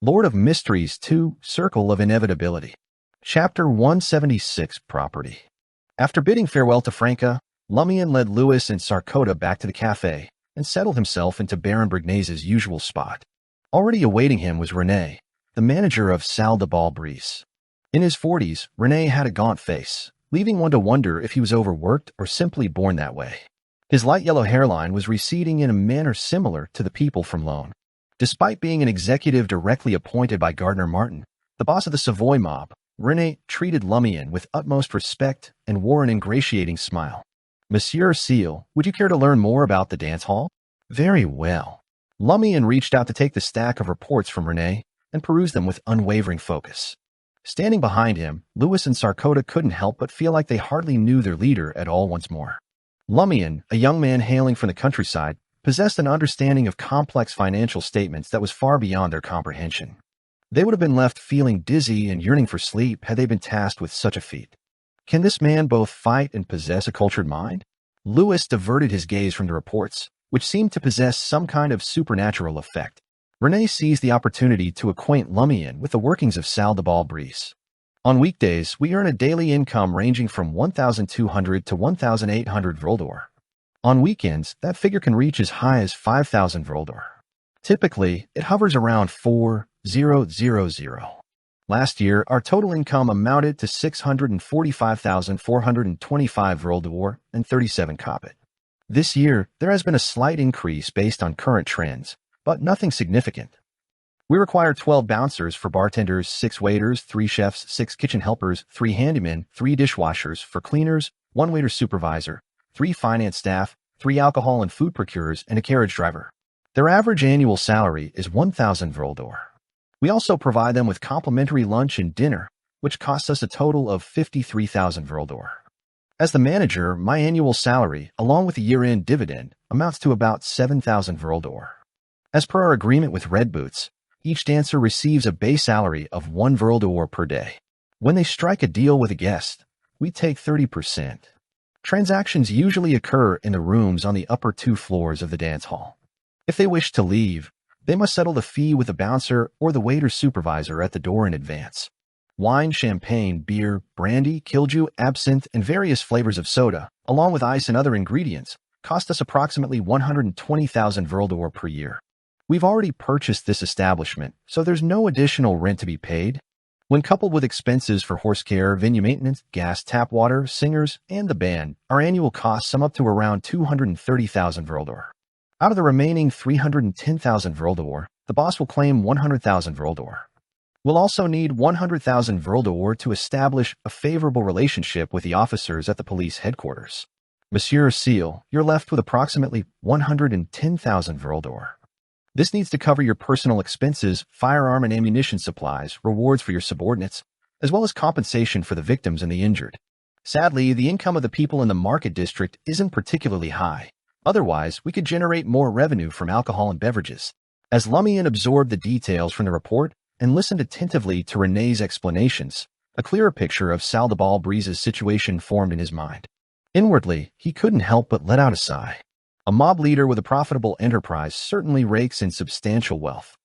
Lord of Mysteries 2, Circle of Inevitability. Chapter 176, Property. After bidding farewell to Franca, Lumian led Louis and Sarkota back to the cafe and settled himself into Baron Brignaise's usual spot. Already awaiting him was René, the manager of Salle de Bal Brise. In his 40s, René had a gaunt face, leaving one to wonder if he was overworked or simply born that way. His light yellow hairline was receding in a manner similar to the people from Loan. Despite being an executive directly appointed by Gardner Martin, the boss of the Savoy mob, René treated Lumian with utmost respect and wore an ingratiating smile. "Monsieur Seal, would you care to learn more about the dance hall?" "Very well." Lumian reached out to take the stack of reports from René and perused them with unwavering focus. Standing behind him, Louis and Sarkota couldn't help but feel like they hardly knew their leader at all once more. Lumian, a young man hailing from the countryside, possessed an understanding of complex financial statements that was far beyond their comprehension. They would have been left feeling dizzy and yearning for sleep had they been tasked with such a feat. Can this man both fight and possess a cultured mind? Louis diverted his gaze from the reports, which seemed to possess some kind of supernatural effect. René seized the opportunity to acquaint Lumian with the workings of Salle de Bal Brise. On weekdays, we earn a daily income ranging from 1,200 to 1,800 Vroldor. On weekends, that figure can reach as high as 5,000 Vroldor. Typically, it hovers around 4,000. Last year, our total income amounted to 645,425 Vroldor and 37 Kopit. This year, there has been a slight increase based on current trends, but nothing significant. We require 12 bouncers for bartenders, 6 waiters, 3 chefs, 6 kitchen helpers, 3 handymen, 3 dishwashers for cleaners, 1 waiter supervisor, 3 finance staff, 3 alcohol and food procurers, and a carriage driver. Their average annual salary is 1,000 Vroldor. We also provide them with complimentary lunch and dinner, which costs us a total of 53,000 Vroldor. As the manager, my annual salary, along with the year-end dividend, amounts to about 7,000 Vroldor. As per our agreement with Red Boots, each dancer receives a base salary of 1 Vroldor per day. When they strike a deal with a guest, we take 30%. Transactions usually occur in the rooms on the upper 2 floors of the dance hall. If they wish to leave, they must settle the fee with the bouncer or the waiter supervisor at the door in advance. Wine, champagne, beer, brandy, kilju, absinthe, and various flavors of soda, along with ice and other ingredients, cost us approximately 120,000 Vroldor per year. We've already purchased this establishment, so there's no additional rent to be paid. When coupled with expenses for horse care, venue maintenance, gas, tap water, singers, and the band, our annual costs sum up to around 230,000 Vroldor. Out of the remaining 310,000 Vroldor, the boss will claim 100,000 Vroldor. We'll also need 100,000 Vroldor to establish a favorable relationship with the officers at the police headquarters. Monsieur Seal, you're left with approximately 110,000 Vroldor. This needs to cover your personal expenses, firearm and ammunition supplies, rewards for your subordinates, as well as compensation for the victims and the injured. Sadly, the income of the people in the market district isn't particularly high. Otherwise, we could generate more revenue from alcohol and beverages. As Lumian absorbed the details from the report and listened attentively to René's explanations, a clearer picture of Salle de Bal Brise's situation formed in his mind. Inwardly, he couldn't help but let out a sigh. A mob leader with a profitable enterprise certainly rakes in substantial wealth.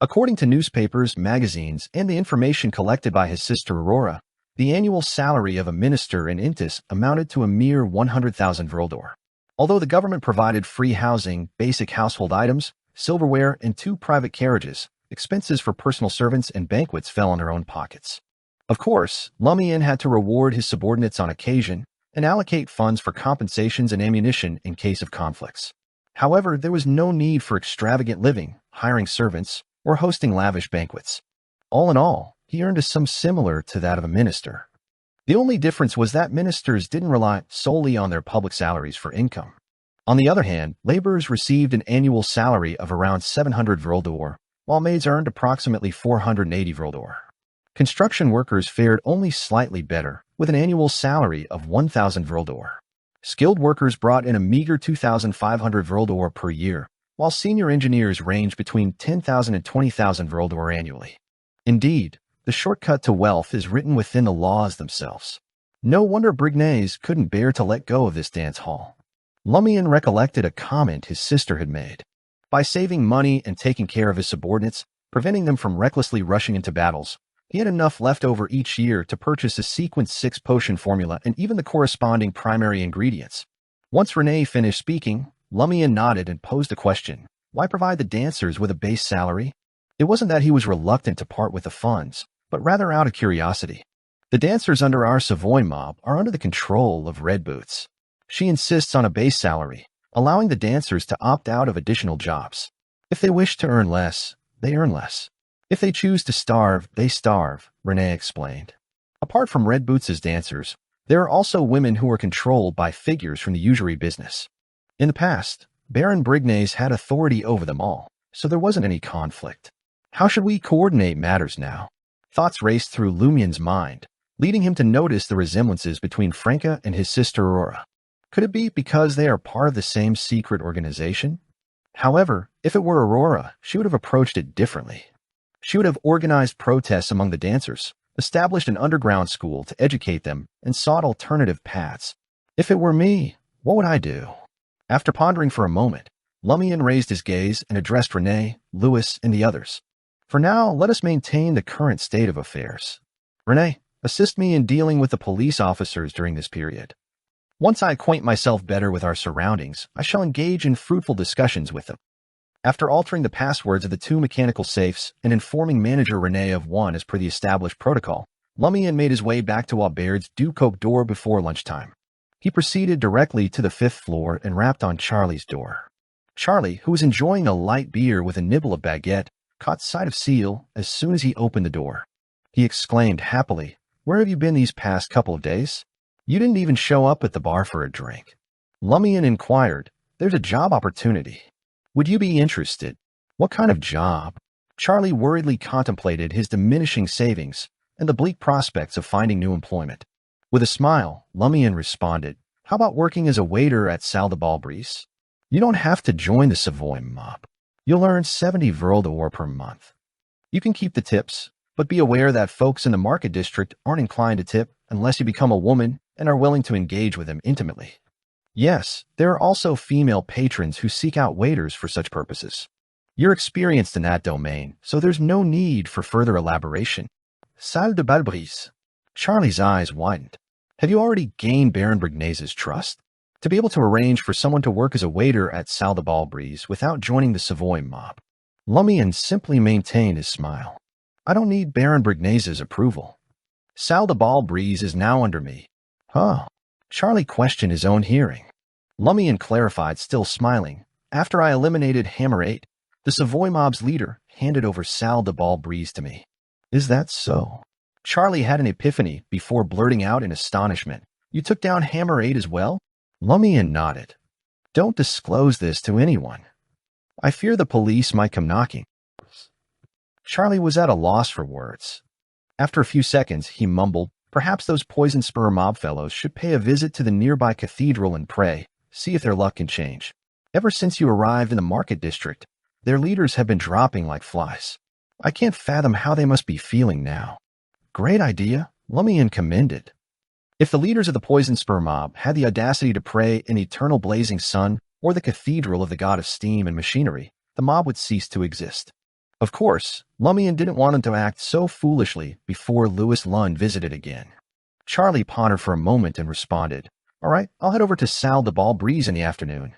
According to newspapers, magazines, and the information collected by his sister Aurora, the annual salary of a minister in Intis amounted to a mere 100,000 Vroldor. Although the government provided free housing, basic household items, silverware, and 2 private carriages, expenses for personal servants and banquets fell on their own pockets. Of course, Lumian had to reward his subordinates on occasion and allocate funds for compensations and ammunition in case of conflicts. However, there was no need for extravagant living, hiring servants, or hosting lavish banquets. All in all, he earned a sum similar to that of a minister. The only difference was that ministers didn't rely solely on their public salaries for income. On the other hand, laborers received an annual salary of around 700 Vroldor, while maids earned approximately 480 Vroldor. Construction workers fared only slightly better, with an annual salary of 1,000 Vroldor. Skilled workers brought in a meager 2,500 Vroldor per year, while senior engineers ranged between 10,000 and 20,000 Vroldor annually. Indeed, the shortcut to wealth is written within the laws themselves. No wonder Brignaise couldn't bear to let go of this dance hall. Lumian recollected a comment his sister had made. By saving money and taking care of his subordinates, preventing them from recklessly rushing into battles. He had enough left over each year to purchase a Sequence 6 potion formula and even the corresponding primary ingredients. Once Renee finished speaking, Lumian nodded and posed a question. Why provide the dancers with a base salary? It wasn't that he was reluctant to part with the funds, but rather out of curiosity. The dancers under our Savoy mob are under the control of Red Boots. She insists on a base salary, allowing the dancers to opt out of additional jobs. If they wish to earn less, they earn less. If they choose to starve, they starve, Renee explained. Apart from Red Boots' dancers, there are also women who are controlled by figures from the usury business. In the past, Baron Brignays had authority over them all, so there wasn't any conflict. How should we coordinate matters now? Thoughts raced through Lumian's mind, leading him to notice the resemblances between Franca and his sister Aurora. Could it be because they are part of the same secret organization? However, if it were Aurora, she would have approached it differently. She would have organized protests among the dancers, established an underground school to educate them, and sought alternative paths. If it were me, what would I do? After pondering for a moment, Lumian raised his gaze and addressed Renee, Louis, and the others. For now, let us maintain the current state of affairs. Renee, assist me in dealing with the police officers during this period. Once I acquaint myself better with our surroundings, I shall engage in fruitful discussions with them. After altering the passwords of the 2 mechanical safes and informing manager Renee of one as per the established protocol, Lumian made his way back to Aubert's Ducoque door before lunchtime. He proceeded directly to the 5th floor and rapped on Charlie's door. Charlie, who was enjoying a light beer with a nibble of baguette, caught sight of Seal as soon as he opened the door. He exclaimed happily, "Where have you been these past couple of days? You didn't even show up at the bar for a drink." Lumian inquired, "There's a job opportunity. Would you be interested?" "What kind of job?" Charlie worriedly contemplated his diminishing savings and the bleak prospects of finding new employment. With a smile, Lumian responded, "How about working as a waiter at Salle de Balbris? You don't have to join the Savoy mob. You'll earn 70 Vril d'Or per month. You can keep the tips, but be aware that folks in the market district aren't inclined to tip unless you become a woman and are willing to engage with them intimately. Yes, there are also female patrons who seek out waiters for such purposes. You're experienced in that domain, so there's no need for further elaboration." Salle de Balbris. Charlie's eyes widened. Have you already gained Baron Brignays' trust? To be able to arrange for someone to work as a waiter at Salle de Balbris without joining the Savoy mob? Lumian simply maintained his smile. "I don't need Baron Brignays' approval. Salle de Balbris is now under me." "Huh?" Charlie questioned his own hearing. Lumian clarified, still smiling. "After I eliminated Hammer 8, the Savoy mob's leader handed over Salle de Balbris to me." "Is that so?" Charlie had an epiphany before blurting out in astonishment, "You took down Hammer 8 as well?" Lumian nodded. "Don't disclose this to anyone. I fear the police might come knocking." Charlie was at a loss for words. After a few seconds, he mumbled, "Perhaps those Poison Spur mob fellows should pay a visit to the nearby cathedral and pray, see if their luck can change. Ever since you arrived in the market district, their leaders have been dropping like flies. I can't fathom how they must be feeling now." "Great idea," Lumian commended. If the leaders of the Poison Spur mob had the audacity to pray an eternal blazing sun or the cathedral of the god of steam and machinery, the mob would cease to exist. Of course, Lumian didn't want him to act so foolishly before Louis Lund visited again. Charlie pondered for a moment and responded, "All right, I'll head over to Salle de Balbris in the afternoon.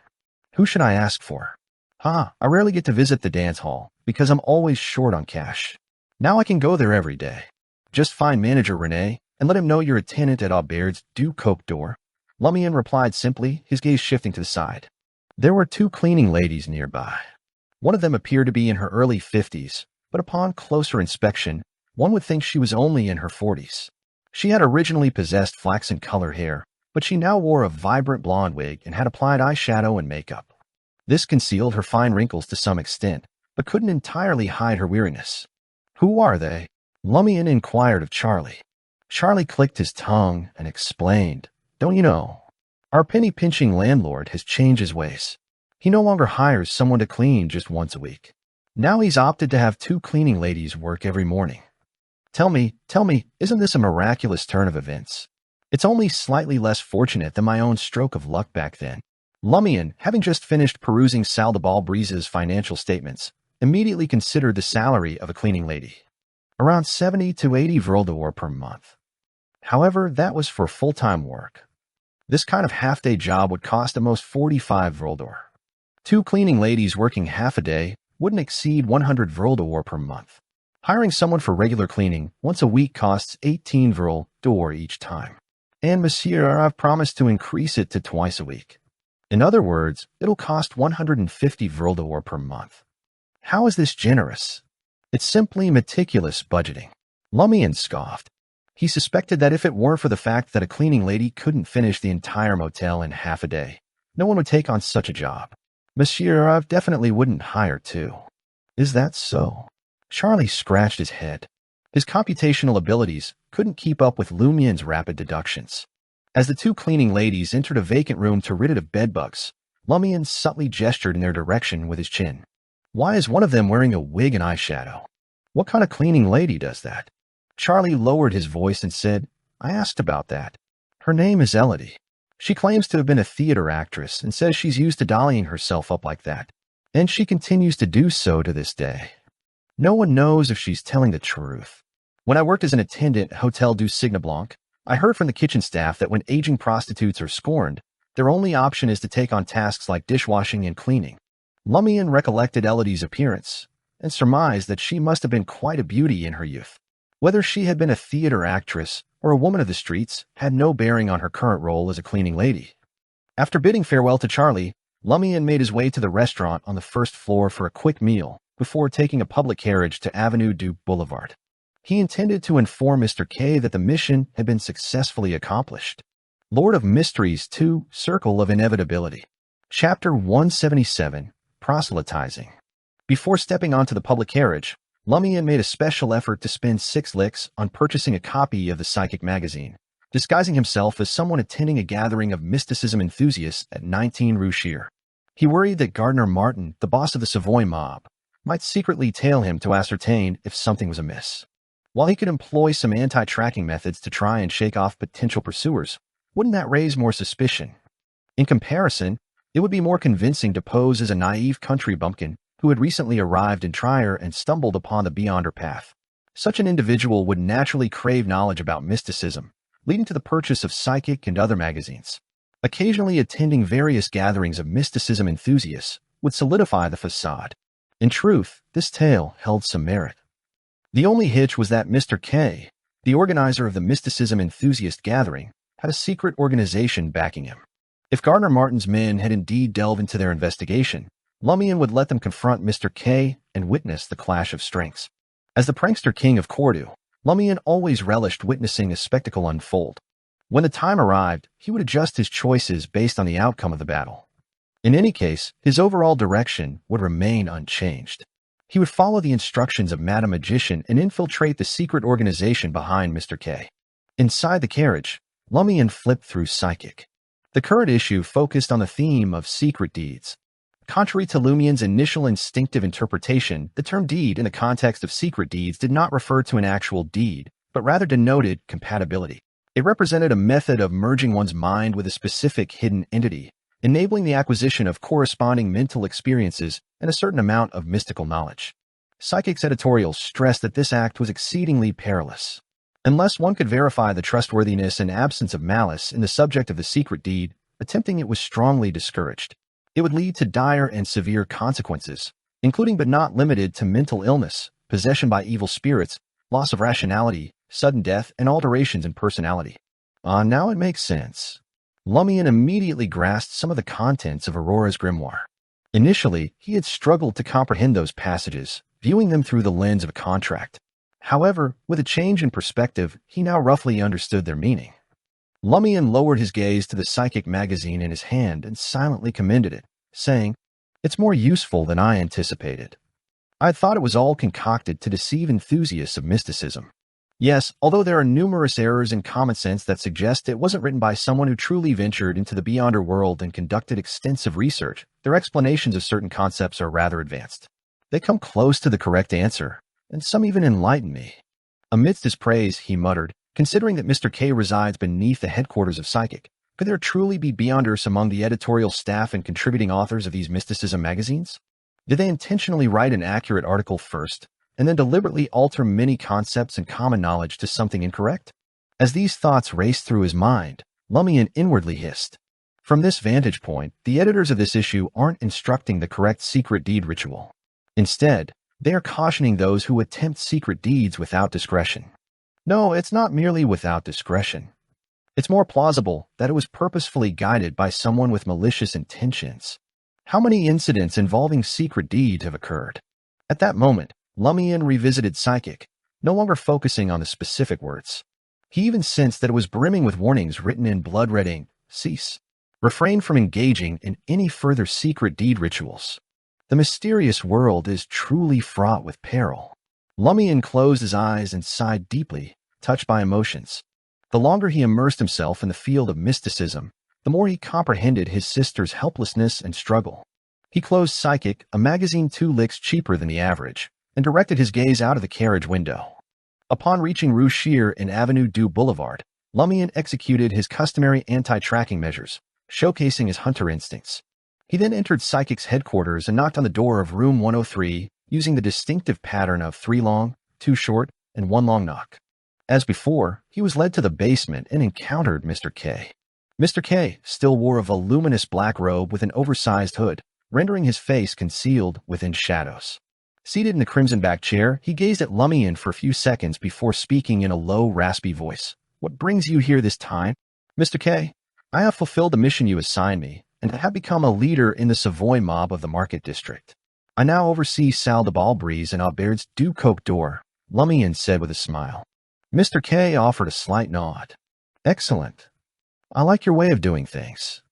Who should I ask for?" I rarely get to visit the dance hall because I'm always short on cash. Now I can go there every day. Just find manager Renee and let him know you're a tenant at Aubert's Ducoque door." Lumian replied simply, his gaze shifting to the side. There were 2 cleaning ladies nearby. One of them appeared to be in her early 50s, but upon closer inspection, one would think she was only in her 40s. She had originally possessed flaxen color hair, but she now wore a vibrant blonde wig and had applied eyeshadow and makeup. This concealed her fine wrinkles to some extent, but couldn't entirely hide her weariness. "Who are they?" Lumian inquired of Charlie. Charlie clicked his tongue and explained, "Don't you know? Our penny-pinching landlord has changed his ways. He no longer hires someone to clean just once a week. Now he's opted to have 2 cleaning ladies work every morning. Tell me, isn't this a miraculous turn of events? It's only slightly less fortunate than my own stroke of luck back then." Lumian, having just finished perusing Salle de Balbris's financial statements, immediately considered the salary of a cleaning lady. Around 70 to 80 vril per month. However, that was for full-time work. This kind of half-day job would cost at most 45 vril. Two cleaning ladies working half a day wouldn't exceed 100 vril per month. Hiring someone for regular cleaning once a week costs 18 vril each time. And Monsieur, I've promised to increase it to twice a week. In other words, it'll cost 150 vril per month. How is this generous? It's simply meticulous budgeting. Lumian scoffed. He suspected that if it weren't for the fact that a cleaning lady couldn't finish the entire motel in half a day, no one would take on such a job. Monsieur, I definitely wouldn't hire two. Is that so? Charlie scratched his head. His computational abilities couldn't keep up with Lumian's rapid deductions. As the two cleaning ladies entered a vacant room to rid it of bedbugs, Lumian subtly gestured in their direction with his chin. Why is one of them wearing a wig and eyeshadow? What kind of cleaning lady does that? Charlie lowered his voice and said, I asked about that. Her name is Elodie. She claims to have been a theater actress and says she's used to dollying herself up like that. And she continues to do so to this day. No one knows if she's telling the truth. When I worked as an attendant at Hotel du Cygne Blanc, I heard from the kitchen staff that when aging prostitutes are scorned, their only option is to take on tasks like dishwashing and cleaning. Lumian recollected Elodie's appearance and surmised that she must have been quite a beauty in her youth. Whether she had been a theater actress or a woman of the streets had no bearing on her current role as a cleaning lady. After bidding farewell to Charlie, Lumian made his way to the restaurant on the first floor for a quick meal before taking a public carriage to Avenue du Boulevard. He intended to inform Mr. K that the mission had been successfully accomplished. Lord of Mysteries 2, Circle of Inevitability. Chapter 177, Proselytizing. Before stepping onto the public carriage, Lumian made a special effort to spend 6 licks on purchasing a copy of the Psychic magazine, disguising himself as someone attending a gathering of mysticism enthusiasts at 19 Rue Shear. He worried that Gardner Martin, the boss of the Savoy mob, might secretly tail him to ascertain if something was amiss. While he could employ some anti-tracking methods to try and shake off potential pursuers, wouldn't that raise more suspicion? In comparison, it would be more convincing to pose as a naive country bumpkin who had recently arrived in Trier and stumbled upon the Beyonder path. Such an individual would naturally crave knowledge about mysticism, leading to the purchase of psychic and other magazines. Occasionally attending various gatherings of mysticism enthusiasts would solidify the facade. In truth, this tale held some merit. The only hitch was that Mr. K, the organizer of the mysticism enthusiast gathering, had a secret organization backing him. If Gardner Martin's men had indeed delved into their investigation, Lumian would let them confront Mr. K and witness the clash of strengths. As the prankster king of Cordu, Lumian always relished witnessing a spectacle unfold. When the time arrived, he would adjust his choices based on the outcome of the battle. In any case, his overall direction would remain unchanged. He would follow the instructions of Madame Magician and infiltrate the secret organization behind Mr. K. Inside the carriage, Lumian flipped through Psychic. The current issue focused on the theme of secret deeds. Contrary to Lumian's initial instinctive interpretation, the term deed in the context of secret deeds did not refer to an actual deed, but rather denoted compatibility. It represented a method of merging one's mind with a specific hidden entity, enabling the acquisition of corresponding mental experiences and a certain amount of mystical knowledge. Psychic's editorial stressed that this act was exceedingly perilous. Unless one could verify the trustworthiness and absence of malice in the subject of the secret deed, attempting it was strongly discouraged. It would lead to dire and severe consequences, including but not limited to mental illness, possession by evil spirits, loss of rationality, sudden death, and alterations in personality. Now it makes sense. Lumian immediately grasped some of the contents of Aurora's grimoire. Initially, he had struggled to comprehend those passages, viewing them through the lens of a contract. However, with a change in perspective, he now roughly understood their meaning. Lumian lowered his gaze to the Psychic magazine in his hand and silently commended it, saying, "It's more useful than I anticipated. I thought it was all concocted to deceive enthusiasts of mysticism. Yes, although there are numerous errors in common sense that suggest it wasn't written by someone who truly ventured into the Beyonder world and conducted extensive research, their explanations of certain concepts are rather advanced. They come close to the correct answer, and some even enlighten me." Amidst his praise, he muttered, "Considering that Mr. K resides beneath the headquarters of Psychic, could there truly be Beyonders among the editorial staff and contributing authors of these mysticism magazines?" Did they intentionally write an accurate article first, and then deliberately alter many concepts and common knowledge to something incorrect? As these thoughts raced through his mind, Lumian inwardly hissed. From this vantage point, the editors of this issue aren't instructing the correct secret deed ritual. Instead, they are cautioning those who attempt secret deeds without discretion. No, it's not merely without discretion. It's more plausible that it was purposefully guided by someone with malicious intentions. How many incidents involving secret deeds have occurred? At that moment, Lumian revisited Psychic, no longer focusing on the specific words. He even sensed that it was brimming with warnings written in blood-red ink. Cease. Refrain from engaging in any further secret deed rituals. The mysterious world is truly fraught with peril. Lumian closed his eyes and sighed deeply, touched by emotions. The longer he immersed himself in the field of mysticism, the more he comprehended his sister's helplessness and struggle. He closed Psychic, a magazine 2 licks cheaper than the average, and directed his gaze out of the carriage window. Upon reaching Rue Shear and Avenue du Boulevard, Lumian executed his customary anti-tracking measures, showcasing his hunter instincts. He then entered Psychic's headquarters and knocked on the door of room 103, using the distinctive pattern of 3 long, 2 short, and 1 long knock. As before, he was led to the basement and encountered Mr. K. Mr. K still wore a voluminous black robe with an oversized hood, rendering his face concealed within shadows. Seated in the crimson-backed chair, he gazed at Lumian for a few seconds before speaking in a low, raspy voice. "What brings you here this time?" "Mr. K, I have fulfilled the mission you assigned me, and have become a leader in the Savoy mob of the Market District. I now oversee Salle de Balbreeze and Aubert's Du Coq d'Or," Lumian said with a smile. Mr. K offered a slight nod. "Excellent. I like your way of doing things.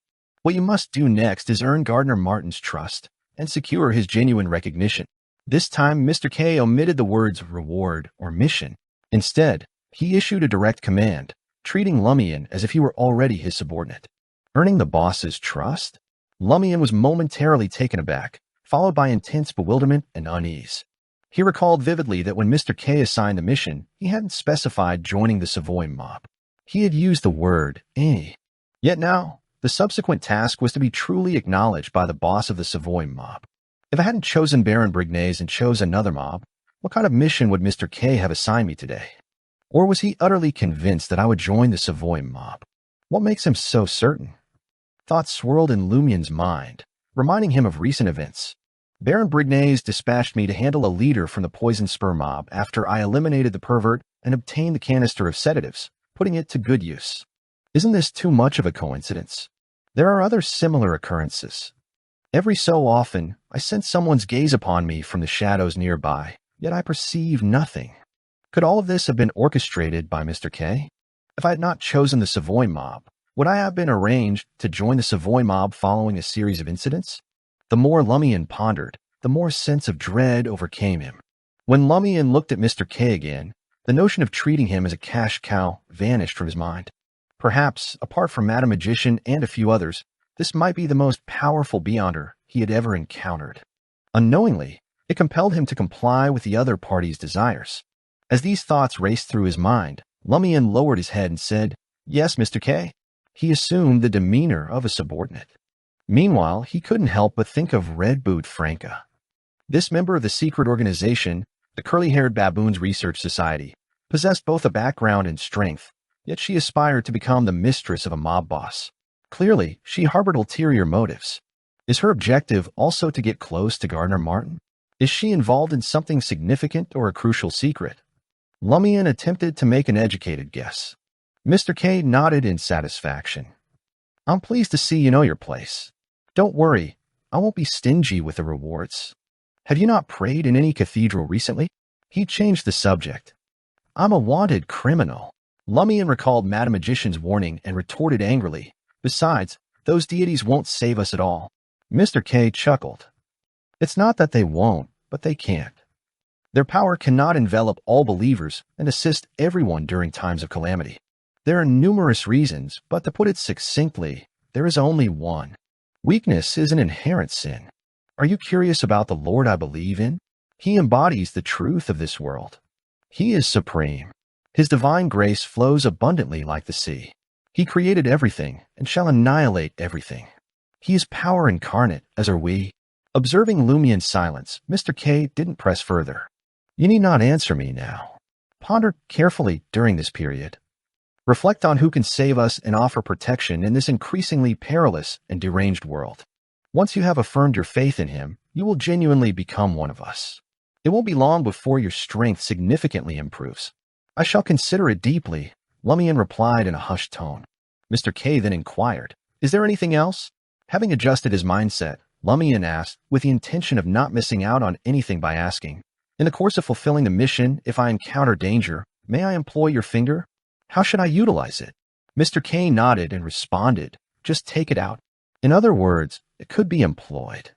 What you must do next is earn Gardner Martin's trust and secure his genuine recognition." This time, Mr. K omitted the words reward or mission. Instead, he issued a direct command, treating Lumian as if he were already his subordinate. Earning the boss's trust? Lumian was momentarily taken aback, followed by intense bewilderment and unease. He recalled vividly that when Mr. K assigned the mission, he hadn't specified joining the Savoy mob. He had used the word "eh." Yet now, the subsequent task was to be truly acknowledged by the boss of the Savoy mob. If I hadn't chosen Baron Brignaise and chose another mob, what kind of mission would Mr. K have assigned me today? Or was he utterly convinced that I would join the Savoy mob? What makes him so certain? Thoughts swirled in Lumian's mind, reminding him of recent events. Baron Brignaise dispatched me to handle a leader from the Poison Spur mob after I eliminated the pervert and obtained the canister of sedatives, putting it to good use. Isn't this too much of a coincidence? There are other similar occurrences. Every so often, I sense someone's gaze upon me from the shadows nearby, yet I perceive nothing. Could all of this have been orchestrated by Mr. K? If I had not chosen the Savoy mob, would I have been arranged to join the Savoy mob following a series of incidents? The more Lumian pondered, the more sense of dread overcame him. When Lumian looked at Mr. K again, the notion of treating him as a cash cow vanished from his mind. Perhaps, apart from Madame Magician and a few others, this might be the most powerful Beyonder he had ever encountered. Unknowingly, it compelled him to comply with the other party's desires. As these thoughts raced through his mind, Lumian lowered his head and said, "Yes, Mr. K." He assumed the demeanor of a subordinate. Meanwhile, he couldn't help but think of Red Boot Franca. This member of the secret organization, the Curly-Haired Baboons Research Society, possessed both a background and strength, yet she aspired to become the mistress of a mob boss. Clearly, she harbored ulterior motives. Is her objective also to get close to Gardner Martin? Is she involved in something significant or a crucial secret? Lumian attempted to make an educated guess. Mr. K nodded in satisfaction. "I'm pleased to see you know your place. Don't worry, I won't be stingy with the rewards. Have you not prayed in any cathedral recently?" He changed the subject. "I'm a wanted criminal." Lumian recalled Madame Magician's warning and retorted angrily, "Besides, those deities won't save us at all." Mr. K chuckled. "It's not that they won't, but they can't. Their power cannot envelop all believers and assist everyone during times of calamity. There are numerous reasons, but to put it succinctly, there is only one. Weakness is an inherent sin. Are you curious about the Lord I believe in? He embodies the truth of this world. He is supreme. His divine grace flows abundantly like the sea. He created everything and shall annihilate everything. He is power incarnate, as are we. Observing Lumian's silence, Mr. K didn't press further. You need not answer me now. Ponder carefully during this period. Reflect on who can save us and offer protection in this increasingly perilous and deranged world. Once you have affirmed your faith in him, you will genuinely become one of us. It won't be long before your strength significantly improves. I shall consider it deeply, Lumian replied in a hushed tone. Mr. K then inquired, is there anything else? Having adjusted his mindset, Lumian asked, with the intention of not missing out on anything by asking, in the course of fulfilling the mission, if I encounter danger, may I employ your finger? How should I utilize it? Mr. K nodded and responded, just take it out. In other words, it could be employed.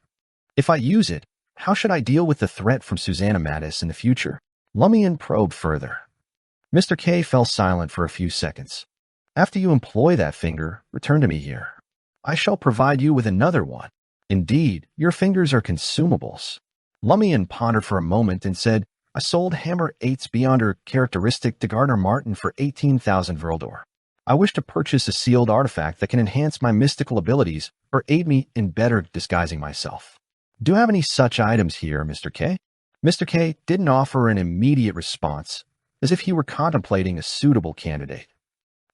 If I use it, how should I deal with the threat from Susanna Mattis in the future? Lumian probed further. Mr. K fell silent for a few seconds. After you employ that finger, return to me here. I shall provide you with another one. Indeed, your fingers are consumables. Lumian pondered for a moment and said, I sold Hammer 8's Beyond Her characteristic to Gardner Martin for 18,000 Vrildor. I wish to purchase a sealed artifact that can enhance my mystical abilities or aid me in better disguising myself. Do you have any such items here, Mr. K? Mr. K didn't offer an immediate response, as if he were contemplating a suitable candidate.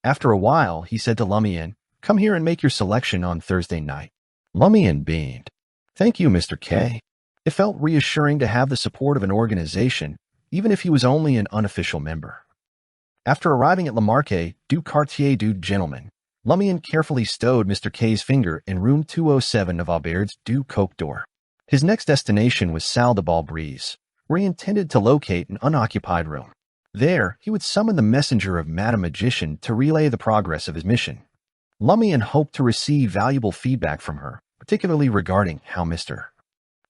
After a while, he said to Lumian, come here and make your selection on Thursday night. Lumian beamed. Thank you, Mr. K. It felt reassuring to have the support of an organization, even if he was only an unofficial member. After arriving at Le Marquet du Quartier du Gentleman, Lumian carefully stowed Mr. K's finger in room 207 of Aubert's du Coq d'Or. His next destination was Salle de Bal Brise, where he intended to locate an unoccupied room. There, he would summon the messenger of Madame Magician to relay the progress of his mission. Lumian hoped to receive valuable feedback from her, particularly regarding how Mr.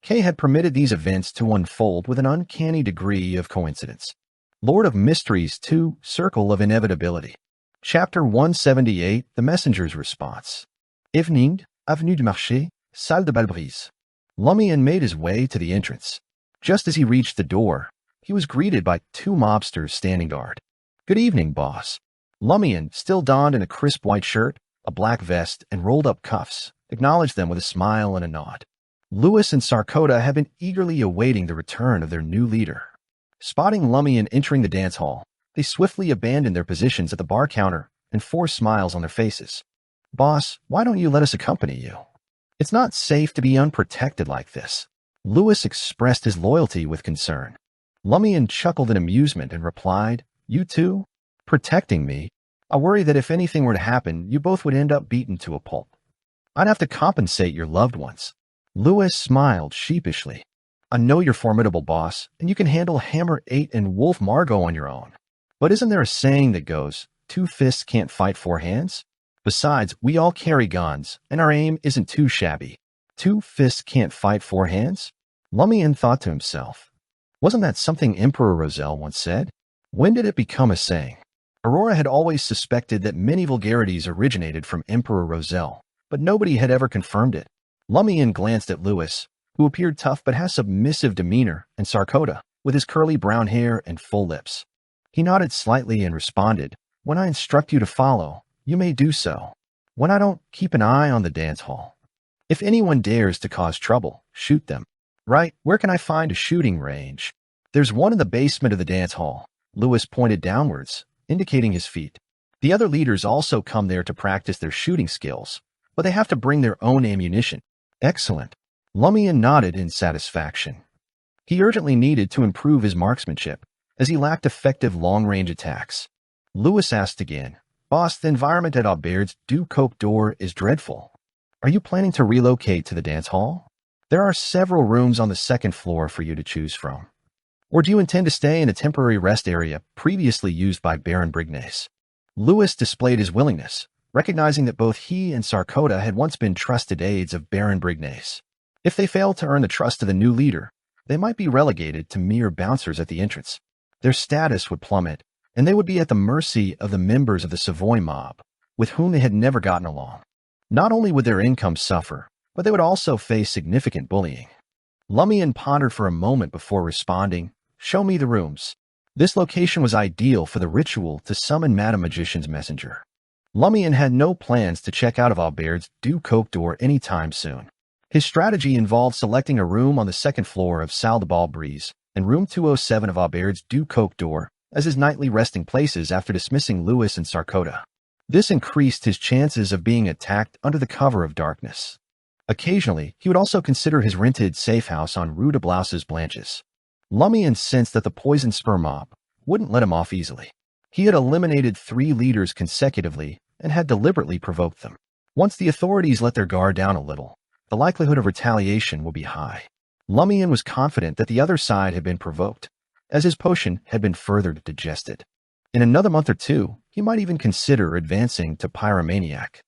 K had permitted these events to unfold with an uncanny degree of coincidence. Lord of Mysteries 2, Circle of Inevitability. Chapter 178, The Messenger's Response. Evening, Avenue du Marché, Salle de Bal Brise. Lumian made his way to the entrance. Just as he reached the door, he was greeted by two mobsters standing guard. Good evening, boss. Lumian, still donned in a crisp white shirt, a black vest, and rolled-up cuffs, acknowledged them with a smile and a nod. Louis and Sarkota had been eagerly awaiting the return of their new leader. Spotting Lumian entering the dance hall, they swiftly abandoned their positions at the bar counter and forced smiles on their faces. Boss, why don't you let us accompany you? It's not safe to be unprotected like this. Louis expressed his loyalty with concern. Lumian chuckled in amusement and replied, You too? Protecting me? I worry that if anything were to happen, you both would end up beaten to a pulp. I'd have to compensate your loved ones. Louis smiled sheepishly. I know you're formidable, boss, and you can handle Hammer 8 and Wolf Margot on your own. But isn't there a saying that goes, 2 fists can't fight 4 hands? Besides, we all carry guns, and our aim isn't too shabby. 2 fists can't fight 4 hands? Lumian thought to himself. Wasn't that something Emperor Roselle once said? When did it become a saying? Aurora had always suspected that many vulgarities originated from Emperor Roselle, but nobody had ever confirmed it. Lumian glanced at Louis, who appeared tough but has submissive demeanor, and Sarkota, with his curly brown hair and full lips. He nodded slightly and responded, When I instruct you to follow, you may do so. When I don't, keep an eye on the dance hall. If anyone dares to cause trouble, shoot them. Right, where can I find a shooting range? There's one in the basement of the dance hall. Louis pointed downwards, indicating his feet. The other leaders also come there to practice their shooting skills, but they have to bring their own ammunition. Excellent. Lumian nodded in satisfaction. He urgently needed to improve his marksmanship, as he lacked effective long-range attacks. Louis asked again, Boss, the environment at Aubert's du Coq d'Or is dreadful. Are you planning to relocate to the dance hall? There are several rooms on the 2nd floor for you to choose from. Or do you intend to stay in a temporary rest area previously used by Baron Brignace? Louis displayed his willingness, recognizing that both he and Sarkota had once been trusted aides of Baron Brignace. If they failed to earn the trust of the new leader, they might be relegated to mere bouncers at the entrance. Their status would plummet, and they would be at the mercy of the members of the Savoy mob, with whom they had never gotten along. Not only would their income suffer, but they would also face significant bullying. Lumian pondered for a moment before responding, Show me the rooms. This location was ideal for the ritual to summon Madame Magician's messenger. Lumian had no plans to check out of Aubert's du Coq d'Or anytime soon. His strategy involved selecting a room on the second floor of Salle de Balbrise and room 207 of Aubert's Du Coq d'Or as his nightly resting places after dismissing Louis and Sarcoda. This increased his chances of being attacked under the cover of darkness. Occasionally, he would also consider his rented safe house on Rue de Blouses Blanches. Lumian sensed that the poison spur mob wouldn't let him off easily. He had eliminated 3 leaders consecutively and had deliberately provoked them. Once the authorities let their guard down a little, the likelihood of retaliation would be high. Lumian was confident that the other side had been provoked, as his potion had been further digested. In another month or two, he might even consider advancing to pyromaniac.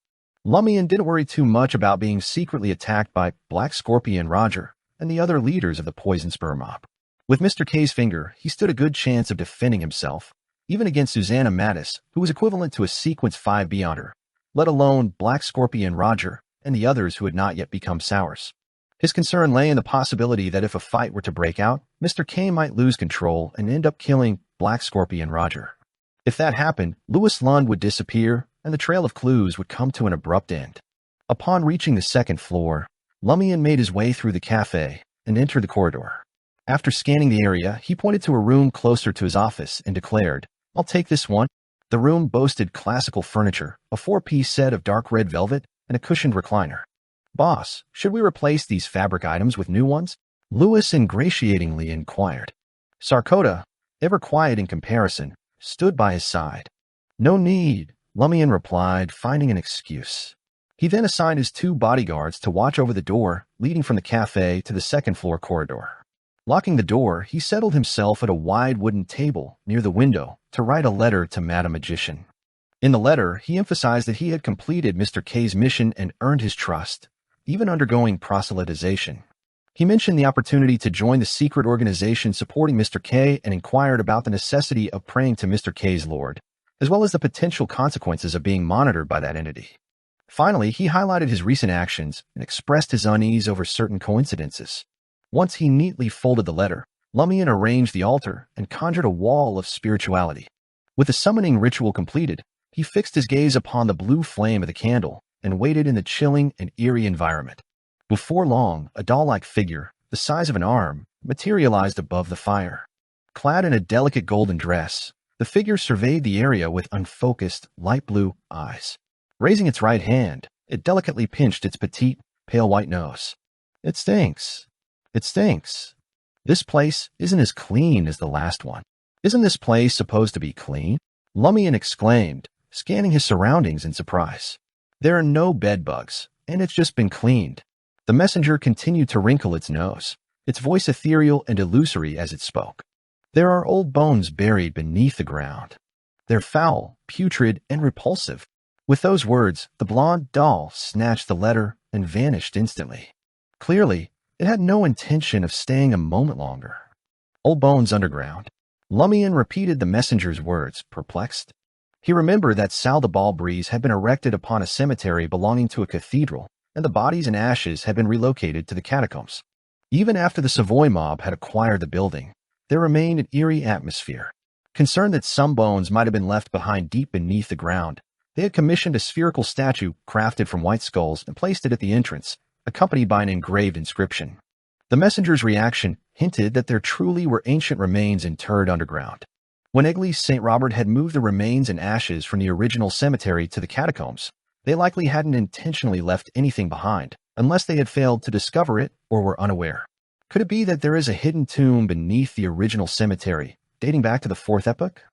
Lumian didn't worry too much about being secretly attacked by Black Scorpion Roger and the other leaders of the poison spur mob. With Mr. K's finger, he stood a good chance of defending himself, even against Susanna Mattis, who was equivalent to a sequence 5 beyond her, let alone Black Scorpion Roger and the others who had not yet become sours. His concern lay in the possibility that if a fight were to break out, Mr. K might lose control and end up killing Black Scorpion Roger. If that happened, Louis Lund would disappear and the trail of clues would come to an abrupt end. Upon reaching the second floor, Lumian made his way through the cafe and entered the corridor. After scanning the area, he pointed to a room closer to his office and declared, "I'll take this one." The room boasted classical furniture, a 4-piece set of dark red velvet, and a cushioned recliner. "Boss, should we replace these fabric items with new ones?" Louis ingratiatingly inquired. Sarcoda, ever quiet in comparison, stood by his side. "No need," Lumian replied, finding an excuse. He then assigned his 2 bodyguards to watch over the door leading from the cafe to the second-floor corridor. Locking the door, he settled himself at a wide wooden table near the window to write a letter to Madame Magician. In the letter, he emphasized that he had completed Mr. K's mission and earned his trust, even undergoing proselytization. He mentioned the opportunity to join the secret organization supporting Mr. K and inquired about the necessity of praying to Mr. K's Lord, as well as the potential consequences of being monitored by that entity. Finally, he highlighted his recent actions and expressed his unease over certain coincidences. Once he neatly folded the letter, Lumian arranged the altar and conjured a wall of spirituality. With the summoning ritual completed, he fixed his gaze upon the blue flame of the candle and waited in the chilling and eerie environment. Before long, a doll-like figure, the size of an arm, materialized above the fire. Clad in a delicate golden dress, the figure surveyed the area with unfocused, light blue eyes. Raising its right hand, it delicately pinched its petite, pale white nose. "It stinks. It stinks. This place isn't as clean as the last one. Isn't this place supposed to be clean?" Lumian exclaimed, scanning his surroundings in surprise. "There are no bed bugs, and it's just been cleaned." The messenger continued to wrinkle its nose, its voice ethereal and illusory as it spoke. "There are old bones buried beneath the ground. They're foul, putrid, and repulsive." With those words, the blonde doll snatched the letter and vanished instantly. Clearly, it had no intention of staying a moment longer. "Old bones underground." Lumian repeated the messenger's words, perplexed. He remembered that Salle de Balbrise had been erected upon a cemetery belonging to a cathedral, and the bodies and ashes had been relocated to the catacombs. Even after the Savoy mob had acquired the building, there remained an eerie atmosphere. Concerned that some bones might have been left behind deep beneath the ground, they had commissioned a spherical statue crafted from white skulls and placed it at the entrance, accompanied by an engraved inscription. The messenger's reaction hinted that there truly were ancient remains interred underground. When Église St. Robert had moved the remains and ashes from the original cemetery to the catacombs, they likely hadn't intentionally left anything behind, unless they had failed to discover it or were unaware. Could it be that there is a hidden tomb beneath the original cemetery, dating back to the 4th epoch?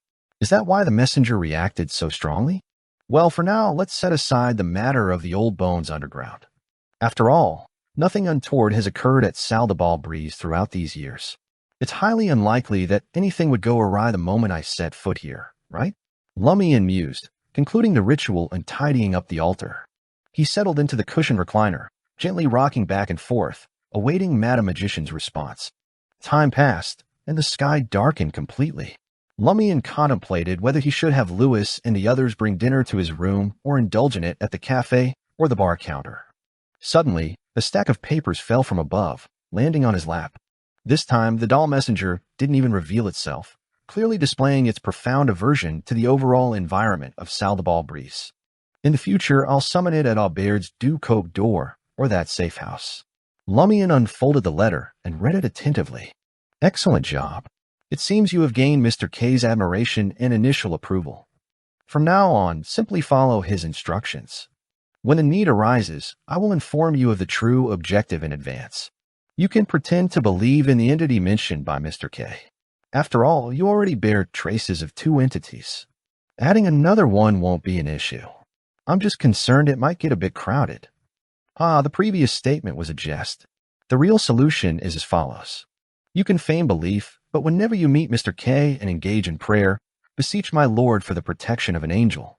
Is that why the messenger reacted so strongly? Well, for now, let's set aside the matter of the old bones underground. After all, nothing untoward has occurred at Salle de Balbrise throughout these years. It's highly unlikely that anything would go awry the moment I set foot here, right? Lumian mused, concluding the ritual and tidying up the altar. He settled into the cushioned recliner, gently rocking back and forth, awaiting Madame Magician's response. Time passed, and the sky darkened completely. Lumian contemplated whether he should have Louis and the others bring dinner to his room or indulge in it at the cafe or the bar counter. Suddenly, a stack of papers fell from above, landing on his lap. This time, the doll messenger didn't even reveal itself, clearly displaying its profound aversion to the overall environment of Salle de Balbrise. "In the future, I'll summon it at Aubert's Du Coq d'Or, or that safe house." Lumian unfolded the letter and read it attentively. Excellent job. It seems you have gained Mr. K's admiration and initial approval. From now on, simply follow his instructions. When the need arises, I will inform you of the true objective in advance. You can pretend to believe in the entity mentioned by Mr. K. After all, you already bear traces of two entities. Adding another one won't be an issue. I'm just concerned it might get a bit crowded. The previous statement was a jest. The real solution is as follows. You can feign belief, but whenever you meet Mr. K and engage in prayer, beseech my Lord for the protection of an angel.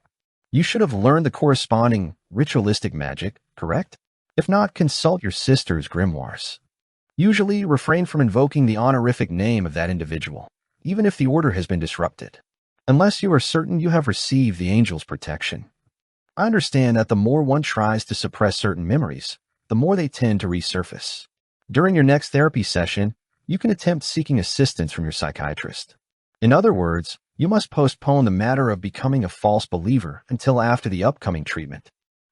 You should have learned the corresponding ritualistic magic, correct? If not, consult your sister's grimoires. Usually, refrain from invoking the honorific name of that individual, even if the order has been disrupted, unless you are certain you have received the angel's protection. I understand that the more one tries to suppress certain memories, the more they tend to resurface. During your next therapy session, you can attempt seeking assistance from your psychiatrist. In other words, you must postpone the matter of becoming a false believer until after the upcoming treatment.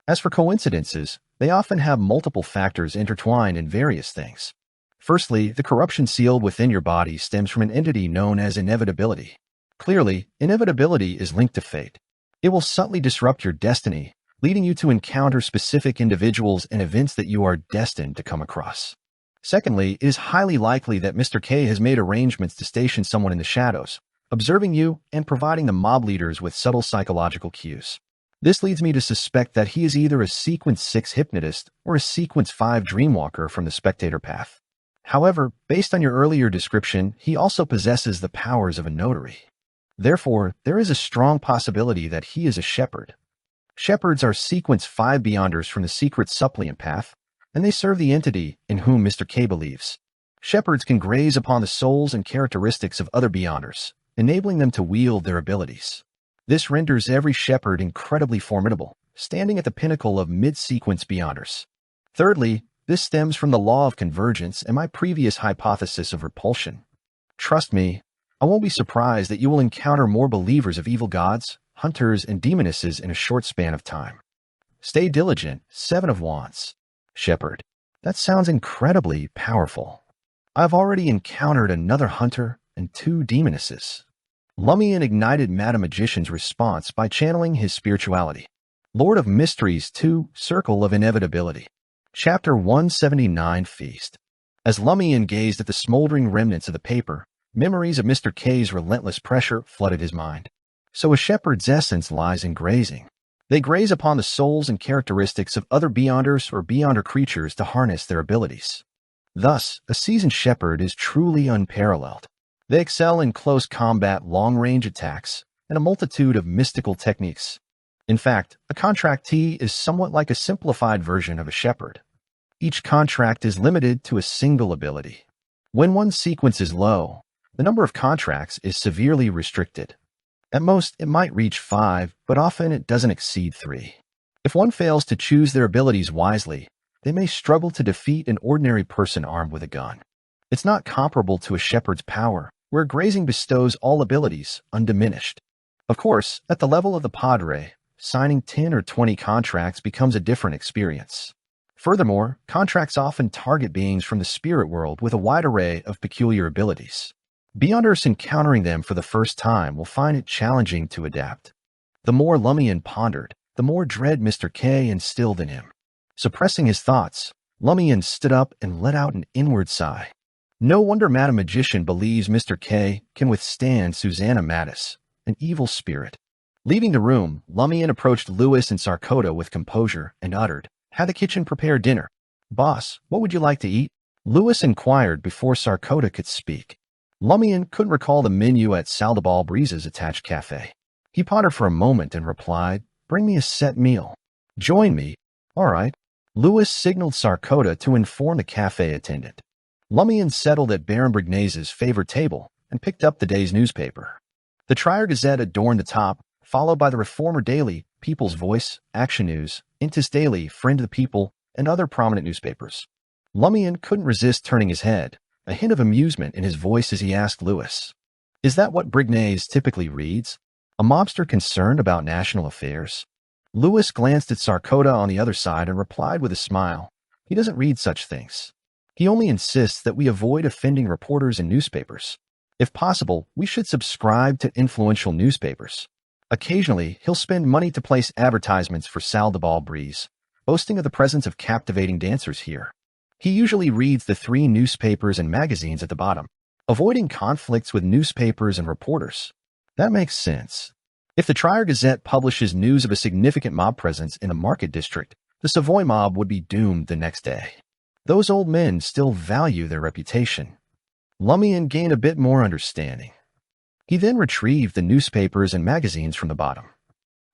As for coincidences, they often have multiple factors intertwined in various things. Firstly, the corruption sealed within your body stems from an entity known as inevitability. Clearly, inevitability is linked to fate. It will subtly disrupt your destiny, leading you to encounter specific individuals and events that you are destined to come across. Secondly, it is highly likely that Mr. K has made arrangements to station someone in the shadows, observing you and providing the mob leaders with subtle psychological cues. This leads me to suspect that he is either a Sequence 6 hypnotist or a Sequence 5 dreamwalker from the spectator path. However, based on your earlier description, he also possesses the powers of a notary. Therefore, there is a strong possibility that he is a shepherd. Shepherds are Sequence 5 beyonders from the secret suppliant path, and they serve the entity in whom Mr. K believes. Shepherds can graze upon the souls and characteristics of other beyonders, enabling them to wield their abilities. This renders every shepherd incredibly formidable, standing at the pinnacle of mid-sequence beyonders. Thirdly, this stems from the law of convergence and my previous hypothesis of repulsion. Trust me, I won't be surprised that you will encounter more believers of evil gods, hunters, and demonesses in a short span of time. Stay diligent, 7 of Wands. Shepherd. That sounds incredibly powerful. I've already encountered another hunter and 2 demonesses. Lumian ignited Madam Magician's response by channeling his spirituality. Lord of Mysteries 2, Circle of Inevitability. Chapter 179, Feast. As Lumian gazed at the smoldering remnants of the paper, memories of Mr. K's relentless pressure flooded his mind. So a shepherd's essence lies in grazing. They graze upon the souls and characteristics of other beyonders or beyonder creatures to harness their abilities. Thus, a seasoned shepherd is truly unparalleled. They excel in close combat, long-range attacks, and a multitude of mystical techniques. In fact, a contractee is somewhat like a simplified version of a shepherd. Each contract is limited to a single ability. When one sequence is low, the number of contracts is severely restricted. At most, it might reach 5, but often it doesn't exceed 3. If one fails to choose their abilities wisely, they may struggle to defeat an ordinary person armed with a gun. It's not comparable to a shepherd's power, where grazing bestows all abilities, undiminished. Of course, at the level of the Padre, signing 10 or 20 contracts becomes a different experience. Furthermore, contracts often target beings from the spirit world with a wide array of peculiar abilities. Beyonders encountering them for the first time will find it challenging to adapt. The more Lumian pondered, the more dread Mr. K instilled in him. Suppressing his thoughts, Lumian stood up and let out an inward sigh. No wonder Madam Magician believes Mr. K can withstand Susanna Mattis, an evil spirit. Leaving the room, Lumian approached Lewis and Sarkota with composure and uttered, "Have the kitchen prepare dinner." "Boss, what would you like to eat?" Lewis inquired before Sarkota could speak. Lumian couldn't recall the menu at Saldabal Breeze's attached cafe. He pondered for a moment and replied, "Bring me a set meal." "Join me." "All right." Lewis signaled Sarkota to inform the cafe attendant. Lumian settled at Baron Brignaise's favorite table and picked up the day's newspaper. The Trier Gazette adorned the top, followed by the Reformer Daily, People's Voice, Action News, Intis Daily, Friend of the People, and other prominent newspapers. Lumian couldn't resist turning his head, a hint of amusement in his voice as he asked Lewis, "Is that what Brignaise typically reads? A mobster concerned about national affairs?" Lewis glanced at Sarkota on the other side and replied with a smile, "He doesn't read such things. He only insists that we avoid offending reporters and newspapers. If possible, we should subscribe to influential newspapers. Occasionally, he'll spend money to place advertisements for Salle de Bal Brise, boasting of the presence of captivating dancers here. He usually reads the 3 newspapers and magazines at the bottom, avoiding conflicts with newspapers and reporters. That makes sense. If the Trier Gazette publishes news of a significant mob presence in a market district, the Savoy mob would be doomed the next day. Those old men still value their reputation. Lumian gained a bit more understanding. He then retrieved the newspapers and magazines from the bottom.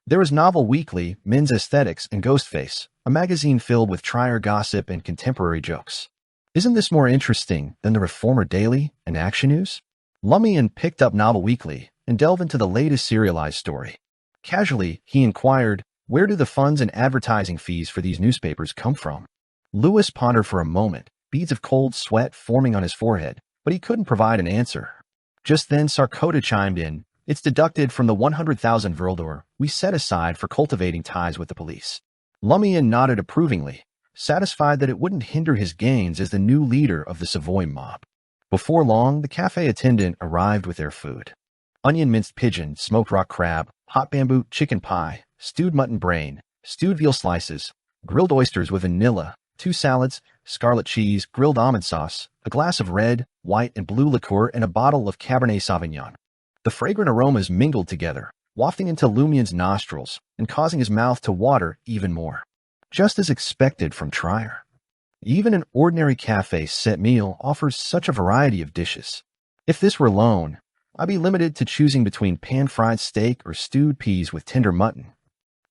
There was Novel Weekly, Men's Aesthetics, and Ghostface, a magazine filled with Trier gossip and contemporary jokes. Isn't this more interesting than the Reformer Daily and Action News? Lumian picked up Novel Weekly and delved into the latest serialized story. Casually, he inquired, where do the funds and advertising fees for these newspapers come from? Lewis pondered for a moment, beads of cold sweat forming on his forehead, but he couldn't provide an answer. Just then Sarkota chimed in, it's deducted from the 100,000 Vrildor we set aside for cultivating ties with the police. Lumian nodded approvingly, satisfied that it wouldn't hinder his gains as the new leader of the Savoy mob. Before long, the cafe attendant arrived with their food. Onion minced pigeon, smoked rock crab, hot bamboo, chicken pie, stewed mutton brain, stewed veal slices, grilled oysters with vanilla, 2 salads, scarlet cheese, grilled almond sauce, a glass of red, white, and blue liqueur, and a bottle of Cabernet Sauvignon. The fragrant aromas mingled together, wafting into Lumian's nostrils and causing his mouth to water even more. Just as expected from Trier. Even an ordinary cafe set meal offers such a variety of dishes. If this were Lone, I'd be limited to choosing between pan-fried steak or stewed peas with tender mutton.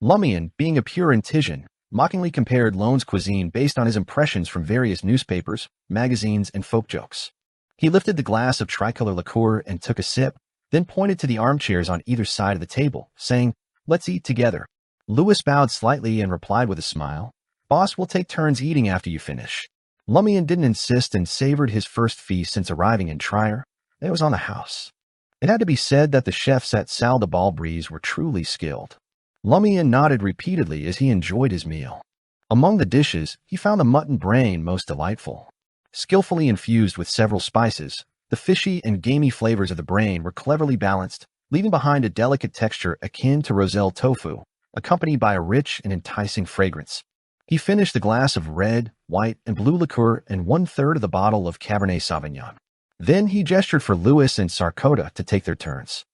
Lumian, being a pure Intisian, mockingly compared Lone's cuisine based on his impressions from various newspapers, magazines, and folk jokes. He lifted the glass of tricolor liqueur and took a sip, then pointed to the armchairs on either side of the table, saying, let's eat together. Lewis bowed slightly and replied with a smile, boss, we'll take turns eating after you finish. Lumian didn't insist and savored his first feast since arriving in Trier. It was on the house. It had to be said that the chefs at Salle de Bal Brise were truly skilled. Lumian nodded repeatedly as he enjoyed his meal. Among the dishes, he found the mutton brain most delightful. Skillfully infused with several spices, the fishy and gamey flavors of the brain were cleverly balanced, leaving behind a delicate texture akin to roselle tofu, accompanied by a rich and enticing fragrance. He finished the glass of red, white, and blue liqueur and 1/3 of the bottle of Cabernet Sauvignon. Then he gestured for Lewis and Sarkota to take their turns.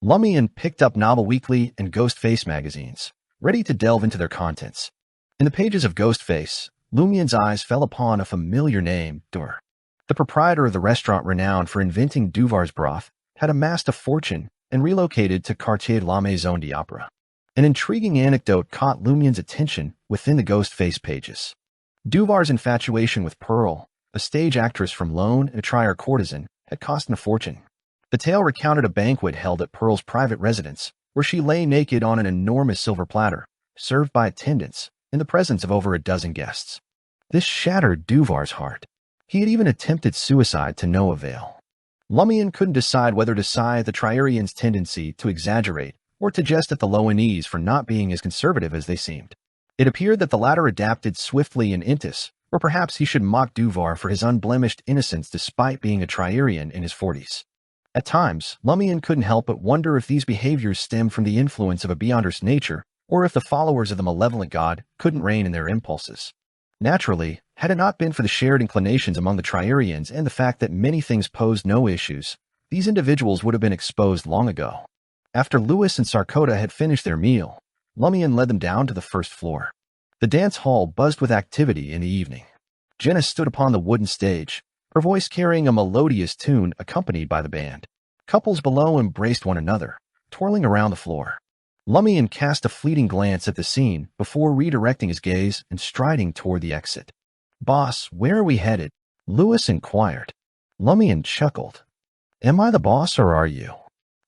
Lumian picked up Novel Weekly and Ghostface magazines, ready to delve into their contents. In the pages of Ghostface, Lumian's eyes fell upon a familiar name, Dur. The proprietor of the restaurant renowned for inventing Duvar's broth had amassed a fortune and relocated to Quartier de la Maison d'Opera. An intriguing anecdote caught Lumian's attention within the Ghostface pages. Duvar's infatuation with Pearl, a stage actress from Lone and a Trier courtesan, had cost him a fortune. The tale recounted a banquet held at Pearl's private residence, where she lay naked on an enormous silver platter, served by attendants, in the presence of over a dozen guests. This shattered Duvar's heart. He had even attempted suicide to no avail. Lumian couldn't decide whether to sigh at the Trierians' tendency to exaggerate or to jest at the Loanese for not being as conservative as they seemed. It appeared that the latter adapted swiftly in Intis, or perhaps he should mock Duvar for his unblemished innocence despite being a Trierian in his 40s. At times, Lumian couldn't help but wonder if these behaviors stemmed from the influence of a Beyonder's nature, or if the followers of the malevolent god couldn't rein in their impulses. Naturally, had it not been for the shared inclinations among the Trierians and the fact that many things posed no issues, these individuals would have been exposed long ago. After Lewis and Sarkota had finished their meal, Lumian led them down to the first floor. The dance hall buzzed with activity in the evening. Jenna stood upon the wooden stage, her voice carrying a melodious tune accompanied by the band. Couples below embraced one another, twirling around the floor. Lumian cast a fleeting glance at the scene before redirecting his gaze and striding toward the exit. Boss, where are we headed? Lewis inquired. Lumian chuckled. Am I the boss or are you?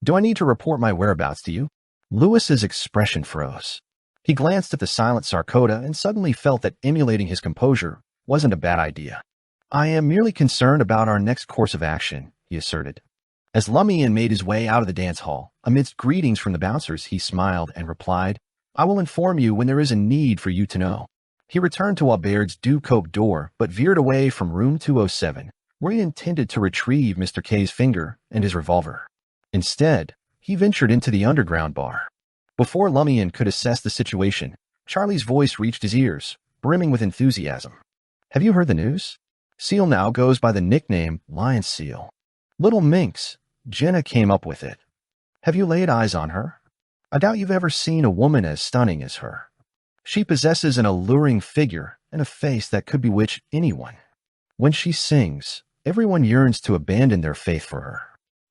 Do I need to report my whereabouts to you? Lewis's expression froze. He glanced at the silent Sarkota and suddenly felt that emulating his composure wasn't a bad idea. I am merely concerned about our next course of action, he asserted. As Lumian made his way out of the dance hall, amidst greetings from the bouncers, he smiled and replied, I will inform you when there is a need for you to know. He returned to Aubert's Ducope door, but veered away from room 207, where he intended to retrieve Mr. K's finger and his revolver. Instead, he ventured into the underground bar. Before Lumian could assess the situation, Charlie's voice reached his ears, brimming with enthusiasm. Have you heard the news? Seal now goes by the nickname Lion Seal. Little minx, Jenna came up with it. Have you laid eyes on her? I doubt you've ever seen a woman as stunning as her. She possesses an alluring figure and a face that could bewitch anyone. When she sings, everyone yearns to abandon their faith for her.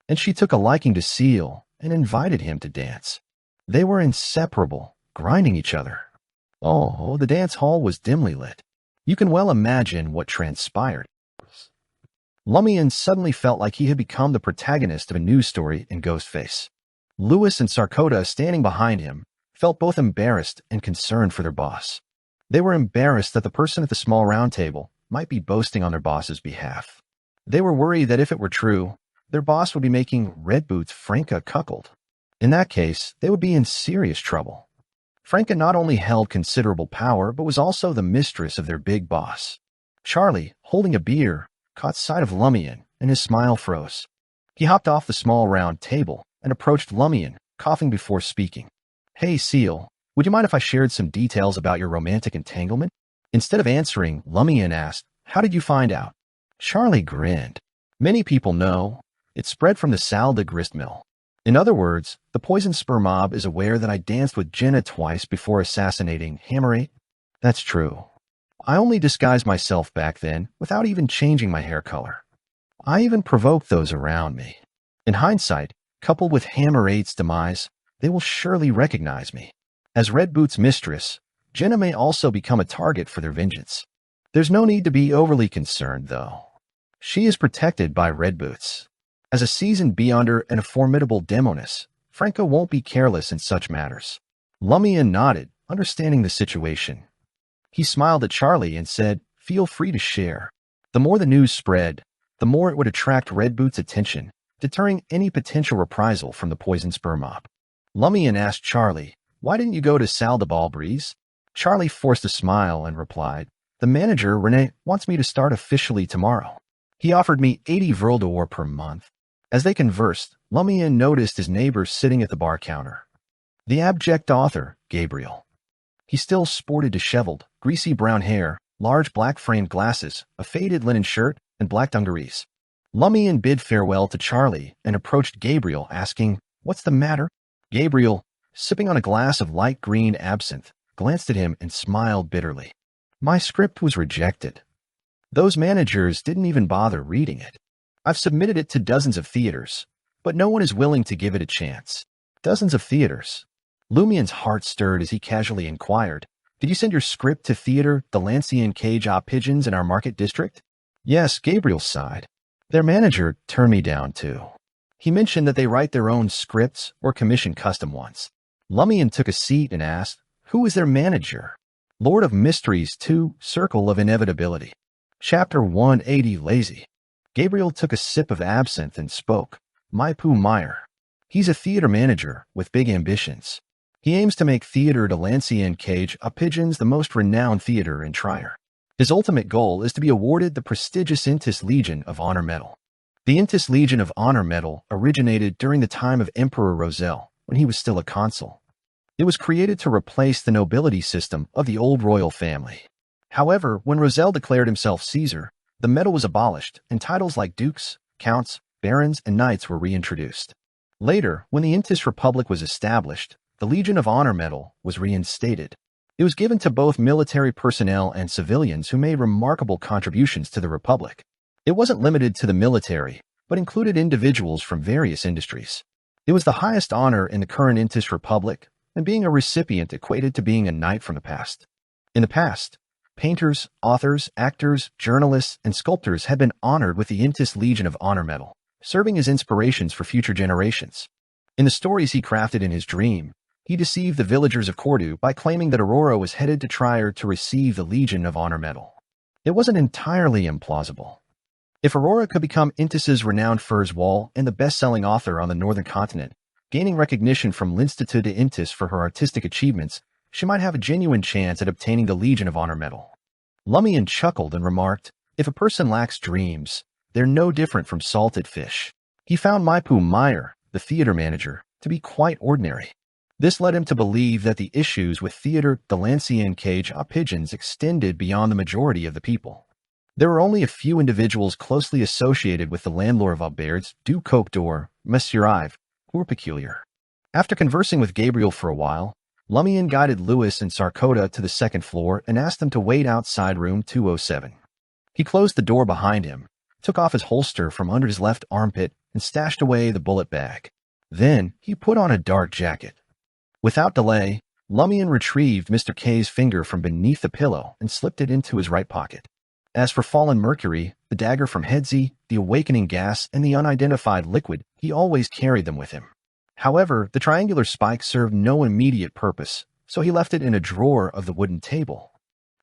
And she took a liking to Seal and invited him to dance. They were inseparable, grinding each other. Oh, the dance hall was dimly lit. You can well imagine what transpired. Lumian suddenly felt like he had become the protagonist of a news story in Ghostface. Lewis and Sarkota, standing behind him, felt both embarrassed and concerned for their boss. They were embarrassed that the person at the small round table might be boasting on their boss's behalf. They were worried that if it were true, their boss would be making Red Boots Franca cuckold. In that case, they would be in serious trouble. Franca not only held considerable power, but was also the mistress of their big boss. Charlie, holding a beer, caught sight of Lumian, and his smile froze. He hopped off the small round table and approached Lumian, coughing before speaking. Hey, Seal, would you mind if I shared some details about your romantic entanglement? Instead of answering, Lumian asked, how did you find out? Charlie grinned. Many people know. It spread from the Salle de Gristmill. In other words, the Poison Spur mob is aware that I danced with Jenna twice before assassinating Hammerate. That's true. I only disguised myself back then without even changing my hair color. I even provoked those around me. In hindsight, coupled with Hammerate's demise, they will surely recognize me. As Red Boot's mistress, Jenna may also become a target for their vengeance. There's no need to be overly concerned, though. She is protected by Red Boots. As a seasoned Beyonder and a formidable Demoness, Franco won't be careless in such matters. Lumian nodded, understanding the situation. He smiled at Charlie and said, feel free to share. The more the news spread, the more it would attract Red Boots' attention, deterring any potential reprisal from the Poison Spur mob. Lumian asked Charlie, why didn't you go to Salle de Balbrise? Charlie forced a smile and replied, the manager, Rene, wants me to start officially tomorrow. He offered me 80 Vril d'Or per month. As they conversed, Lumian noticed his neighbor sitting at the bar counter. The abject author, Gabriel. He still sported disheveled, greasy brown hair, large black-framed glasses, a faded linen shirt, and black dungarees. Lumian bid farewell to Charlie and approached Gabriel, asking, what's the matter? Gabriel, sipping on a glass of light green absinthe, glanced at him and smiled bitterly. My script was rejected. Those managers didn't even bother reading it. I've submitted it to dozens of theaters, but no one is willing to give it a chance. Dozens of theaters. Lumian's heart stirred as he casually inquired, did you send your script to Theater the Lancian Cage Pigeons in our market district? Yes, Gabriel sighed. Their manager turned me down too. He mentioned that they write their own scripts or commission custom ones. Lumian took a seat and asked, who is their manager? Lord of Mysteries 2, Circle of Inevitability. Chapter 180, Lazy. Gabriel took a sip of absinthe and spoke, Maipu Meyer. He's a theater manager with big ambitions. He aims to make Theater de Lancian Cage Pigeons the most renowned theater in Trier. His ultimate goal is to be awarded the prestigious Intis Legion of Honor Medal. The Intis Legion of Honor Medal originated during the time of Emperor Roselle, when he was still a consul. It was created to replace the nobility system of the old royal family. However, when Roselle declared himself Caesar, the medal was abolished and titles like dukes, counts, barons, and knights were reintroduced. Later, when the Intis Republic was established, the Legion of Honor Medal was reinstated. It was given to both military personnel and civilians who made remarkable contributions to the Republic. It wasn't limited to the military, but included individuals from various industries. It was the highest honor in the current Intis Republic, and being a recipient equated to being a knight from the past. In the past, painters, authors, actors, journalists, and sculptors had been honored with the Intis Legion of Honor Medal, serving as inspirations for future generations. In the stories he crafted in his dream, he deceived the villagers of Cordu by claiming that Aurora was headed to Trier to receive the Legion of Honor Medal. It wasn't entirely implausible. If Aurora could become Intis's renowned Furs Wall and the best-selling author on the northern continent, gaining recognition from l'Institut de Intis for her artistic achievements, she might have a genuine chance at obtaining the Legion of Honor medal. Lumian chuckled and remarked, "If a person lacks dreams, they're no different from salted fish." He found Maipu Meyer, the theater manager, to be quite ordinary. This led him to believe that the issues with Theater de l'Ancien Cage aux Pigeons extended beyond the majority of the people. There were only a few individuals closely associated with the landlord of Aubert's du Coq d'Or, Monsieur Ives, who were peculiar. After conversing with Gabriel for a while, Lumian guided Louis and Sarkota to the second floor and asked them to wait outside room 207. He closed the door behind him, took off his holster from under his left armpit, and stashed away the bullet bag. Then he put on a dark jacket. Without delay, Lumian retrieved Mr. K's finger from beneath the pillow and slipped it into his right pocket. As for Fallen Mercury, the dagger from Hedsey, the awakening gas, and the unidentified liquid, he always carried them with him. However, the triangular spike served no immediate purpose, so he left it in a drawer of the wooden table.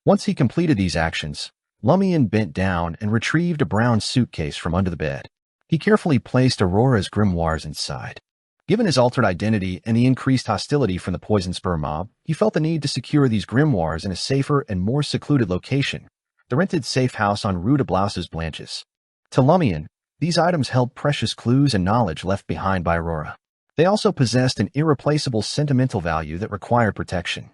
Once he completed these actions, Lumian bent down and retrieved a brown suitcase from under the bed. He carefully placed Aurora's grimoires inside. Given his altered identity and the increased hostility from the Poison Spur mob, he felt the need to secure these grimoires in a safer and more secluded location, the rented safe house on Rue de Blouses Blanches. To Lumian, these items held precious clues and knowledge left behind by Aurora. They also possessed an irreplaceable sentimental value that required protection.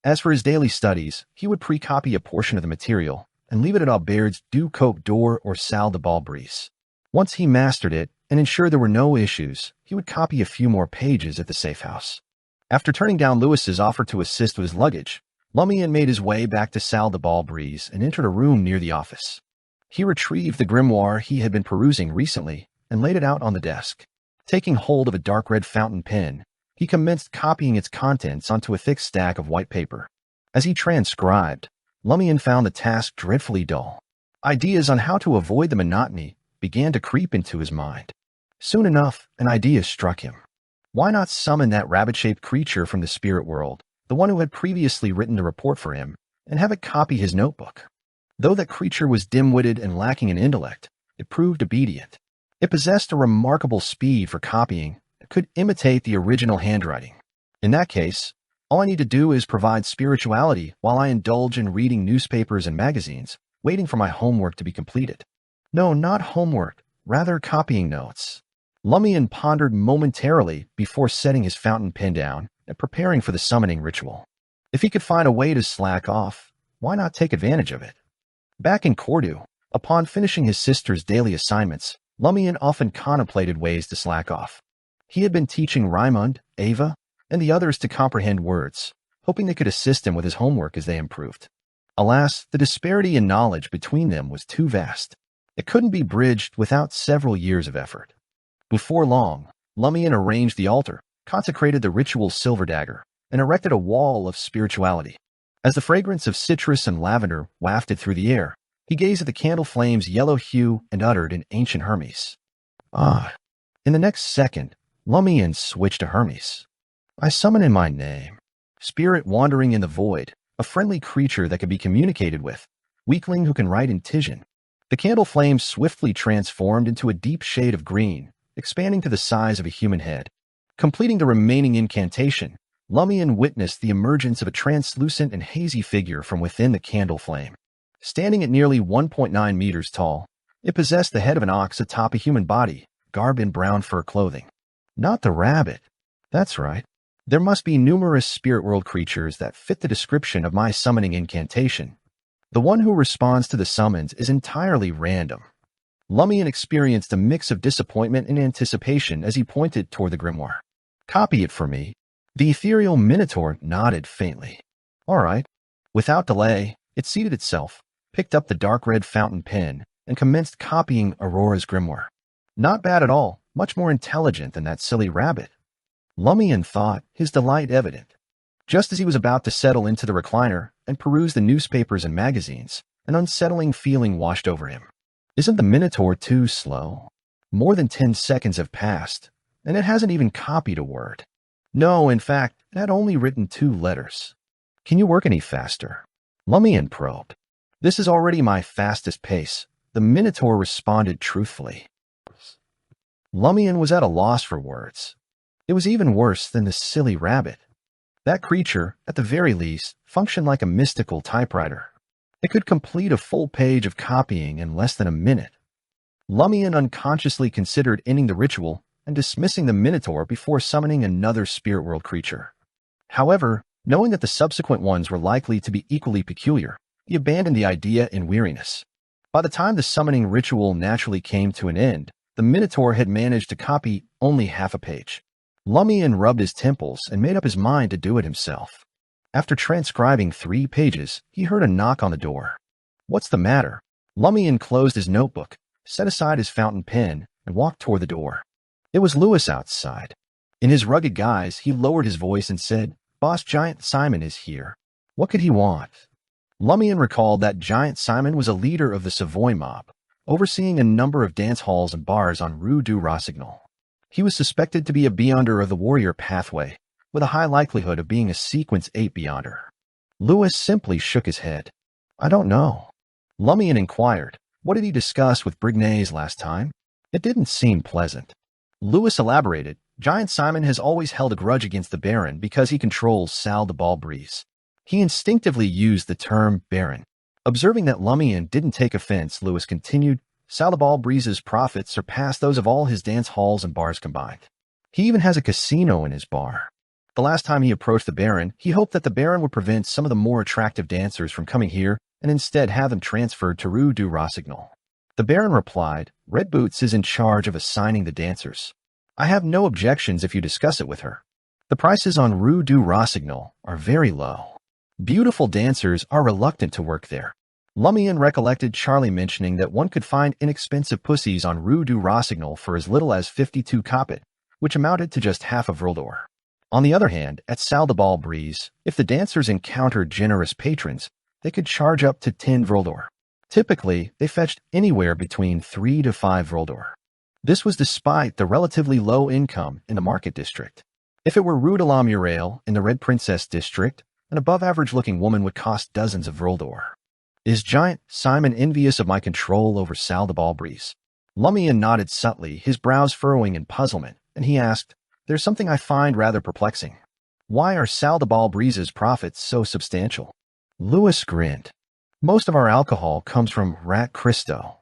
As for his daily studies, he would pre-copy a portion of the material and leave it at Aubert's du Coq d'Or or Salle de Balbrise. Once he mastered it and ensured there were no issues, he would copy a few more pages at the safe house. After turning down Louis's offer to assist with his luggage, Lumian made his way back to Salle de Balbrise and entered a room near the office. He retrieved the grimoire he had been perusing recently and laid it out on the desk. Taking hold of a dark red fountain pen, he commenced copying its contents onto a thick stack of white paper. As he transcribed, Lumian found the task dreadfully dull. Ideas on how to avoid the monotony began to creep into his mind. Soon enough, an idea struck him. Why not summon that rabbit-shaped creature from the spirit world, the one who had previously written the report for him, and have it copy his notebook? Though that creature was dim-witted and lacking in intellect, it proved obedient. It possessed a remarkable speed for copying and could imitate the original handwriting. In that case, all I need to do is provide spirituality while I indulge in reading newspapers and magazines, waiting for my homework to be completed. No, not homework, rather copying notes. Lumian pondered momentarily before setting his fountain pen down and preparing for the summoning ritual. If he could find a way to slack off, why not take advantage of it? Back in Cordoue, upon finishing his sister's daily assignments, Lumian often contemplated ways to slack off. He had been teaching Raimund, Ava, and the others to comprehend words, hoping they could assist him with his homework as they improved. Alas, the disparity in knowledge between them was too vast. It couldn't be bridged without several years of effort. Before long, Lumian arranged the altar, consecrated the ritual silver dagger, and erected a wall of spirituality. As the fragrance of citrus and lavender wafted through the air, he gazed at the candle flame's yellow hue and uttered in ancient Hermes. Ah! In the next second, Lumian switched to Hermes. I summon in my name. Spirit wandering in the void, a friendly creature that can be communicated with, weakling who can write in Titian. The candle flame swiftly transformed into a deep shade of green, expanding to the size of a human head. Completing the remaining incantation, Lumian witnessed the emergence of a translucent and hazy figure from within the candle flame. Standing at nearly 1.9 meters tall, it possessed the head of an ox atop a human body, garbed in brown fur clothing. Not the rabbit. That's right. There must be numerous spirit world creatures that fit the description of my summoning incantation. The one who responds to the summons is entirely random. Lumian experienced a mix of disappointment and anticipation as he pointed toward the grimoire. Copy it for me. The ethereal minotaur nodded faintly. All right. Without delay, it seated itself, picked up the dark red fountain pen, and commenced copying Aurora's grimoire. Not bad at all, much more intelligent than that silly rabbit. Lumian thought, his delight evident. Just as he was about to settle into the recliner and peruse the newspapers and magazines, an unsettling feeling washed over him. Isn't the Minotaur too slow? More than 10 seconds have passed, and it hasn't even copied a word. No, in fact, it had only written 2 letters. Can you work any faster? Lumian probed. This is already my fastest pace. The Minotaur responded truthfully. Lumian was at a loss for words. It was even worse than the silly rabbit. That creature, at the very least, functioned like a mystical typewriter. It could complete a full page of copying in less than a minute. Lumian unconsciously considered ending the ritual and dismissing the Minotaur before summoning another spirit world creature. However, knowing that the subsequent ones were likely to be equally peculiar, he abandoned the idea in weariness. By the time the summoning ritual naturally came to an end, the Minotaur had managed to copy only half a page. Lumian rubbed his temples and made up his mind to do it himself. After transcribing 3 pages, he heard a knock on the door. "What's the matter?" Lumian closed his notebook, set aside his fountain pen, and walked toward the door. It was Lewis outside. In his rugged guise, he lowered his voice and said, "Boss Giant Simon is here." What could he want? Lumian recalled that Giant Simon was a leader of the Savoy mob, overseeing a number of dance halls and bars on Rue du Rossignol. He was suspected to be a Beyonder of the Warrior Pathway, with a high likelihood of being a Sequence 8 Beyonder. Lewis simply shook his head. "I don't know." Lumian inquired, "What did he discuss with Brignaise last time?" It didn't seem pleasant. Lewis elaborated, "Giant Simon has always held a grudge against the Baron because he controls Sal de Balbrise." He instinctively used the term Baron. Observing that Lumian didn't take offense, Lewis continued, "Sal de Balbrise's profits surpass those of all his dance halls and bars combined. He even has a casino in his bar. The last time he approached the Baron, he hoped that the Baron would prevent some of the more attractive dancers from coming here and instead have them transferred to Rue du Rossignol. The Baron replied, Red Boots is in charge of assigning the dancers. I have no objections if you discuss it with her. The prices on Rue du Rossignol are very low. Beautiful dancers are reluctant to work there." Lumian recollected Charlie mentioning that one could find inexpensive pussies on Rue du Rossignol for as little as 52 capit, which amounted to just half a Vrildor. On the other hand, at Sal de Balbrise, if the dancers encountered generous patrons, they could charge up to 10 Vrildor. Typically, they fetched anywhere between 3 to 5 Vrildor. This was despite the relatively low income in the market district. If it were Rue de la Muraille in the Red Princess district, an above-average-looking woman would cost dozens of Vrildor. Is Giant Simon envious of my control over Sal de Balbrise? Lumian nodded subtly, his brows furrowing in puzzlement, and he asked, "There's something I find rather perplexing. Why are Sal de Balbrise's profits so substantial?" Lewis grinned. "Most of our alcohol comes from Rat Cristo.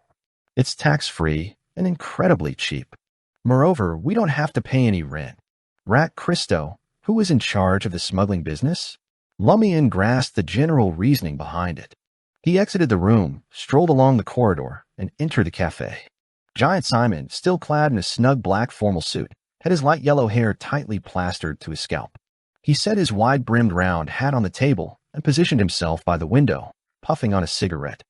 It's tax-free and incredibly cheap. Moreover, we don't have to pay any rent. Rat Cristo, who is in charge of the smuggling business?" Lumian grasped the general reasoning behind it. He exited the room, strolled along the corridor, and entered the cafe. Giant Simon, still clad in a snug black formal suit, had his light yellow hair tightly plastered to his scalp. He set his wide-brimmed round hat on the table and positioned himself by the window, puffing on a cigarette.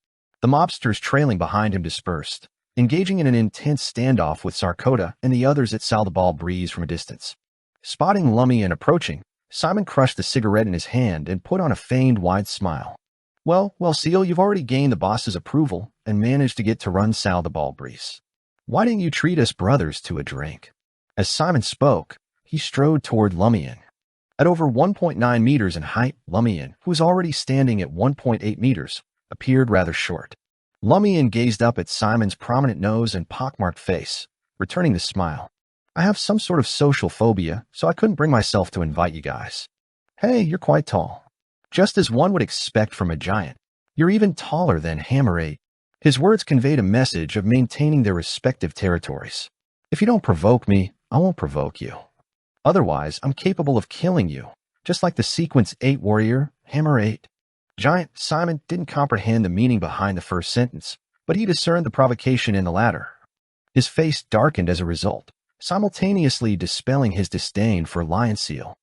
The mobsters trailing behind him dispersed, engaging in an intense standoff with Sarkota and the others at Sal de Balbrise from a distance. Spotting Lumian approaching, Simon crushed the cigarette in his hand and put on a feigned wide smile. Well, Seal, you've already gained the boss's approval and managed to get to run Sal de Balbrise. Why didn't you treat us brothers to a drink?" As Simon spoke, he strode toward Lumian. At over 1.9 meters in height, Lumian, who was already standing at 1.8 meters, appeared rather short. Lumian gazed up at Simon's prominent nose and pockmarked face, returning the smile. "I have some sort of social phobia, so I couldn't bring myself to invite you guys. Hey, you're quite tall. Just as one would expect from a giant. You're even taller than Hammer 8. His words conveyed a message of maintaining their respective territories. "If you don't provoke me, I won't provoke you. Otherwise, I'm capable of killing you, just like the Sequence 8 warrior, Hammer 8. Giant Simon didn't comprehend the meaning behind the first sentence, but he discerned the provocation in the latter. His face darkened as a result, simultaneously dispelling his disdain for Lion Seal.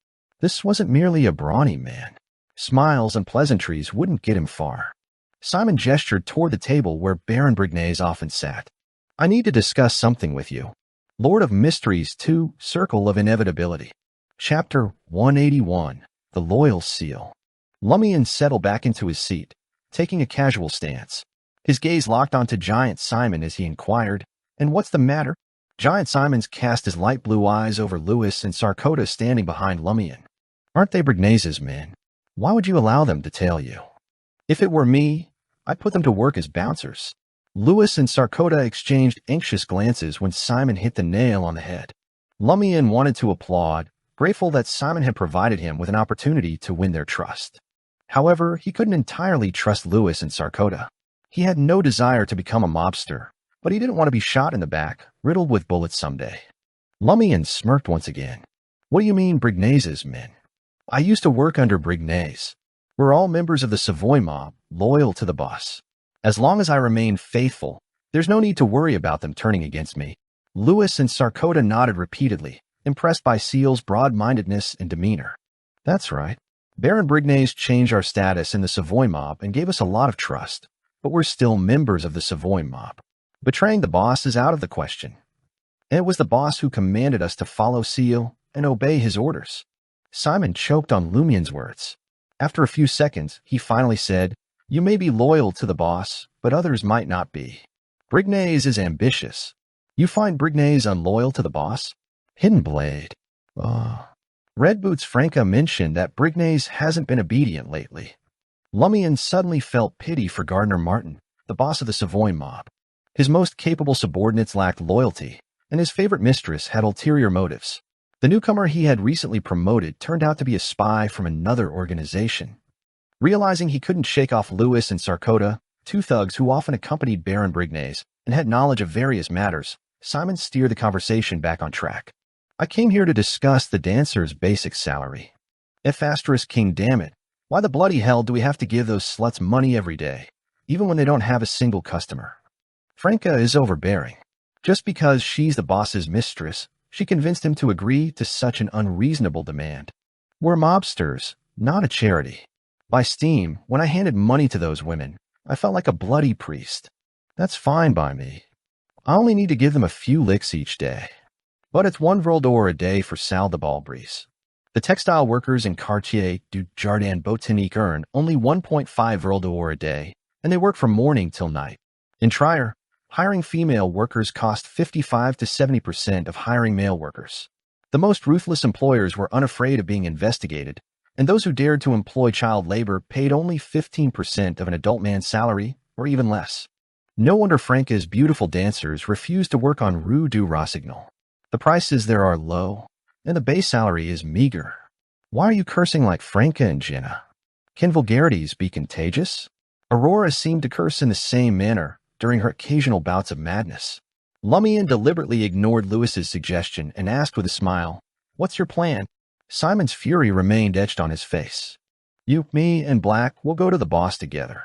This wasn't merely a brawny man. Smiles and pleasantries wouldn't get him far. Simon gestured toward the table where Baron Brignaise often sat. "I need to discuss something with you. Lord of Mysteries 2, Circle of Inevitability. Chapter 181, The Loyal Seal." Lumian settled back into his seat, taking a casual stance. His gaze locked onto Giant Simon as he inquired, "And what's the matter?" Giant Simon's cast his light blue eyes over Lewis and Sarkota standing behind Lumian. "Aren't they Brignaise's men? Why would you allow them to tail you?" "If it were me, I'd put them to work as bouncers." Lewis and Sarkota exchanged anxious glances when Simon hit the nail on the head. Lumian wanted to applaud, grateful that Simon had provided him with an opportunity to win their trust. However, he couldn't entirely trust Lewis and Sarkota. He had no desire to become a mobster, but he didn't want to be shot in the back, riddled with bullets someday. Lumian smirked once again. What do you mean, Brignais's men? I used to work under Brignaise. We're all members of the Savoy mob, loyal to the boss. As long as I remain faithful, there's no need to worry about them turning against me. Lewis and Sarkota nodded repeatedly, impressed by Seal's broad-mindedness and demeanor. That's right. Baron Brignaise changed our status in the Savoy mob and gave us a lot of trust, but we're still members of the Savoy mob. Betraying the boss is out of the question. And it was the boss who commanded us to follow Seal and obey his orders. Simon choked on Lumian's words. After a few seconds, he finally said, You may be loyal to the boss, but others might not be. Brignaise is ambitious. You find Brignaise unloyal to the boss? Hidden Blade. Red Boots Franca mentioned that Brignaise hasn't been obedient lately. Lumian suddenly felt pity for Gardner Martin, the boss of the Savoy mob. His most capable subordinates lacked loyalty, and his favorite mistress had ulterior motives. The newcomer he had recently promoted turned out to be a spy from another organization. Realizing he couldn't shake off Lewis and Sarkota, two thugs who often accompanied Baron Brignaise and had knowledge of various matters, Simon steered the conversation back on track. I came here to discuss the dancer's basic salary. F** King dammit, why the bloody hell do we have to give those sluts money every day, even when they don't have a single customer? Franca is overbearing. Just because she's the boss's mistress, she convinced him to agree to such an unreasonable demand. We're mobsters, not a charity. By steam, when I handed money to those women, I felt like a bloody priest. That's fine by me. I only need to give them a few licks each day. But it's 1 vril d'or a day for Salle de Balbrise. The textile workers in Quartier du Jardin Botanique earn only 1.5 vril d'or a day, and they work from morning till night. In Trier, hiring female workers cost 55 to 70% of hiring male workers. The most ruthless employers were unafraid of being investigated, and those who dared to employ child labor paid only 15% of an adult man's salary, or even less. No wonder Franca's beautiful dancers refused to work on Rue du Rossignol. The prices there are low, and the base salary is meager. Why are you cursing like Franca and Jenna? Can vulgarities be contagious? Aurora seemed to curse in the same manner during her occasional bouts of madness. Lumian deliberately ignored Lewis's suggestion and asked with a smile, What's your plan? Simon's fury remained etched on his face. You, me, and Black will go to the boss together.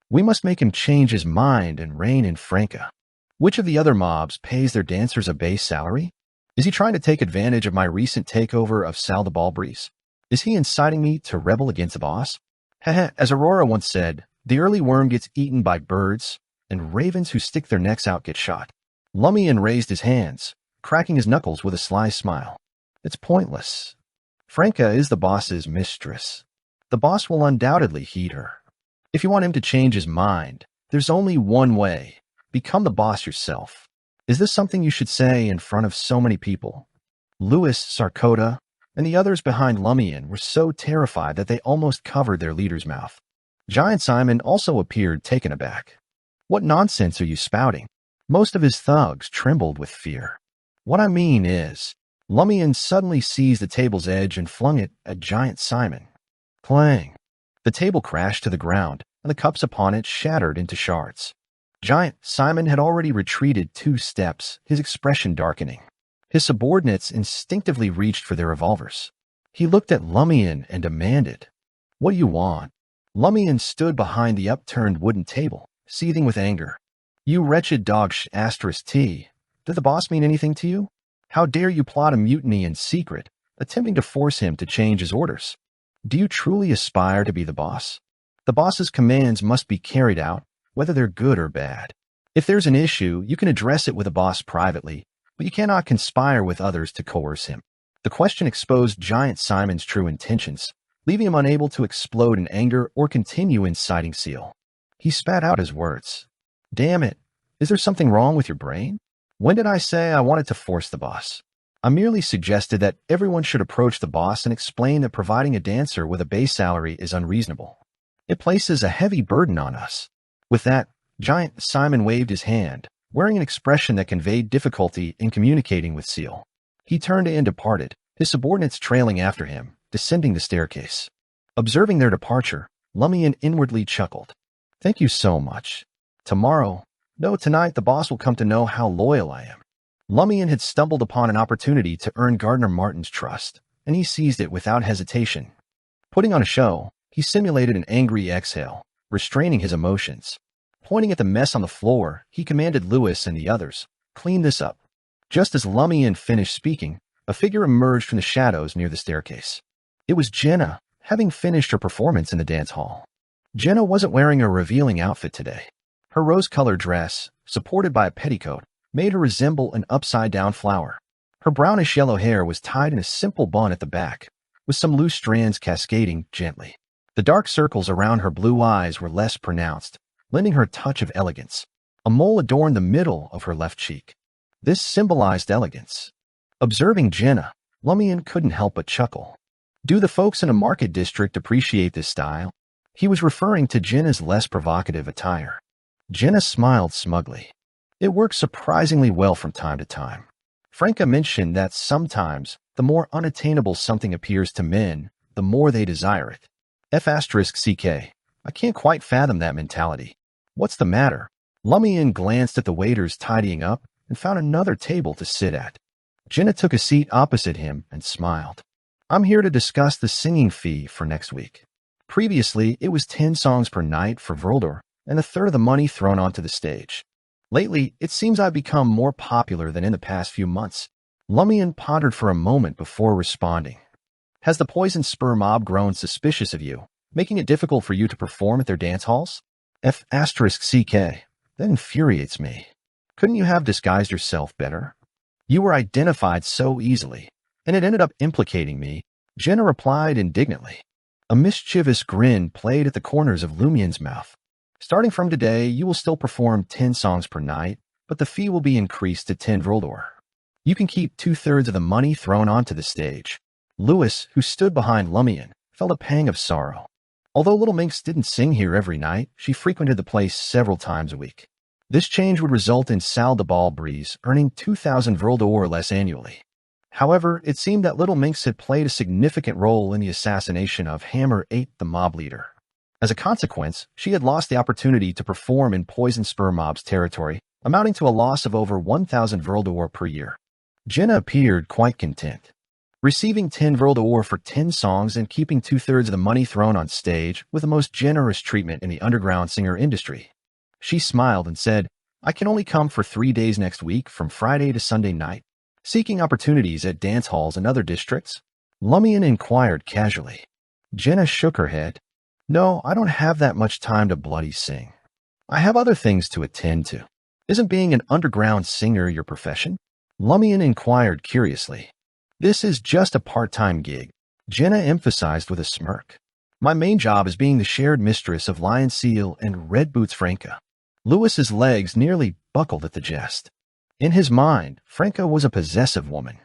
We must make him change his mind and reign in Franca. Which of the other mobs pays their dancers a base salary? Is he trying to take advantage of my recent takeover of Salle de Balbrise? Is he inciting me to rebel against the boss? As Aurora once said, the early worm gets eaten by birds, and ravens who stick their necks out get shot. Lumian raised his hands, cracking his knuckles with a sly smile. It's pointless. Franca is the boss's mistress. The boss will undoubtedly heed her. If you want him to change his mind, there's only one way. Become the boss yourself. Is this something you should say in front of so many people? Lewis, Sarkota, and the others behind Lumian were so terrified that they almost covered their leader's mouth. Giant Simon also appeared taken aback. What nonsense are you spouting? Most of his thugs trembled with fear. What I mean is, Lumian suddenly seized the table's edge and flung it at Giant Simon. Clang! The table crashed to the ground, and the cups upon it shattered into shards. Giant Simon had already retreated 2 steps, his expression darkening. His subordinates instinctively reached for their revolvers. He looked at Lumian and demanded, What do you want? Lumian stood behind the upturned wooden table, seething with anger. You wretched dog *T. Did the boss mean anything to you? How dare you plot a mutiny in secret, attempting to force him to change his orders? Do you truly aspire to be the boss? The boss's commands must be carried out, whether they're good or bad. If there's an issue, you can address it with the boss privately, but you cannot conspire with others to coerce him. The question exposed Giant Simon's true intentions, leaving him unable to explode in anger or continue inciting Seal. He spat out his words. Damn it, is there something wrong with your brain? When did I say I wanted to force the boss? I merely suggested that everyone should approach the boss and explain that providing a dancer with a base salary is unreasonable. It places a heavy burden on us. With that, Giant Simon waved his hand, wearing an expression that conveyed difficulty in communicating with Seal. He turned and departed, his subordinates trailing after him, descending the staircase. Observing their departure, Lumian inwardly chuckled. Thank you so much. Tomorrow, no, tonight the boss will come to know how loyal I am. Lumian had stumbled upon an opportunity to earn Gardner Martin's trust, and he seized it without hesitation. Putting on a show, he simulated an angry exhale, restraining his emotions. Pointing at the mess on the floor, he commanded Lewis and the others, clean this up. Just as Lumian finished speaking, a figure emerged from the shadows near the staircase. It was Jenna, having finished her performance in the dance hall. Jenna wasn't wearing a revealing outfit today. Her rose-colored dress, supported by a petticoat, made her resemble an upside-down flower. Her brownish-yellow hair was tied in a simple bun at the back, with some loose strands cascading gently. The dark circles around her blue eyes were less pronounced, lending her a touch of elegance. A mole adorned the middle of her left cheek. This symbolized elegance. Observing Jenna, Lumian couldn't help but chuckle. Do the folks in a market district appreciate this style? He was referring to Jenna's less provocative attire. Jenna smiled smugly. It works surprisingly well from time to time. Franca mentioned that sometimes, the more unattainable something appears to men, the more they desire it. F***ck. I can't quite fathom that mentality. What's the matter? Lumian glanced at the waiters tidying up and found another table to sit at. Jenna took a seat opposite him and smiled. I'm here to discuss the singing fee for next week. Previously, it was 10 songs per night for Vrildor and a third of the money thrown onto the stage. Lately, it seems I've become more popular than in the past few months. Lumian pondered for a moment before responding. Has the Poison Spur mob grown suspicious of you, making it difficult for you to perform at their dance halls? F***ck. That infuriates me. Couldn't you have disguised yourself better? You were identified so easily, and it ended up implicating me, Jenna replied indignantly. A mischievous grin played at the corners of Lumian's mouth. Starting from today, you will still perform 10 songs per night, but the fee will be increased to 10 Vrildor. You can keep 2/3 of the money thrown onto the stage. Lewis, who stood behind Lumian, felt a pang of sorrow. Although Little Minx didn't sing here every night, she frequented the place several times a week. This change would result in Sal de Balbreeze earning 2,000 Vrildor or less annually. However, it seemed that Little Minx had played a significant role in the assassination of Hammer 8, the mob leader. As a consequence, she had lost the opportunity to perform in Poison Spur mob's territory, amounting to a loss of over 1,000 Vrildor per year. Jenna appeared quite content. Receiving 10 Vrildor for 10 songs and keeping 2/3 of the money thrown on stage with the most generous treatment in the underground singer industry. She smiled and said, I can only come for 3 days next week from Friday to Sunday night. Seeking opportunities at dance halls in other districts? Lumian inquired casually. Jenna shook her head. No, I don't have that much time to bloody sing. I have other things to attend to. Isn't being an underground singer your profession? Lumian inquired curiously. This is just a part-time gig, Jenna emphasized with a smirk. My main job is being the shared mistress of Lion Seal and Red Boots Franca. Lewis's legs nearly buckled at the jest. In his mind, Franca was a possessive woman.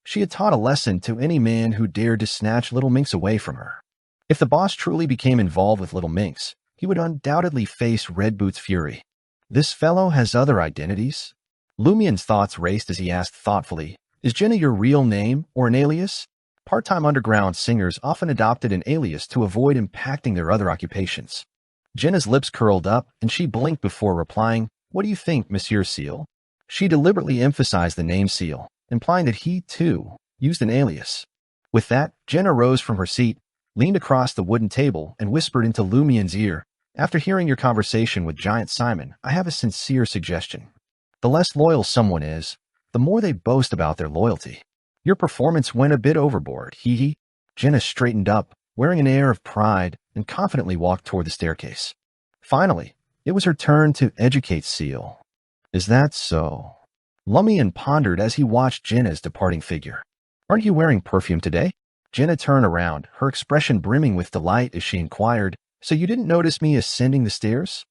She had taught a lesson to any man who dared to snatch Little Minx away from her. If the boss truly became involved with Little Minx, he would undoubtedly face Red Boots' fury. This fellow has other identities? Lumian's thoughts raced as he asked thoughtfully, Is Jenna your real name or an alias? Part-time underground singers often adopted an alias to avoid impacting their other occupations. Jenna's lips curled up, and she blinked before replying, What do you think, Monsieur Seal? She deliberately emphasized the name Seal, implying that he, too, used an alias. With that, Jenna rose from her seat, leaned across the wooden table, and whispered into Lumian's ear, After hearing your conversation with Giant Simon, I have a sincere suggestion. The less loyal someone is, the more they boast about their loyalty. Your performance went a bit overboard, hee. Jenna straightened up, wearing an air of pride, and confidently walked toward the staircase. Finally, it was her turn to educate Seal. Is that so? Lumian pondered as he watched Jenna's departing figure. Aren't you wearing perfume today? Jenna turned around, her expression brimming with delight as she inquired, So you didn't notice me ascending the stairs?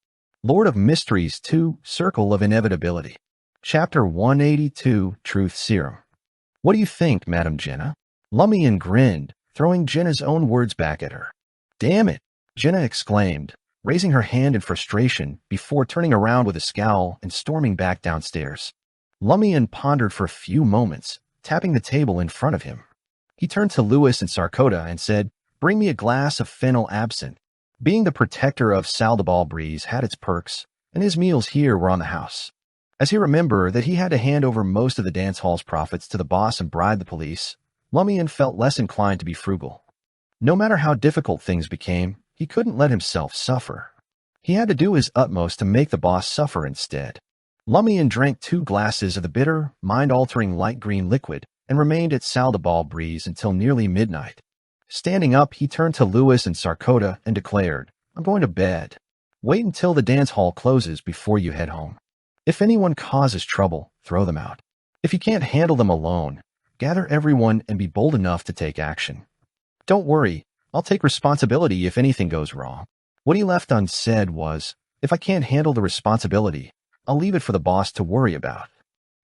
Lord of Mysteries 2, Circle of Inevitability. Chapter 182, Truth Serum. What do you think, Madam Jenna? Lumian grinned, throwing Jenna's own words back at her. Damn it, Jenna exclaimed, raising her hand in frustration before turning around with a scowl and storming back downstairs. Lumian pondered for a few moments, tapping the table in front of him. He turned to Lewis and Sarkota and said, "Bring me a glass of fennel absinthe." Being the protector of Saldabal Breeze had its perks, and his meals here were on the house. As he remembered that he had to hand over most of the dance hall's profits to the boss and bribe the police, Lumian felt less inclined to be frugal. No matter how difficult things became, he couldn't let himself suffer. He had to do his utmost to make the boss suffer instead. Lumian drank 2 glasses of the bitter, mind-altering light green liquid and remained at Saldabal Breeze until nearly midnight. Standing up, he turned to Lewis and Sarkota and declared, "I'm going to bed. Wait until the dance hall closes before you head home. If anyone causes trouble, throw them out. If you can't handle them alone, gather everyone and be bold enough to take action. Don't worry, I'll take responsibility if anything goes wrong." What he left unsaid was, "If I can't handle the responsibility, I'll leave it for the boss to worry about."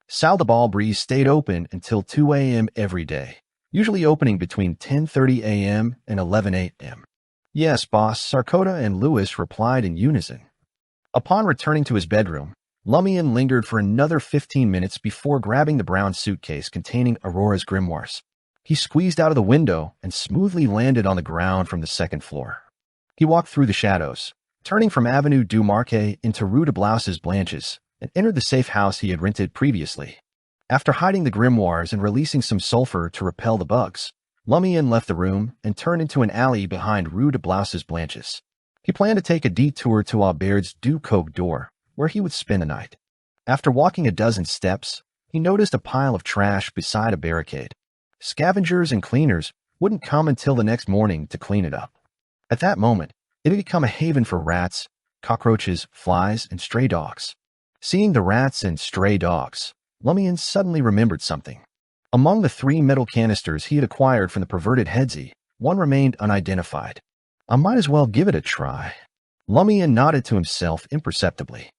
Saldabal Breeze stayed open until 2 a.m. every day, usually opening between 10:30 a.m. and 11 a.m. "Yes, boss," Sarkota and Lewis replied in unison. Upon returning to his bedroom, Lumian lingered for another 15 minutes before grabbing the brown suitcase containing Aurora's grimoires. He squeezed out of the window and smoothly landed on the ground from the second floor. He walked through the shadows, turning from Avenue du Marquet into Rue de Blouses Blanches, and entered the safe house he had rented previously. After hiding the grimoires and releasing some sulfur to repel the bugs, Lumian left the room and turned into an alley behind Rue de Blouses Blanches. He planned to take a detour to Aubert's Du Coq d'Or, where he would spend the night. After walking a dozen steps, he noticed a pile of trash beside a barricade. Scavengers and cleaners wouldn't come until the next morning to clean it up. At that moment, it had become a haven for rats, cockroaches, flies, and stray dogs. Seeing the rats and stray dogs, Lumian suddenly remembered something. Among the 3 metal canisters he had acquired from the perverted Hedzi, one remained unidentified. "I might as well give it a try." Lumian nodded to himself imperceptibly.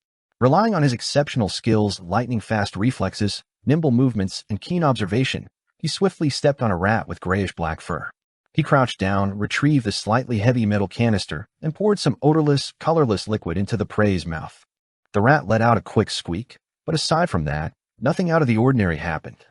Relying on his exceptional skills, lightning-fast reflexes, nimble movements, and keen observation, he swiftly stepped on a rat with grayish-black fur. He crouched down, retrieved the slightly heavy metal canister, and poured some odorless, colorless liquid into the prey's mouth. The rat let out a quick squeak, but aside from that, nothing out of the ordinary happened.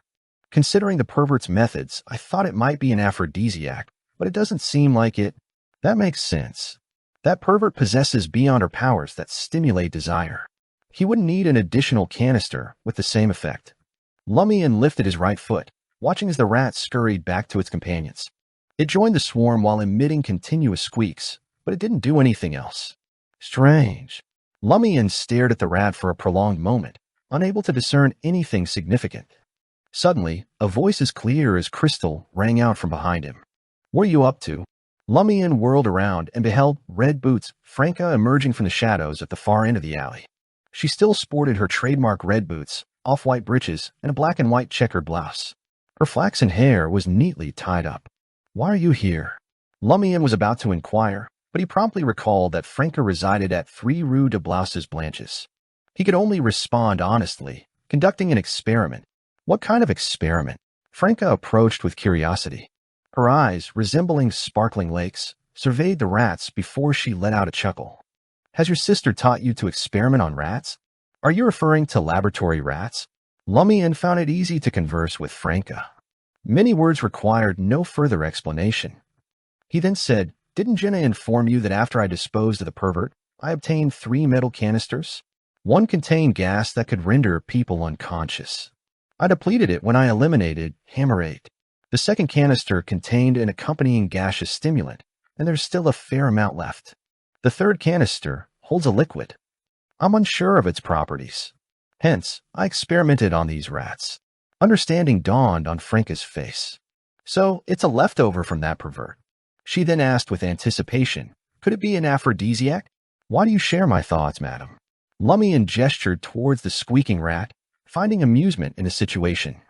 Considering the pervert's methods, I thought it might be an aphrodisiac, but it doesn't seem like it. That makes sense. That pervert possesses beyond her powers that stimulate desire. He wouldn't need an additional canister with the same effect. Lumian lifted his right foot, watching as the rat scurried back to its companions. It joined the swarm while emitting continuous squeaks, but it didn't do anything else. Strange. Lumian stared at the rat for a prolonged moment, unable to discern anything significant. Suddenly, a voice as clear as crystal rang out from behind him. "What are you up to?" Lumian whirled around and beheld Red Boots Franca emerging from the shadows at the far end of the alley. She still sported her trademark red boots, off-white breeches, and a black and white checkered blouse. Her flaxen hair was neatly tied up. "Why are you here?" Lumian was about to inquire, but he promptly recalled that Franca resided at 3 Rue de Blouses Blanches. He could only respond honestly, conducting an experiment. What kind of experiment? Franca approached with curiosity. Her eyes, resembling sparkling lakes, surveyed the rats before she let out a chuckle. "Has your sister taught you to experiment on rats? Are you referring to laboratory rats?" Lumian found it easy to converse with Franca. Many words required no further explanation. He then said, "Didn't Jenna inform you that after I disposed of the pervert, I obtained 3 metal canisters? One contained gas that could render people unconscious. I depleted it when I eliminated Hammerate. The second canister contained an accompanying gaseous stimulant, and there's still a fair amount left. The third canister holds a liquid. I'm unsure of its properties. Hence, I experimented on these rats." Understanding dawned on Franca's face. "So, it's a leftover from that pervert." She then asked with anticipation, "Could it be an aphrodisiac?" "Why do you share my thoughts, madam?" Lumian gestured towards the squeaking rat, finding amusement in the situation.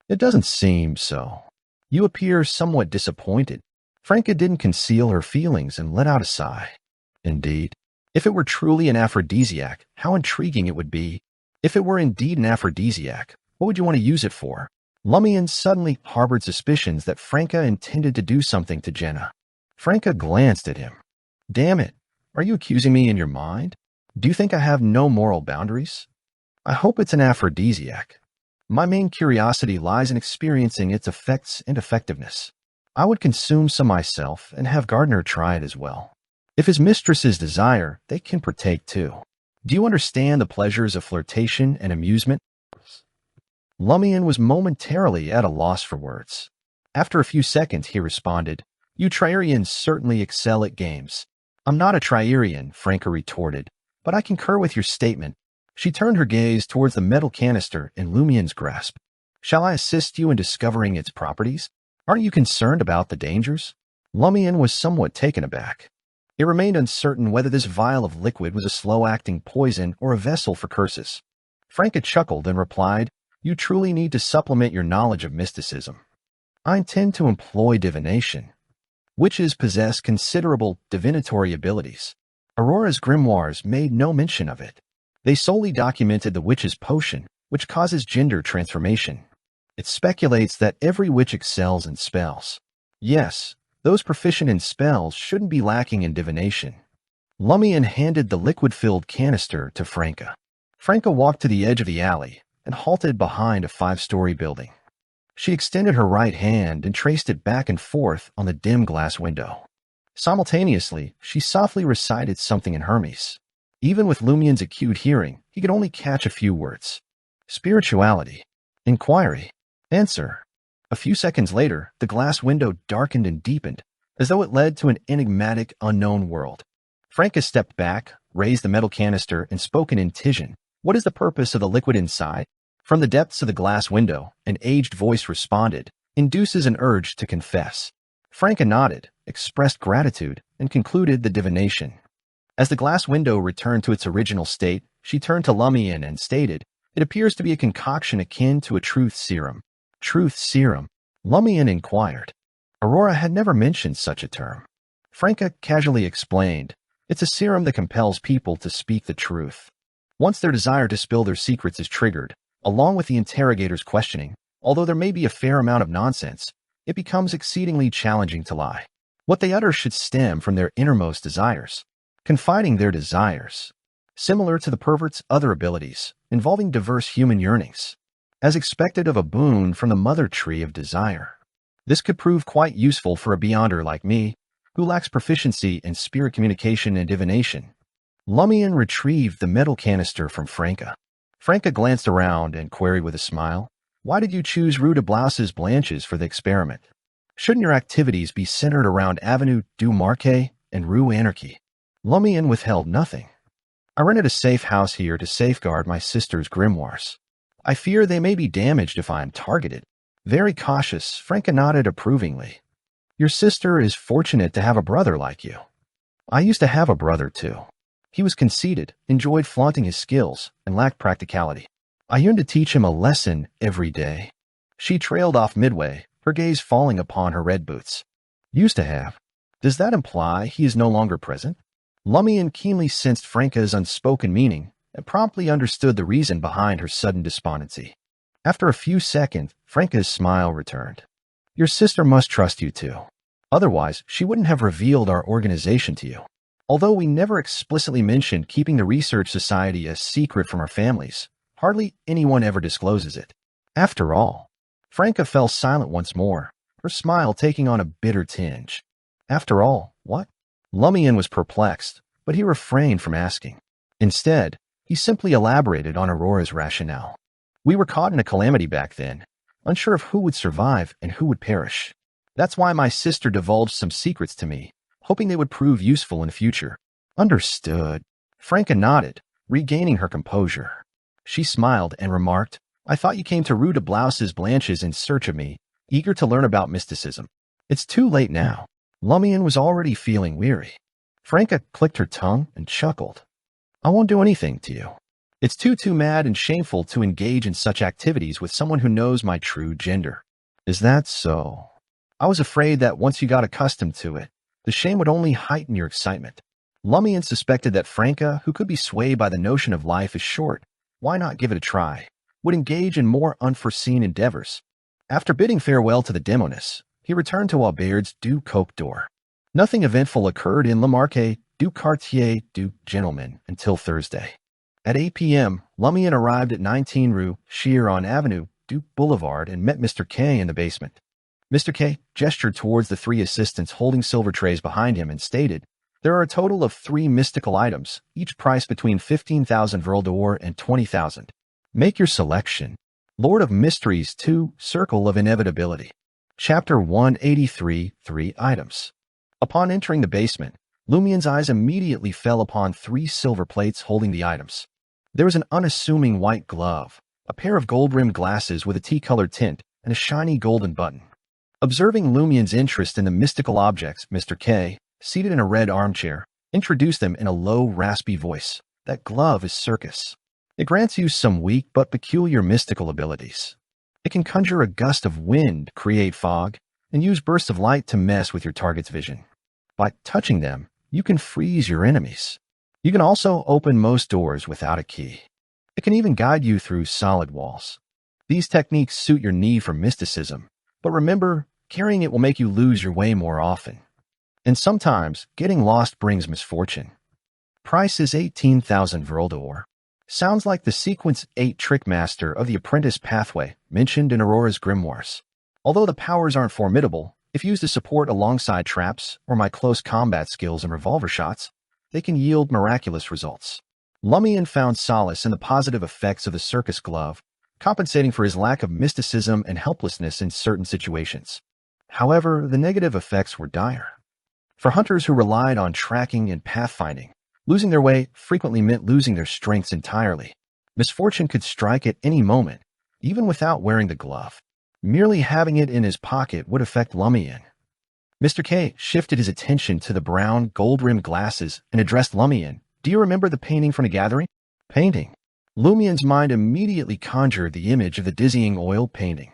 "It doesn't seem so. You appear somewhat disappointed." Franca didn't conceal her feelings and let out a sigh. "Indeed. If it were truly an aphrodisiac, how intriguing it would be. If it were indeed an aphrodisiac, what would you want to use it for?" Lumian suddenly harbored suspicions that Franca intended to do something to Jenna. Franca glanced at him. "Damn it, are you accusing me in your mind? Do you think I have no moral boundaries? I hope it's an aphrodisiac. My main curiosity lies in experiencing its effects and effectiveness." I would consume some myself and have Gardner try it as well. If his mistresses desire, they can partake too. Do you understand the pleasures of flirtation and amusement? Lumian was momentarily at a loss for words. After a few seconds, he responded, "You Trierians certainly excel at games." "I'm not a Trierian," Franca retorted, "but I concur with your statement." She turned her gaze towards the metal canister in Lumian's grasp. "Shall I assist you in discovering its properties? Aren't you concerned about the dangers?" Lumian was somewhat taken aback. It remained uncertain whether this vial of liquid was a slow-acting poison or a vessel for curses. Franca chuckled and replied, "You truly need to supplement your knowledge of mysticism." "I intend to employ divination." Witches possess considerable divinatory abilities. Aurora's grimoires made no mention of it. They solely documented the witch's potion, which causes gender transformation. It speculates that every witch excels in spells. Yes, those proficient in spells shouldn't be lacking in divination. Lumian handed the liquid-filled canister to Franca. Franca walked to the edge of the alley and halted behind a 5-story building. She extended her right hand and traced it back and forth on the dim glass window. Simultaneously, she softly recited something in Hermes. Even with Lumian's acute hearing, he could only catch a few words. Spirituality. Inquiry. Answer. A few seconds later, the glass window darkened and deepened, as though it led to an enigmatic, unknown world. Franca stepped back, raised the metal canister, and spoke in Intijan. "What is the purpose of the liquid inside?" From the depths of the glass window, an aged voice responded, "Induces an urge to confess." Franca nodded, expressed gratitude, and concluded the divination. As the glass window returned to its original state, she turned to Lumian and stated, "It appears to be a concoction akin to a truth serum." "Truth serum?" Lumian inquired. Aurora had never mentioned such a term. Franca casually explained, "It's a serum that compels people to speak the truth. Once their desire to spill their secrets is triggered, along with the interrogator's questioning, although there may be a fair amount of nonsense, it becomes exceedingly challenging to lie. What they utter should stem from their innermost desires, confiding their desires, similar to the pervert's other abilities, involving diverse human yearnings, as expected of a boon from the mother tree of desire. This could prove quite useful for a beyonder like me, who lacks proficiency in spirit communication and divination." Lumian retrieved the metal canister from Franca. Franca glanced around and queried with a smile, "Why did you choose Rue de Blouses Blanches for the experiment? Shouldn't your activities be centered around Avenue du Marquet and Rue Anarchy?" Lumian withheld nothing. "I rented a safe house here to safeguard my sister's grimoires. I fear they may be damaged if I am targeted." Very cautious, Franca nodded approvingly. "Your sister is fortunate to have a brother like you." "I used to have a brother too. He was conceited, enjoyed flaunting his skills, and lacked practicality. I yearned to teach him a lesson every day." She trailed off midway, her gaze falling upon her red boots. "Used to have? Does that imply he is no longer present?" Lumian keenly sensed Franca's unspoken meaning and promptly understood the reason behind her sudden despondency. After a few seconds, Franca's smile returned. "Your sister must trust you too. Otherwise, she wouldn't have revealed our organization to you. Although we never explicitly mentioned keeping the research society a secret from our families, hardly anyone ever discloses it. After all." Franca fell silent once more, her smile taking on a bitter tinge. "After all, what?" Lumian was perplexed, but he refrained from asking. Instead, he simply elaborated on Aurora's rationale. "We were caught in a calamity back then, unsure of who would survive and who would perish. That's why my sister divulged some secrets to me, hoping they would prove useful in the future." "Understood." Franca nodded, regaining her composure. She smiled and remarked, "I thought you came to Rue de Blouses Blanches in search of me, eager to learn about mysticism. It's too late now." Lumian was already feeling weary. Franca clicked her tongue and chuckled. "I won't do anything to you. It's too mad and shameful to engage in such activities with someone who knows my true gender." "Is that so?" "I was afraid that once you got accustomed to it, the shame would only heighten your excitement." Lumian suspected that Franca, who could be swayed by the notion of life is short, why not give it a try, would engage in more unforeseen endeavors. After bidding farewell to the Demoness, he returned to Aubert's du Coq d'Or. Nothing eventful occurred in Le Marquet du Quartier du Gentleman until Thursday. At 8 p.m., Lumian arrived at 19 Rue Shear on Avenue du Boulevard and met Mr. K in the basement. Mr. K gestured towards the three assistants holding silver trays behind him and stated, "There are a total of 3 mystical items, each priced between 15,000 Vril d'Or and 20,000. Make your selection." Lord of Mysteries 2, Circle of Inevitability. Chapter 183, 3 Items. Upon entering the basement, Lumian's eyes immediately fell upon 3 silver plates holding the items. There was an unassuming white glove, a pair of gold-rimmed glasses with a tea-colored tint, and a shiny golden button. Observing Lumian's interest in the mystical objects, Mr. K, seated in a red armchair, introduced them in a low, raspy voice. "That glove is Circus. It grants you some weak but peculiar mystical abilities. It can conjure a gust of wind, create fog, and use bursts of light to mess with your target's vision. By touching them, you can freeze your enemies. You can also open most doors without a key. It can even guide you through solid walls. These techniques suit your need for mysticism, but remember, carrying it will make you lose your way more often. And sometimes, getting lost brings misfortune. Price is 18,000 Vril d'Or. Sounds like the Sequence 8 Trickmaster of the Apprentice Pathway mentioned in Aurora's grimoires. Although the powers aren't formidable, if used to support alongside traps or my close combat skills and revolver shots, they can yield miraculous results." Lumian found solace in the positive effects of the circus glove, compensating for his lack of mysticism and helplessness in certain situations. However, the negative effects were dire. For hunters who relied on tracking and pathfinding, losing their way frequently meant losing their strengths entirely. Misfortune could strike at any moment, even without wearing the glove. Merely having it in his pocket would affect Lumian. Mr. K shifted his attention to the brown, gold-rimmed glasses and addressed Lumian. "Do you remember the painting from the gathering?" Painting. Lumian's mind immediately conjured the image of the dizzying oil painting.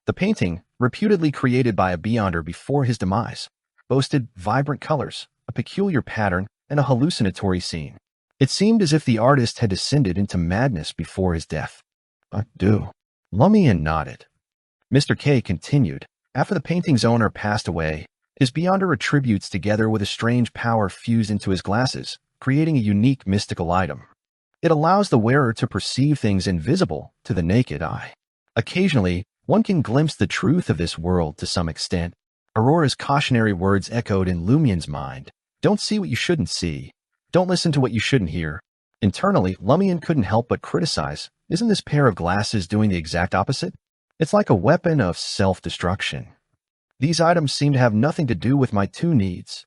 The painting, reputedly created by a Beyonder before his demise, boasted vibrant colors, a peculiar pattern, and a hallucinatory scene. It seemed as if the artist had descended into madness before his death. "I do." Lumian nodded. Mr. K continued, "After the painting's owner passed away, his Beyonder attributes together with a strange power fused into his glasses, creating a unique mystical item. It allows the wearer to perceive things invisible to the naked eye. Occasionally, one can glimpse the truth of this world to some extent." Aurora's cautionary words echoed in Lumian's mind. Don't see what you shouldn't see. Don't listen to what you shouldn't hear. Internally, Lumian couldn't help but criticize. Isn't this pair of glasses doing the exact opposite? It's like a weapon of self-destruction. These items seem to have nothing to do with my 2 needs.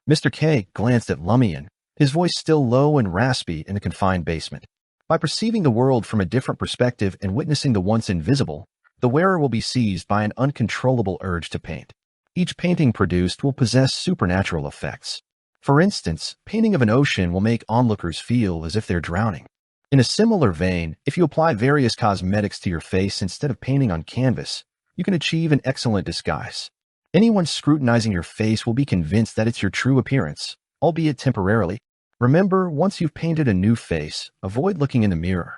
Mr. K glanced at Lumian, his voice still low and raspy in the confined basement. By perceiving the world from a different perspective and witnessing the once invisible, the wearer will be seized by an uncontrollable urge to paint. Each painting produced will possess supernatural effects. For instance, painting of an ocean will make onlookers feel as if they're drowning. In a similar vein, if you apply various cosmetics to your face instead of painting on canvas, you can achieve an excellent disguise. Anyone scrutinizing your face will be convinced that it's your true appearance, albeit temporarily. Remember, once you've painted a new face, avoid looking in the mirror.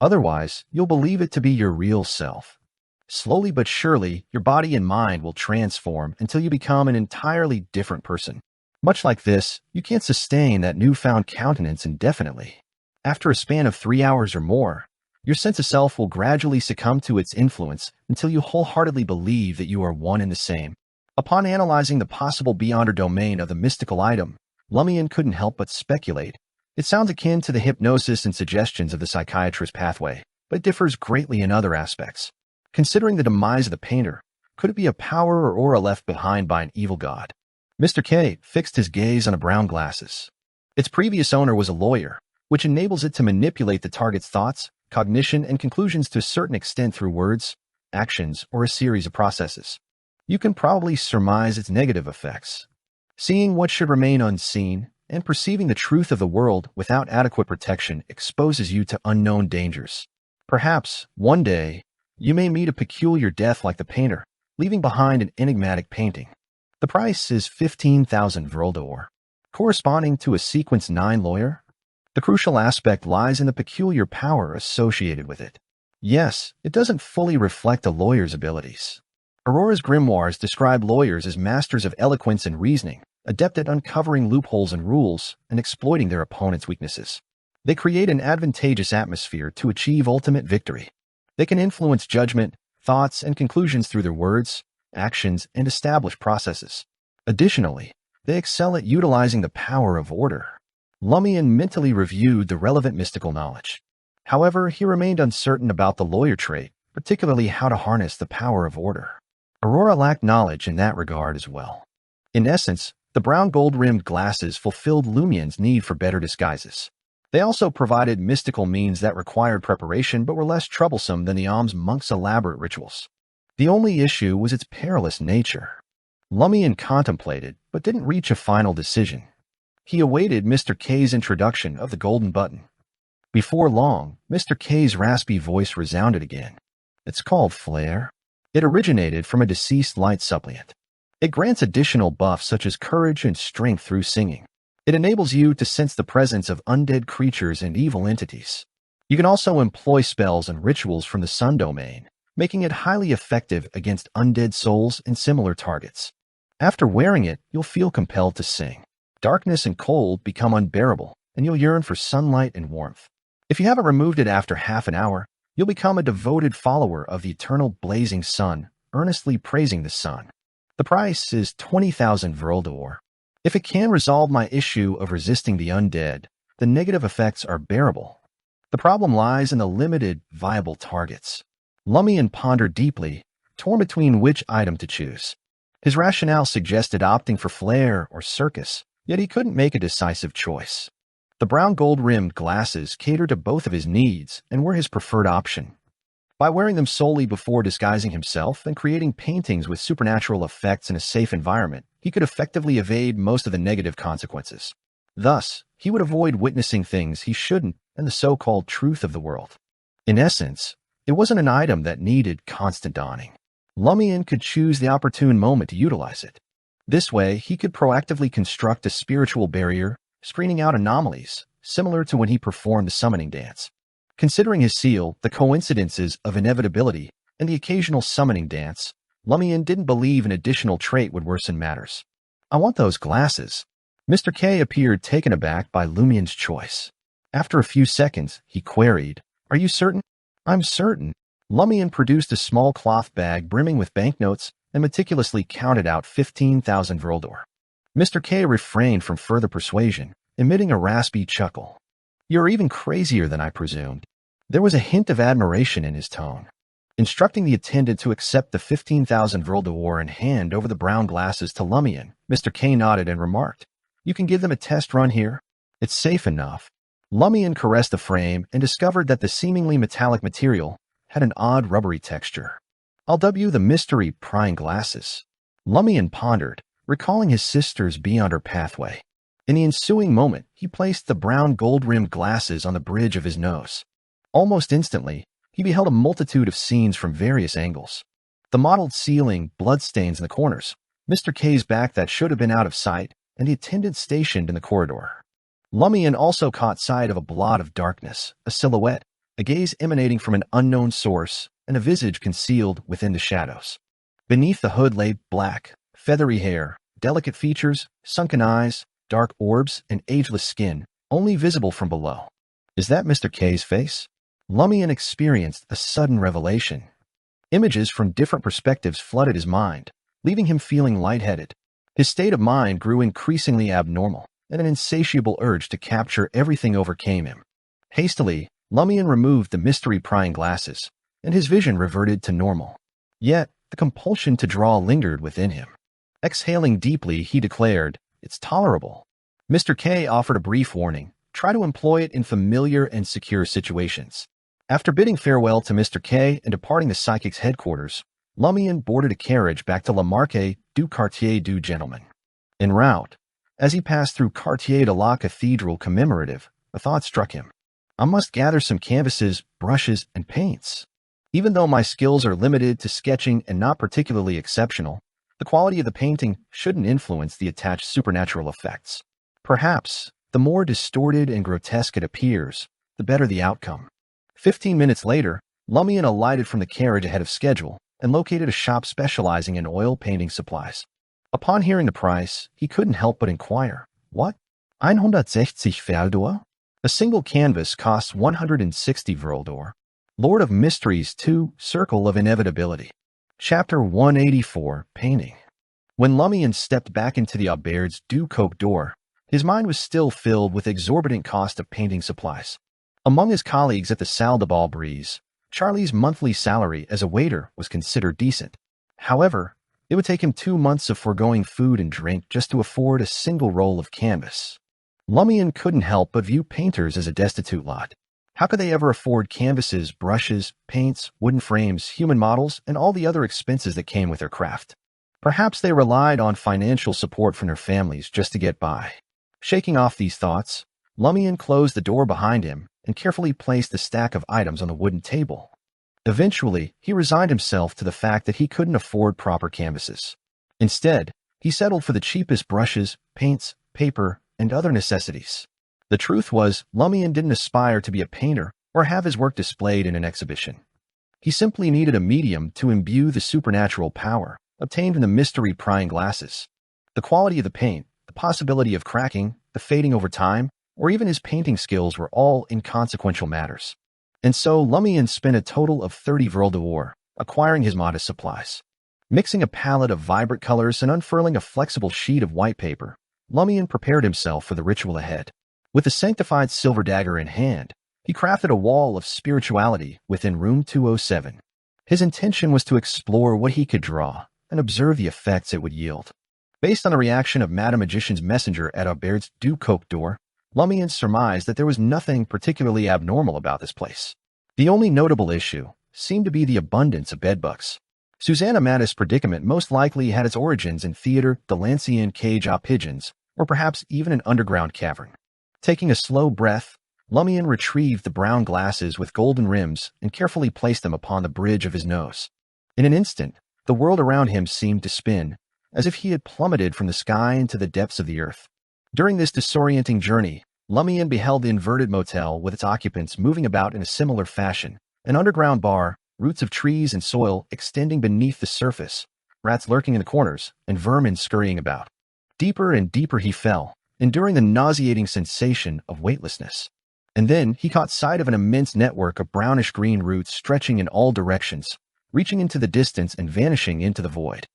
Otherwise, you'll believe it to be your real self. Slowly but surely, your body and mind will transform until you become an entirely different person. Much like this, you can't sustain that newfound countenance indefinitely. After a span of 3 hours or more, your sense of self will gradually succumb to its influence until you wholeheartedly believe that you are one and the same. Upon analyzing the possible Beyonder domain of the mystical item, Lumian couldn't help but speculate. It sounds akin to the hypnosis and suggestions of the psychiatrist pathway, but it differs greatly in other aspects. Considering the demise of the painter, could it be a power or aura left behind by an evil god? Mr. K fixed his gaze on the brown glasses. Its previous owner was a lawyer, which enables it to manipulate the target's thoughts, cognition, and conclusions to a certain extent through words, actions, or a series of processes. You can probably surmise its negative effects. Seeing what should remain unseen and perceiving the truth of the world without adequate protection exposes you to unknown dangers. Perhaps, one day, you may meet a peculiar death like the painter, leaving behind an enigmatic painting. The price is 15,000 Vril d'Or, corresponding to a Sequence 9 lawyer. The crucial aspect lies in the peculiar power associated with it. Yes, it doesn't fully reflect a lawyer's abilities. Aurora's grimoires describe lawyers as masters of eloquence and reasoning, adept at uncovering loopholes and rules and exploiting their opponent's weaknesses. They create an advantageous atmosphere to achieve ultimate victory. They can influence judgment, thoughts, and conclusions through their words, actions, and established processes. Additionally, they excel at utilizing the power of order. Lumian mentally reviewed the relevant mystical knowledge. However, he remained uncertain about the lawyer trait, particularly how to harness the power of order. Aurora lacked knowledge in that regard as well. In essence, the brown gold-rimmed glasses fulfilled Lumian's need for better disguises. They also provided mystical means that required preparation but were less troublesome than the monk's elaborate rituals. The only issue was its perilous nature. Lumian contemplated, but didn't reach a final decision. He awaited Mr. K's introduction of the golden button. Before long, Mr. K's raspy voice resounded again. It's called Flair. It originated from a deceased light suppliant. It grants additional buffs such as courage and strength through singing. It enables you to sense the presence of undead creatures and evil entities. You can also employ spells and rituals from the Sun domain, making it highly effective against undead souls and similar targets. After wearing it, you'll feel compelled to sing. Darkness and cold become unbearable, and you'll yearn for sunlight and warmth. If you haven't removed it after half an hour, you'll become a devoted follower of the eternal blazing sun, earnestly praising the sun. The price is 20,000 Vril. If it can resolve my issue of resisting the undead, the negative effects are bearable. The problem lies in the limited, viable targets. Lumian pondered deeply, torn between which item to choose. His rationale suggested opting for Flair or Circus, yet he couldn't make a decisive choice. The brown gold-rimmed glasses catered to both of his needs and were his preferred option. By wearing them solely before disguising himself and creating paintings with supernatural effects in a safe environment, he could effectively evade most of the negative consequences. Thus, he would avoid witnessing things he shouldn't and the so-called truth of the world. In essence, it wasn't an item that needed constant donning. Lumian could choose the opportune moment to utilize it. This way, he could proactively construct a spiritual barrier, screening out anomalies, similar to when he performed the summoning dance. Considering his seal, the coincidences of inevitability, and the occasional summoning dance, Lumian didn't believe an additional trait would worsen matters. I want those glasses. Mr. K appeared taken aback by Lumian's choice. After a few seconds, he queried, "Are you certain?" "I'm certain." Lumian produced a small cloth bag brimming with banknotes and meticulously counted out 15,000 Vril. Mr. K refrained from further persuasion, emitting a raspy chuckle. "You're even crazier than I presumed." There was a hint of admiration in his tone. Instructing the attendant to accept the 15,000 Vril and hand over the brown glasses to Lumian, Mr. K nodded and remarked, "You can give them a test run here. It's safe enough." Lumian caressed the frame and discovered that the seemingly metallic material had an odd rubbery texture. "I'll dub you the mystery prying glasses." Lumian pondered, recalling his sister's beyond her pathway. In the ensuing moment, he placed the brown gold-rimmed glasses on the bridge of his nose. Almost instantly, he beheld a multitude of scenes from various angles. The mottled ceiling, bloodstains in the corners, Mr. K's back that should have been out of sight, and the attendant stationed in the corridor. Lumian also caught sight of a blot of darkness, a silhouette, a gaze emanating from an unknown source, and a visage concealed within the shadows. Beneath the hood lay black, feathery hair, delicate features, sunken eyes, dark orbs, and ageless skin, only visible from below. "Is that Mr. K's face?" Lumian experienced a sudden revelation. Images from different perspectives flooded his mind, leaving him feeling lightheaded. His state of mind grew increasingly abnormal, and an insatiable urge to capture everything overcame him. Hastily, Lumian removed the mystery-prying glasses, and his vision reverted to normal. Yet, the compulsion to draw lingered within him. Exhaling deeply, he declared, "It's tolerable." Mr. K offered a brief warning. Try to employ it in familiar and secure situations. After bidding farewell to Mr. K and departing the psychic's headquarters, Lumian boarded a carriage back to La Marque du Quartier du Gentleman. En route, as he passed through Quartier de la Cathedral commemorative, a thought struck him. I must gather some canvases, brushes, and paints. Even though my skills are limited to sketching and not particularly exceptional, the quality of the painting shouldn't influence the attached supernatural effects. Perhaps, the more distorted and grotesque it appears, the better the outcome. 15 minutes later, Lumian alighted from the carriage ahead of schedule and located a shop specializing in oil painting supplies. Upon hearing the price, he couldn't help but inquire, "What? 160 Vril? A single canvas costs 160 Vril. Lord of Mysteries 2, Circle of Inevitability." Chapter 184, Painting. When Lumian stepped back into the Aubaire's Ducoque door, his mind was still filled with exorbitant cost of painting supplies. Among his colleagues at the Salle de Bal Brise, Charlie's monthly salary as a waiter was considered decent. However, it would take him 2 months of foregoing food and drink just to afford a single roll of canvas. Lumian couldn't help but view painters as a destitute lot. How could they ever afford canvases, brushes, paints, wooden frames, human models, and all the other expenses that came with their craft? Perhaps they relied on financial support from their families just to get by. Shaking off these thoughts, Lumian closed the door behind him and carefully placed the stack of items on the wooden table. Eventually, he resigned himself to the fact that he couldn't afford proper canvases. Instead, he settled for the cheapest brushes, paints, paper, and other necessities. The truth was, Lumian didn't aspire to be a painter or have his work displayed in an exhibition. He simply needed a medium to imbue the supernatural power obtained from the mystery-prying glasses. The quality of the paint, the possibility of cracking, the fading over time, or even his painting skills were all inconsequential matters. And so Lumian spent a total of 30 vril d'or, acquiring his modest supplies. Mixing a palette of vibrant colors and unfurling a flexible sheet of white paper, Lumian prepared himself for the ritual ahead. With the sanctified silver dagger in hand, he crafted a wall of spirituality within room 207. His intention was to explore what he could draw and observe the effects it would yield. Based on the reaction of Madame Magician's messenger at Aubaire's Ducoque door, Lumian surmised that there was nothing particularly abnormal about this place. The only notable issue seemed to be the abundance of bedbugs. Susanna Mattis' predicament most likely had its origins in Theatre de l'Ancien Cage aux Pigeons, or perhaps even an underground cavern. Taking a slow breath, Lumian retrieved the brown glasses with golden rims and carefully placed them upon the bridge of his nose. In an instant, the world around him seemed to spin, as if he had plummeted from the sky into the depths of the earth. During this disorienting journey, Lumian beheld the inverted motel with its occupants moving about in a similar fashion, an underground bar, roots of trees and soil extending beneath the surface, rats lurking in the corners, and vermin scurrying about. Deeper and deeper he fell, enduring the nauseating sensation of weightlessness. And then he caught sight of an immense network of brownish-green roots stretching in all directions, reaching into the distance and vanishing into the void.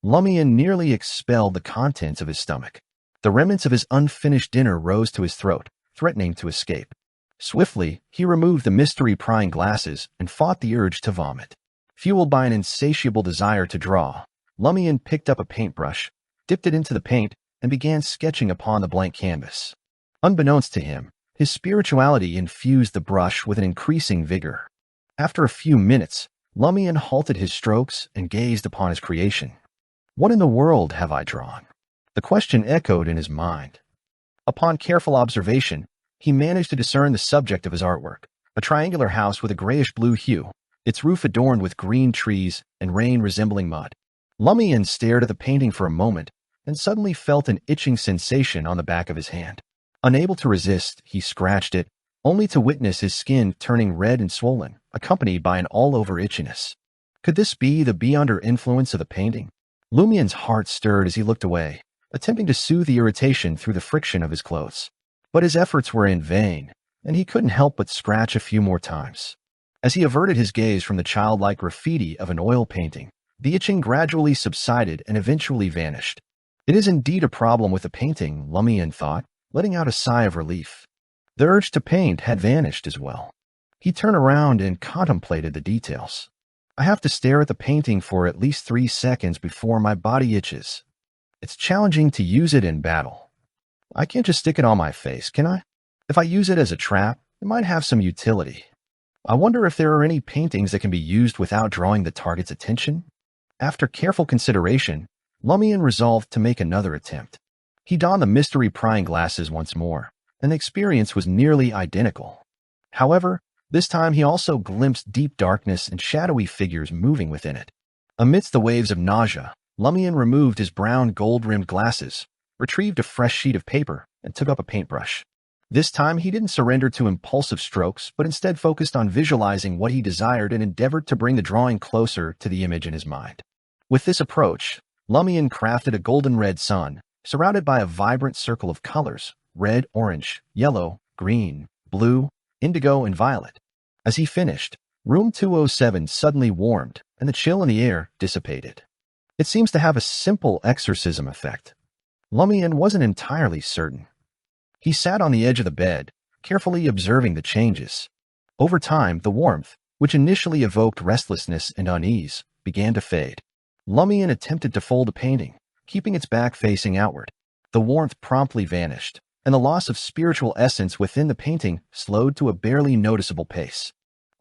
Lumian nearly expelled the contents of his stomach. The remnants of his unfinished dinner rose to his throat, threatening to escape. Swiftly, he removed the mystery-prying glasses and fought the urge to vomit. Fueled by an insatiable desire to draw, Lumian picked up a paintbrush, dipped it into the paint, and began sketching upon the blank canvas. Unbeknownst to him, his spirituality infused the brush with an increasing vigor. After a few minutes, Lumian halted his strokes and gazed upon his creation. What in the world have I drawn? The question echoed in his mind. Upon careful observation, he managed to discern the subject of his artwork, a triangular house with a grayish-blue hue, its roof adorned with green trees and rain resembling mud. Lumian stared at the painting for a moment and suddenly felt an itching sensation on the back of his hand. Unable to resist, he scratched it, only to witness his skin turning red and swollen, accompanied by an all-over itchiness. Could this be the beyonder influence of the painting? Lumian's heart stirred as he looked away, attempting to soothe the irritation through the friction of his clothes. But his efforts were in vain, and he couldn't help but scratch a few more times. As he averted his gaze from the childlike graffiti of an oil painting, the itching gradually subsided and eventually vanished. It is indeed a problem with the painting, Lumian thought, letting out a sigh of relief. The urge to paint had vanished as well. He turned around and contemplated the details. I have to stare at the painting for at least 3 seconds before my body itches. It's challenging to use it in battle. I can't just stick it on my face, can I? If I use it as a trap, it might have some utility. I wonder if there are any paintings that can be used without drawing the target's attention? After careful consideration, Lumian resolved to make another attempt. He donned the mystery-prying glasses once more, and the experience was nearly identical. However, this time he also glimpsed deep darkness and shadowy figures moving within it. Amidst the waves of nausea, Lumian removed his brown gold-rimmed glasses, retrieved a fresh sheet of paper, and took up a paintbrush. This time he didn't surrender to impulsive strokes, but instead focused on visualizing what he desired and endeavored to bring the drawing closer to the image in his mind. With this approach, Lumian crafted a golden red sun, surrounded by a vibrant circle of colors: red, orange, yellow, green, blue, indigo, and violet. As he finished, room 207 suddenly warmed, and the chill in the air dissipated. It seems to have a simple exorcism effect. Lumian wasn't entirely certain. He sat on the edge of the bed, carefully observing the changes. Over time, the warmth, which initially evoked restlessness and unease, began to fade. Lumian attempted to fold a painting, keeping its back facing outward. The warmth promptly vanished, and the loss of spiritual essence within the painting slowed to a barely noticeable pace.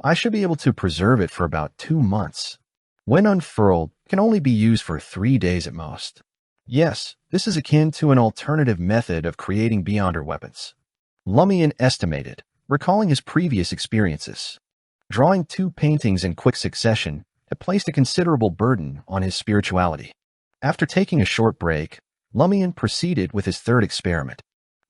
I should be able to preserve it for about 2 months. When unfurled, it can only be used for 3 days at most. Yes, this is akin to an alternative method of creating beyonder weapons. Lumian estimated, recalling his previous experiences. Drawing 2 paintings in quick succession had placed a considerable burden on his spirituality. After taking a short break, Lumian proceeded with his 3rd experiment.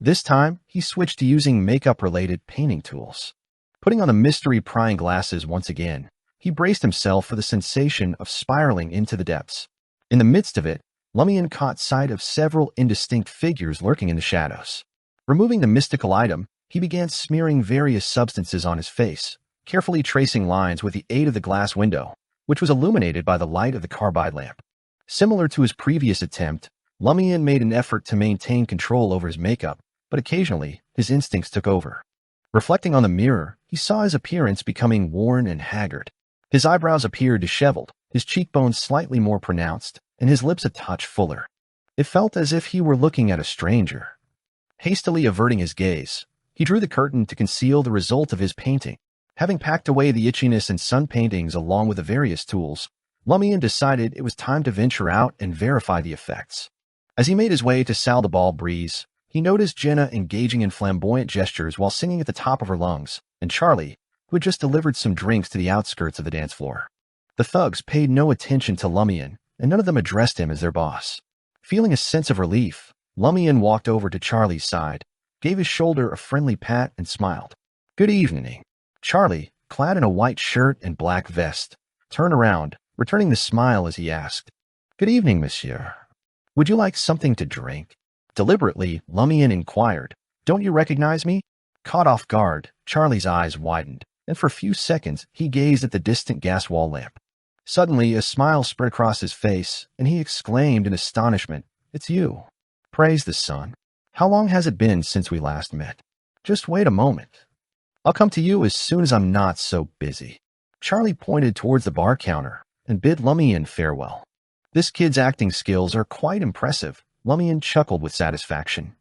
This time, he switched to using makeup-related painting tools. Putting on the mystery-prying glasses once again, he braced himself for the sensation of spiraling into the depths. In the midst of it, Lumian caught sight of several indistinct figures lurking in the shadows. Removing the mystical item, he began smearing various substances on his face, carefully tracing lines with the aid of the glass window, which was illuminated by the light of the carbide lamp. Similar to his previous attempt, Lumian made an effort to maintain control over his makeup, but occasionally his instincts took over. Reflecting on the mirror, he saw his appearance becoming worn and haggard. His eyebrows appeared disheveled, his cheekbones slightly more pronounced, and his lips a touch fuller. It felt as if he were looking at a stranger. Hastily averting his gaze, he drew the curtain to conceal the result of his painting. Having packed away the itchiness and sun paintings along with the various tools, Lumian decided it was time to venture out and verify the effects. As he made his way to Sal the Ball Breeze, he noticed Jenna engaging in flamboyant gestures while singing at the top of her lungs, and Charlie, who had just delivered some drinks to the outskirts of the dance floor. The thugs paid no attention to Lumian, and none of them addressed him as their boss. Feeling a sense of relief, Lumian walked over to Charlie's side, gave his shoulder a friendly pat, and smiled. "Good evening." Charlie, clad in a white shirt and black vest, turned around, returning the smile as he asked, "Good evening, monsieur. Would you like something to drink?" Deliberately, Lumian inquired, "Don't you recognize me?" Caught off guard, Charlie's eyes widened, and for a few seconds he gazed at the distant gas wall lamp. Suddenly, a smile spread across his face, and he exclaimed in astonishment, "It's you. Praise the sun. How long has it been since we last met? Just wait a moment. I'll come to you as soon as I'm not so busy." Charlie pointed towards the bar counter and bid Lumian farewell. "This kid's acting skills are quite impressive," Lumian chuckled with satisfaction.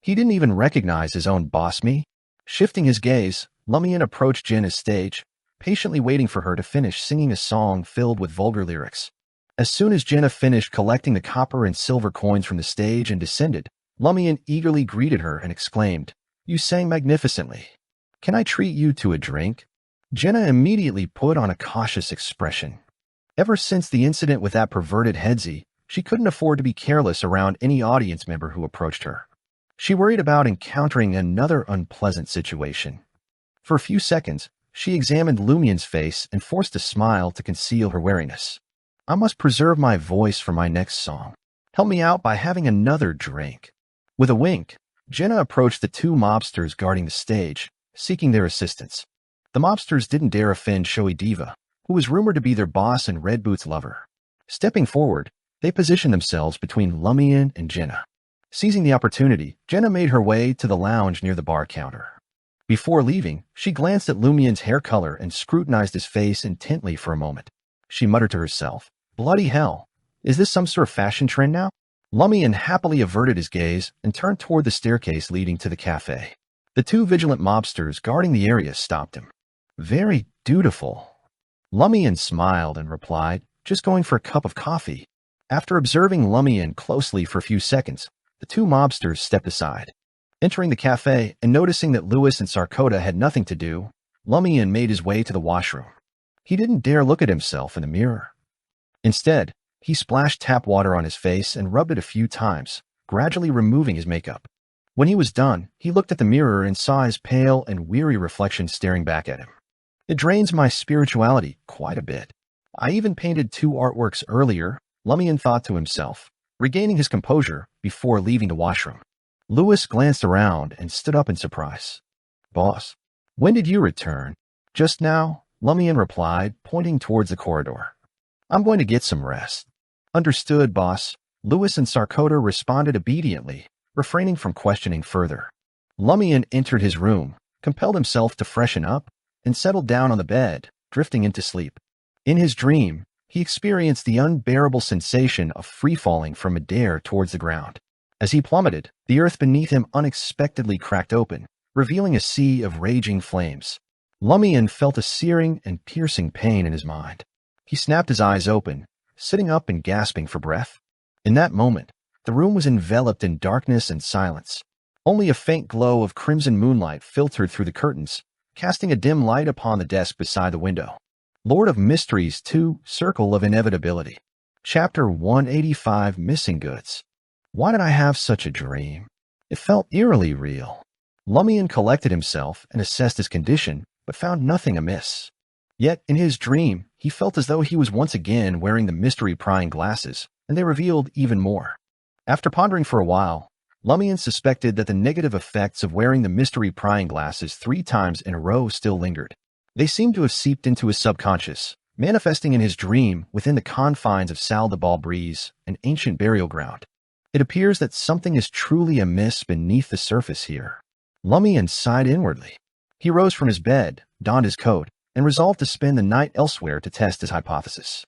He didn't even recognize his own boss me. Shifting his gaze, Lumian approached Jenna's stage, patiently waiting for her to finish singing a song filled with vulgar lyrics. As soon as Jenna finished collecting the copper and silver coins from the stage and descended, Lumian eagerly greeted her and exclaimed, "You sang magnificently. Can I treat you to a drink?" Jenna immediately put on a cautious expression. Ever since the incident with that perverted headsy, she couldn't afford to be careless around any audience member who approached her. She worried about encountering another unpleasant situation. For a few seconds, she examined Lumian's face and forced a smile to conceal her wariness. "I must preserve my voice for my next song. Help me out by having another drink." With a wink, Jenna approached the 2 mobsters guarding the stage, seeking their assistance. The mobsters didn't dare offend Showy Diva, who was rumored to be their boss and Red Boots' lover. Stepping forward, they positioned themselves between Lumian and Jenna. Seizing the opportunity, Jenna made her way to the lounge near the bar counter. Before leaving, she glanced at Lumian's hair color and scrutinized his face intently for a moment. She muttered to herself, "Bloody hell, is this some sort of fashion trend now?" Lumian happily averted his gaze and turned toward the staircase leading to the cafe. The 2 vigilant mobsters guarding the area stopped him. "Very dutiful." Lumian smiled and replied, "Just going for a cup of coffee." After observing Lumian closely for a few seconds, the 2 mobsters stepped aside. Entering the cafe and noticing that Lewis and Sarkota had nothing to do, Lumian made his way to the washroom. He didn't dare look at himself in the mirror. Instead, he splashed tap water on his face and rubbed it a few times, gradually removing his makeup. When he was done, he looked at the mirror and saw his pale and weary reflection staring back at him. "It drains my spirituality quite a bit. I even painted 2 artworks earlier," Lumian thought to himself, regaining his composure before leaving the washroom. Lewis glanced around and stood up in surprise. "Boss, when did you return?" "Just now," Lumian replied, pointing towards the corridor. I'm going to get some rest. Understood, boss. Lewis and Sarkota responded obediently, refraining from questioning further. Lumian entered his room, compelled himself to freshen up, and settled down on the bed, drifting into sleep. In his dream, he experienced the unbearable sensation of free-falling from midair towards the ground. As he plummeted, the earth beneath him unexpectedly cracked open, revealing a sea of raging flames. Lumian felt a searing and piercing pain in his mind. He snapped his eyes open, sitting up and gasping for breath. In that moment, the room was enveloped in darkness and silence. Only a faint glow of crimson moonlight filtered through the curtains, casting a dim light upon the desk beside the window. Lord of Mysteries 2, Circle of Inevitability. Chapter 185, Missing Goods. Why did I have such a dream? It felt eerily real. Lumian collected himself and assessed his condition, but found nothing amiss. Yet, in his dream, he felt as though he was once again wearing the mystery-prying glasses, and they revealed even more. After pondering for a while, Lumian suspected that the negative effects of wearing the mystery-prying glasses 3 times in a row still lingered. They seemed to have seeped into his subconscious, manifesting in his dream within the confines of Sal de Balbrise, an ancient burial ground. It appears that something is truly amiss beneath the surface here. Lumian sighed inwardly. He rose from his bed, donned his coat, and resolved to spend the night elsewhere to test his hypothesis.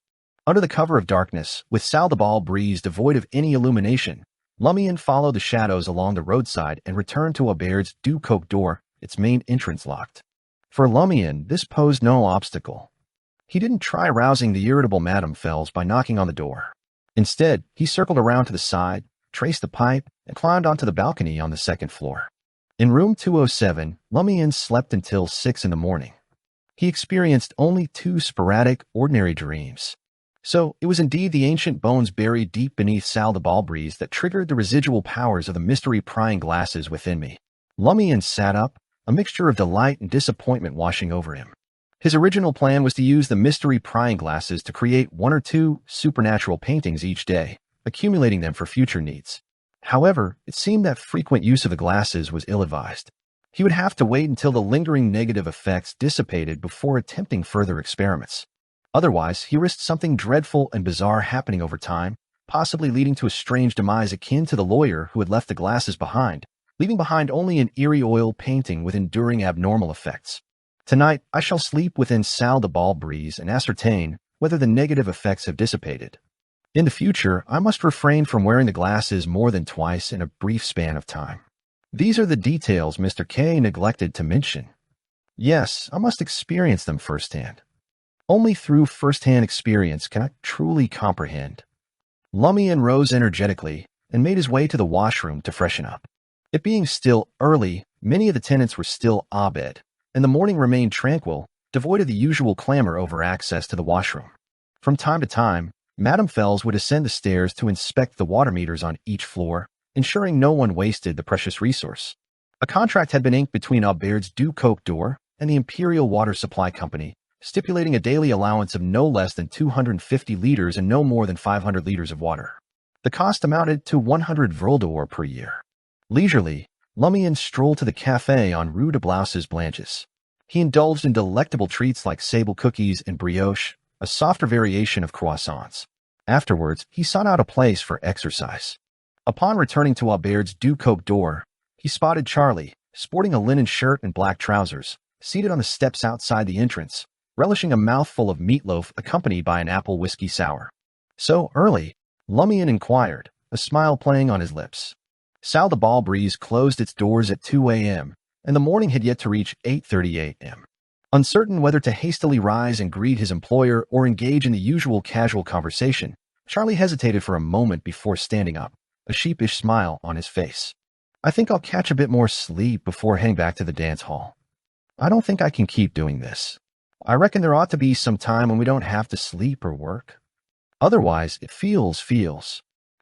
Under the cover of darkness, with Sal de Balbrise devoid of any illumination, Lumian followed the shadows along the roadside and returned to Aubert's Du Coq door, its main entrance locked. For Lumian, this posed no obstacle. He didn't try rousing the irritable Madame Fels by knocking on the door. Instead, he circled around to the side, traced the pipe, and climbed onto the balcony on the 2nd floor. In room 207, Lumian slept until 6 in the morning. He experienced only 2 sporadic, ordinary dreams. So, it was indeed the ancient bones buried deep beneath Sal de Balbrise that triggered the residual powers of the mystery-prying glasses within me. Lumian sat up, a mixture of delight and disappointment washing over him. His original plan was to use the mystery-prying glasses to create 1 or 2 supernatural paintings each day, accumulating them for future needs. However, it seemed that frequent use of the glasses was ill-advised. He would have to wait until the lingering negative effects dissipated before attempting further experiments. Otherwise, he risked something dreadful and bizarre happening over time, possibly leading to a strange demise akin to the lawyer who had left the glasses behind, leaving behind only an eerie oil painting with enduring abnormal effects. Tonight, I shall sleep within Sal de Balbrise and ascertain whether the negative effects have dissipated. In the future, I must refrain from wearing the glasses more than twice in a brief span of time. These are the details Mr. K neglected to mention. Yes, I must experience them firsthand. Only through first-hand experience can I truly comprehend. Lumian rose energetically and made his way to the washroom to freshen up. It being still early, many of the tenants were still abed, and the morning remained tranquil, devoid of the usual clamor over access to the washroom. From time to time, Madame Fels would ascend the stairs to inspect the water meters on each floor, ensuring no one wasted the precious resource. A contract had been inked between Aubert's Du Coq door and the Imperial Water Supply Company, stipulating a daily allowance of no less than 250 liters and no more than 500 liters of water. The cost amounted to 100 Vril per year. Leisurely, Lumian strolled to the café on Rue de Blauses Blanches. He indulged in delectable treats like sable cookies and brioche, a softer variation of croissants. Afterwards, he sought out a place for exercise. Upon returning to Aubert's Du Coq door, he spotted Charlie, sporting a linen shirt and black trousers, seated on the steps outside the entrance, relishing a mouthful of meatloaf accompanied by an apple whiskey sour. So early, Lumian inquired, a smile playing on his lips. Sal de Balbrise closed its doors at 2 a.m., and the morning had yet to reach 8:30 a.m. Uncertain whether to hastily rise and greet his employer or engage in the usual casual conversation, Charlie hesitated for a moment before standing up, a sheepish smile on his face. I think I'll catch a bit more sleep before heading back to the dance hall. I don't think I can keep doing this. I reckon there ought to be some time when we don't have to sleep or work. Otherwise, it feels.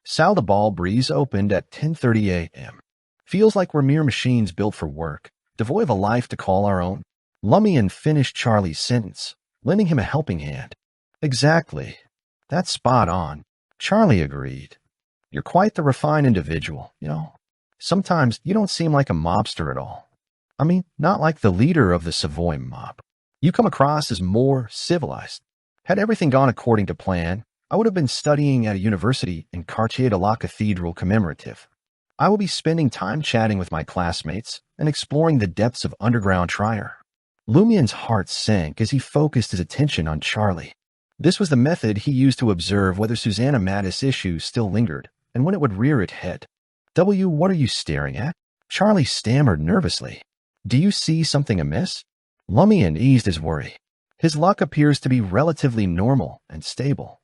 Sal de Balbrise opened at 10:30 a.m. Feels like we're mere machines built for work, devoid of a life to call our own. Lumian finished Charlie's sentence, lending him a helping hand. Exactly. That's spot on. Charlie agreed. You're quite the refined individual, you know. Sometimes you don't seem like a mobster at all. I mean, not like the leader of the Savoy mob. You come across as more civilized. Had everything gone according to plan, I would have been studying at a university in Quartier de la Cathedral commemorative. I will be spending time chatting with my classmates and exploring the depths of underground Trier. Lumian's heart sank as he focused his attention on Charlie. This was the method he used to observe whether Susanna Mattis' issues still lingered and when it would rear its head. What are you staring at? Charlie stammered nervously. Do you see something amiss? Lumian eased his worry. His luck appears to be relatively normal and stable.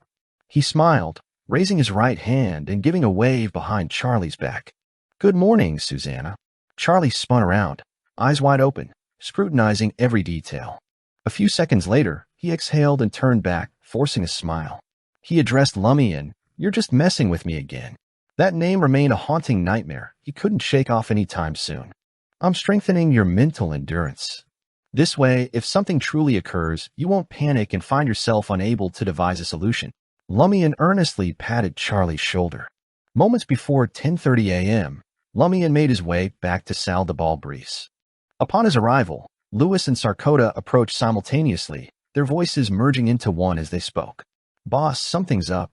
He smiled, raising his right hand and giving a wave behind Charlie's back. Good morning, Susanna. Charlie spun around, eyes wide open, scrutinizing every detail. A few seconds later, he exhaled and turned back, forcing a smile. He addressed Lumian. You're just messing with me again. That name remained a haunting nightmare he couldn't shake off any time soon. I'm strengthening your mental endurance. This way, if something truly occurs, you won't panic and find yourself unable to devise a solution. Lumian earnestly patted Charlie's shoulder. Moments before 10:30 a.m., Lumian made his way back to Salle de Balbris. Upon his arrival, Louis and Sarkota approached simultaneously, their voices merging into one as they spoke. Boss, something's up.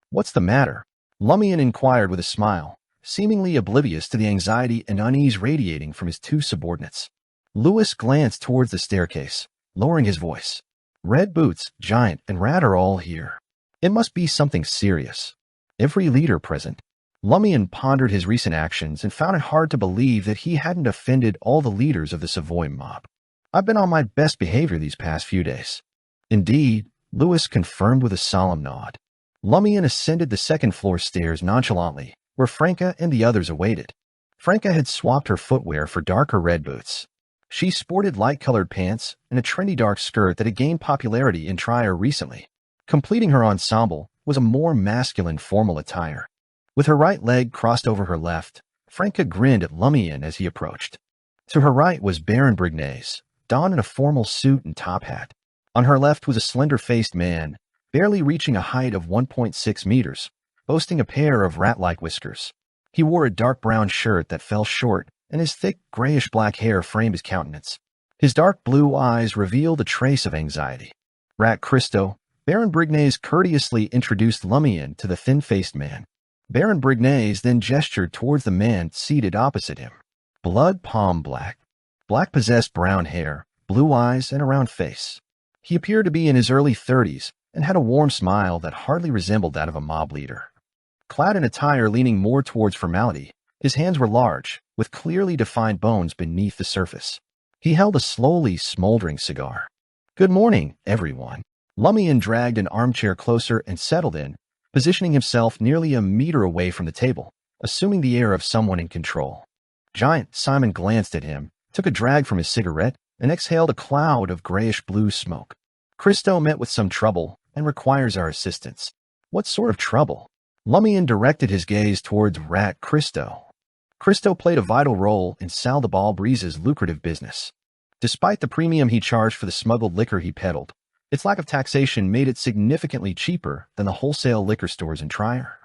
What's the matter? Lumian inquired with a smile, seemingly oblivious to the anxiety and unease radiating from his two subordinates. Louis glanced towards the staircase, lowering his voice. Red Boots, Giant, and Rat are all here. It must be something serious. Every leader present. Lumian pondered his recent actions and found it hard to believe that he hadn't offended all the leaders of the Savoy mob. I've been on my best behavior these past few days. Indeed, Louis confirmed with a solemn nod. Lumian ascended the second-floor stairs nonchalantly, where Franca and the others awaited. Franca had swapped her footwear for darker red boots. She sported light-colored pants and a trendy dark skirt that had gained popularity in Trier recently. Completing her ensemble was a more masculine formal attire. With her right leg crossed over her left, Franca grinned at Lumian as he approached. To her right was Baron Brignaise, donned in a formal suit and top hat. On her left was a slender-faced man, barely reaching a height of 1.6 meters, boasting a pair of rat-like whiskers. He wore a dark brown shirt that fell short, and his thick grayish-black hair framed his countenance. His dark blue eyes revealed a trace of anxiety. Rat Christo, Baron Brignaise courteously introduced Lumian to the thin-faced man. Baron Brignaise then gestured towards the man seated opposite him. Blood palm black. Black possessed brown hair, blue eyes, and a round face. He appeared to be in his early 30s and had a warm smile that hardly resembled that of a mob leader. Clad in attire leaning more towards formality, his hands were large, with clearly defined bones beneath the surface. He held a slowly smoldering cigar. Good morning, everyone. Lumian dragged an armchair closer and settled in, positioning himself nearly a meter away from the table, assuming the air of someone in control. Giant Simon glanced at him, took a drag from his cigarette, and exhaled a cloud of grayish-blue smoke. Christo met with some trouble and requires our assistance. What sort of trouble? Lumian directed his gaze towards Rat Christo. Christo played a vital role in Salle de Balbris's lucrative business. Despite the premium he charged for the smuggled liquor he peddled, its lack of taxation made it significantly cheaper than the wholesale liquor stores in Trier.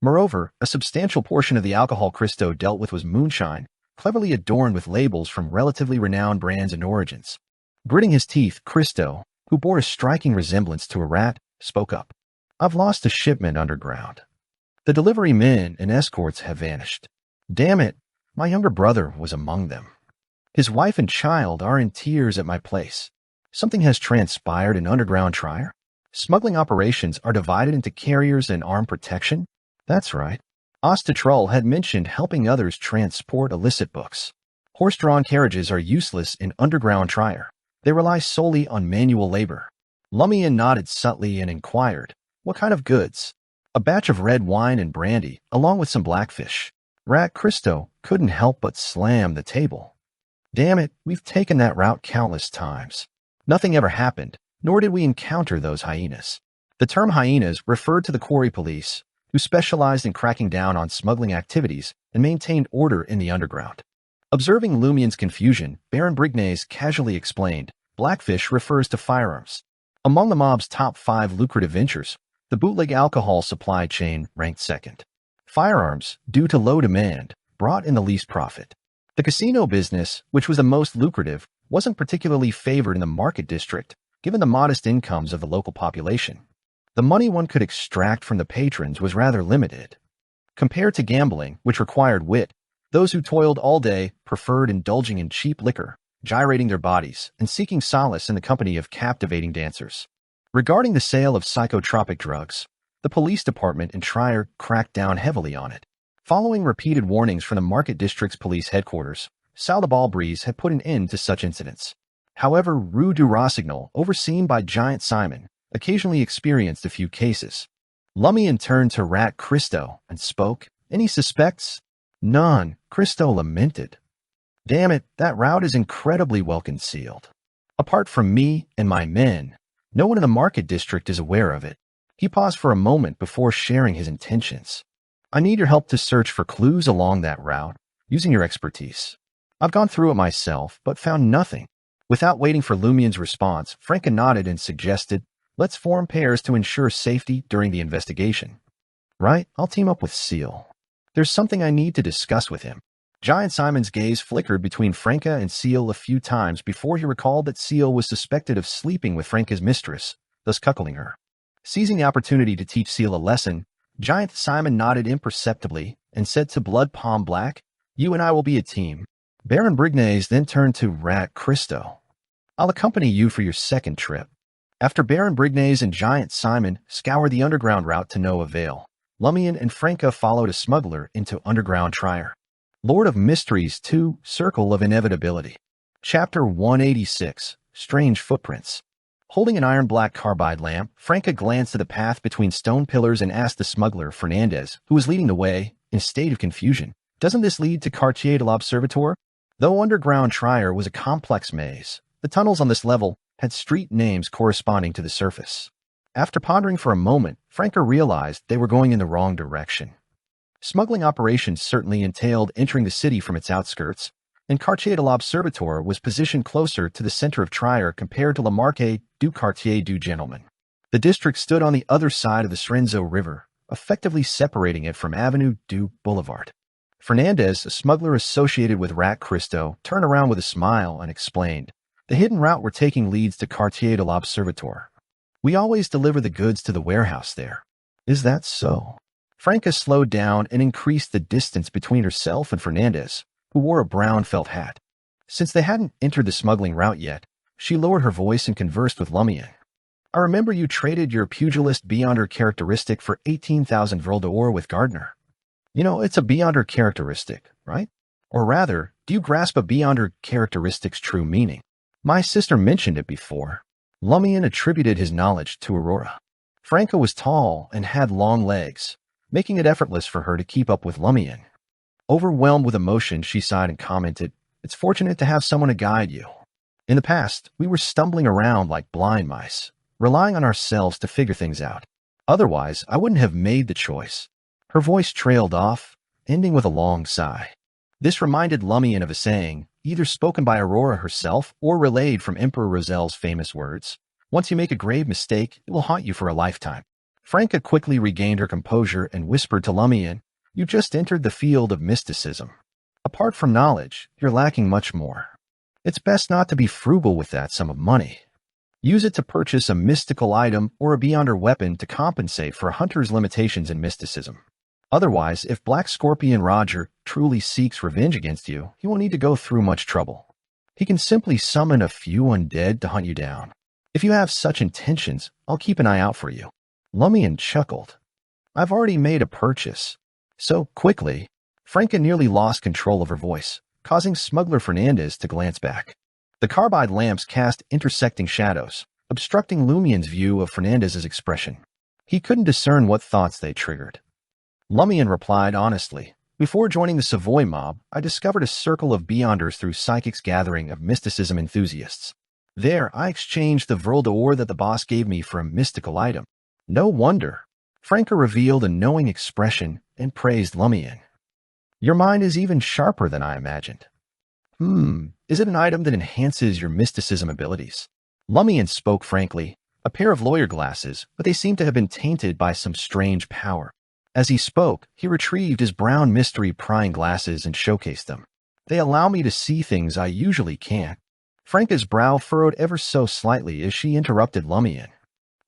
Moreover, a substantial portion of the alcohol Christo dealt with was moonshine, cleverly adorned with labels from relatively renowned brands and origins. Gritting his teeth, Christo, who bore a striking resemblance to a rat, spoke up. I've lost a shipment underground. The delivery men and escorts have vanished. Damn it, my younger brother was among them. His wife and child are in tears at my place. Something has transpired in underground Trier. Smuggling operations are divided into carriers and armed protection. That's right. Ostatrol had mentioned helping others transport illicit books. Horse-drawn carriages are useless in underground Trier. They rely solely on manual labor. Lumian nodded subtly and inquired, what kind of goods? A batch of red wine and brandy, along with some blackfish. Rat Christo couldn't help but slam the table. Damn it, we've taken that route countless times. Nothing ever happened, nor did we encounter those hyenas. The term hyenas referred to the quarry police, who specialized in cracking down on smuggling activities and maintained order in the underground. Observing Lumian's confusion, Baron Brignaise casually explained, blackfish refers to firearms. Among the mob's top 5 lucrative ventures, the bootleg alcohol supply chain ranked second. Firearms, due to low demand, brought in the least profit. The casino business, which was the most lucrative, wasn't particularly favored in the market district, given the modest incomes of the local population. The money one could extract from the patrons was rather limited. Compared to gambling, which required wit, those who toiled all day preferred indulging in cheap liquor, gyrating their bodies, and seeking solace in the company of captivating dancers. Regarding the sale of psychotropic drugs, the police department in Trier cracked down heavily on it. Following repeated warnings from the Market District's police headquarters, Salle de Balbrise had put an end to such incidents. However, Rue du Rossignol, overseen by Giant Simon, occasionally experienced a few cases. Lumian turned to Rat Christo and spoke. "Any suspects?" "None," Christo lamented. "Damn it, that route is incredibly well concealed. Apart from me and my men, no one in the Market District is aware of it." He paused for a moment before sharing his intentions. "I need your help to search for clues along that route, using your expertise. I've gone through it myself, but found nothing." Without waiting for Lumian's response, Franca nodded and suggested, "Let's form pairs to ensure safety during the investigation." "Right, I'll team up with Seal. There's something I need to discuss with him." Giant Simon's gaze flickered between Franca and Seal a few times before he recalled that Seal was suspected of sleeping with Franca's mistress, thus cuckolding her. Seizing the opportunity to teach Seal a lesson, Giant Simon nodded imperceptibly and said to Blood Palm Black, "You and I will be a team." Baron Brignaise then turned to Rat Christo. "I'll accompany you for your second trip." After Baron Brignaise and Giant Simon scoured the underground route to no avail, Lumian and Franca followed a smuggler into underground Trier. Lord of Mysteries 2, Circle of Inevitability. Chapter 186, Strange Footprints. Holding an iron-black carbide lamp, Franca glanced at the path between stone pillars and asked the smuggler, Fernandez, who was leading the way, in a state of confusion, "Doesn't this lead to Quartier de l'Observatoire?" Though underground Trier was a complex maze, the tunnels on this level had street names corresponding to the surface. After pondering for a moment, Franca realized they were going in the wrong direction. Smuggling operations certainly entailed entering the city from its outskirts, and Quartier de l'Observatoire was positioned closer to the center of Trier compared to Le Marché du Quartier du Gentleman. The district stood on the other side of the Srenzo River, effectively separating it from Avenue du Boulevard. Fernandez, a smuggler associated with Rat Christo, turned around with a smile and explained, "The hidden route we're taking leads to Quartier de l'Observatoire. We always deliver the goods to the warehouse there." "Is that so?" Franca slowed down and increased the distance between herself and Fernandez, who wore a brown felt hat. Since they hadn't entered the smuggling route yet, she lowered her voice and conversed with Lumian. "I remember you traded your pugilist Beyonder characteristic for 18,000 Vril d'Or with Gardner. You know, it's a Beyonder characteristic, right? Or rather, do you grasp a Beyonder characteristic's true meaning? My sister mentioned it before." Lumian attributed his knowledge to Aurora. Franca was tall and had long legs, making it effortless for her to keep up with Lumian. Overwhelmed with emotion, she sighed and commented, "It's fortunate to have someone to guide you. In the past, we were stumbling around like blind mice, relying on ourselves to figure things out. Otherwise, I wouldn't have made the choice." Her voice trailed off, ending with a long sigh. This reminded Lumian of a saying, either spoken by Aurora herself or relayed from Emperor Rozel's famous words, "Once you make a grave mistake, it will haunt you for a lifetime." Franca quickly regained her composure and whispered to Lumian, "You just entered the field of mysticism. Apart from knowledge, you're lacking much more. It's best not to be frugal with that sum of money. Use it to purchase a mystical item or a Beyonder weapon to compensate for a hunter's limitations in mysticism. Otherwise, if Black Scorpion Roger truly seeks revenge against you, he won't need to go through much trouble. He can simply summon a few undead to hunt you down. If you have such intentions, I'll keep an eye out for you." Lumian chuckled. "I've already made a purchase." So quickly, Franca nearly lost control of her voice, causing Smuggler Fernandez to glance back. The carbide lamps cast intersecting shadows, obstructing Lumian's view of Fernandez's expression. He couldn't discern what thoughts they triggered. Lumian replied honestly, "Before joining the Savoy mob, I discovered a circle of Beyonders through Psychic's gathering of mysticism enthusiasts. There, I exchanged the Vril d'Or that the boss gave me for a mystical item." "No wonder." Franca revealed a knowing expression and praised Lumian. "Your mind is even sharper than I imagined." Is it an item that enhances your mysticism abilities?" Lumian spoke frankly, a pair of lawyer glasses, but they seemed to have been tainted by some strange power. As he spoke, he retrieved his brown mystery prying glasses and showcased them. "They allow me to see things I usually can't." Franca's brow furrowed ever so slightly as she interrupted Lumian.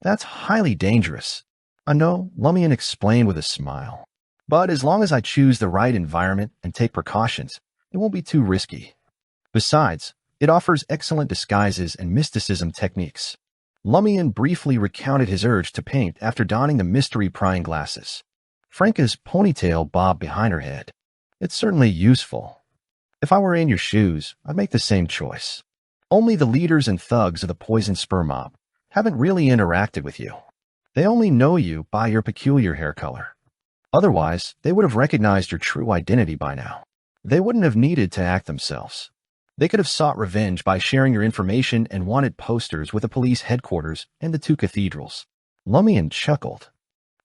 That's highly dangerous. I know, Lumian explained with a smile. But as long as I choose the right environment and take precautions, it won't be too risky. Besides, it offers excellent disguises and mysticism techniques. Lumian briefly recounted his urge to paint after donning the mystery prying glasses. Franca's ponytail bobbed behind her head. It's certainly useful. If I were in your shoes, I'd make the same choice. Only the leaders and thugs of the poison spur mob haven't really interacted with you. They only know you by your peculiar hair color. Otherwise, they would have recognized your true identity by now. They wouldn't have needed to act themselves. They could have sought revenge by sharing your information and wanted posters with the police headquarters and the two cathedrals. Lumian chuckled.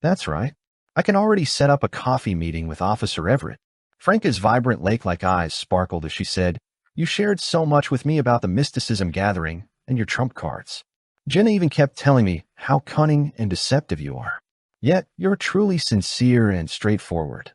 That's right. I can already set up a coffee meeting with Officer Everett. Franca's vibrant lake-like eyes sparkled as she said, You shared so much with me about the mysticism gathering and your trump cards. Jenna even kept telling me how cunning and deceptive you are. Yet, you're truly sincere and straightforward.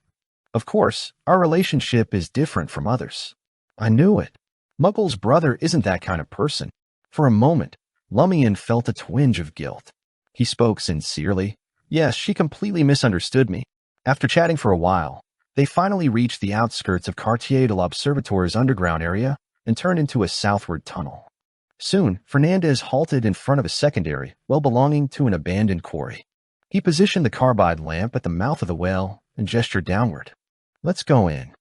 Of course, our relationship is different from others. I knew it. Muggle's brother isn't that kind of person. For a moment, Lumian felt a twinge of guilt. He spoke sincerely. Yes, she completely misunderstood me. After chatting for a while, they finally reached the outskirts of Quartier de l'Observatoire's underground area and turned into a southward tunnel. Soon, Fernandez halted in front of a secondary well belonging to an abandoned quarry. He positioned the carbide lamp at the mouth of the well and gestured downward. Let's go in.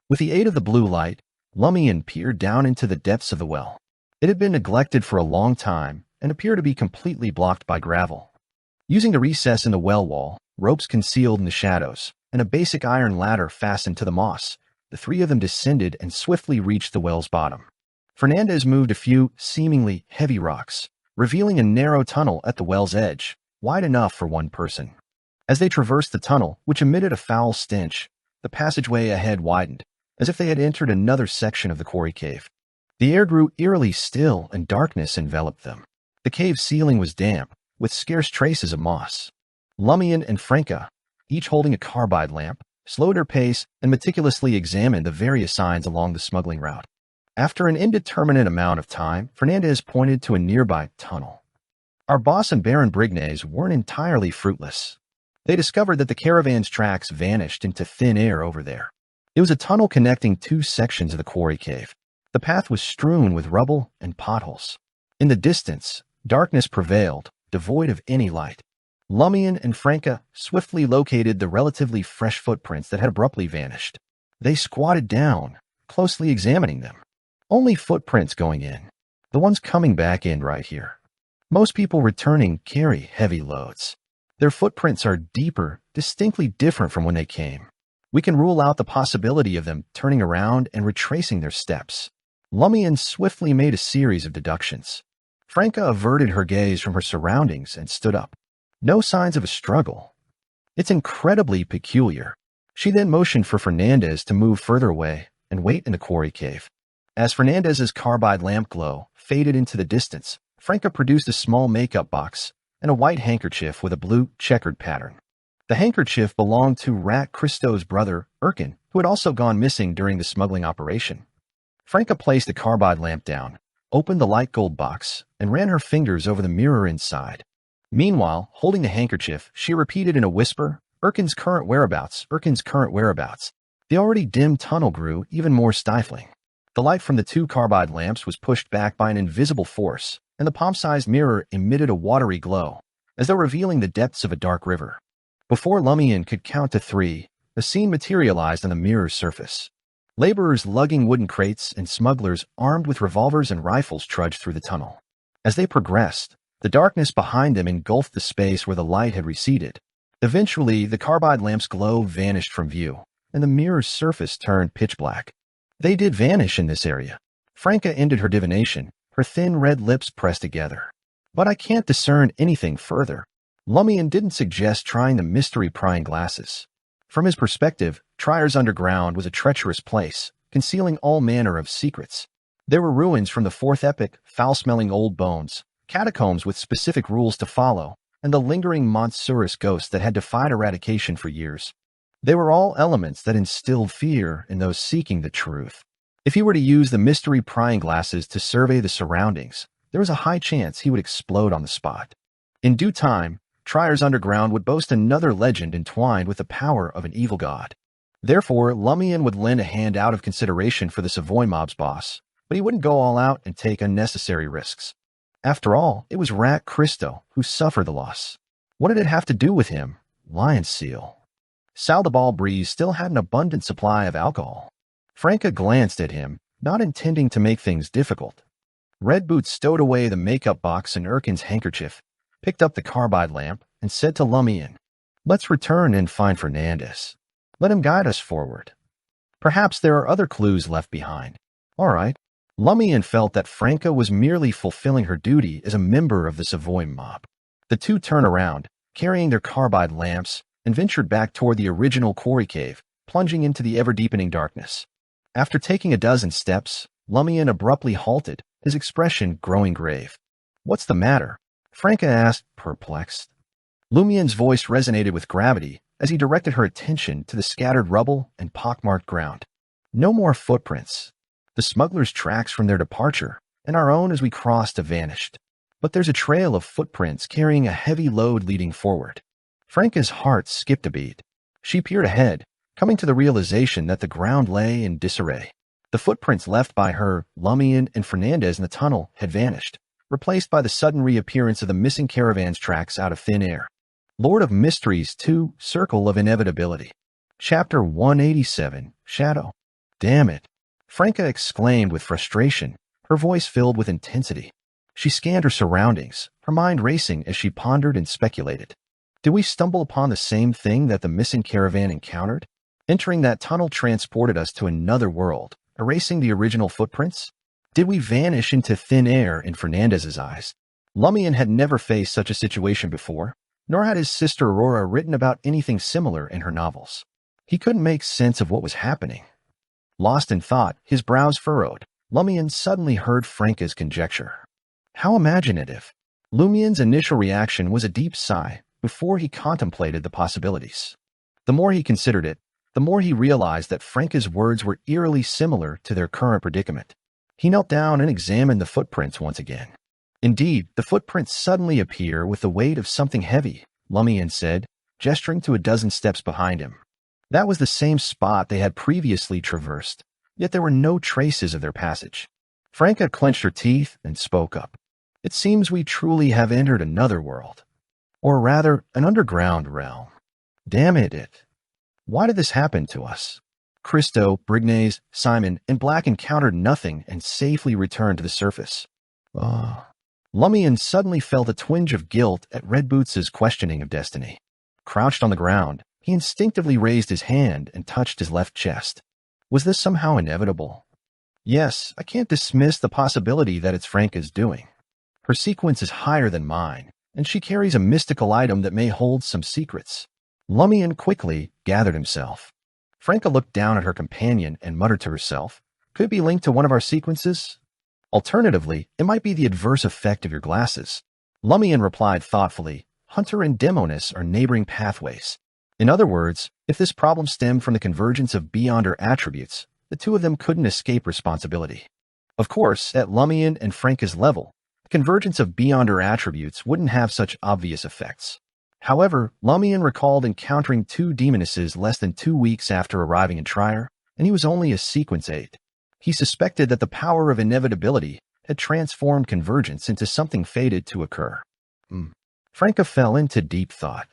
With the aid of the blue light, Lumian peered down into the depths of the well. It had been neglected for a long time and appeared to be completely blocked by gravel. Using the recess in the well wall, ropes concealed in the shadows, and a basic iron ladder fastened to the moss, the three of them descended and swiftly reached the well's bottom. Fernandez moved a few seemingly heavy rocks, revealing a narrow tunnel at the well's edge, wide enough for one person. As they traversed the tunnel, which emitted a foul stench, the passageway ahead widened, as if they had entered another section of the quarry cave. The air grew eerily still and darkness enveloped them. The cave ceiling was damp, with scarce traces of moss. Lumian and Franca, each holding a carbide lamp, slowed their pace and meticulously examined the various signs along the smuggling route. After an indeterminate amount of time, Fernandez pointed to a nearby tunnel. Our boss and Baron Brignays weren't entirely fruitless. They discovered that the caravan's tracks vanished into thin air over there. It was a tunnel connecting two sections of the quarry cave. The path was strewn with rubble and potholes. In the distance, darkness prevailed, devoid of any light. Lumian and Franca swiftly located the relatively fresh footprints that had abruptly vanished. They squatted down, closely examining them. Only footprints going in. The ones coming back in right here. Most people returning carry heavy loads. Their footprints are deeper, distinctly different from when they came. We can rule out the possibility of them turning around and retracing their steps. Lumian swiftly made a series of deductions. Franca averted her gaze from her surroundings and stood up. No signs of a struggle. It's incredibly peculiar. She then motioned for Fernandez to move further away and wait in the quarry cave. As Fernandez's carbide lamp glow faded into the distance, Franca produced a small makeup box and a white handkerchief with a blue checkered pattern. The handkerchief belonged to Rat Christo's brother, Erkin, who had also gone missing during the smuggling operation. Franca placed the carbide lamp down, opened the light gold box, and ran her fingers over the mirror inside. Meanwhile, holding the handkerchief, she repeated in a whisper, Erkin's current whereabouts, Erkin's current whereabouts. The already dim tunnel grew even more stifling. The light from the two carbide lamps was pushed back by an invisible force, and the palm-sized mirror emitted a watery glow, as though revealing the depths of a dark river. Before Lumian could count to 3, a scene materialized on the mirror's surface. Laborers lugging wooden crates and smugglers armed with revolvers and rifles trudged through the tunnel. As they progressed, the darkness behind them engulfed the space where the light had receded. Eventually, the carbide lamp's glow vanished from view, and the mirror's surface turned pitch black. They did vanish in this area. Franca ended her divination, her thin red lips pressed together. But I can't discern anything further. Lumian didn't suggest trying the mystery prying glasses. From his perspective, Trier's underground was a treacherous place, concealing all manner of secrets. There were ruins from the Fourth Epoch, foul-smelling old bones, catacombs with specific rules to follow, and the lingering Montsurus ghosts that had defied eradication for years. They were all elements that instilled fear in those seeking the truth. If he were to use the mystery prying glasses to survey the surroundings, there was a high chance he would explode on the spot. In due time, Tryer's Underground would boast another legend entwined with the power of an evil god. Therefore, Lumian would lend a hand out of consideration for the Savoy mob's boss, but he wouldn't go all out and take unnecessary risks. After all, it was Rat Christo who suffered the loss. What did it have to do with him? Lion Seal. Sal the Ball Breeze still had an abundant supply of alcohol. Franca glanced at him, not intending to make things difficult. Red Boots stowed away the makeup box in Erkin's handkerchief, picked up the carbide lamp, and said to Lumian, "Let's return and find Fernandez. Let him guide us forward. Perhaps there are other clues left behind." All right. Lumian felt that Franca was merely fulfilling her duty as a member of the Savoy mob. The two turned around, carrying their carbide lamps, and ventured back toward the original quarry cave, plunging into the ever-deepening darkness. After taking a dozen steps, Lumian abruptly halted, his expression growing grave. "What's the matter?" Franca asked, perplexed. Lumian's voice resonated with gravity as he directed her attention to the scattered rubble and pockmarked ground. No more footprints. The smugglers' tracks from their departure, and our own as we crossed, have vanished. But there's a trail of footprints carrying a heavy load leading forward. Franca's heart skipped a beat. She peered ahead, coming to the realization that the ground lay in disarray. The footprints left by her, Lumian, and Fernandez in the tunnel had vanished, replaced by the sudden reappearance of the missing caravan's tracks out of thin air. Lord of Mysteries 2, Circle of Inevitability. Chapter 187, Shadow. Damn it. Franca exclaimed with frustration, her voice filled with intensity. She scanned her surroundings, her mind racing as she pondered and speculated. Did we stumble upon the same thing that the missing caravan encountered? Entering that tunnel transported us to another world, erasing the original footprints? Did we vanish into thin air in Fernandez's eyes? Lumian had never faced such a situation before, nor had his sister Aurora written about anything similar in her novels. He couldn't make sense of what was happening. Lost in thought, his brows furrowed, Lumian suddenly heard Franca's conjecture. How imaginative. Lumian's initial reaction was a deep sigh before he contemplated the possibilities. The more he considered it, the more he realized that Franca's words were eerily similar to their current predicament. He knelt down and examined the footprints once again. Indeed, the footprints suddenly appear with the weight of something heavy, Lumian said, gesturing to a dozen steps behind him. That was the same spot they had previously traversed, yet there were no traces of their passage. Franca clenched her teeth and spoke up. "It seems we truly have entered another world. Or rather, an underground realm. Damn it. Why did this happen to us?" Christo, Brignays, Simon, and Black encountered nothing and safely returned to the surface. Lumian suddenly felt a twinge of guilt at Red Boots' questioning of destiny. Crouched on the ground, he instinctively raised his hand and touched his left chest. Was this somehow inevitable? Yes, I can't dismiss the possibility that it's Franca's doing. Her sequence is higher than mine, and she carries a mystical item that may hold some secrets. Lumian quickly gathered himself. Franca looked down at her companion and muttered to herself, "Could it be linked to one of our sequences? Alternatively, it might be the adverse effect of your glasses." Lumian replied thoughtfully, "Hunter and Demonis are neighboring pathways. In other words, if this problem stemmed from the convergence of beyonder attributes, the two of them couldn't escape responsibility. Of course, at Lumian and Franca's level, the convergence of beyonder attributes wouldn't have such obvious effects. However, Lumian recalled encountering two demonesses less than 2 weeks after arriving in Trier, and he was only a sequence 8. He suspected that the power of inevitability had transformed convergence into something fated to occur. Franca fell into deep thought.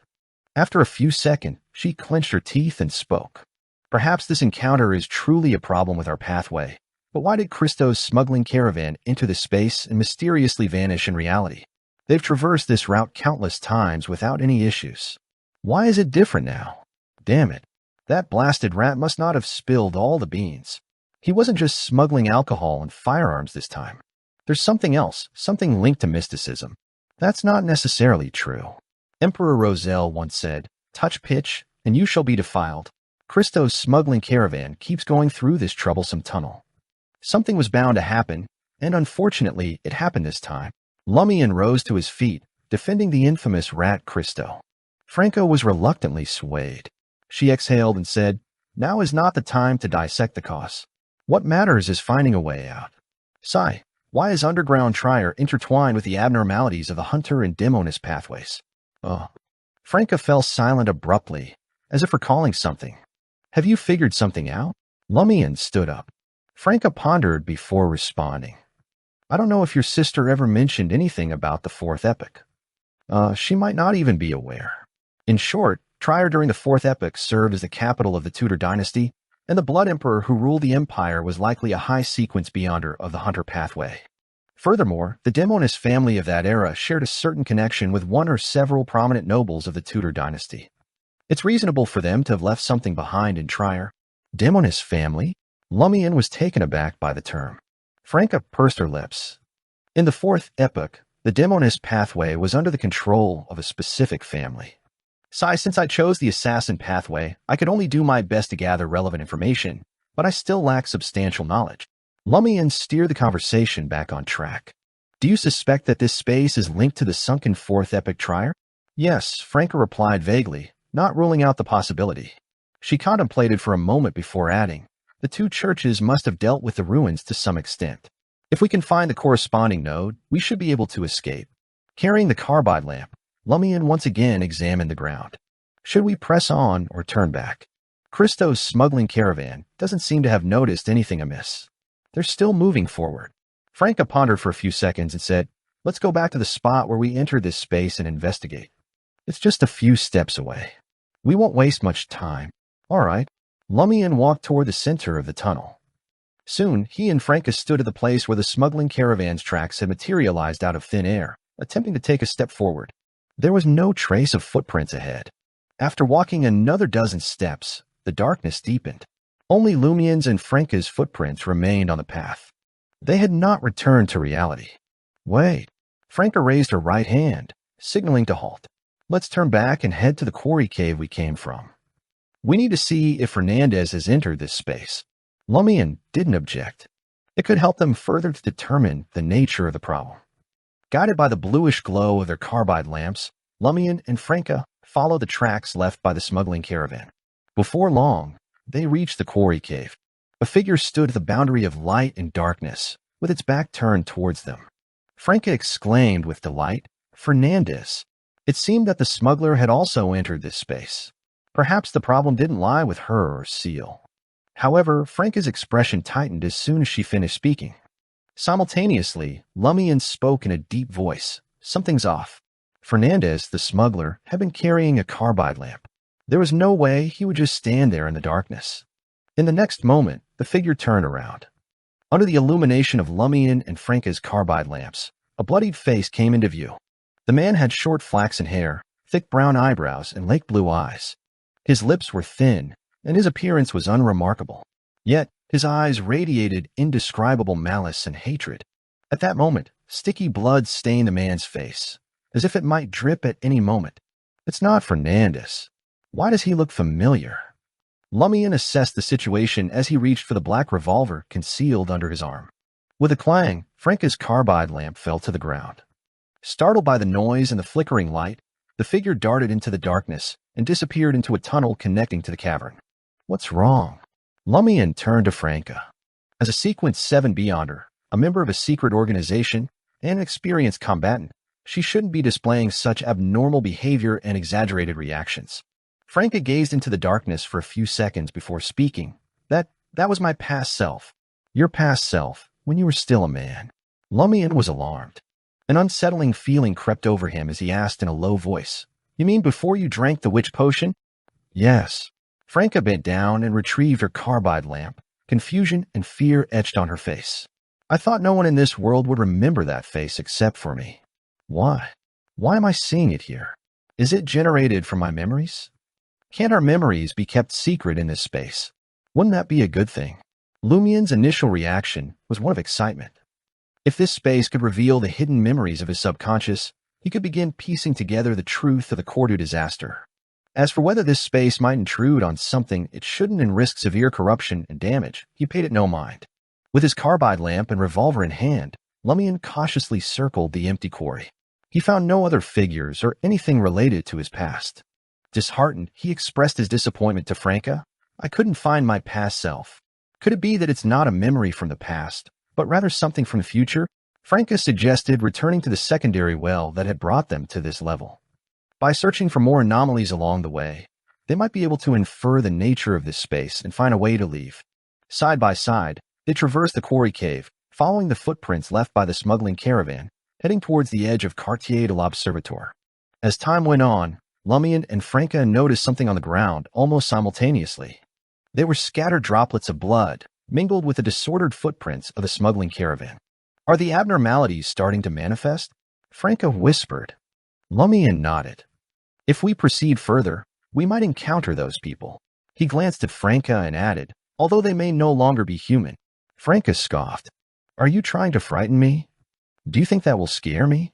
After a few seconds, she clenched her teeth and spoke. "Perhaps this encounter is truly a problem with our pathway, but why did Christo's smuggling caravan enter the space and mysteriously vanish in reality? They've traversed this route countless times without any issues. Why is it different now? Damn it. That blasted rat must not have spilled all the beans. He wasn't just smuggling alcohol and firearms this time. There's something else, something linked to mysticism. That's not necessarily true. Emperor Roselle once said, 'Touch pitch, and you shall be defiled.' Christo's smuggling caravan keeps going through this troublesome tunnel. Something was bound to happen, and unfortunately, it happened this time." Lumian rose to his feet, defending the infamous rat Christo. Franca was reluctantly swayed. She exhaled and said, "Now is not the time to dissect the cause. What matters is finding a way out. Sigh. Why is underground trier intertwined with the abnormalities of the hunter and demonist pathways? Oh. Franca fell silent abruptly, as if recalling something. Have you figured something out? Lumian stood up. Franca pondered before responding. I don't know if your sister ever mentioned anything about the Fourth Epoch. She might not even be aware. In short, Trier during the Fourth Epoch served as the capital of the Tudor dynasty, and the Blood Emperor who ruled the empire was likely a high-sequence beyonder of the Hunter pathway. Furthermore, the demonist family of that era shared a certain connection with one or several prominent nobles of the Tudor dynasty. It's reasonable for them to have left something behind in Trier. Demonist family? Lumian was taken aback by the term. Franca pursed her lips. In the Fourth Epoch, the demonist pathway was under the control of a specific family. Since I chose the assassin pathway, I could only do my best to gather relevant information, but I still lack substantial knowledge. Lumian steered the conversation back on track. Do you suspect that this space is linked to the sunken Fourth Epoch Trier? Yes, Franca replied vaguely, not ruling out the possibility. She contemplated for a moment before adding, the two churches must have dealt with the ruins to some extent. If we can find the corresponding node, we should be able to escape. Carrying the carbide lamp, Lumian once again examined the ground. Should we press on or turn back? Christo's smuggling caravan doesn't seem to have noticed anything amiss. They're still moving forward. Franca pondered for a few seconds and said, let's go back to the spot where we entered this space and investigate. It's just a few steps away. We won't waste much time. All right. Lumian walked toward the center of the tunnel. Soon, he and Franca stood at the place where the smuggling caravan's tracks had materialized out of thin air, attempting to take a step forward. There was no trace of footprints ahead. After walking another dozen steps, the darkness deepened. Only Lumian's and Franca's footprints remained on the path. They had not returned to reality. Wait. Franca raised her right hand, signaling to halt. Let's turn back and head to the quarry cave we came from. We need to see if Fernandez has entered this space. Lumian didn't object. It could help them further to determine the nature of the problem. Guided by the bluish glow of their carbide lamps, Lumian and Franca followed the tracks left by the smuggling caravan. Before long, they reached the quarry cave. A figure stood at the boundary of light and darkness, with its back turned towards them. Franca exclaimed with delight, Fernandez. It seemed that the smuggler had also entered this space. Perhaps the problem didn't lie with her or Seal. However, Franca's expression tightened as soon as she finished speaking. Simultaneously, Lumian spoke in a deep voice. Something's off. Fernandez, the smuggler, had been carrying a carbide lamp. There was no way he would just stand there in the darkness. In the next moment, the figure turned around. Under the illumination of Lumian and Franca's carbide lamps, a bloodied face came into view. The man had short flaxen hair, thick brown eyebrows, and lake blue eyes. His lips were thin, and his appearance was unremarkable. Yet, his eyes radiated indescribable malice and hatred. At that moment, sticky blood stained the man's face, as if it might drip at any moment. It's not Fernandez. Why does he look familiar? Lumian assessed the situation as he reached for the black revolver concealed under his arm. With a clang, Franca's carbide lamp fell to the ground. Startled by the noise and the flickering light, the figure darted into the darkness and disappeared into a tunnel connecting to the cavern. What's wrong? Lumian turned to Franca. As a Sequence 7 Beyonder, a member of a secret organization, and an experienced combatant, she shouldn't be displaying such abnormal behavior and exaggerated reactions. Franca gazed into the darkness for a few seconds before speaking. That was my past self. Your past self, when you were still a man. Lumian was alarmed. An unsettling feeling crept over him as he asked in a low voice, You mean before you drank the witch potion? Yes. Franca bent down and retrieved her carbide lamp. Confusion and fear etched on her face. I thought no one in this world would remember that face except for me. Why? Why am I seeing it here? Is it generated from my memories? Can't our memories be kept secret in this space? Wouldn't that be a good thing? Lumian's initial reaction was one of excitement. If this space could reveal the hidden memories of his subconscious, he could begin piecing together the truth of the Cordu disaster. As for whether this space might intrude on something it shouldn't and risk severe corruption and damage, he paid it no mind. With his carbide lamp and revolver in hand, Lumian cautiously circled the empty quarry. He found no other figures or anything related to his past. Disheartened, he expressed his disappointment to Franca. I couldn't find my past self. Could it be that it's not a memory from the past, but rather something from the future? Franca suggested returning to the secondary well that had brought them to this level. By searching for more anomalies along the way, they might be able to infer the nature of this space and find a way to leave. Side by side, they traversed the quarry cave, following the footprints left by the smuggling caravan, heading towards the edge of Quartier de l'Observatoire. As time went on, Lumian and Franca noticed something on the ground almost simultaneously. They were scattered droplets of blood, mingled with the disordered footprints of the smuggling caravan. Are the abnormalities starting to manifest? Franca whispered. Lumian nodded. If we proceed further, we might encounter those people. He glanced at Franca and added, although they may no longer be human. Franca scoffed. Are you trying to frighten me? Do you think that will scare me?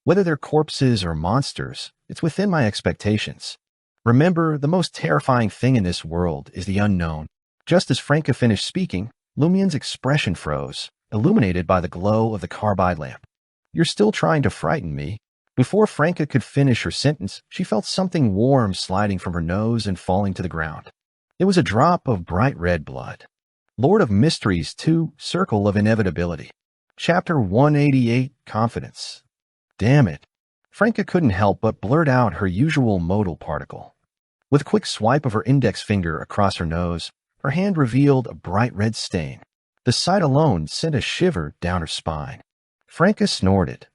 Whether they're corpses or monsters, it's within my expectations. Remember, the most terrifying thing in this world is the unknown. Just as Franca finished speaking, Lumian's expression froze, illuminated by the glow of the carbide lamp. You're still trying to frighten me? Before Franca could finish her sentence, she felt something warm sliding from her nose and falling to the ground. It was a drop of bright red blood. Lord of Mysteries 2, Circle of Inevitability. Chapter 188, Confidence. Damn it. Franca couldn't help but blurt out her usual modal particle. With a quick swipe of her index finger across her nose, her hand revealed a bright red stain. The sight alone sent a shiver down her spine. Franca snorted.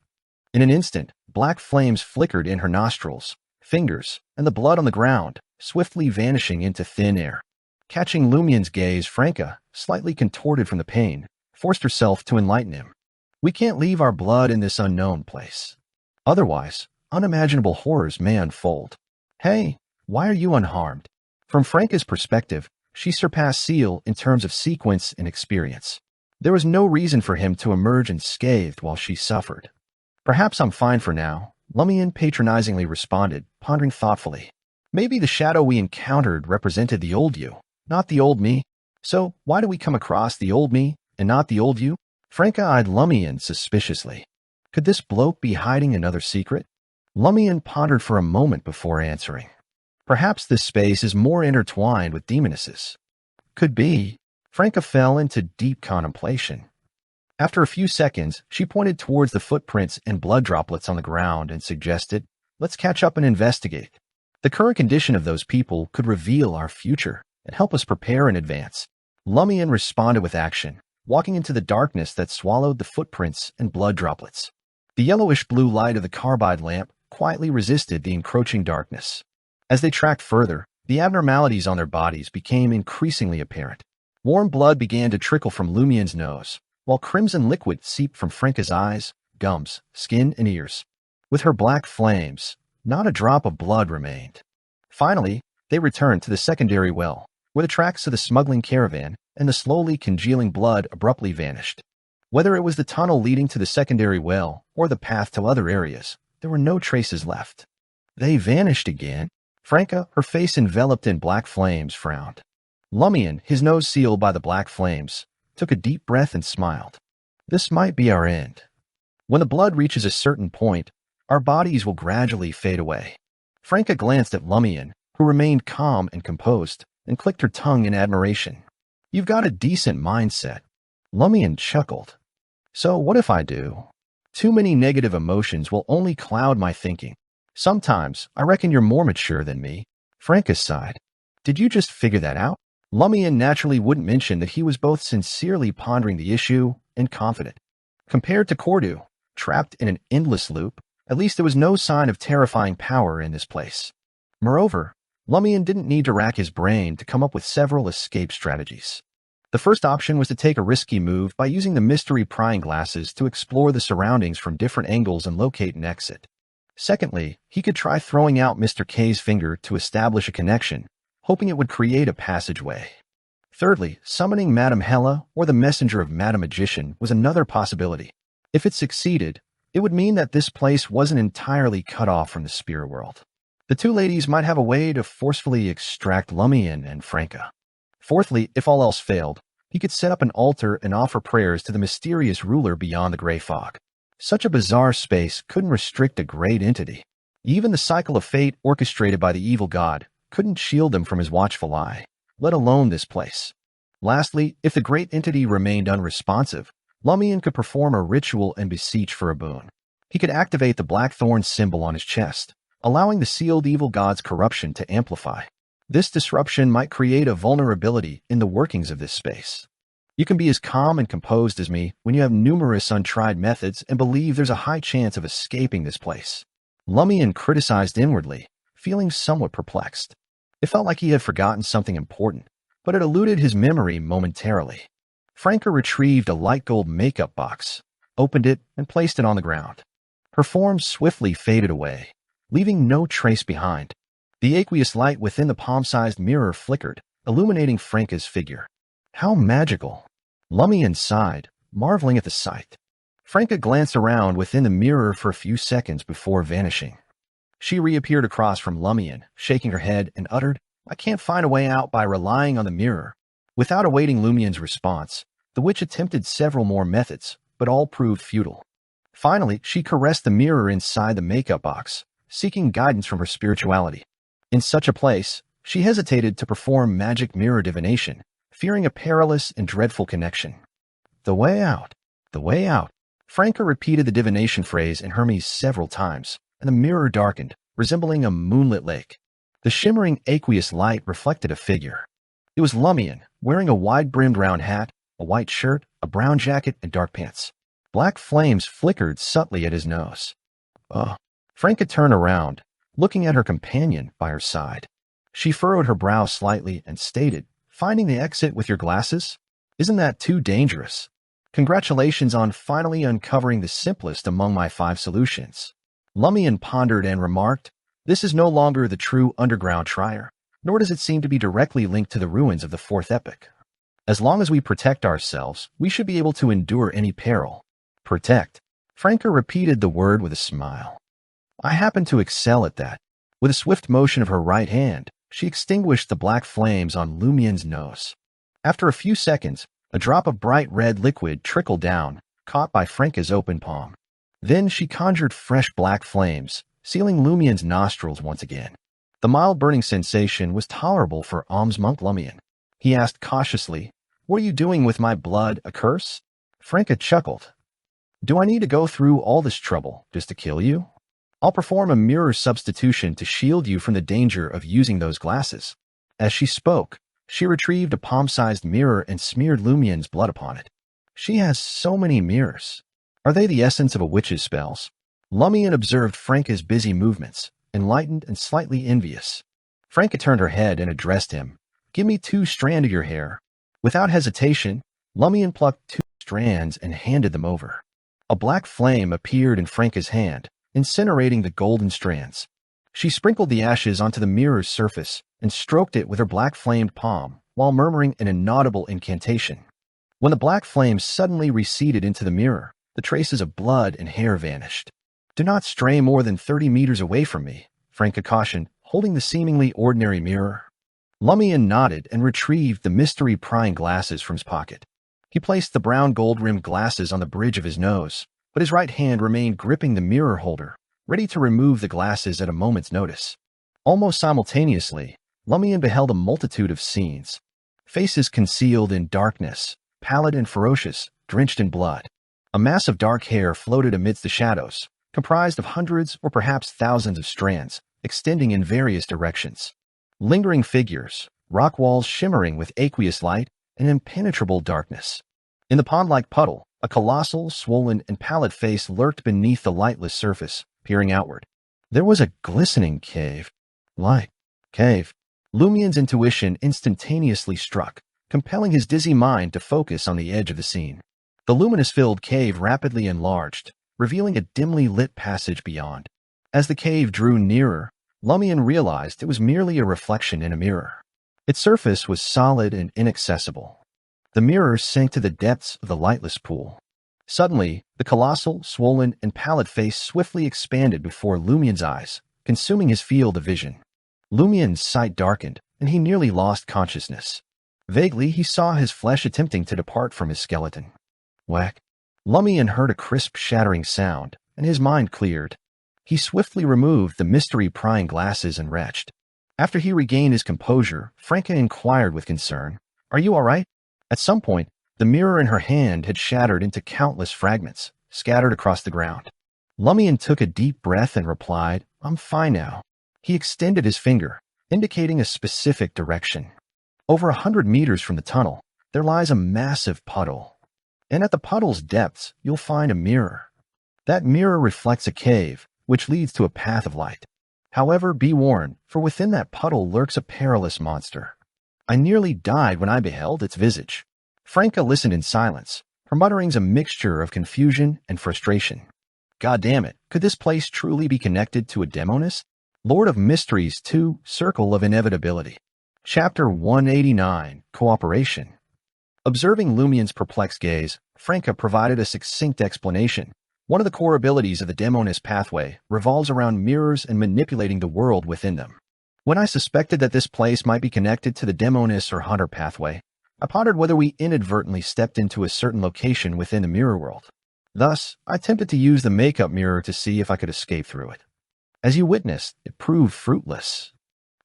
In an instant, black flames flickered in her nostrils, fingers, and the blood on the ground, swiftly vanishing into thin air. Catching Lumian's gaze, Franca, slightly contorted from the pain, forced herself to enlighten him. We can't leave our blood in this unknown place. Otherwise, unimaginable horrors may unfold. Hey, why are you unharmed? From Franca's perspective, she surpassed Seal in terms of sequence and experience. There was no reason for him to emerge unscathed while she suffered. Perhaps I'm fine for now, Lumian patronizingly responded, pondering thoughtfully. Maybe the shadow we encountered represented the old you, not the old me. So why do we come across the old me and not the old you? Franca eyed Lumian suspiciously. Could this bloke be hiding another secret? Lumian pondered for a moment before answering. Perhaps this space is more intertwined with demonesses. Could be. Franca fell into deep contemplation. After a few seconds, she pointed towards the footprints and blood droplets on the ground and suggested, let's catch up and investigate. The current condition of those people could reveal our future and help us prepare in advance. Lumian responded with action, walking into the darkness that swallowed the footprints and blood droplets. The yellowish-blue light of the carbide lamp quietly resisted the encroaching darkness. As they tracked further, the abnormalities on their bodies became increasingly apparent. Warm blood began to trickle from Lumian's nose, while crimson liquid seeped from Franca's eyes, gums, skin, and ears. With her black flames, not a drop of blood remained. Finally, they returned to the secondary well, where the tracks of the smuggling caravan and the slowly congealing blood abruptly vanished. Whether it was the tunnel leading to the secondary well or the path to other areas, there were no traces left. They vanished again. Franca, her face enveloped in black flames, frowned. Lumian, his nose sealed by the black flames, took a deep breath and smiled. This might be our end. When the blood reaches a certain point, our bodies will gradually fade away. Franca glanced at Lumian, who remained calm and composed, and clicked her tongue in admiration. You've got a decent mindset. Lumian chuckled. So what if I do? Too many negative emotions will only cloud my thinking. Sometimes I reckon you're more mature than me. Franca sighed. Did you just figure that out? Lumian naturally wouldn't mention that he was both sincerely pondering the issue and confident. Compared to Cordu, trapped in an endless loop, at least there was no sign of terrifying power in this place. Moreover, Lumian didn't need to rack his brain to come up with several escape strategies. The first option was to take a risky move by using the mystery prying glasses to explore the surroundings from different angles and locate an exit. Secondly, he could try throwing out Mr. K's finger to establish a connection, hoping it would create a passageway. Thirdly, summoning Madame Hella or the messenger of Madame Magician was another possibility. If it succeeded, it would mean that this place wasn't entirely cut off from the spirit world. The two ladies might have a way to forcefully extract Lumian and Franca. Fourthly, if all else failed, he could set up an altar and offer prayers to the mysterious ruler beyond the gray fog. Such a bizarre space couldn't restrict a great entity. Even the cycle of fate orchestrated by the evil god couldn't shield them from his watchful eye, let alone this place. Lastly, if the great entity remained unresponsive, Lumian could perform a ritual and beseech for a boon. He could activate the blackthorn symbol on his chest, allowing the sealed evil god's corruption to amplify. This disruption might create a vulnerability in the workings of this space. You can be as calm and composed as me when you have numerous untried methods and believe there's a high chance of escaping this place. Lumian criticized inwardly, feeling somewhat perplexed. It felt like he had forgotten something important, but it eluded his memory momentarily. Franca retrieved a light gold makeup box, opened it, and placed it on the ground. Her form swiftly faded away, leaving no trace behind. The aqueous light within the palm-sized mirror flickered, illuminating Franca's figure. How magical! Lumian sighed, marveling at the sight. Franca glanced around within the mirror for a few seconds before vanishing. She reappeared across from Lumian, shaking her head, and uttered, "I can't find a way out by relying on the mirror." Without awaiting Lumian's response, the witch attempted several more methods, but all proved futile. Finally, she caressed the mirror inside the makeup box, seeking guidance from her spirituality. In such a place, she hesitated to perform magic mirror divination, fearing a perilous and dreadful connection. "The way out, the way out." Franca repeated the divination phrase in Hermes several times, and the mirror darkened, resembling a moonlit lake. The shimmering aqueous light reflected a figure. It was Lumian, wearing a wide-brimmed round hat, a white shirt, a brown jacket, and dark pants. Black flames flickered subtly at his nose. "Oh." Franca turned around, looking at her companion by her side. She furrowed her brow slightly and stated, "Finding the exit with your glasses? Isn't that too dangerous? Congratulations on finally uncovering the simplest among my 5 solutions." Lumian pondered and remarked, "This is no longer the true underground trier, nor does it seem to be directly linked to the ruins of the 4th epoch. As long as we protect ourselves, we should be able to endure any peril." "Protect." Franca repeated the word with a smile. "I happen to excel at that." With a swift motion of her right hand, she extinguished the black flames on Lumian's nose. After a few seconds, a drop of bright red liquid trickled down, caught by Franca's open palm. Then she conjured fresh black flames, sealing Lumian's nostrils once again. The mild burning sensation was tolerable for alms monk Lumian. He asked cautiously, "What are you doing with my blood, a curse?" Franca chuckled. "Do I need to go through all this trouble just to kill you? I'll perform a mirror substitution to shield you from the danger of using those glasses." As she spoke, she retrieved a palm-sized mirror and smeared Lumian's blood upon it. "She has so many mirrors. Are they the essence of a witch's spells?" Lumian observed Franca's busy movements, enlightened and slightly envious. Franca turned her head and addressed him. "Give me 2 strands of your hair." Without hesitation, Lumian plucked 2 strands and handed them over. A black flame appeared in Franca's hand, incinerating the golden strands. She sprinkled the ashes onto the mirror's surface and stroked it with her black-flamed palm while murmuring an inaudible incantation. When the black flames suddenly receded into the mirror, the traces of blood and hair vanished. "Do not stray more than 30 meters away from me," Franca cautioned, holding the seemingly ordinary mirror. Lumian nodded and retrieved the mystery-prying glasses from his pocket. He placed the brown gold-rimmed glasses on the bridge of his nose, but his right hand remained gripping the mirror holder, ready to remove the glasses at a moment's notice. Almost simultaneously, Lumian beheld a multitude of scenes. Faces concealed in darkness, pallid and ferocious, drenched in blood. A mass of dark hair floated amidst the shadows, comprised of hundreds or perhaps thousands of strands, extending in various directions. Lingering figures, rock walls shimmering with aqueous light and impenetrable darkness. In the pond-like puddle, a colossal, swollen, and pallid face lurked beneath the lightless surface, peering outward. There was a glistening cave. Light. Cave. Lumian's intuition instantaneously struck, compelling his dizzy mind to focus on the edge of the scene. The luminous-filled cave rapidly enlarged, revealing a dimly lit passage beyond. As the cave drew nearer, Lumian realized it was merely a reflection in a mirror. Its surface was solid and inaccessible. The mirror sank to the depths of the lightless pool. Suddenly, the colossal, swollen, and pallid face swiftly expanded before Lumian's eyes, consuming his field of vision. Lumian's sight darkened, and he nearly lost consciousness. Vaguely, he saw his flesh attempting to depart from his skeleton. Whack. Lumian heard a crisp, shattering sound, and his mind cleared. He swiftly removed the mystery-prying glasses and retched. After he regained his composure, Franca inquired with concern, "Are you all right?" At some point, the mirror in her hand had shattered into countless fragments, scattered across the ground. Lumian took a deep breath and replied, "I'm fine now." He extended his finger, indicating a specific direction. Over 100 meters from the tunnel, there lies a massive puddle. And at the puddle's depths, you'll find a mirror. That mirror reflects a cave, which leads to a path of light. However, be warned, for within that puddle lurks a perilous monster. I nearly died when I beheld its visage. Franca listened in silence, her mutterings a mixture of confusion and frustration. God damn it, could this place truly be connected to a demoness? Lord of Mysteries 2, Circle of Inevitability. Chapter 189, Cooperation. Observing Lumian's perplexed gaze, Franca provided a succinct explanation. One of the core abilities of the demoness pathway revolves around mirrors and manipulating the world within them. When I suspected that this place might be connected to the demoness or hunter pathway, I pondered whether we inadvertently stepped into a certain location within the mirror world. Thus, I attempted to use the makeup mirror to see if I could escape through it. As you witnessed, it proved fruitless.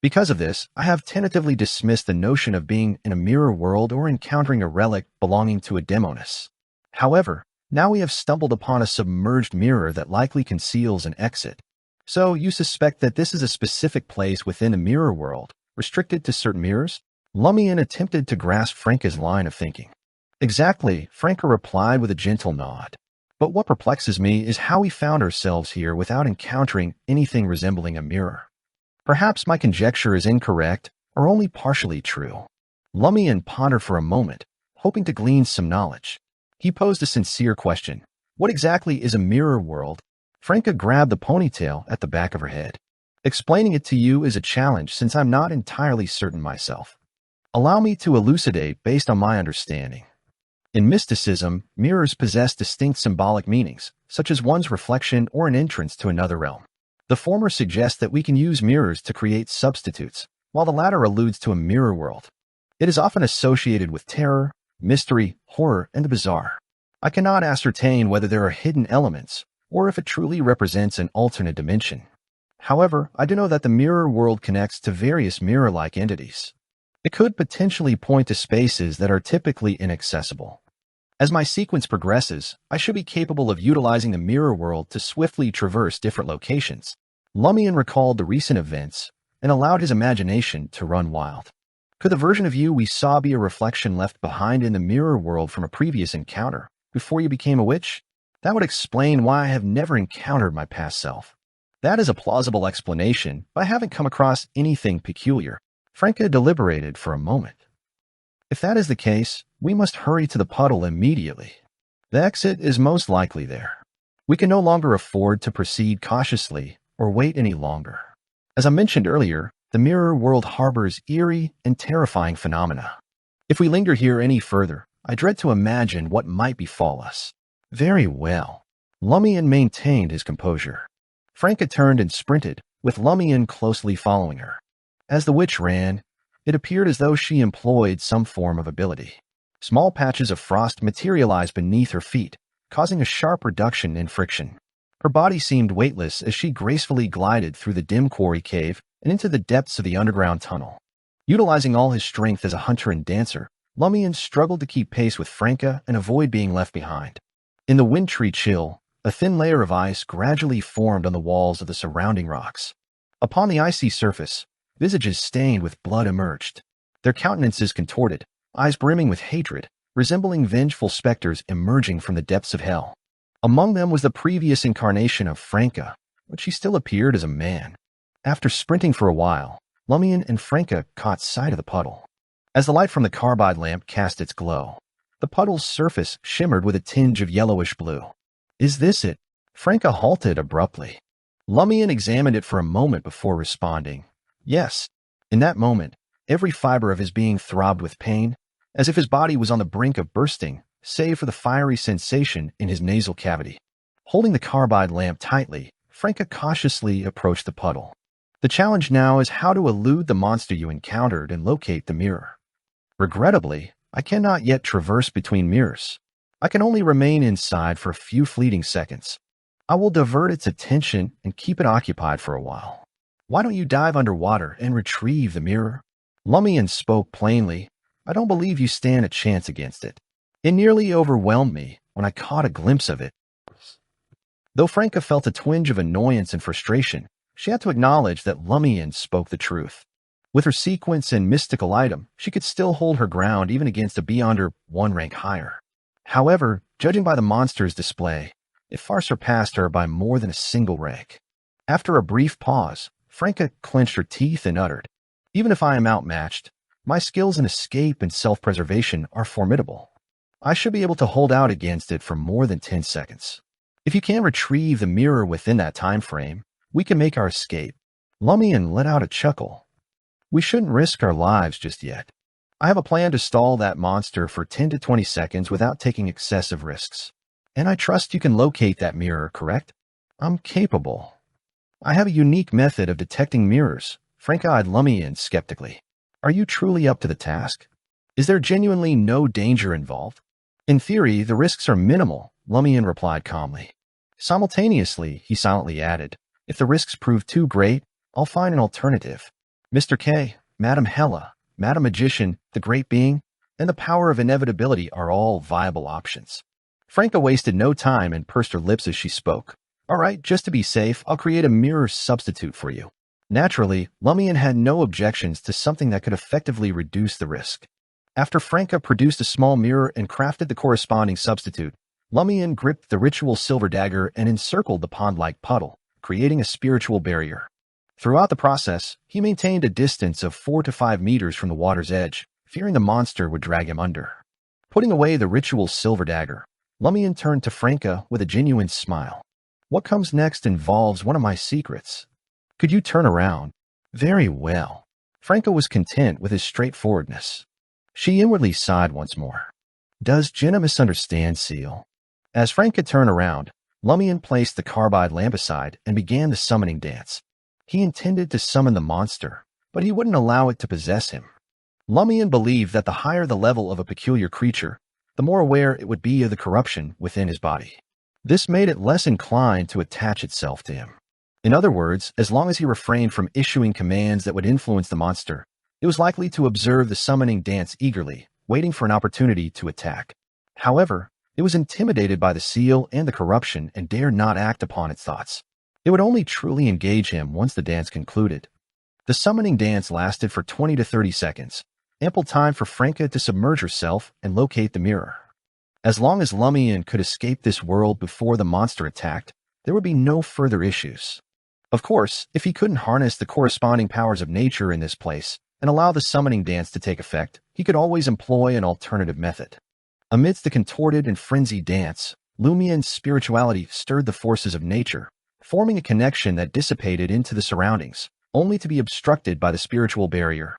Because of this, I have tentatively dismissed the notion of being in a mirror world or encountering a relic belonging to a demoness. However, now we have stumbled upon a submerged mirror that likely conceals an exit. So, you suspect that this is a specific place within the mirror world, restricted to certain mirrors? Lumian attempted to grasp Franca's line of thinking. Exactly, Franca replied with a gentle nod. But what perplexes me is how we found ourselves here without encountering anything resembling a mirror. Perhaps my conjecture is incorrect or only partially true. Lumian pondered for a moment, hoping to glean some knowledge. He posed a sincere question. What exactly is a mirror world? Franca grabbed the ponytail at the back of her head. Explaining it to you is a challenge since I'm not entirely certain myself. Allow me to elucidate based on my understanding. In mysticism, mirrors possess distinct symbolic meanings, such as one's reflection or an entrance to another realm. The former suggests that we can use mirrors to create substitutes, while the latter alludes to a mirror world. It is often associated with terror, mystery, horror, and the bizarre. I cannot ascertain whether there are hidden elements, or if it truly represents an alternate dimension. However, I do know that the mirror world connects to various mirror-like entities. It could potentially point to spaces that are typically inaccessible. As my sequence progresses, I should be capable of utilizing the mirror world to swiftly traverse different locations. Lumian recalled the recent events and allowed his imagination to run wild. Could the version of you we saw be a reflection left behind in the mirror world from a previous encounter, before you became a witch? That would explain why I have never encountered my past self. That is a plausible explanation, but I haven't come across anything peculiar. Franca deliberated for a moment. If that is the case, we must hurry to the puddle immediately. The exit is most likely there. We can no longer afford to proceed cautiously or wait any longer. As I mentioned earlier, the mirror world harbors eerie and terrifying phenomena. If we linger here any further, I dread to imagine what might befall us. Very well. Lumian maintained his composure. Franca turned and sprinted, with Lumian closely following her. As the witch ran, it appeared as though she employed some form of ability. Small patches of frost materialized beneath her feet, causing a sharp reduction in friction. Her body seemed weightless as she gracefully glided through the dim quarry cave and into the depths of the underground tunnel. Utilizing all his strength as a hunter and dancer, Lumian struggled to keep pace with Franca and avoid being left behind. In the wintry chill, a thin layer of ice gradually formed on the walls of the surrounding rocks. Upon the icy surface, visages stained with blood emerged. Their countenances contorted, eyes brimming with hatred, resembling vengeful specters emerging from the depths of hell. Among them was the previous incarnation of Franca, but she still appeared as a man. After sprinting for a while, Lumian and Franca caught sight of the puddle. As the light from the carbide lamp cast its glow, the puddle's surface shimmered with a tinge of yellowish blue. Is this it? Franca halted abruptly. Lumian examined it for a moment before responding. Yes. In that moment, every fiber of his being throbbed with pain, as if his body was on the brink of bursting, save for the fiery sensation in his nasal cavity. Holding the carbide lamp tightly, Franca cautiously approached the puddle. The challenge now is how to elude the monster you encountered and locate the mirror. Regrettably, I cannot yet traverse between mirrors. I can only remain inside for a few fleeting seconds. I will divert its attention and keep it occupied for a while. Why don't you dive underwater and retrieve the mirror? Lumian spoke plainly, I don't believe you stand a chance against it. It nearly overwhelmed me when I caught a glimpse of it. Though Franca felt a twinge of annoyance and frustration, she had to acknowledge that Lumian spoke the truth. With her sequence and mystical item, she could still hold her ground even against a beyonder one rank higher. However, judging by the monster's display, it far surpassed her by more than a single rank. After a brief pause, Franca clenched her teeth and uttered, "Even if I am outmatched, my skills in escape and self-preservation are formidable. I should be able to hold out against it for more than 10 seconds. If you can retrieve the mirror within that time frame, we can make our escape." Lumian let out a chuckle. "We shouldn't risk our lives just yet. I have a plan to stall that monster for 10 to 20 seconds without taking excessive risks. And I trust you can locate that mirror, correct?" "I'm capable. I have a unique method of detecting mirrors." Franca eyed Lumian skeptically. "Are you truly up to the task? Is there genuinely no danger involved?" "In theory, the risks are minimal," Lumian replied calmly. Simultaneously, he silently added, "If the risks prove too great, I'll find an alternative. Mr. K, Madam Hella, Madam Magician, the Great Being, and the power of inevitability are all viable options." Franca wasted no time and pursed her lips as she spoke. "All right, just to be safe, I'll create a mirror substitute for you." Naturally, Lumian had no objections to something that could effectively reduce the risk. After Franca produced a small mirror and crafted the corresponding substitute, Lumian gripped the ritual silver dagger and encircled the pond-like puddle, creating a spiritual barrier. Throughout the process, he maintained a distance of 4 to 5 meters from the water's edge, fearing the monster would drag him under. Putting away the ritual silver dagger, Lumian turned to Franca with a genuine smile. "What comes next involves one of my secrets. Could you turn around?" "Very well." Franca was content with his straightforwardness. She inwardly sighed once more. Does Jenna misunderstand Seal? As Franca turned around, Lumian placed the carbide lamp aside and began the summoning dance. He intended to summon the monster, but he wouldn't allow it to possess him. Lumian believed that the higher the level of a peculiar creature, the more aware it would be of the corruption within his body. This made it less inclined to attach itself to him. In other words, as long as he refrained from issuing commands that would influence the monster, it was likely to observe the summoning dance eagerly, waiting for an opportunity to attack. However, it was intimidated by the seal and the corruption and dared not act upon its thoughts. It would only truly engage him once the dance concluded. The summoning dance lasted for 20 to 30 seconds, ample time for Franca to submerge herself and locate the mirror. As long as Lumian could escape this world before the monster attacked, there would be no further issues. Of course, if he couldn't harness the corresponding powers of nature in this place and allow the summoning dance to take effect, he could always employ an alternative method. Amidst the contorted and frenzied dance, Lumian's spirituality stirred the forces of nature, forming a connection that dissipated into the surroundings, only to be obstructed by the spiritual barrier.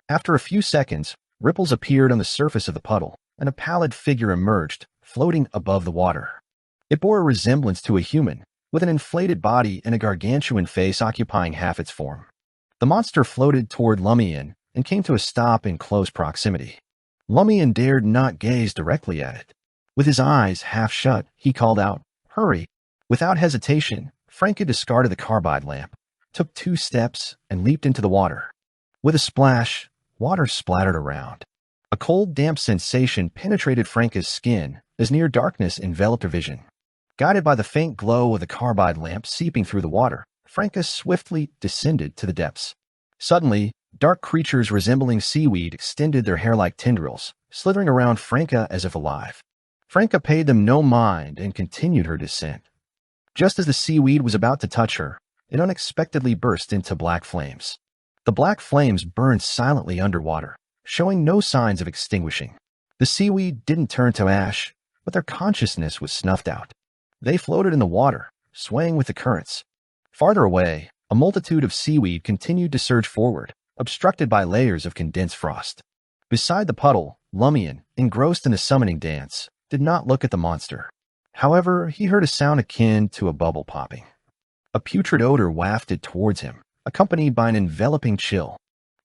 After a few seconds, ripples appeared on the surface of the puddle, and a pallid figure emerged, floating above the water. It bore a resemblance to a human, with an inflated body and a gargantuan face occupying half its form. The monster floated toward Lumian and came to a stop in close proximity. Lumian dared not gaze directly at it. With his eyes half shut, he called out, "Hurry!" Without hesitation, Franca discarded the carbide lamp, took 2 steps, and leaped into the water. With a splash, water splattered around. A cold, damp sensation penetrated Franca's skin as near darkness enveloped her vision. Guided by the faint glow of the carbide lamp seeping through the water, Franca swiftly descended to the depths. Suddenly, dark creatures resembling seaweed extended their hair-like tendrils, slithering around Franca as if alive. Franca paid them no mind and continued her descent. Just as the seaweed was about to touch her, it unexpectedly burst into black flames. The black flames burned silently underwater, showing no signs of extinguishing. The seaweed didn't turn to ash, but their consciousness was snuffed out. They floated in the water, swaying with the currents. Farther away, a multitude of seaweed continued to surge forward, obstructed by layers of condensed frost. Beside the puddle, Lumian, engrossed in the summoning dance, did not look at the monster. However, he heard a sound akin to a bubble popping. A putrid odor wafted towards him, accompanied by an enveloping chill.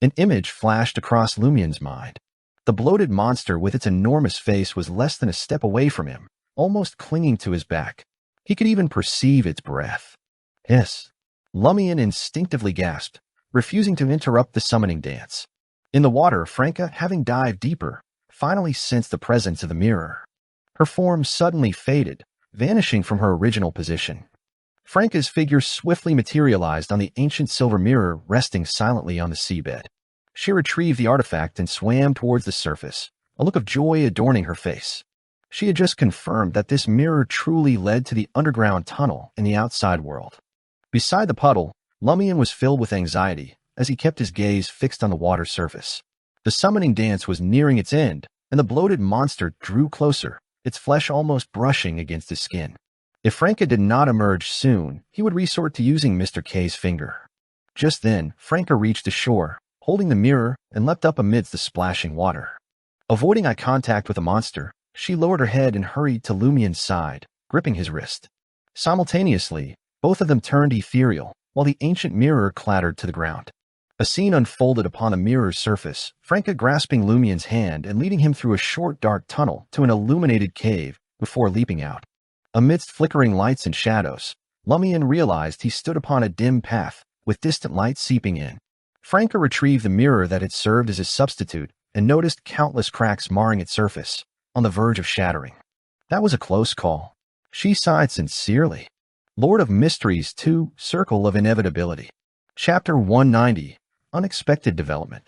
An image flashed across Lumian's mind. The bloated monster with its enormous face was less than a step away from him, almost clinging to his back. He could even perceive its breath. Hiss! Lumian instinctively gasped, refusing to interrupt the summoning dance. In the water, Franca, having dived deeper, finally sensed the presence of the mirror. Her form suddenly faded, vanishing from her original position. Franca's figure swiftly materialized on the ancient silver mirror resting silently on the seabed. She retrieved the artifact and swam towards the surface, a look of joy adorning her face. She had just confirmed that this mirror truly led to the underground tunnel in the outside world. Beside the puddle, Lumian was filled with anxiety as he kept his gaze fixed on the water surface. The summoning dance was nearing its end, and the bloated monster drew closer, its flesh almost brushing against his skin. If Franca did not emerge soon, he would resort to using Mr. K's finger. Just then, Franca reached the shore, holding the mirror, and leapt up amidst the splashing water. Avoiding eye contact with the monster, she lowered her head and hurried to Lumian's side, gripping his wrist. Simultaneously, both of them turned ethereal, while the ancient mirror clattered to the ground. A scene unfolded upon the mirror's surface, Franca grasping Lumian's hand and leading him through a short dark tunnel to an illuminated cave before leaping out. Amidst flickering lights and shadows, Lumian realized he stood upon a dim path, with distant light seeping in. Franca retrieved the mirror that had served as his substitute and noticed countless cracks marring its surface, on the verge of shattering. That was a close call. She sighed sincerely. Lord of Mysteries 2, Circle of Inevitability. Chapter 190, Unexpected Development.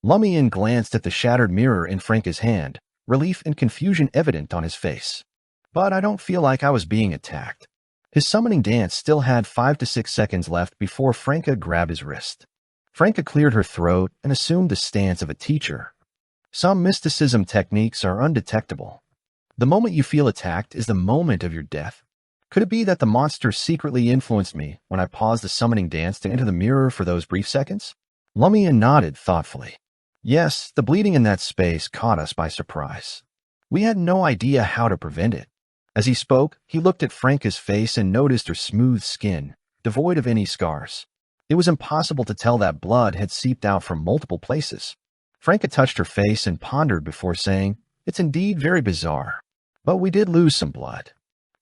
Lumian glanced at the shattered mirror in Franca's hand, relief and confusion evident on his face. But I don't feel like I was being attacked. His summoning dance still had 5 to 6 seconds left before Franca grabbed his wrist. Franca cleared her throat and assumed the stance of a teacher. Some mysticism techniques are undetectable. The moment you feel attacked is the moment of your death. Could it be that the monster secretly influenced me when I paused the summoning dance to enter the mirror for those brief seconds? Lumian nodded thoughtfully. Yes, the bleeding in that space caught us by surprise. We had no idea how to prevent it. As he spoke, he looked at Franca's face and noticed her smooth skin, devoid of any scars. It was impossible to tell that blood had seeped out from multiple places. Franca touched her face and pondered before saying, "It's indeed very bizarre. But we did lose some blood.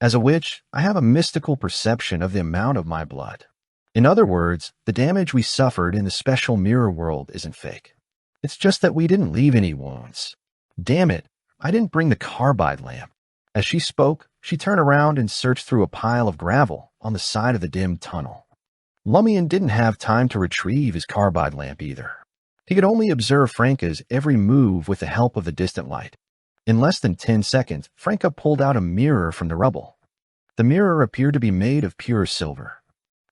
As a witch, I have a mystical perception of the amount of my blood. In other words, the damage we suffered in the special mirror world isn't fake. It's just that we didn't leave any wounds. Damn it, I didn't bring the carbide lamp." As she spoke, she turned around and searched through a pile of gravel on the side of the dim tunnel. Lumian didn't have time to retrieve his carbide lamp either. He could only observe Franca's every move with the help of the distant light. In less than 10 seconds, Franca pulled out a mirror from the rubble. The mirror appeared to be made of pure silver.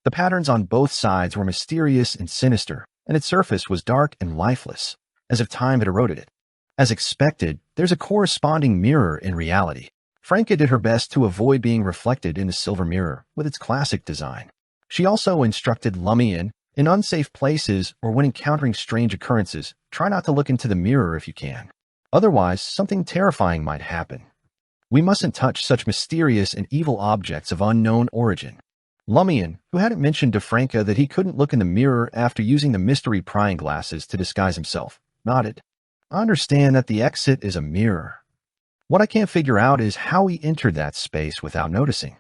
The patterns on both sides were mysterious and sinister, and its surface was dark and lifeless, as if time had eroded it. As expected, there's a corresponding mirror in reality. Franca did her best to avoid being reflected in the silver mirror with its classic design. She also instructed Lumian, in unsafe places or when encountering strange occurrences, try not to look into the mirror if you can. Otherwise, something terrifying might happen. We mustn't touch such mysterious and evil objects of unknown origin. Lumian, who hadn't mentioned to Franca that he couldn't look in the mirror after using the mystery prying glasses to disguise himself, nodded. I understand that the exit is a mirror. What I can't figure out is how we entered that space without noticing.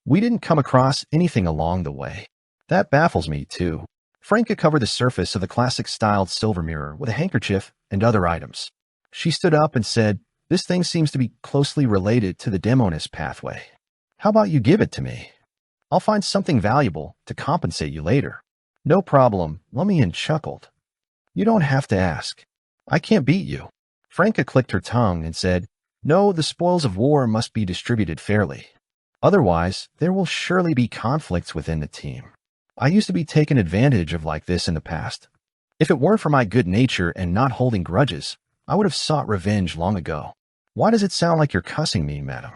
We didn't come across anything along the way. That baffles me, too. Franca covered the surface of the classic-styled silver mirror with a handkerchief and other items. She stood up and said, "This thing seems to be closely related to the Demonist pathway. How about you give it to me? I'll find something valuable to compensate you later." "No problem," Lumian chuckled. "You don't have to ask. I can't beat you." Franca clicked her tongue and said, "No, the spoils of war must be distributed fairly. Otherwise, there will surely be conflicts within the team. I used to be taken advantage of like this in the past. If it weren't for my good nature and not holding grudges, I would have sought revenge long ago." "Why does it sound like you're cussing me, madam?"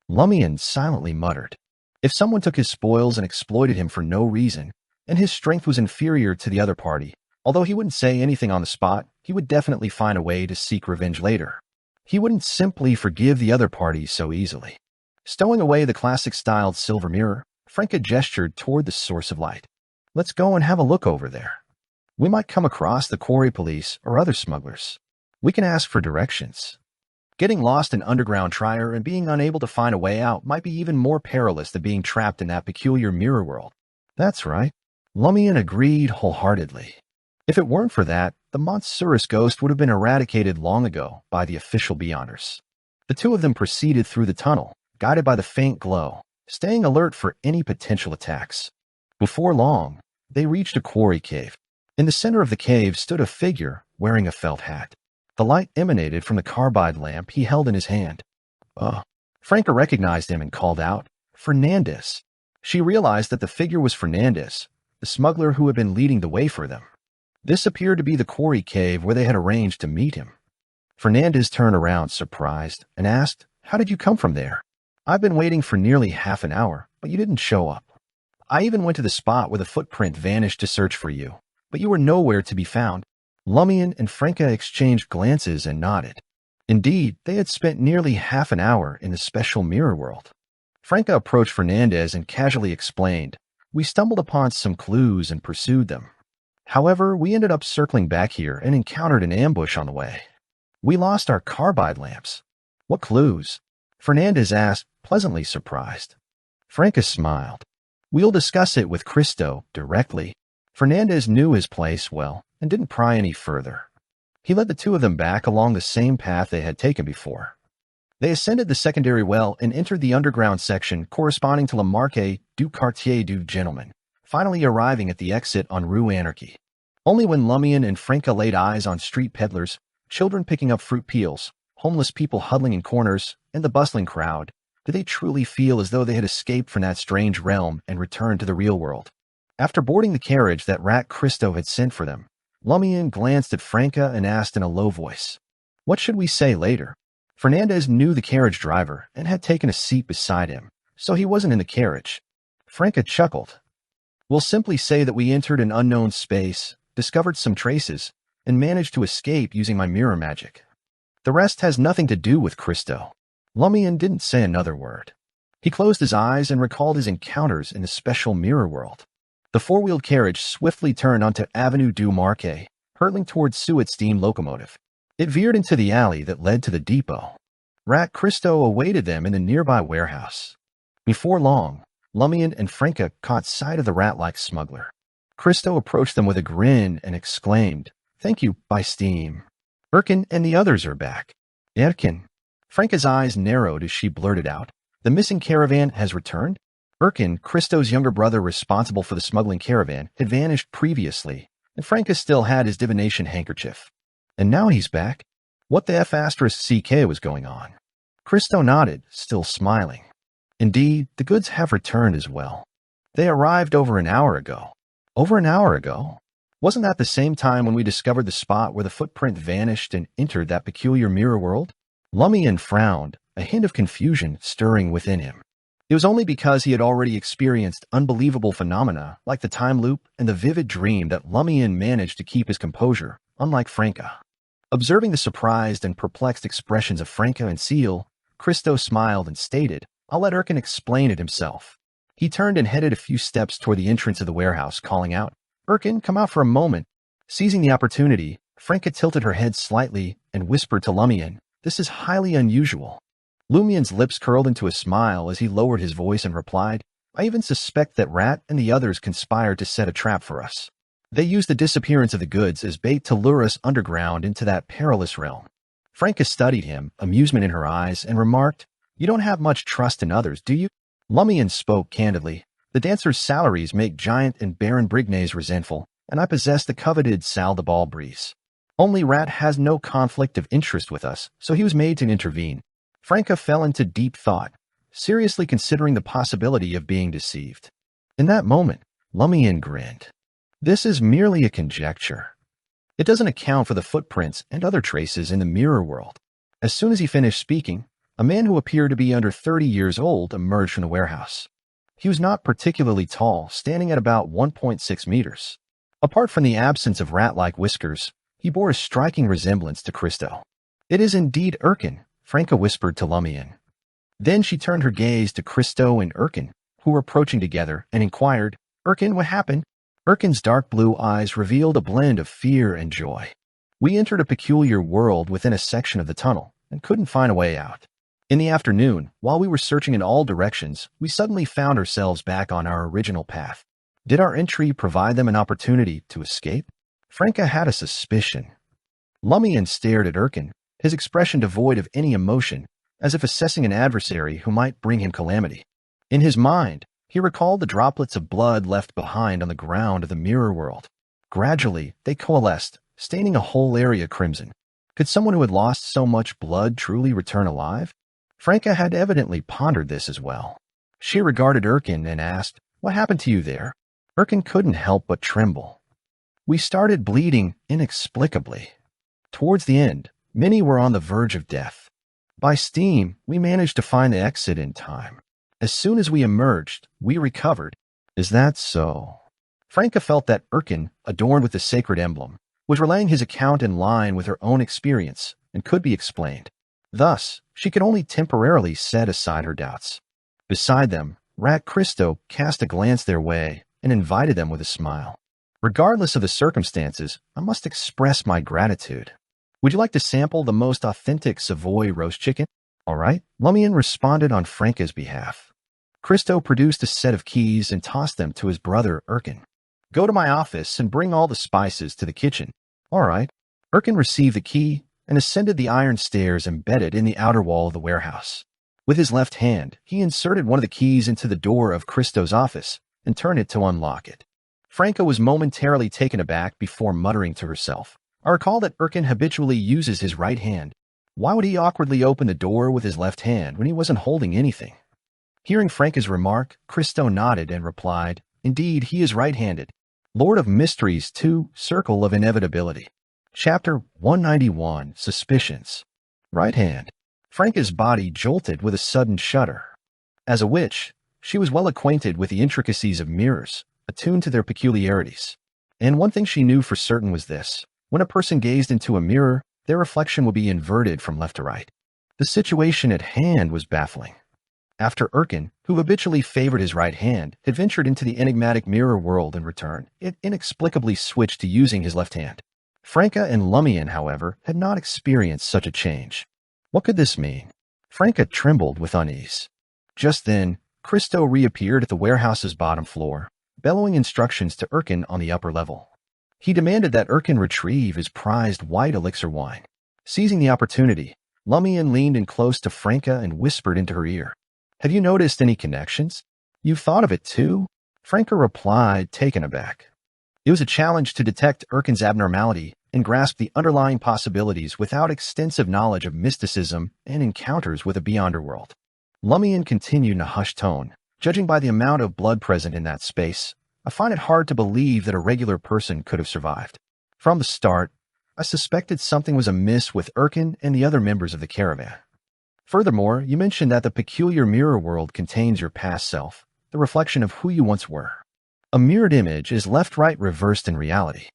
Lumian silently muttered. If someone took his spoils and exploited him for no reason, and his strength was inferior to the other party, although he wouldn't say anything on the spot, he would definitely find a way to seek revenge later. He wouldn't simply forgive the other party so easily. Stowing away the classic-styled silver mirror, Franca gestured toward the source of light. "Let's go and have a look over there. We might come across the quarry police or other smugglers. We can ask for directions." Getting lost in underground Trier and being unable to find a way out might be even more perilous than being trapped in that peculiar mirror world. That's right. Lumian agreed wholeheartedly. If it weren't for that, the monstrous ghost would have been eradicated long ago by the official Beyonders. The two of them proceeded through the tunnel, guided by the faint glow, staying alert for any potential attacks. Before long, they reached a quarry cave. In the center of the cave stood a figure wearing a felt hat. The light emanated from the carbide lamp he held in his hand. Franca recognized him and called out, "Fernandez." She realized that the figure was Fernandez, the smuggler who had been leading the way for them. This appeared to be the quarry cave where they had arranged to meet him. Fernandez turned around surprised and asked, "How did you come from there? I've been waiting for nearly half an hour, but you didn't show up. I even went to the spot where the footprint vanished to search for you, but you were nowhere to be found." Lumian and Franca exchanged glances and nodded. Indeed, they had spent nearly half an hour in the special mirror world. Franca approached Fernandez and casually explained, "We stumbled upon some clues and pursued them. However, we ended up circling back here and encountered an ambush on the way. We lost our carbide lamps." "What clues?" Fernandez asked, pleasantly surprised. Franca smiled. "We'll discuss it with Cristo directly." Fernandez knew his place well and didn't pry any further. He led the two of them back along the same path they had taken before. They ascended the secondary well and entered the underground section corresponding to La Marque du Quartier du Gentleman, finally arriving at the exit on Rue Anarchy. Only when Lumian and Franca laid eyes on street peddlers, children picking up fruit peels, homeless people huddling in corners, and the bustling crowd, did they truly feel as though they had escaped from that strange realm and returned to the real world. After boarding the carriage that Rat Cristo had sent for them, Lumian glanced at Franca and asked in a low voice, "What should we say later?" Fernandez knew the carriage driver and had taken a seat beside him, so he wasn't in the carriage. Franca chuckled. "We'll simply say that we entered an unknown space, discovered some traces, and managed to escape using my mirror magic. The rest has nothing to do with Cristo." Lumian didn't say another word. He closed his eyes and recalled his encounters in the special mirror world. The four-wheeled carriage swiftly turned onto Avenue du Marquet, hurtling towards Suet's steam locomotive. It veered into the alley that led to the depot. Rat Cristo awaited them in the nearby warehouse. Before long, Lumian and Franca caught sight of the rat-like smuggler. Cristo approached them with a grin and exclaimed, "Thank you, by steam. Erkin and the others are back." "Erkin?" Franca's eyes narrowed as she blurted out, "The missing caravan has returned?" Erkin, Cristo's younger brother responsible for the smuggling caravan, had vanished previously, and Franca still had his divination handkerchief. And now he's back? What the F***CK was going on? Cristo nodded, still smiling. Indeed, the goods have returned as well. They arrived over an hour ago. Over an hour ago? Wasn't that the same time when we discovered the spot where the footprint vanished and entered that peculiar mirror world? Lumian frowned, a hint of confusion stirring within him. It was only because he had already experienced unbelievable phenomena like the time loop and the vivid dream that Lumian managed to keep his composure, unlike Franca. Observing the surprised and perplexed expressions of Franca and Seal, Cristo smiled and stated, "I'll let Erkin explain it himself." He turned and headed a few steps toward the entrance of the warehouse, calling out, "Erkin, come out for a moment." Seizing the opportunity, Franca tilted her head slightly and whispered to Lumian, "This is highly unusual." Lumian's lips curled into a smile as he lowered his voice and replied, "I even suspect that Rat and the others conspired to set a trap for us. They used the disappearance of the goods as bait to lure us underground into that perilous realm." Franca studied him, amusement in her eyes, and remarked, "You don't have much trust in others, do you?" Lumian spoke candidly, "The dancers' salaries make Giant and Baron Brignays resentful, and I possess the coveted Sal de Balbrise. Only Rat has no conflict of interest with us, so he was made to intervene." Franca fell into deep thought, seriously considering the possibility of being deceived. In that moment, Lumian grinned. This is merely a conjecture. It doesn't account for the footprints and other traces in the mirror world. As soon as he finished speaking, a man who appeared to be under 30 years old emerged from the warehouse. He was not particularly tall, standing at about 1.6 meters. Apart from the absence of rat-like whiskers, he bore a striking resemblance to Cristo. "It is indeed Erkin," Franca whispered to Lumian. Then she turned her gaze to Cristo and Erkin, who were approaching together, and inquired, "Erkin, what happened?" Erkin's dark blue eyes revealed a blend of fear and joy. "We entered a peculiar world within a section of the tunnel and couldn't find a way out. In the afternoon, while we were searching in all directions, we suddenly found ourselves back on our original path. Did our entry provide them an opportunity to escape?" Franca had a suspicion. Lumian stared at Erkin, his expression devoid of any emotion, as if assessing an adversary who might bring him calamity. In his mind, he recalled the droplets of blood left behind on the ground of the mirror world. Gradually, they coalesced, staining a whole area crimson. Could someone who had lost so much blood truly return alive? Franca had evidently pondered this as well. She regarded Erkin and asked, "What happened to you there?" Erkin couldn't help but tremble. "We started bleeding inexplicably. Towards the end, many were on the verge of death. By steam, we managed to find the exit in time. As soon as we emerged, we recovered." "Is that so?" Franca felt that Erkin, adorned with the sacred emblem, was relaying his account in line with her own experience and could be explained. Thus, she could only temporarily set aside her doubts. Beside them, Rat Christo cast a glance their way and invited them with a smile. "Regardless of the circumstances, I must express my gratitude. Would you like to sample the most authentic Savoy roast chicken?" "All right," Lumian responded on Franca's behalf. Christo produced a set of keys and tossed them to his brother, Erkin. "Go to my office and bring all the spices to the kitchen." "All right." Erkin received the key and ascended the iron stairs embedded in the outer wall of the warehouse. With his left hand, he inserted one of the keys into the door of Christo's office and turned it to unlock it. Franca was momentarily taken aback before muttering to herself, "I recall that Erkin habitually uses his right hand. Why would he awkwardly open the door with his left hand when he wasn't holding anything?" Hearing Franca's remark, Christo nodded and replied, "Indeed, he is right-handed. Lord of Mysteries 2, Circle of Inevitability." Chapter 191, Suspicions. Right hand. Franca's body jolted with a sudden shudder. As a witch, she was well acquainted with the intricacies of mirrors, attuned to their peculiarities. And one thing she knew for certain was this: when a person gazed into a mirror, their reflection would be inverted from left to right. The situation at hand was baffling. After Erkin, who habitually favored his right hand, had ventured into the enigmatic mirror world in return, it inexplicably switched to using his left hand. Franca and Lumian, however, had not experienced such a change. What could this mean? Franca trembled with unease. Just then, Christo reappeared at the warehouse's bottom floor, bellowing instructions to Erkin on the upper level. He demanded that Erkin retrieve his prized white elixir wine. Seizing the opportunity, Lumian leaned in close to Franca and whispered into her ear, "Have you noticed any connections?" "You've thought of it too?" Franca replied, taken aback. It was a challenge to detect Erkin's abnormality and grasp the underlying possibilities without extensive knowledge of mysticism and encounters with a beyonder world. Lumian continued in a hushed tone, "Judging by the amount of blood present in that space, I find it hard to believe that a regular person could have survived. From the start, I suspected something was amiss with Erkin and the other members of the caravan. Furthermore, you mentioned that the peculiar mirror world contains your past self, the reflection of who you once were. A mirrored image is left-right reversed in reality.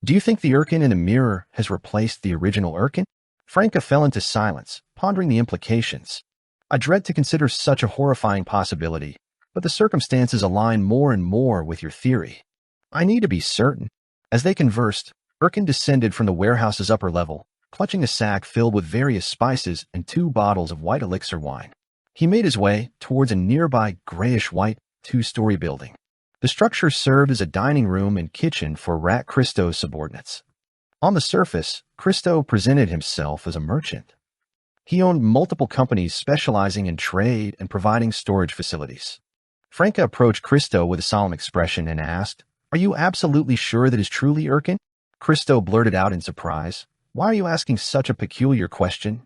Do you think the Erkin in the mirror has replaced the original Erkin?" Franca fell into silence, pondering the implications. "I dread to consider such a horrifying possibility, but the circumstances align more and more with your theory. I need to be certain." As they conversed, Erkin descended from the warehouse's upper level, clutching a sack filled with various spices and 2 bottles of white elixir wine. He made his way towards a nearby grayish-white 2-story building. The structure served as a dining room and kitchen for Rat Christo's subordinates. On the surface, Christo presented himself as a merchant. He owned multiple companies specializing in trade and providing storage facilities. Franca approached Christo with a solemn expression and asked, "Are you absolutely sure that is truly Erkin?" Christo blurted out in surprise, "Why are you asking such a peculiar question?"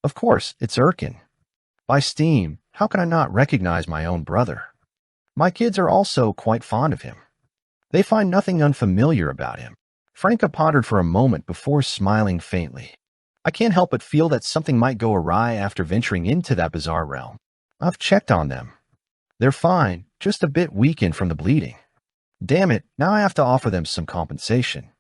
"Of course, it's Erkin. By steam, how can I not recognize my own brother? My kids are also quite fond of him. They find nothing unfamiliar about him." Franca pondered for a moment before smiling faintly. "I can't help but feel that something might go awry after venturing into that bizarre realm. I've checked on them. They're fine, just a bit weakened from the bleeding. Damn it, now I have to offer them some compensation.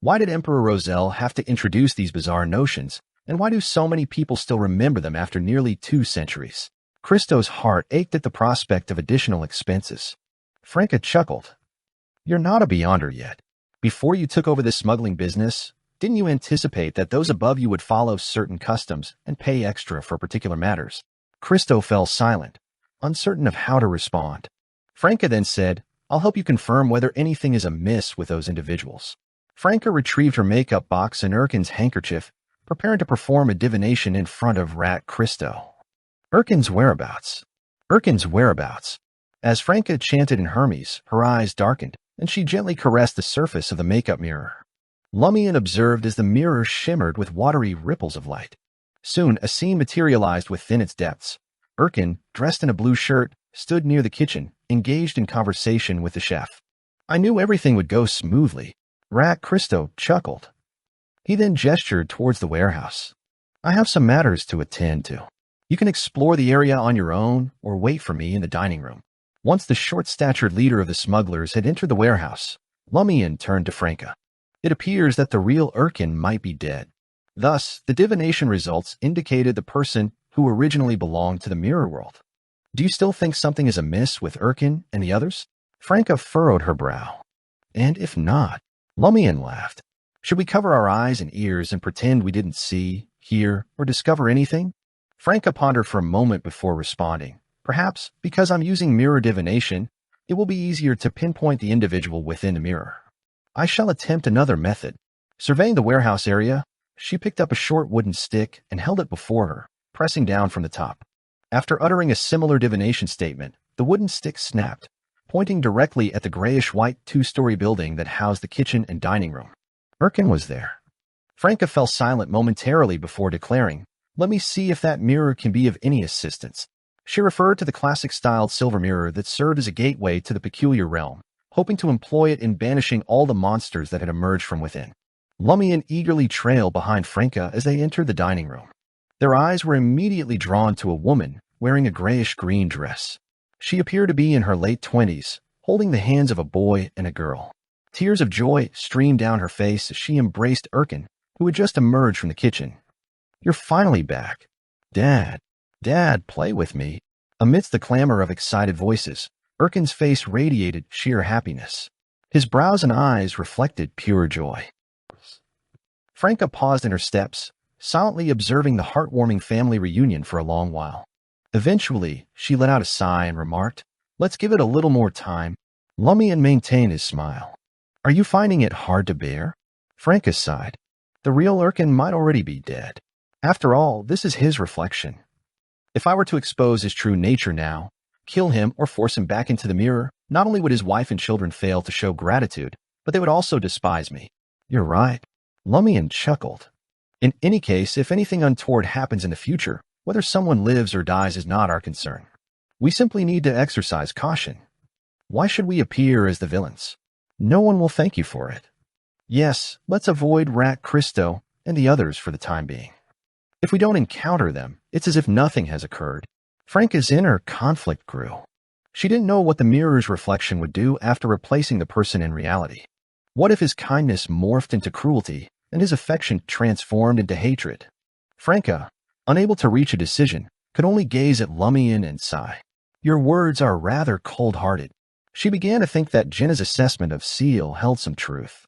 Why did Emperor Roselle have to introduce these bizarre notions, and why do so many people still remember them after nearly 2 centuries? Christo's heart ached at the prospect of additional expenses. Franca chuckled. "You're not a beyonder yet. Before you took over this smuggling business, didn't you anticipate that those above you would follow certain customs and pay extra for particular matters?" Christo fell silent, uncertain of how to respond. Franca then said, "I'll help you confirm whether anything is amiss with those individuals. Franca retrieved her makeup box and Erkin's handkerchief, preparing to perform a divination in front of Rat Christo. Erkin's whereabouts. Erkin's whereabouts. As Franca chanted in Hermes, her eyes darkened, and she gently caressed the surface of the makeup mirror. Lumian observed as the mirror shimmered with watery ripples of light. Soon, a scene materialized within its depths. Erkin, dressed in a blue shirt, stood near the kitchen, engaged in conversation with the chef. I knew everything would go smoothly. Rat Christo chuckled. He then gestured towards the warehouse. I have some matters to attend to. You can explore the area on your own or wait for me in the dining room. Once the short-statured leader of the smugglers had entered the warehouse, Lumian turned to Franca. It appears that the real Erkin might be dead. Thus, the divination results indicated the person who originally belonged to the mirror world. Do you still think something is amiss with Erkin and the others? Franca furrowed her brow. And if not, Lumian laughed. Should we cover our eyes and ears and pretend we didn't see, hear, or discover anything? Franca pondered for a moment before responding. Perhaps, because I'm using mirror divination, it will be easier to pinpoint the individual within the mirror. I shall attempt another method. Surveying the warehouse area, she picked up a short wooden stick and held it before her, pressing down from the top. After uttering a similar divination statement, the wooden stick snapped, pointing directly at the grayish-white two-story building that housed the kitchen and dining room. Erkin was there. Franca fell silent momentarily before declaring, "Let me see if that mirror can be of any assistance." She referred to the classic-styled silver mirror that served as a gateway to the peculiar realm, hoping to employ it in banishing all the monsters that had emerged from within. Lumian eagerly trailed behind Franca as they entered the dining room. Their eyes were immediately drawn to a woman wearing a grayish-green dress. She appeared to be in her late 20s, holding the hands of a boy and a girl. Tears of joy streamed down her face as she embraced Erkin, who had just emerged from the kitchen. "You're finally back. Dad, play with me." Amidst the clamor of excited voices, Erkin's face radiated sheer happiness. His brows and eyes reflected pure joy. Franca paused in her steps, silently observing the heartwarming family reunion for a long while. Eventually, she let out a sigh and remarked, "Let's give it a little more time." Lumian maintained his smile. "Are you finding it hard to bear?" Franca sighed. The real Erkin might already be dead. After all, this is his reflection. If I were to expose his true nature now, kill him or force him back into the mirror, not only would his wife and children fail to show gratitude, but they would also despise me. You're right. Lumian chuckled. In any case, if anything untoward happens in the future, whether someone lives or dies is not our concern. We simply need to exercise caution. Why should we appear as the villains? No one will thank you for it. Yes, let's avoid Rat Christo and the others for the time being. If we don't encounter them, it's as if nothing has occurred. Franca's inner conflict grew. She didn't know what the mirror's reflection would do after replacing the person in reality. What if his kindness morphed into cruelty and his affection transformed into hatred? Franca, unable to reach a decision, could only gaze at Lumian and sigh. Your words are rather cold-hearted. She began to think that Jenna's assessment of Seal held some truth.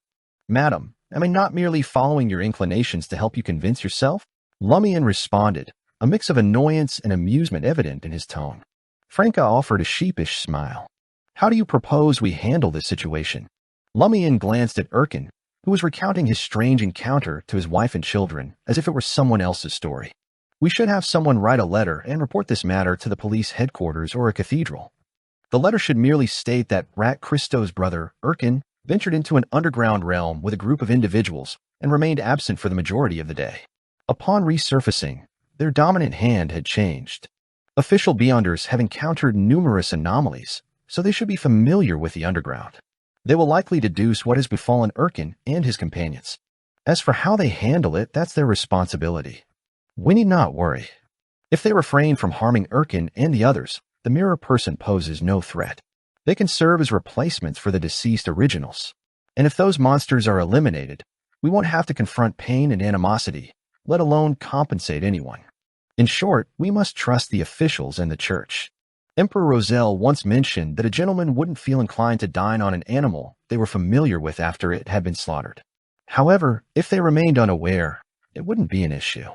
Madam, am I not merely following your inclinations to help you convince yourself? Lumian responded, a mix of annoyance and amusement evident in his tone. Franca offered a sheepish smile. How do you propose we handle this situation? Lumian glanced at Erkin, who was recounting his strange encounter to his wife and children as if it were someone else's story. We should have someone write a letter and report this matter to the police headquarters or a cathedral. The letter should merely state that Rat Christo's brother, Erkin, ventured into an underground realm with a group of individuals and remained absent for the majority of the day. Upon resurfacing, their dominant hand had changed. Official Beyonders have encountered numerous anomalies, so they should be familiar with the underground. They will likely deduce what has befallen Erkin and his companions. As for how they handle it, that's their responsibility. We need not worry. If they refrain from harming Erkin and the others, the mirror person poses no threat. They can serve as replacements for the deceased originals. And if those monsters are eliminated, we won't have to confront pain and animosity, let alone compensate anyone. In short, we must trust the officials and the church. Emperor Roselle once mentioned that a gentleman wouldn't feel inclined to dine on an animal they were familiar with after it had been slaughtered. However, if they remained unaware, it wouldn't be an issue.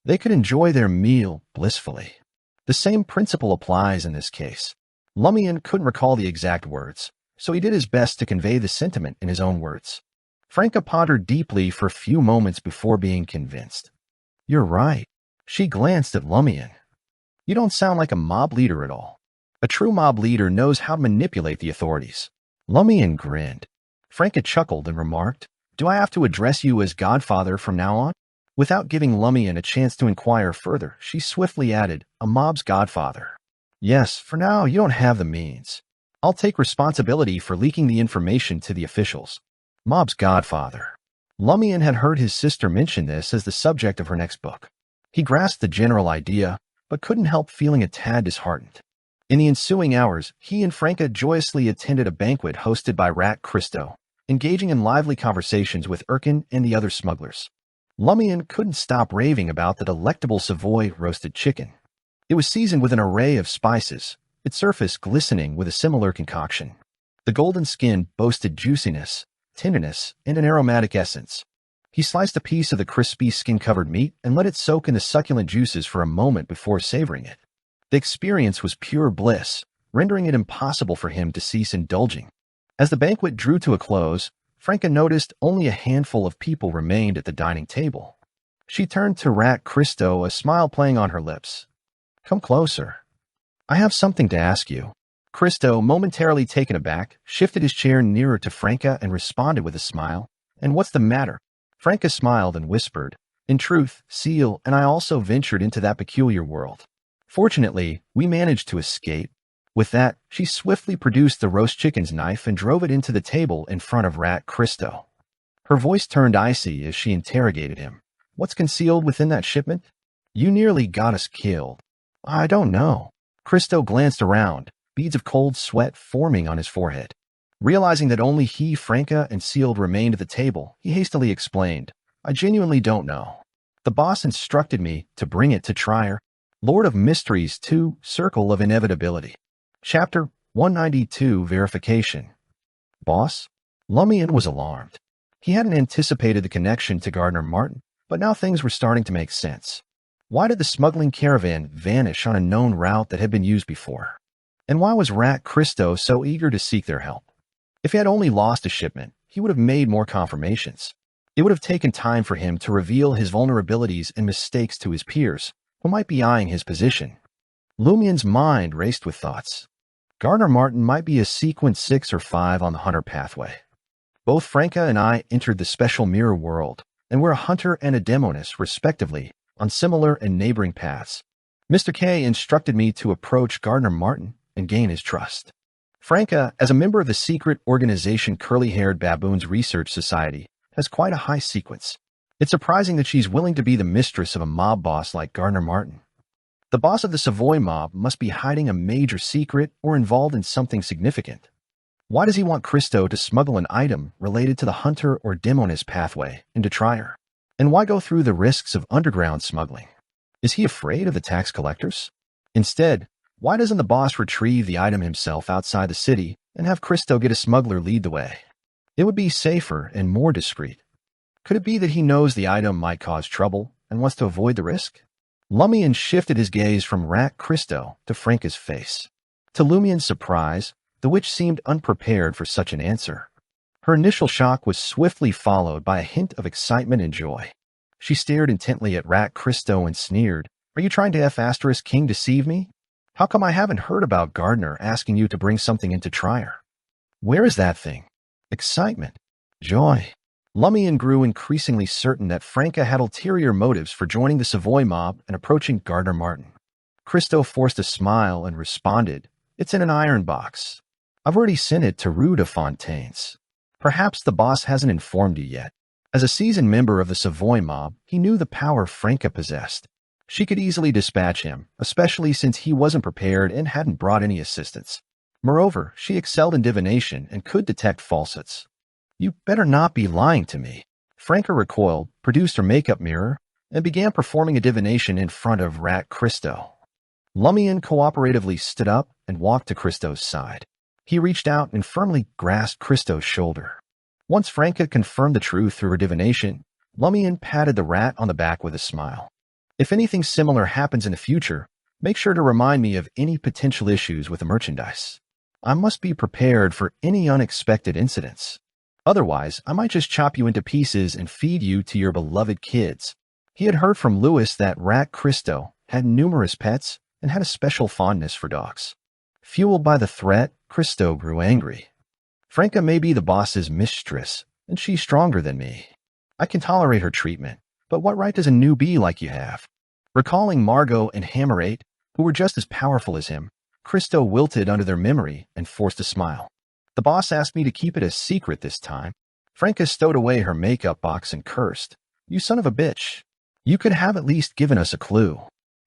They could enjoy their meal blissfully. The same principle applies in this case. Lumian couldn't recall the exact words, so he did his best to convey the sentiment in his own words. Franca pondered deeply for a few moments before being convinced. You're right. She glanced at Lumian. You don't sound like a mob leader at all. A true mob leader knows how to manipulate the authorities. Lumian grinned. Franca chuckled and remarked, Do I have to address you as Godfather from now on? Without giving Lumian a chance to inquire further, she swiftly added, A mob's Godfather. Yes, for now you don't have the means. I'll take responsibility for leaking the information to the officials. Mob's Godfather. Lumian had heard his sister mention this as the subject of her next book. He grasped the general idea, but couldn't help feeling a tad disheartened. In the ensuing hours, he and Franca joyously attended a banquet hosted by Rat Christo, engaging in lively conversations with Erkin and the other smugglers. Lumian couldn't stop raving about the delectable Savoy roasted chicken. It was seasoned with an array of spices, its surface glistening with a similar concoction. The golden skin boasted juiciness, tenderness, and an aromatic essence. He sliced a piece of the crispy skin-covered meat and let it soak in the succulent juices for a moment before savoring it. The experience was pure bliss, rendering it impossible for him to cease indulging. As the banquet drew to a close, Franca noticed only a handful of people remained at the dining table. She turned to Rat Christo, a smile playing on her lips. Come closer. I have something to ask you. Christo, momentarily taken aback, shifted his chair nearer to Franca and responded with a smile. And what's the matter? Franca smiled and whispered, In truth, Seal and I also ventured into that peculiar world. Fortunately, we managed to escape. With that, she swiftly produced the roast chicken's knife and drove it into the table in front of Rat Christo. Her voice turned icy as she interrogated him. What's concealed within that shipment? You nearly got us killed. I don't know. Christo glanced around, beads of cold sweat forming on his forehead. Realizing that only he, Franca, and Sealed remained at the table, he hastily explained, I genuinely don't know. The boss instructed me to bring it to Trier. Lord of Mysteries 2, Circle of Inevitability. Chapter 192, Verification. Boss? Lumian was alarmed. He hadn't anticipated the connection to Gardner Martin, but now things were starting to make sense. Why did the smuggling caravan vanish on a known route that had been used before? And why was Rat Christo so eager to seek their help? If he had only lost a shipment, he would have made more confirmations. It would have taken time for him to reveal his vulnerabilities and mistakes to his peers, who might be eyeing his position. Lumian's mind raced with thoughts. Gardner Martin might be a sequence 6 or 5 on the hunter pathway. Both Franca and I entered the special mirror world, and we're a hunter and a demoness, respectively, on similar and neighboring paths. Mr. K instructed me to approach Gardner Martin and gain his trust. Franca, as a member of the secret organization Curly-Haired Baboons Research Society, has quite a high sequence. It's surprising that she's willing to be the mistress of a mob boss like Gardner Martin. The boss of the Savoy mob must be hiding a major secret or involved in something significant. Why does he want Christo to smuggle an item related to the hunter or demoness pathway into Trier? And why go through the risks of underground smuggling? Is he afraid of the tax collectors? Instead, why doesn't the boss retrieve the item himself outside the city and have Christo get a smuggler lead the way? It would be safer and more discreet. Could it be that he knows the item might cause trouble and wants to avoid the risk? Lumian shifted his gaze from Rat Christo to Franca's face. To Lumian's surprise, the witch seemed unprepared for such an answer. Her initial shock was swiftly followed by a hint of excitement and joy. She stared intently at Rat Christo and sneered, Are you trying to F** King deceive me? How come I haven't heard about Gardner asking you to bring something into Trier? Where is that thing? Excitement. Joy. Lumian grew increasingly certain that Franca had ulterior motives for joining the Savoy mob and approaching Gardner Martin. Christo forced a smile and responded, It's in an iron box. I've already sent it to Rue de Fontaine's. Perhaps the boss hasn't informed you yet. As a seasoned member of the Savoy mob, he knew the power Franca possessed. She could easily dispatch him, especially since he wasn't prepared and hadn't brought any assistance. Moreover, she excelled in divination and could detect falsehoods. You better not be lying to me. Franca recoiled, produced her makeup mirror, and began performing a divination in front of Rat Christo. Lumian cooperatively stood up and walked to Christo's side. He reached out and firmly grasped Christo's shoulder. Once Franca confirmed the truth through her divination, Lumian patted the rat on the back with a smile. If anything similar happens in the future, make sure to remind me of any potential issues with the merchandise. I must be prepared for any unexpected incidents. Otherwise, I might just chop you into pieces and feed you to your beloved kids. He had heard from Lewis that rat Christo had numerous pets and had a special fondness for dogs. Fueled by the threat, Christo grew angry. Franca may be the boss's mistress, and she's stronger than me. I can tolerate her treatment, but what right does a newbie like you have? Recalling Margot and Hammerate, who were just as powerful as him, Christo wilted under their memory and forced a smile. The boss asked me to keep it a secret this time. Franca stowed away her makeup box and cursed. You son of a bitch. You could have at least given us a clue.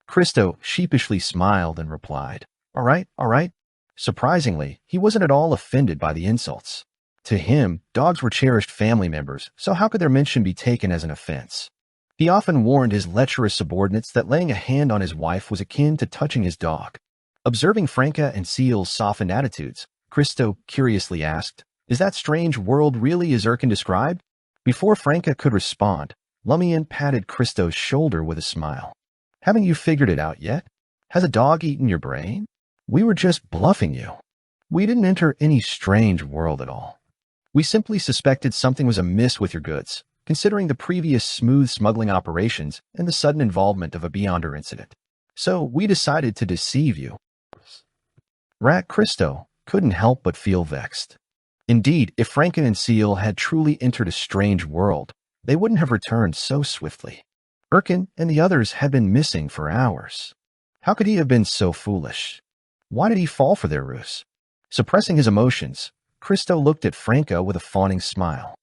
Christo sheepishly smiled and replied, all right, all right. Surprisingly, he wasn't at all offended by the insults. To him, dogs were cherished family members, so how could their mention be taken as an offense? He often warned his lecherous subordinates that laying a hand on his wife was akin to touching his dog. Observing Franca and Seal's softened attitudes, Christo curiously asked, is that strange world really as Erkin described? Before Franca could respond, Lumian patted Christo's shoulder with a smile. Haven't you figured it out yet? Has a dog eaten your brain? We were just bluffing you. We didn't enter any strange world at all. We simply suspected something was amiss with your goods, considering the previous smooth smuggling operations and the sudden involvement of a Beyonder incident. So we decided to deceive you. Rat Christo couldn't help but feel vexed. Indeed, if Franken and Seal had truly entered a strange world, they wouldn't have returned so swiftly. Erkin and the others had been missing for hours. How could he have been so foolish? Why did he fall for their ruse? Suppressing his emotions, Christo looked at Franca with a fawning smile.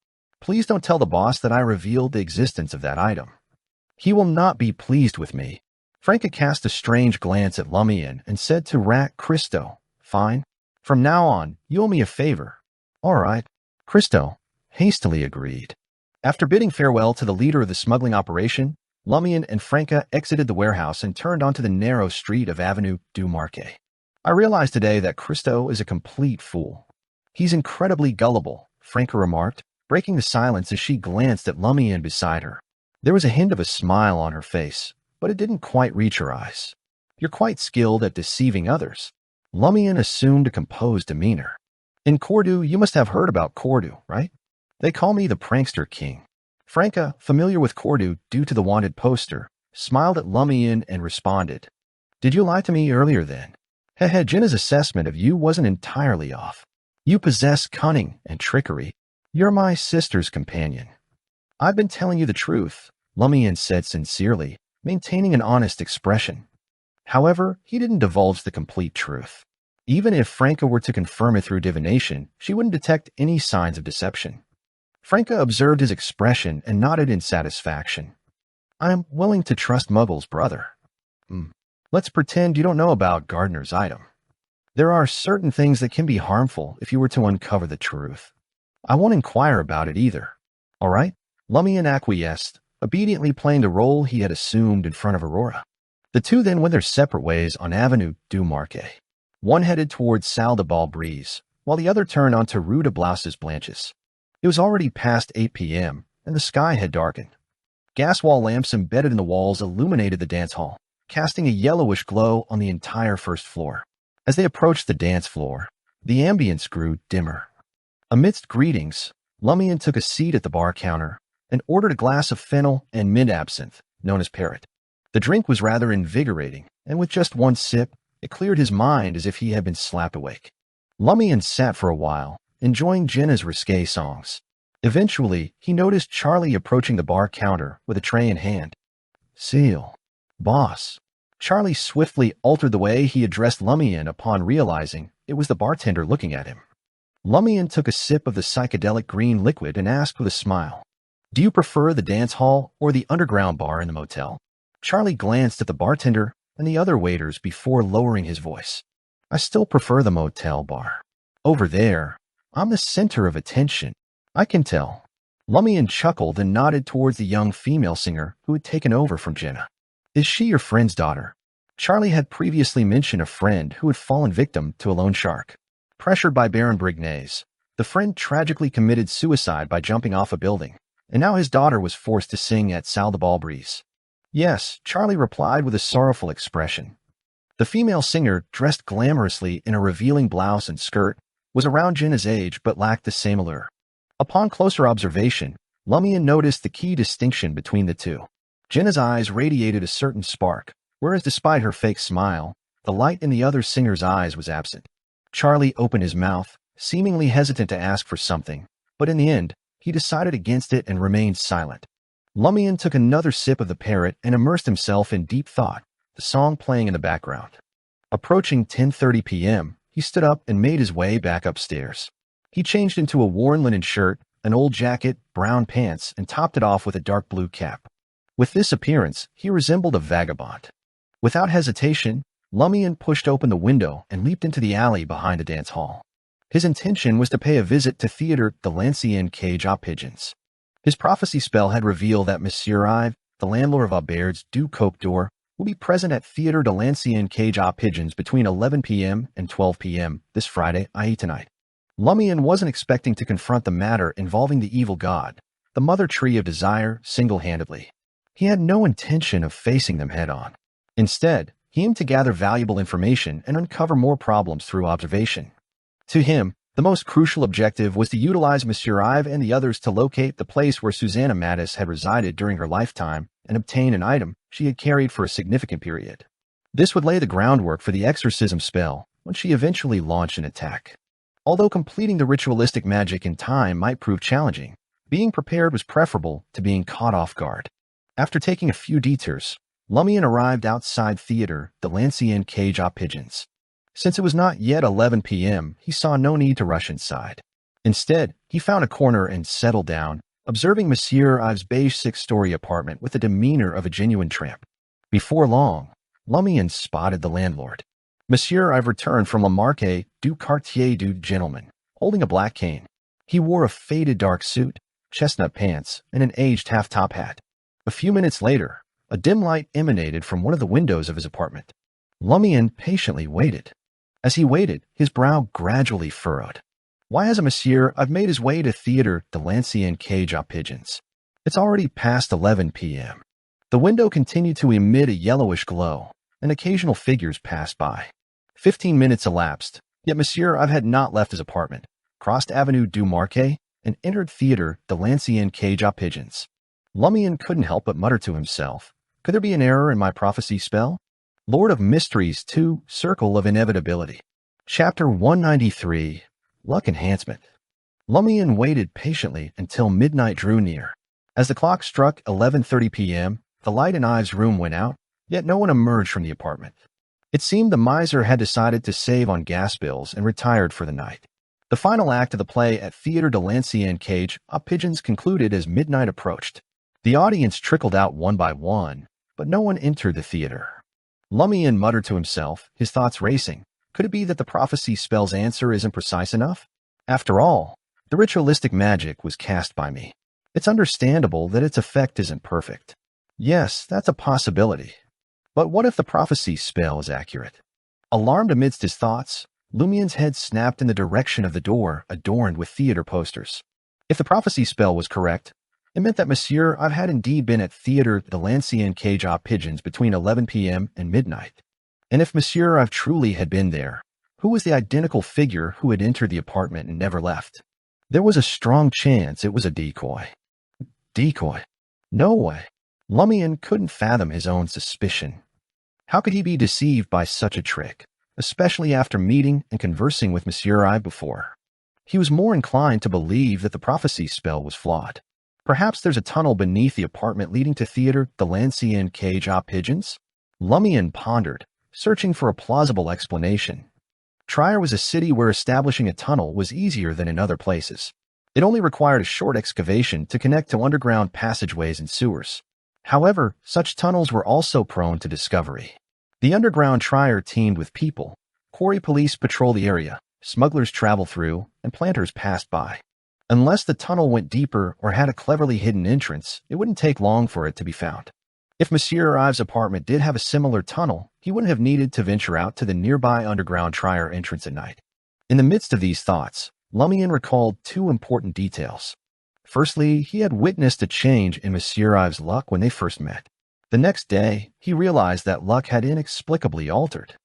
Please don't tell the boss that I revealed the existence of that item. He will not be pleased with me. Franca cast a strange glance at Lumian and said to Rat Christo, fine. From now on, you owe me a favor. All right. Christo hastily agreed. After bidding farewell to the leader of the smuggling operation, Lumian and Franca exited the warehouse and turned onto the narrow street of Avenue du Marquet. I realized today that Christo is a complete fool. He's incredibly gullible, Franca remarked, breaking the silence as she glanced at Lumian beside her. There was a hint of a smile on her face, but it didn't quite reach her eyes. You're quite skilled at deceiving others. Lumian assumed a composed demeanor. In Cordu, you must have heard about Cordu, right? They call me the Prankster King. Franca, familiar with Cordu due to the wanted poster, smiled at Lumian and responded. Did you lie to me earlier then? Hehe, Jinna's assessment of you wasn't entirely off. You possess cunning and trickery. You're my sister's companion. I've been telling you the truth, Lumian said sincerely, maintaining an honest expression. However, he didn't divulge the complete truth. Even if Franca were to confirm it through divination, she wouldn't detect any signs of deception. Franca observed his expression and nodded in satisfaction. I am willing to trust Muggle's brother. Let's pretend you don't know about Gardner's item. There are certain things that can be harmful if you were to uncover the truth. I won't inquire about it either. All right? Lumian acquiesced, obediently playing the role he had assumed in front of Aurora. The two then went their separate ways on Avenue du Marquet. One headed towards Salle de Bal Brise, while the other turned onto Rue de Blouses Blanches. It was already past 8 p.m., and the sky had darkened. Gas wall lamps embedded in the walls illuminated the dance hall, casting a yellowish glow on the entire first floor. As they approached the dance floor, the ambience grew dimmer. Amidst greetings, Lumian took a seat at the bar counter and ordered a glass of fennel and mint absinthe, known as Parrot. The drink was rather invigorating, and with just one sip, it cleared his mind as if he had been slapped awake. Lumian sat for a while, enjoying Jenna's risque songs. Eventually, he noticed Charlie approaching the bar counter with a tray in hand. Seal. Boss. Charlie swiftly altered the way he addressed Lumian upon realizing it was the bartender looking at him. Lumian took a sip of the psychedelic green liquid and asked with a smile, Do you prefer the dance hall or the underground bar in the motel? Charlie glanced at the bartender and the other waiters before lowering his voice. I still prefer the motel bar. Over there, I'm the center of attention. I can tell. Lumian chuckled and nodded towards the young female singer who had taken over from Jenna. Is she your friend's daughter? Charlie had previously mentioned a friend who had fallen victim to a loan shark. Pressured by Baron Brignaise, the friend tragically committed suicide by jumping off a building, and now his daughter was forced to sing at Salle de Bal Brise. Yes, Charlie replied with a sorrowful expression. The female singer, dressed glamorously in a revealing blouse and skirt, was around Jenna's age but lacked the same allure. Upon closer observation, Lumian noticed the key distinction between the two. Jenna's eyes radiated a certain spark, whereas despite her fake smile, the light in the other singer's eyes was absent. Charlie opened his mouth, seemingly hesitant to ask for something, but in the end, he decided against it and remained silent. Lumian took another sip of the parrot and immersed himself in deep thought, the song playing in the background. Approaching 10:30 p.m., he stood up and made his way back upstairs. He changed into a worn linen shirt, an old jacket, brown pants, and topped it off with a dark blue cap. With this appearance, he resembled a vagabond. Without hesitation, Lumian pushed open the window and leaped into the alley behind the dance hall. His intention was to pay a visit to Theatre de l'Ancien Cage aux Pigeons. His prophecy spell had revealed that Monsieur Ives, the landlord of Aubert's du Coq d'Or, will be present at Theatre de l'Ancien Cage aux Pigeons between 11 p.m. and 12 p.m. this Friday, i.e. tonight. Lumian wasn't expecting to confront the matter involving the evil god, the mother tree of desire, single-handedly. He had no intention of facing them head-on. Instead, he aimed to gather valuable information and uncover more problems through observation. To him, the most crucial objective was to utilize Monsieur Ives and the others to locate the place where Susanna Mattis had resided during her lifetime and obtain an item she had carried for a significant period. This would lay the groundwork for the exorcism spell when she eventually launched an attack. Although completing the ritualistic magic in time might prove challenging, being prepared was preferable to being caught off guard. After taking a few detours, Lumian arrived outside Theatre de l'Ancien Cage aux Pigeons. Since it was not yet 11 p.m., he saw no need to rush inside. Instead, he found a corner and settled down, observing Monsieur Ives' beige six-story apartment with the demeanor of a genuine tramp. Before long, Lumian spotted the landlord. Monsieur Ives returned from La Marque du Quartier du Gentleman, holding a black cane. He wore a faded dark suit, chestnut pants, and an aged half-top hat. A few minutes later, a dim light emanated from one of the windows of his apartment. Lumian patiently waited. As he waited, his brow gradually furrowed. Why hasn't Monsieur Ives made his way to Theatre de l'Ancien Cage aux Pigeons? It's already past 11 p.m. The window continued to emit a yellowish glow, and occasional figures passed by. 15 minutes elapsed, yet Monsieur Ives had not left his apartment, crossed Avenue du Marquet, and entered Theatre de l'Ancien Cage aux Pigeons. Lumian couldn't help but mutter to himself, could there be an error in my prophecy spell? Lord of Mysteries 2, Circle of Inevitability. Chapter 193, Luck Enhancement. Lumian waited patiently until midnight drew near. As the clock struck 11:30 p.m., the light in Ives' room went out, yet no one emerged from the apartment. It seemed the miser had decided to save on gas bills and retired for the night. The final act of the play at Theatre de l'Ancien Cage aux Pigeons concluded as midnight approached. The audience trickled out one by one, but no one entered the theater. Lumian muttered to himself, his thoughts racing. Could it be that the prophecy spell's answer isn't precise enough? After all, the ritualistic magic was cast by me. It's understandable that its effect isn't perfect. Yes, that's a possibility. But what if the prophecy spell is accurate? Alarmed amidst his thoughts, Lumian's head snapped in the direction of the door adorned with theater posters. If the prophecy spell was correct, it meant that Monsieur Ives had indeed been at Theatre de l'Ancien Cage aux Pigeons between 11 p.m. and midnight. And if Monsieur Ives truly had been there, who was the identical figure who had entered the apartment and never left? There was a strong chance it was a decoy. Decoy? No way. Lumian couldn't fathom his own suspicion. How could he be deceived by such a trick, especially after meeting and conversing with Monsieur Ives before? He was more inclined to believe that the prophecy spell was flawed. Perhaps there's a tunnel beneath the apartment leading to Theatre de l'Ancien Cage aux Pigeons? Lumian pondered, searching for a plausible explanation. Trier was a city where establishing a tunnel was easier than in other places. It only required a short excavation to connect to underground passageways and sewers. However, such tunnels were also prone to discovery. The underground Trier teemed with people. Quarry police patrol the area, smugglers travel through, and planters passed by. Unless the tunnel went deeper or had a cleverly hidden entrance, it wouldn't take long for it to be found. If Monsieur Ives' apartment did have a similar tunnel, he wouldn't have needed to venture out to the nearby underground Trier entrance at night. In the midst of these thoughts, Lumian recalled two important details. Firstly, he had witnessed a change in Monsieur Ives' luck when they first met. The next day, he realized that luck had inexplicably altered.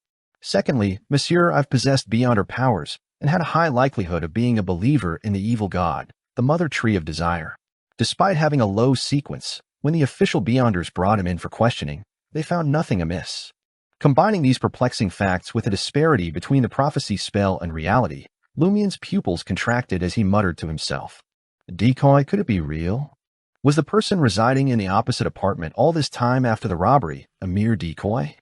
Secondly, Monsieur Ives possessed beyonder powers and had a high likelihood of being a believer in the evil god, the mother tree of desire. Despite having a low sequence, when the official Beyonders brought him in for questioning, they found nothing amiss. Combining these perplexing facts with a disparity between the prophecy spell and reality, Lumian's pupils contracted as he muttered to himself. Decoy, could it be real? Was the person residing in the opposite apartment all this time after the robbery a mere decoy?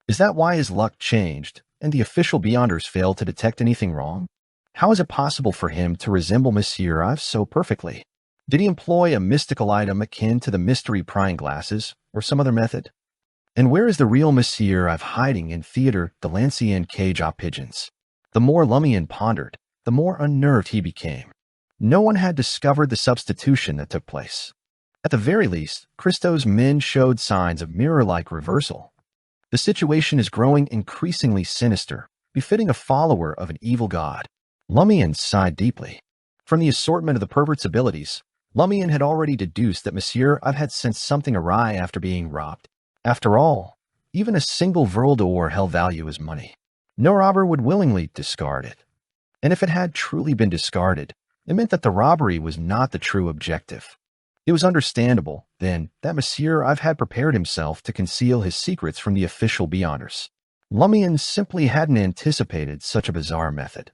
Is that why his luck changed, and the official Beyonders failed to detect anything wrong? How is it possible for him to resemble Monsieur Ives so perfectly? Did he employ a mystical item akin to the mystery prying glasses, or some other method? And where is the real Monsieur Ives hiding in Theatre de l'Ancien Cage aux Pigeons? The more Lumian pondered, the more unnerved he became. No one had discovered the substitution that took place. At the very least, Christo's men showed signs of mirror-like reversal. The situation is growing increasingly sinister, befitting a follower of an evil god. Lumian sighed deeply. From the assortment of the pervert's abilities, Lumian had already deduced that Monsieur Ives had sensed something awry after being robbed. After all, even a single Vril d'Or held value as money. No robber would willingly discard it. And if it had truly been discarded, it meant that the robbery was not the true objective. It was understandable, then, that Monsieur Ives had prepared himself to conceal his secrets from the official Beyonders. Lumian simply hadn't anticipated such a bizarre method.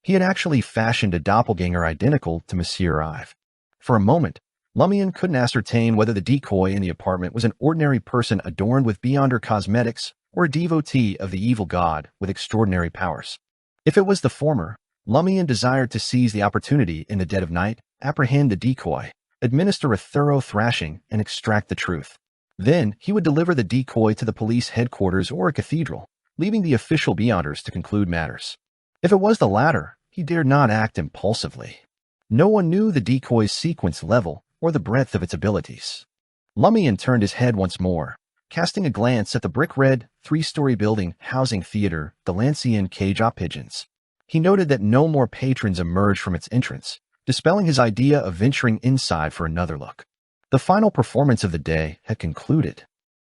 He had actually fashioned a doppelganger identical to Monsieur Ives. For a moment, Lumian couldn't ascertain whether the decoy in the apartment was an ordinary person adorned with Beyonder cosmetics or a devotee of the evil god with extraordinary powers. If it was the former, Lumian desired to seize the opportunity in the dead of night, apprehend the decoy, administer a thorough thrashing, and extract the truth. Then he would deliver the decoy to the police headquarters or a cathedral, leaving the official Beyonders to conclude matters. If it was the latter, he dared not act impulsively. No one knew the decoy's sequence level or the breadth of its abilities. Lumian turned his head once more, casting a glance at the brick-red, three-story building housing Theatre de l'Ancien Cage aux Pigeons. He noted that no more patrons emerged from its entrance, dispelling his idea of venturing inside for another look. The final performance of the day had concluded.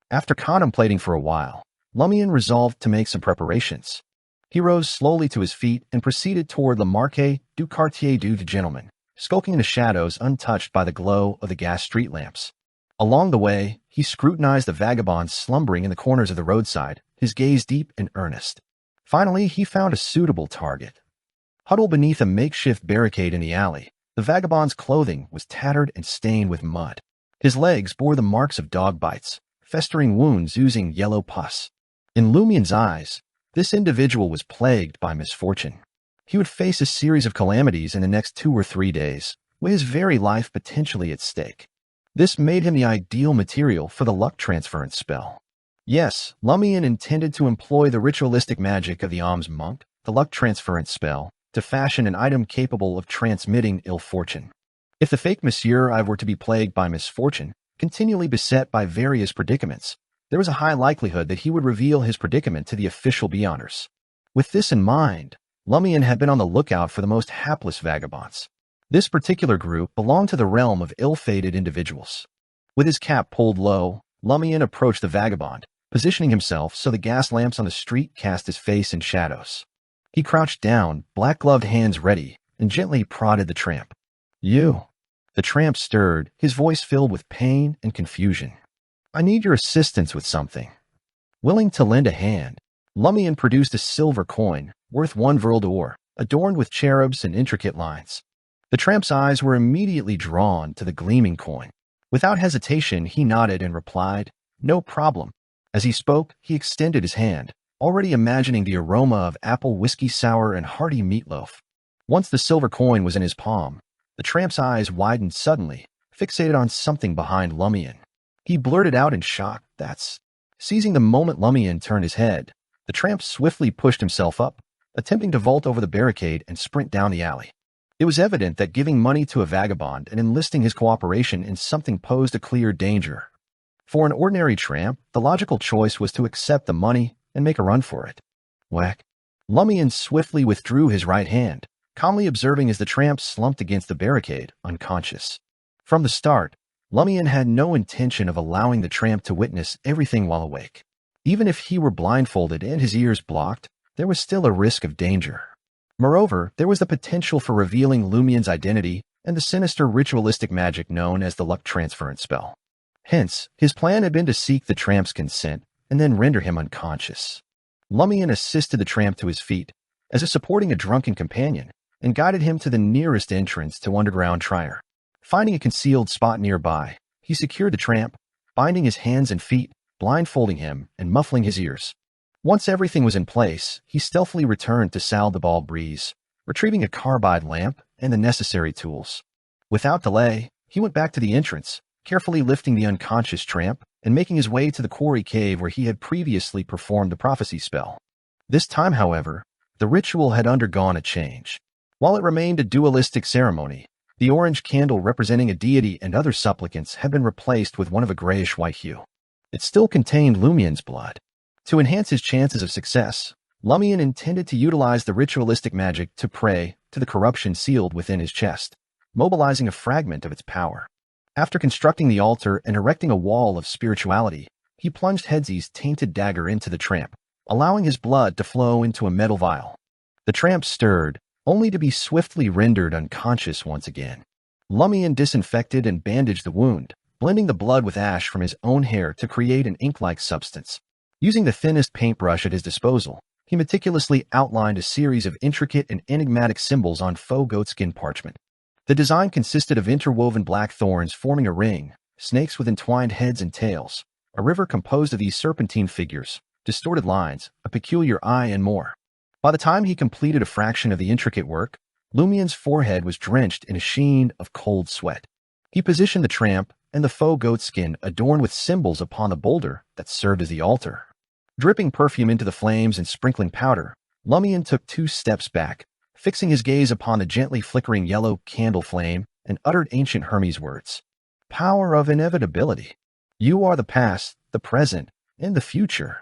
After contemplating for a while, Lumian resolved to make some preparations. He rose slowly to his feet and proceeded toward Le Marquis du Quartier du Gentleman, skulking in the shadows untouched by the glow of the gas street lamps. Along the way, he scrutinized the vagabonds slumbering in the corners of the roadside, his gaze deep and earnest. Finally, he found a suitable target. Huddled beneath a makeshift barricade in the alley, the vagabond's clothing was tattered and stained with mud. His legs bore the marks of dog bites, festering wounds oozing yellow pus. In Lumian's eyes, this individual was plagued by misfortune. He would face a series of calamities in the next 2 or 3 days, with his very life potentially at stake. This made him the ideal material for the luck transference spell. Yes, Lumian intended to employ the ritualistic magic of the alms monk, the luck transference spell, to fashion an item capable of transmitting ill fortune. If the fake Monsieur Ives were to be plagued by misfortune, continually beset by various predicaments, there was a high likelihood that he would reveal his predicament to the official Beyonders. With this in mind, Lumian had been on the lookout for the most hapless vagabonds. This particular group belonged to the realm of ill-fated individuals. With his cap pulled low, Lumian approached the vagabond, positioning himself so the gas lamps on the street cast his face in shadows. He crouched down, black-gloved hands ready, and gently prodded the tramp. "You." The tramp stirred, his voice filled with pain and confusion. "I need your assistance with something." Willing to lend a hand, Lumian produced a silver coin, worth 1 Vril d'Or, adorned with cherubs and intricate lines. The tramp's eyes were immediately drawn to the gleaming coin. Without hesitation, he nodded and replied, "No problem." As he spoke, he extended his hand, already imagining the aroma of apple whiskey sour and hearty meatloaf. Once the silver coin was in his palm, the tramp's eyes widened suddenly, fixated on something behind Lumian. He blurted out in shock, "That's..." Seizing the moment Lumian turned his head, the tramp swiftly pushed himself up, attempting to vault over the barricade and sprint down the alley. It was evident that giving money to a vagabond and enlisting his cooperation in something posed a clear danger. For an ordinary tramp, the logical choice was to accept the money and make a run for it. Whack. Lumian swiftly withdrew his right hand, calmly observing as the tramp slumped against the barricade, unconscious. From the start, Lumian had no intention of allowing the tramp to witness everything while awake. Even if he were blindfolded and his ears blocked, there was still a risk of danger. Moreover, there was the potential for revealing Lumian's identity and the sinister ritualistic magic known as the luck transference spell. Hence, his plan had been to seek the tramp's consent and then render him unconscious. Lumian assisted the tramp to his feet, as if supporting a drunken companion, and guided him to the nearest entrance to underground Trier. Finding a concealed spot nearby, he secured the tramp, binding his hands and feet, blindfolding him, and muffling his ears. Once everything was in place, he stealthily returned to Sal de Bal Breeze, retrieving a carbide lamp and the necessary tools. Without delay, he went back to the entrance, carefully lifting the unconscious tramp and making his way to the quarry cave where he had previously performed the prophecy spell. This time, however, the ritual had undergone a change. While it remained a dualistic ceremony, the orange candle representing a deity and other supplicants had been replaced with one of a grayish-white hue. It still contained Lumian's blood. To enhance his chances of success, Lumian intended to utilize the ritualistic magic to pray to the corruption sealed within his chest, mobilizing a fragment of its power. After constructing the altar and erecting a wall of spirituality, he plunged Headsy's tainted dagger into the tramp, allowing his blood to flow into a metal vial. The tramp stirred, only to be swiftly rendered unconscious once again. Lumian disinfected and bandaged the wound, blending the blood with ash from his own hair to create an ink-like substance. Using the thinnest paintbrush at his disposal, he meticulously outlined a series of intricate and enigmatic symbols on faux goatskin parchment. The design consisted of interwoven black thorns forming a ring, snakes with entwined heads and tails, a river composed of these serpentine figures, distorted lines, a peculiar eye, and more. By the time he completed a fraction of the intricate work, Lumian's forehead was drenched in a sheen of cold sweat. He positioned the tramp and the faux goatskin adorned with symbols upon the boulder that served as the altar. Dripping perfume into the flames and sprinkling powder, Lumian took 2 steps back, fixing his gaze upon the gently flickering yellow candle flame, and uttered ancient Hermes words. Power of inevitability. You are the past, the present, and the future.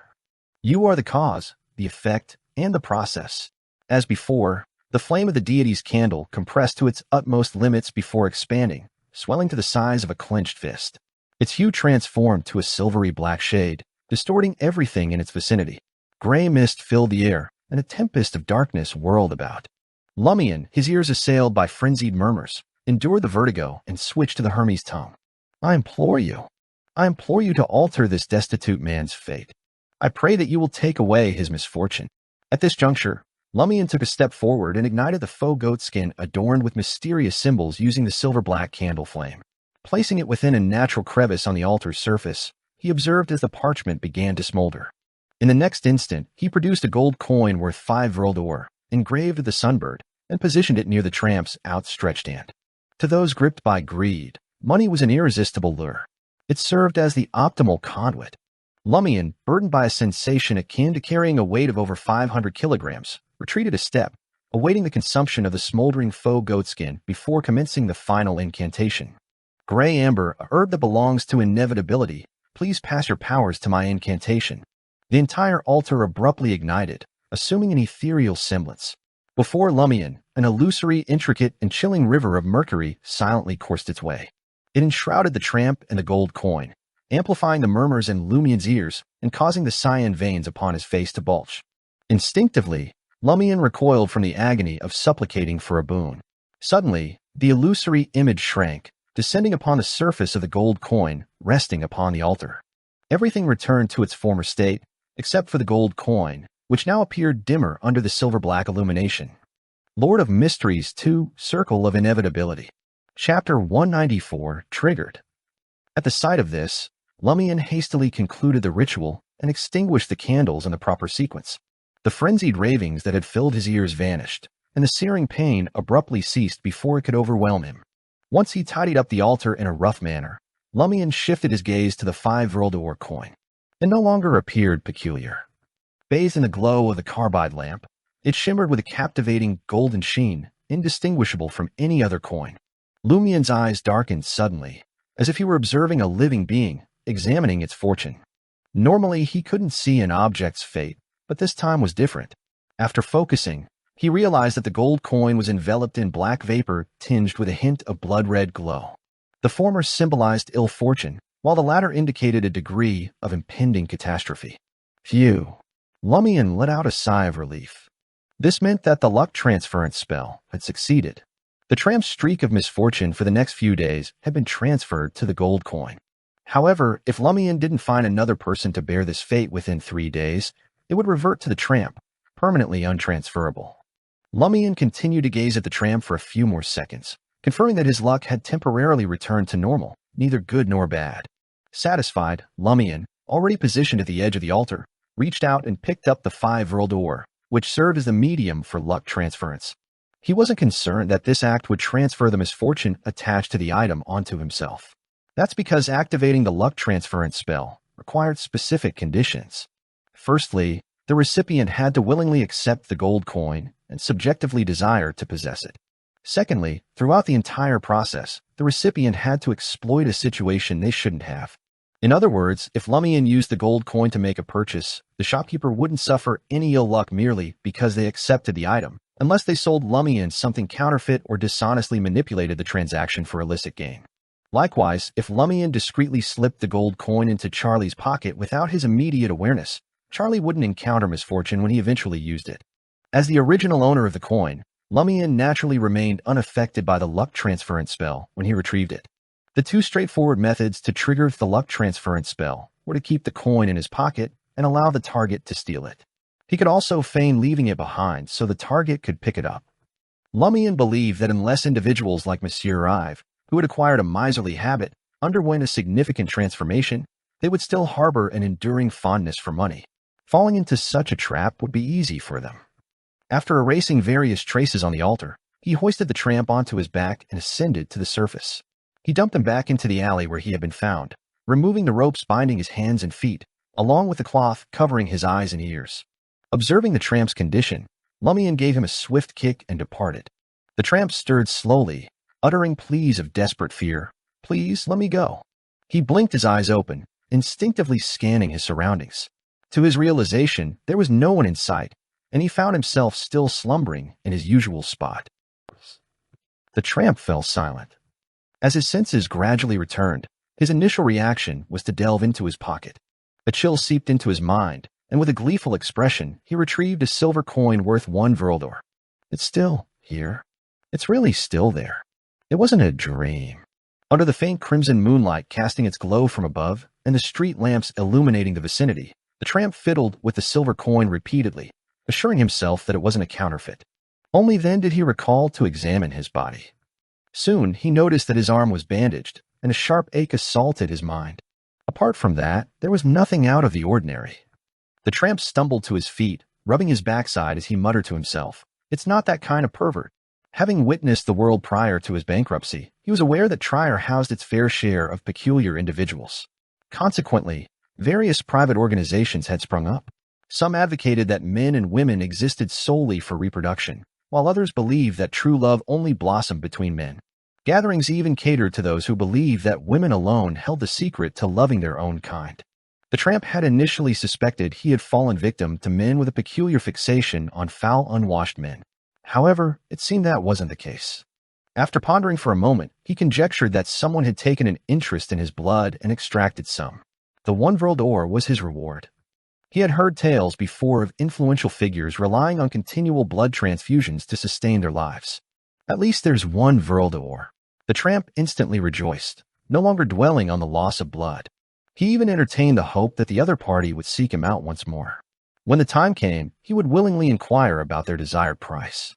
You are the cause, the effect, and the process. As before, the flame of the deity's candle compressed to its utmost limits before expanding, swelling to the size of a clenched fist. Its hue transformed to a silvery black shade, distorting everything in its vicinity. Gray mist filled the air, and a tempest of darkness whirled about. Lumian, his ears assailed by frenzied murmurs, endured the vertigo and switched to the Hermes tongue. I implore you to alter this destitute man's fate. I pray that you will take away his misfortune. At this juncture, Lumian took a step forward and ignited the faux goatskin adorned with mysterious symbols using the silver-black candle flame. Placing it within a natural crevice on the altar's surface, he observed as the parchment began to smolder. In the next instant, he produced a gold coin worth 5 vril d'or, engraved with the sunbird, and positioned it near the tramp's outstretched hand. To those gripped by greed, money was an irresistible lure. It served as the optimal conduit. Lumian, burdened by a sensation akin to carrying a weight of over 500 kilograms, retreated a step, awaiting the consumption of the smoldering faux goatskin before commencing the final incantation. Gray amber, a herb that belongs to inevitability, please pass your powers to my incantation. The entire altar abruptly ignited, assuming an ethereal semblance. Before Lumian, an illusory, intricate, and chilling river of mercury silently coursed its way. It enshrouded the tramp and the gold coin, amplifying the murmurs in Lumian's ears and causing the cyan veins upon his face to bulge. Instinctively, Lumian recoiled from the agony of supplicating for a boon. Suddenly, the illusory image shrank, descending upon the surface of the gold coin, resting upon the altar. Everything returned to its former state, except for the gold coin, which now appeared dimmer under the silver-black illumination. Lord of Mysteries 2, Circle of Inevitability. Chapter 194, Triggered. At the sight of this, Lumian hastily concluded the ritual and extinguished the candles in the proper sequence. The frenzied ravings that had filled his ears vanished, and the searing pain abruptly ceased before it could overwhelm him. Once he tidied up the altar in a rough manner, Lumian shifted his gaze to the 5 vril d'or coin. It no longer appeared peculiar. Bathed in the glow of the carbide lamp, it shimmered with a captivating golden sheen, indistinguishable from any other coin. Lumian's eyes darkened suddenly, as if he were observing a living being, examining its fortune. Normally, he couldn't see an object's fate, but this time was different. After focusing, he realized that the gold coin was enveloped in black vapor tinged with a hint of blood-red glow. The former symbolized ill fortune, while the latter indicated a degree of impending catastrophe. Phew! Lumian let out a sigh of relief. This meant that the luck transference spell had succeeded. The tramp's streak of misfortune for the next few days had been transferred to the gold coin. However, if Lumian didn't find another person to bear this fate within 3 days, it would revert to the tramp, permanently untransferable. Lumian continued to gaze at the tramp for a few more seconds, confirming that his luck had temporarily returned to normal, neither good nor bad. Satisfied, Lumian, already positioned at the edge of the altar, reached out and picked up the 5-world ore, which served as the medium for luck transference. He wasn't concerned that this act would transfer the misfortune attached to the item onto himself. That's because activating the luck transference spell required specific conditions. Firstly, the recipient had to willingly accept the gold coin and subjectively desire to possess it. Secondly, throughout the entire process, the recipient had to exploit a situation they shouldn't have. In other words, if Lumian used the gold coin to make a purchase, the shopkeeper wouldn't suffer any ill luck merely because they accepted the item, unless they sold Lumian something counterfeit or dishonestly manipulated the transaction for illicit gain. Likewise, if Lumian discreetly slipped the gold coin into Charlie's pocket without his immediate awareness, Charlie wouldn't encounter misfortune when he eventually used it. As the original owner of the coin, Lumian naturally remained unaffected by the luck transference spell when he retrieved it. The two straightforward methods to trigger the luck transference spell were to keep the coin in his pocket and allow the target to steal it. He could also feign leaving it behind so the target could pick it up. Lumian believed that unless individuals like Monsieur Ive, who had acquired a miserly habit, underwent a significant transformation, they would still harbor an enduring fondness for money. Falling into such a trap would be easy for them. After erasing various traces on the altar, he hoisted the tramp onto his back and ascended to the surface. He dumped him back into the alley where he had been found, removing the ropes binding his hands and feet, along with the cloth covering his eyes and ears. Observing the tramp's condition, Lumian gave him a swift kick and departed. The tramp stirred slowly, uttering pleas of desperate fear. "Please, let me go." He blinked his eyes open, instinctively scanning his surroundings. To his realization, there was no one in sight, and he found himself still slumbering in his usual spot. The tramp fell silent. As his senses gradually returned, his initial reaction was to delve into his pocket. A chill seeped into his mind, and with a gleeful expression, he retrieved a silver coin worth 1 Vrildor. "It's still here. It's really still there. It wasn't a dream." Under the faint crimson moonlight casting its glow from above, and the street lamps illuminating the vicinity, the tramp fiddled with the silver coin repeatedly, assuring himself that it wasn't a counterfeit. Only then did he recall to examine his body. Soon, he noticed that his arm was bandaged, and a sharp ache assaulted his mind. Apart from that, there was nothing out of the ordinary. The tramp stumbled to his feet, rubbing his backside as he muttered to himself, "It's not that kind of pervert." Having witnessed the world prior to his bankruptcy, he was aware that Trier housed its fair share of peculiar individuals. Consequently, various private organizations had sprung up. Some advocated that men and women existed solely for reproduction, while others believed that true love only blossomed between men. Gatherings even catered to those who believed that women alone held the secret to loving their own kind. The tramp had initially suspected he had fallen victim to men with a peculiar fixation on foul, unwashed men. However, it seemed that wasn't the case. After pondering for a moment, he conjectured that someone had taken an interest in his blood and extracted some. The 1 Vrildor was his reward. He had heard tales before of influential figures relying on continual blood transfusions to sustain their lives. At least there's 1 Vrildor. The tramp instantly rejoiced, no longer dwelling on the loss of blood. He even entertained the hope that the other party would seek him out once more. When the time came, he would willingly inquire about their desired price.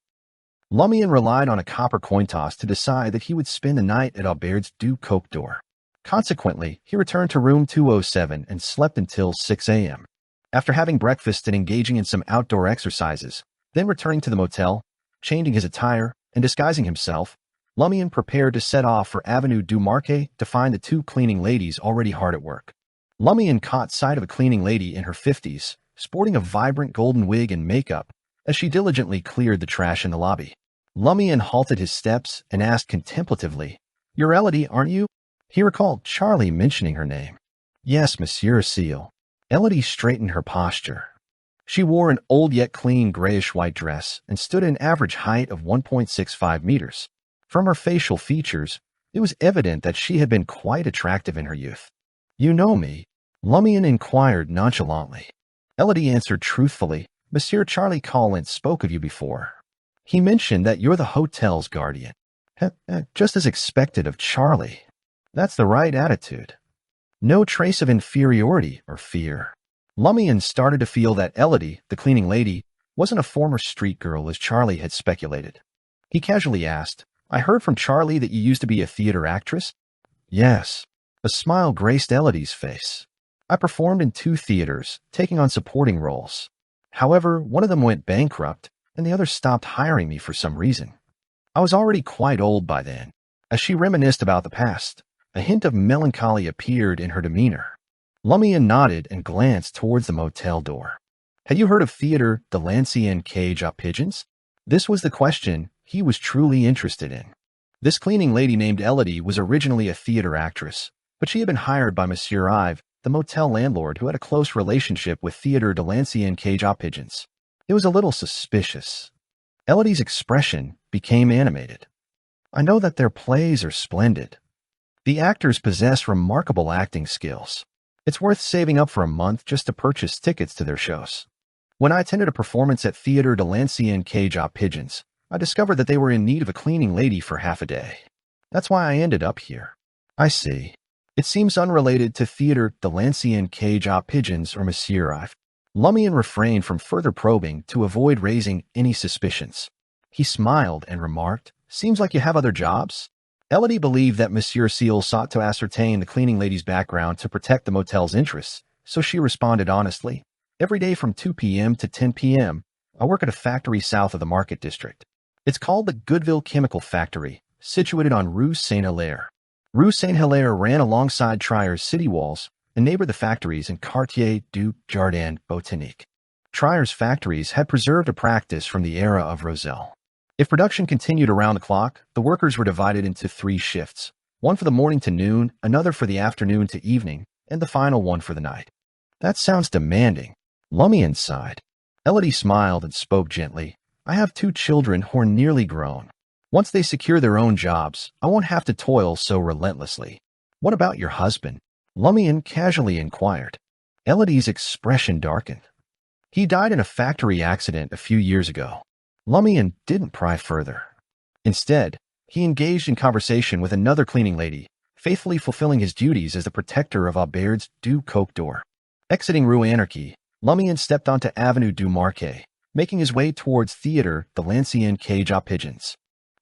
Lumian relied on a copper coin toss to decide that he would spend the night at Aubert's Du Coq d'Or. Consequently, he returned to room 207 and slept until 6 a.m. After having breakfast and engaging in some outdoor exercises, then returning to the motel, changing his attire, and disguising himself, Lumian prepared to set off for Avenue du Marquet to find the 2 cleaning ladies already hard at work. Lumian caught sight of a cleaning lady in her 50s, sporting a vibrant golden wig and makeup, as she diligently cleared the trash in the lobby. Lumian halted his steps and asked contemplatively, "You're Elodie, aren't you?" He recalled Charlie mentioning her name. "Yes, Monsieur Seal." Elodie straightened her posture. She wore an old yet clean grayish-white dress and stood at an average height of 1.65 meters. From her facial features, it was evident that she had been quite attractive in her youth. "You know me?" Lumian inquired nonchalantly. Elodie answered truthfully, "Monsieur Charlie Collins spoke of you before. He mentioned that you're the hotel's guardian." Just as expected of Charlie. That's the right attitude. No trace of inferiority or fear. Lumian started to feel that Elodie, the cleaning lady, wasn't a former street girl as Charlie had speculated. He casually asked, "I heard from Charlie that you used to be a theater actress?" "Yes." A smile graced Elodie's face. "I performed in 2 theaters, taking on supporting roles. However, one of them went bankrupt, and the other stopped hiring me for some reason. I was already quite old by then." As she reminisced about the past, a hint of melancholy appeared in her demeanor. Lumian nodded and glanced towards the motel door. "Had you heard of Theater Delancey and Cage Up Pigeons?" This was the question he was truly interested in. This cleaning lady named Elodie was originally a theater actress, but she had been hired by Monsieur Ive, the motel landlord who had a close relationship with Theater Delancey and Cage Up Pigeons. It was a little suspicious. Elodie's expression became animated. "I know that their plays are splendid. The actors possess remarkable acting skills. It's worth saving up for a month just to purchase tickets to their shows. When I attended a performance at Theater Delancey and Cage Up Pigeons, I discovered that they were in need of a cleaning lady for half a day. That's why I ended up here." "I see. It seems unrelated to Theater Delancey and Cage Up Pigeons or Monsieur Ive." Lumian refrained from further probing to avoid raising any suspicions. He smiled and remarked, "Seems like you have other jobs?" Elodie believed that Monsieur Seal sought to ascertain the cleaning lady's background to protect the motel's interests, so she responded honestly, "Every day from 2 p.m. to 10 p.m., I work at a factory south of the Market District. It's called the Goodville Chemical Factory, situated on Rue Saint-Hilaire. Rue Saint-Hilaire ran alongside Trier's city walls and neighbored the factories in Quartier du Jardin Botanique. Trier's factories had preserved a practice from the era of Roselle. If production continued around the clock, the workers were divided into 3 shifts, one for the morning to noon, another for the afternoon to evening, and the final one for the night." "That sounds demanding." Lumian sighed. Elodie smiled and spoke gently. "I have 2 children who are nearly grown. Once they secure their own jobs, I won't have to toil so relentlessly." "What about your husband?" Lumian casually inquired. Elodie's expression darkened. "He died in a factory accident a few years ago." Lumian didn't pry further. Instead, he engaged in conversation with another cleaning lady, faithfully fulfilling his duties as the protector of Aubert's du Coq d'Or. Exiting Rue Anarchy, Lumian stepped onto Avenue du Marquet, making his way towards Theater Delancey and Cage Up Pigeons.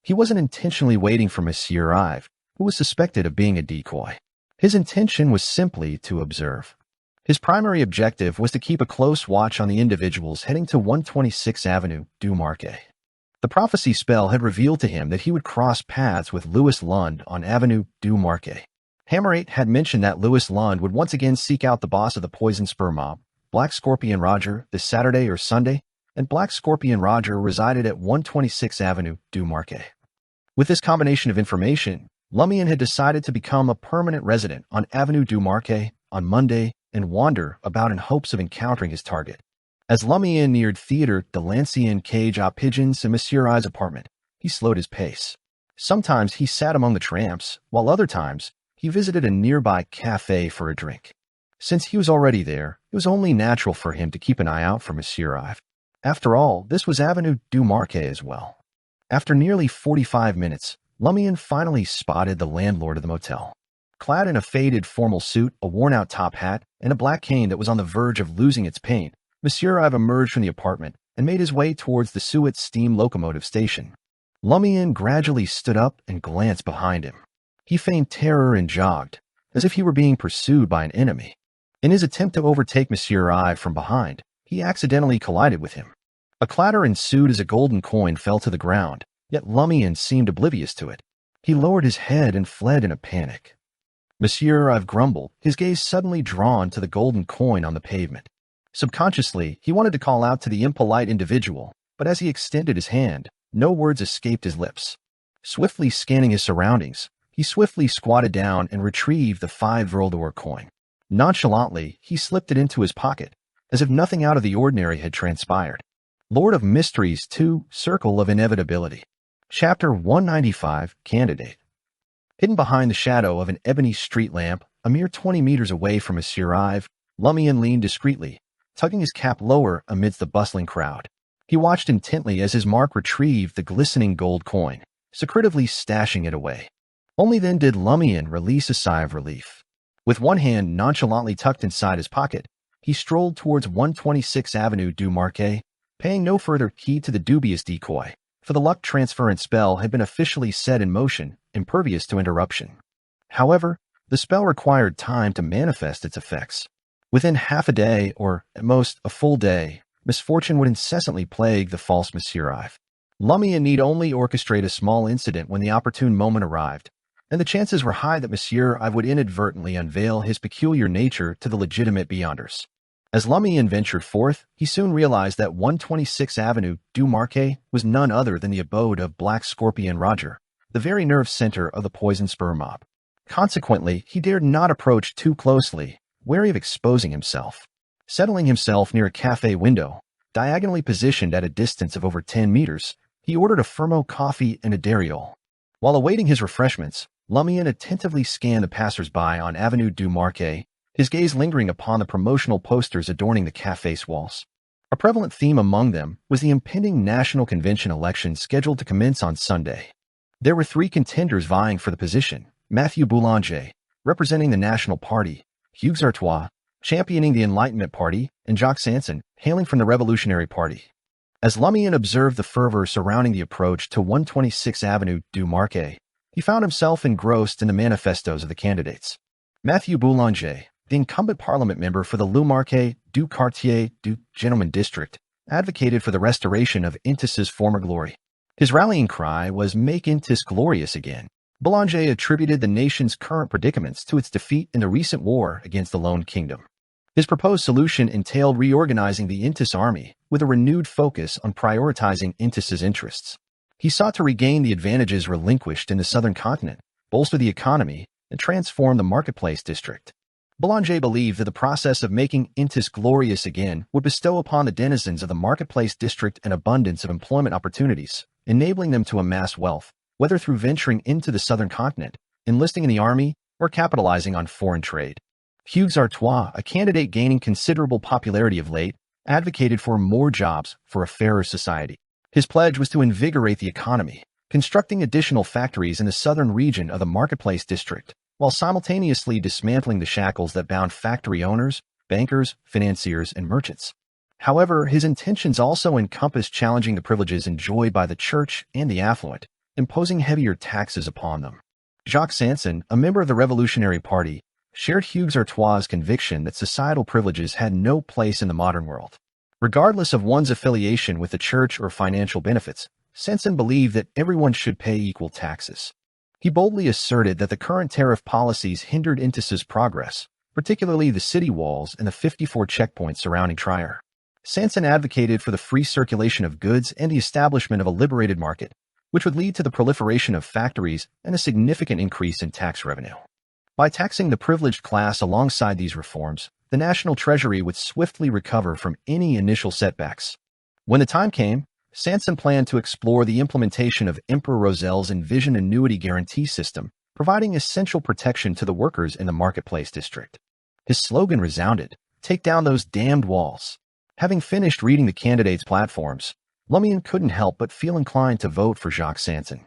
He wasn't intentionally waiting for Monsieur Ive, who was suspected of being a decoy. His intention was simply to observe. His primary objective was to keep a close watch on the individuals heading to 126th Avenue du Marquet. The prophecy spell had revealed to him that he would cross paths with Louis Lund on Avenue du Marquet. Hammerate had mentioned that Louis Lund would once again seek out the boss of the Poison Spur mob, Black Scorpion Roger, this Saturday or Sunday, and Black Scorpion Roger resided at 126th Avenue du Marquet. With this combination of information, Lumian had decided to become a permanent resident on Avenue du Marquet on Monday and wander about in hopes of encountering his target. As Lumian neared Theater Delancey and Cage Up Pigeons and Monsieur I's apartment, he slowed his pace. Sometimes he sat among the tramps, while other times he visited a nearby cafe for a drink. Since he was already there, it was only natural for him to keep an eye out for Monsieur Ive. After all, this was Avenue du Marquet as well. After nearly 45 minutes, Lumian finally spotted the landlord of the motel. Clad in a faded formal suit, a worn-out top hat, and a black cane that was on the verge of losing its paint, Monsieur Ive emerged from the apartment and made his way towards the Suet steam locomotive station. Lumian gradually stood up and glanced behind him. He feigned terror and jogged, as if he were being pursued by an enemy. In his attempt to overtake Monsieur Ive from behind, he accidentally collided with him. A clatter ensued as a golden coin fell to the ground, yet Lumian seemed oblivious to it. He lowered his head and fled in a panic. Monsieur Ive grumbled, his gaze suddenly drawn to the golden coin on the pavement. Subconsciously, he wanted to call out to the impolite individual, but as he extended his hand, no words escaped his lips. Swiftly scanning his surroundings, he swiftly squatted down and retrieved the 5 Vril coin. Nonchalantly, he slipped it into his pocket, as if nothing out of the ordinary had transpired. Lord of Mysteries 2, Circle of Inevitability. Chapter 195, Candidate. Hidden behind the shadow of an ebony street lamp, a mere 20 meters away from Monsieur Ive, Lumian leaned discreetly, tugging his cap lower amidst the bustling crowd. He watched intently as his mark retrieved the glistening gold coin, secretively stashing it away. Only then did Lumian release a sigh of relief. With one hand nonchalantly tucked inside his pocket, he strolled towards 126th Avenue du Marquet, paying no further heed to the dubious decoy, for the luck transference spell had been officially set in motion, impervious to interruption. However, the spell required time to manifest its effects. Within half a day, or at most a full day, misfortune would incessantly plague the false Monsieur Ive. Lumian need only orchestrate a small incident when the opportune moment arrived, and the chances were high that Monsieur Ive would inadvertently unveil his peculiar nature to the legitimate beyonders. As Lumian ventured forth, he soon realized that 126th Avenue du Marquet was none other than the abode of Black Scorpion Roger, the very nerve center of the poison spur mob. Consequently, he dared not approach too closely, wary of exposing himself. Settling himself near a cafe window, diagonally positioned at a distance of over 10 meters, he ordered a Fermo coffee and a dariole. While awaiting his refreshments, Lumian attentively scanned the passers-by on Avenue du Marquet, his gaze lingering upon the promotional posters adorning the cafe's walls. A prevalent theme among them was the impending National Convention election scheduled to commence on Sunday. There were 3 contenders vying for the position: Matthew Boulanger, representing the National Party, Hugues Artois, championing the Enlightenment Party, and Jacques Sanson, hailing from the Revolutionary Party. As Lumian observed the fervor surrounding the approach to 126th Avenue du Marquet, he found himself engrossed in the manifestos of the candidates. Matthew Boulanger, the incumbent parliament member for the Le Marquet du Quartier du Gentleman District, advocated for the restoration of Intis's former glory. His rallying cry was "Make Intis glorious again." Boulanger attributed the nation's current predicaments to its defeat in the recent war against the Lone Kingdom. His proposed solution entailed reorganizing the Intis army with a renewed focus on prioritizing Intis's interests. He sought to regain the advantages relinquished in the southern continent, bolster the economy, and transform the marketplace district. Boulanger believed that the process of making Intis glorious again would bestow upon the denizens of the marketplace district an abundance of employment opportunities, enabling them to amass wealth, whether through venturing into the southern continent, enlisting in the army, or capitalizing on foreign trade. Hugues Artois, a candidate gaining considerable popularity of late, advocated for more jobs for a fairer society. His pledge was to invigorate the economy, constructing additional factories in the southern region of the marketplace district, while simultaneously dismantling the shackles that bound factory owners, bankers, financiers, and merchants. However, his intentions also encompassed challenging the privileges enjoyed by the church and the affluent, imposing heavier taxes upon them. Jacques Sanson, a member of the Revolutionary Party, shared Hugues Artois' conviction that societal privileges had no place in the modern world. Regardless of one's affiliation with the church or financial benefits, Sanson believed that everyone should pay equal taxes. He boldly asserted that the current tariff policies hindered Intis's progress, particularly the city walls and the 54 checkpoints surrounding Trier. Sanson advocated for the free circulation of goods and the establishment of a liberated market, which would lead to the proliferation of factories and a significant increase in tax revenue. By taxing the privileged class alongside these reforms, the national treasury would swiftly recover from any initial setbacks. When the time came, Sanson planned to explore the implementation of Emperor Rozel's Envision annuity guarantee system, providing essential protection to the workers in the marketplace district. His slogan resounded, "Take down those damned walls." Having finished reading the candidates' platforms, Lumian couldn't help but feel inclined to vote for Jacques Sanson.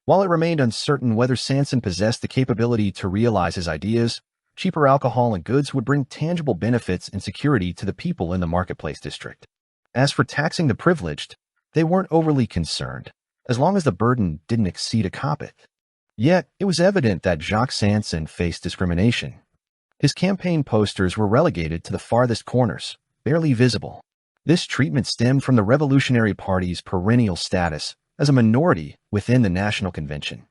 While it remained uncertain whether Sanson possessed the capability to realize his ideas, cheaper alcohol and goods would bring tangible benefits and security to the people in the marketplace district. As for taxing the privileged, they weren't overly concerned, as long as the burden didn't exceed a koppit. Yet, it was evident that Jacques Sanson faced discrimination. His campaign posters were relegated to the farthest corners, barely visible. This treatment stemmed from the Revolutionary Party's perennial status as a minority within the National Convention.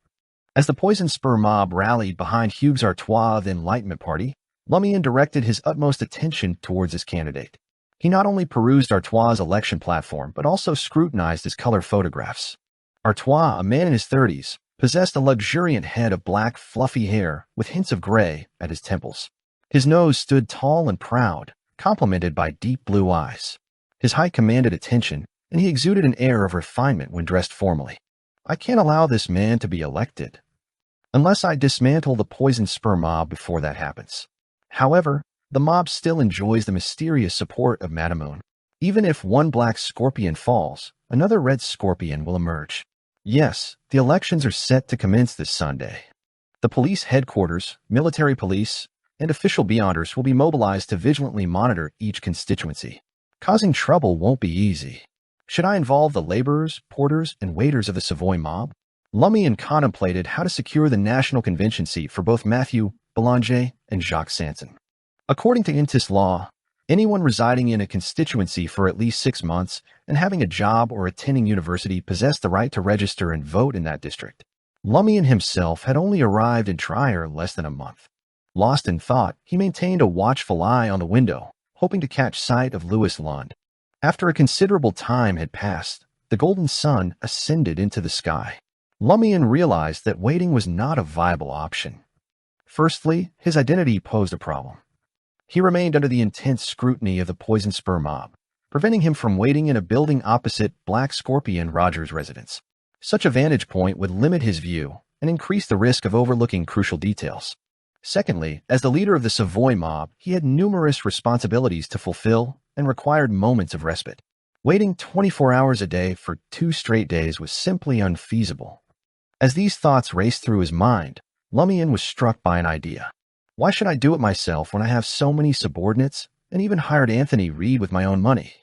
As the Poison Spur mob rallied behind Hugues Artois of the Enlightenment Party, Lumian directed his utmost attention towards his candidate. He not only perused Artois' election platform, but also scrutinized his color photographs. Artois, a man in his 30s, possessed a luxuriant head of black, fluffy hair with hints of gray at his temples. His nose stood tall and proud, complemented by deep blue eyes. His height commanded attention, and he exuded an air of refinement when dressed formally. I can't allow this man to be elected, unless I dismantle the Poison Spur mob before that happens. However, the mob still enjoys the mysterious support of Madamoon. Even if one black scorpion falls, another red scorpion will emerge. Yes, the elections are set to commence this Sunday. The police headquarters, military police, and official beyonders will be mobilized to vigilantly monitor each constituency. Causing trouble won't be easy. Should I involve the laborers, porters, and waiters of the Savoy mob? Lumian contemplated how to secure the national convention seat for both Matthew Belanger and Jacques Sanson. According to Intis law, anyone residing in a constituency for at least 6 months and having a job or attending university possessed the right to register and vote in that district. Lumian himself had only arrived in Trier less than a month. Lost in thought, he maintained a watchful eye on the window, hoping to catch sight of Louis Lund. After a considerable time had passed, the golden sun ascended into the sky. Lumian realized that waiting was not a viable option. Firstly, his identity posed a problem. He remained under the intense scrutiny of the Poison Spur mob, preventing him from waiting in a building opposite Black Scorpion Rogers' residence. Such a vantage point would limit his view and increase the risk of overlooking crucial details. Secondly, as the leader of the Savoy mob, he had numerous responsibilities to fulfill and required moments of respite. Waiting 24 hours a day for 2 straight days was simply unfeasible. As these thoughts raced through his mind, Lumian was struck by an idea. Why should I do it myself when I have so many subordinates and even hired Anthony Reed with my own money?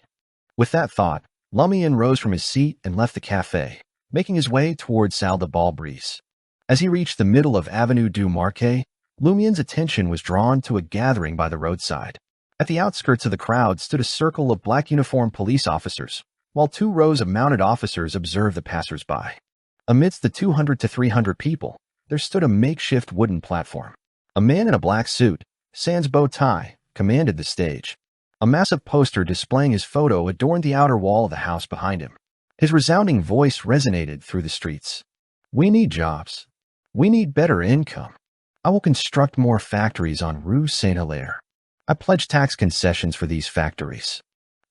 With that thought, Lumian rose from his seat and left the cafe, making his way towards Salle de Balbrise. As he reached the middle of Avenue du Marquet, Lumian's attention was drawn to a gathering by the roadside. At the outskirts of the crowd stood a circle of black-uniformed police officers, while 2 rows of mounted officers observed the passers-by. Amidst the 200 to 300 people, there stood a makeshift wooden platform. A man in a black suit, sans bow tie, commanded the stage. A massive poster displaying his photo adorned the outer wall of the house behind him. His resounding voice resonated through the streets. We need jobs. We need better income. I will construct more factories on Rue Saint-Hilaire. I pledge tax concessions for these factories.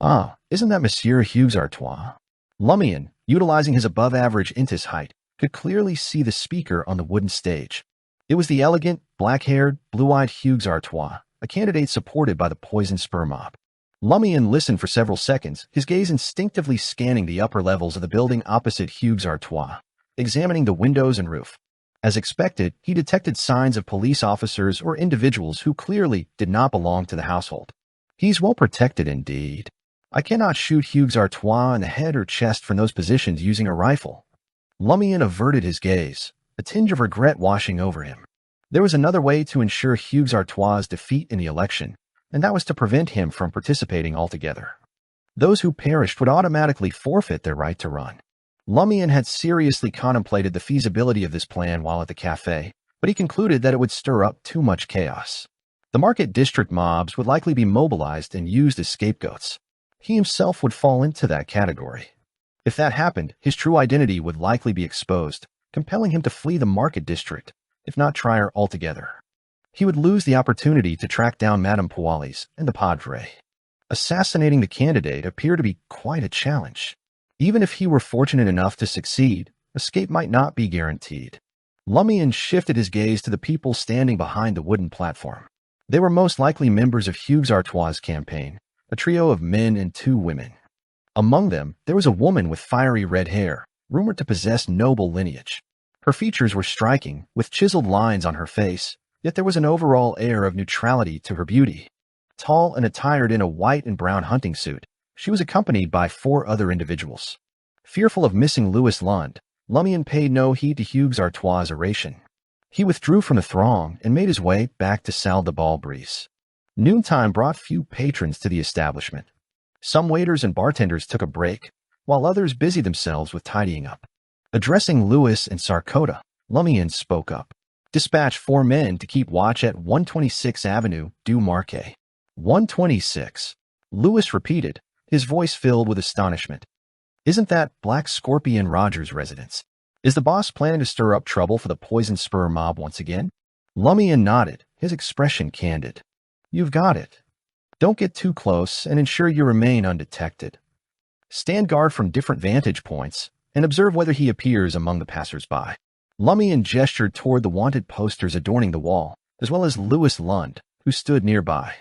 Ah, isn't that Monsieur Hugues Artois? Lumian, utilizing his above-average intis height, could clearly see the speaker on the wooden stage. It was the elegant, black-haired, blue-eyed Hugues Artois, a candidate supported by the Poison Spur mob. Lumian listened for several seconds, his gaze instinctively scanning the upper levels of the building opposite Hugues Artois, examining the windows and roof. As expected, he detected signs of police officers or individuals who clearly did not belong to the household. He's well protected indeed. I cannot shoot Hugues Artois in the head or chest from those positions using a rifle. Lumian averted his gaze, a tinge of regret washing over him. There was another way to ensure Hugues Artois' defeat in the election, and that was to prevent him from participating altogether. Those who perished would automatically forfeit their right to run. Lumian had seriously contemplated the feasibility of this plan while at the cafe, but he concluded that it would stir up too much chaos. The market district mobs would likely be mobilized and used as scapegoats. He himself would fall into that category. If that happened, his true identity would likely be exposed, compelling him to flee the market district, if not Trier altogether. He would lose the opportunity to track down Madame Poalis and the Padre. Assassinating the candidate appeared to be quite a challenge. Even if he were fortunate enough to succeed, escape might not be guaranteed. Lumian shifted his gaze to the people standing behind the wooden platform. They were most likely members of Hugues Artois' campaign, a trio of men and 2 women. Among them, there was a woman with fiery red hair, rumored to possess noble lineage. Her features were striking, with chiseled lines on her face, yet there was an overall air of neutrality to her beauty. Tall and attired in a white and brown hunting suit, she was accompanied by 4 other individuals. Fearful of missing Louis Lund, Lumian paid no heed to Hugues Artois' oration. He withdrew from the throng and made his way back to Salle de Balbrise. Noontime brought few patrons to the establishment. Some waiters and bartenders took a break, while others busied themselves with tidying up. Addressing Louis and Sarkota, Lumian spoke up. Dispatch 4 men to keep watch at 126 Avenue du Marquet. 126. Louis repeated, his voice filled with astonishment. Isn't that Black Scorpion Rogers' residence? Is the boss planning to stir up trouble for the Poison Spur mob once again? Lumian nodded, his expression candid. You've got it. Don't get too close and ensure you remain undetected. Stand guard from different vantage points and observe whether he appears among the passers-by. Lumian gestured toward the wanted posters adorning the wall, as well as Louis Lund, who stood nearby.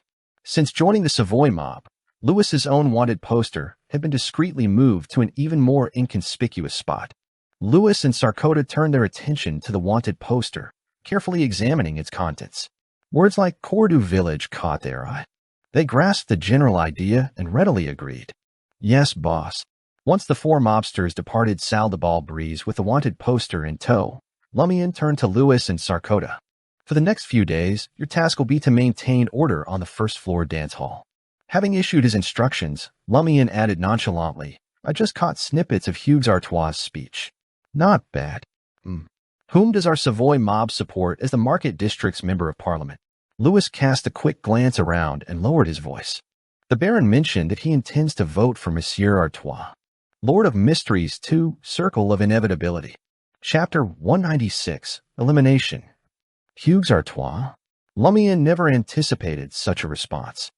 Since joining the Savoy mob, Louis's own wanted poster had been discreetly moved to an even more inconspicuous spot. Lewis and Sarkota turned their attention to the wanted poster, carefully examining its contents. Words like Cordu Village caught their eye. They grasped the general idea and readily agreed. Yes, boss. Once the four mobsters departed Sal de Ball Breeze with the wanted poster in tow, Lumian turned to Lewis and Sarkota. For the next few days, your task will be to maintain order on the first floor dance hall. Having issued his instructions, Lumian added nonchalantly, I just caught snippets of Hugues Artois' speech. Not bad. Whom does our Savoy mob support as the Market District's Member of Parliament? Lewis cast a quick glance around and lowered his voice. The Baron mentioned that he intends to vote for Monsieur Artois. Lord of Mysteries 2, Circle of Inevitability. Chapter 196, Elimination. Hugues Artois? Lumian never anticipated such a response.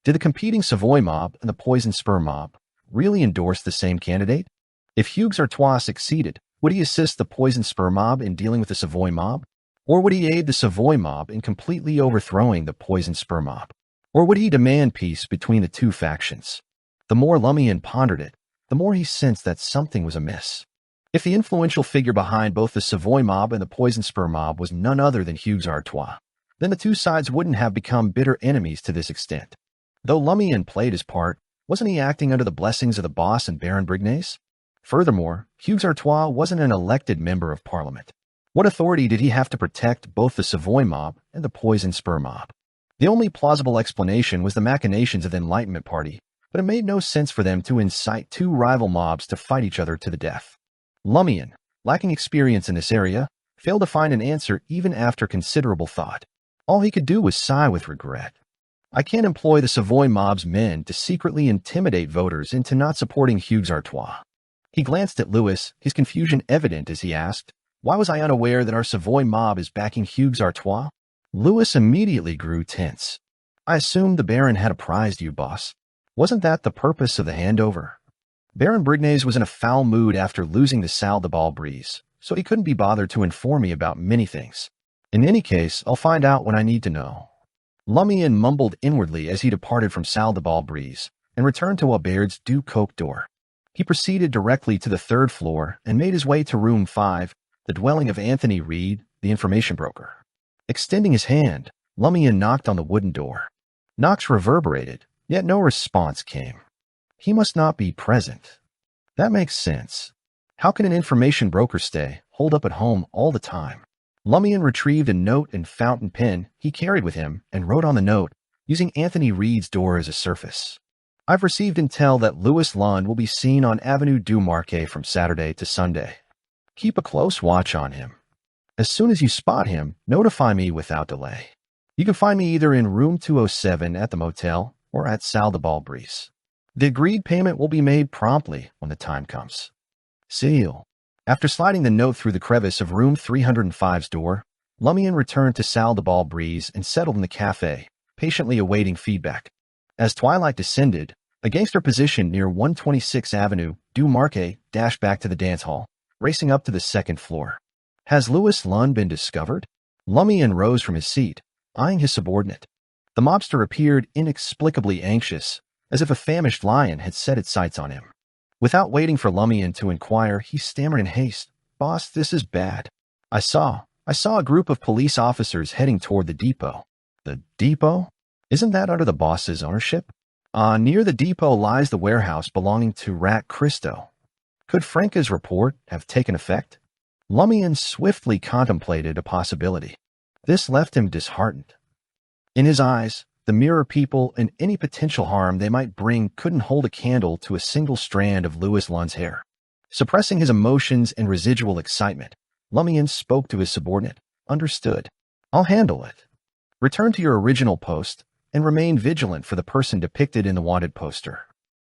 Did the competing Savoy mob and the Poison Spur mob really endorse the same candidate? If Hugues Artois succeeded, would he assist the Poison Spur mob in dealing with the Savoy mob? Or would he aid the Savoy mob in completely overthrowing the Poison Spur mob? Or would he demand peace between the two factions? The more Lumian pondered it, the more he sensed that something was amiss. If the influential figure behind both the Savoy mob and the Poison Spur mob was none other than Hugues Artois, then the two sides wouldn't have become bitter enemies to this extent. Though Lumian played his part, wasn't he acting under the blessings of the boss and Baron Brignace? Furthermore, Hugues Artois wasn't an elected member of Parliament. What authority did he have to protect both the Savoy mob and the Poison Spur mob? The only plausible explanation was the machinations of the Enlightenment Party, but it made no sense for them to incite two rival mobs to fight each other to the death. Lumian, lacking experience in this area, failed to find an answer even after considerable thought. All he could do was sigh with regret. I can't employ the Savoy mob's men to secretly intimidate voters into not supporting Hugues Artois. He glanced at Lewis, his confusion evident as he asked, Why was I unaware that our Savoy mob is backing Hugues Artois? Lewis immediately grew tense. I assumed the Baron had apprised you, boss. Wasn't that the purpose of the handover? Baron Brignace was in a foul mood after losing to Sal de Ball Breeze, so he couldn't be bothered to inform me about many things. In any case, I'll find out when I need to know. Lumian mumbled inwardly as he departed from Sal de Ball Breeze and returned to Aubaird's Du Coq door. He proceeded directly to the third floor and made his way to room 5, the dwelling of Anthony Reed, the information broker. Extending his hand, Lumian knocked on the wooden door. Knocks reverberated, yet no response came. He must not be present. That makes sense. How can an information broker stay holed up at home all the time? Lumian retrieved a note and fountain pen he carried with him and wrote on the note, using Anthony Reed's door as a surface. I've received intel that Louis Lund will be seen on Avenue du Marquet from Saturday to Sunday. Keep a close watch on him. As soon as you spot him, notify me without delay. You can find me either in room 207 at the motel or at Sal de Ball Breeze. The agreed payment will be made promptly when the time comes. Seal. After sliding the note through the crevice of room 305's door, Lumian returned to Sal de Ball Breeze and settled in the cafe, patiently awaiting feedback. As twilight descended, a gangster positioned near 126th Avenue, Du Marquet, dashed back to the dance hall, racing up to the second floor. Has Louis Lund been discovered? Lumian rose from his seat, eyeing his subordinate. The mobster appeared inexplicably anxious, as if a famished lion had set its sights on him. Without waiting for Lumian to inquire, he stammered in haste, Boss, this is bad. I saw a group of police officers heading toward the depot. The depot? Isn't that under the boss's ownership? Near the depot lies the warehouse belonging to Rat Christo. Could Franca's report have taken effect? Lumian swiftly contemplated a possibility. This left him disheartened. In his eyes, the mirror people and any potential harm they might bring couldn't hold a candle to a single strand of Louis Lund's hair. Suppressing his emotions and residual excitement, Lumian spoke to his subordinate. Understood. I'll handle it. Return to your original post and remain vigilant for the person depicted in the wanted poster.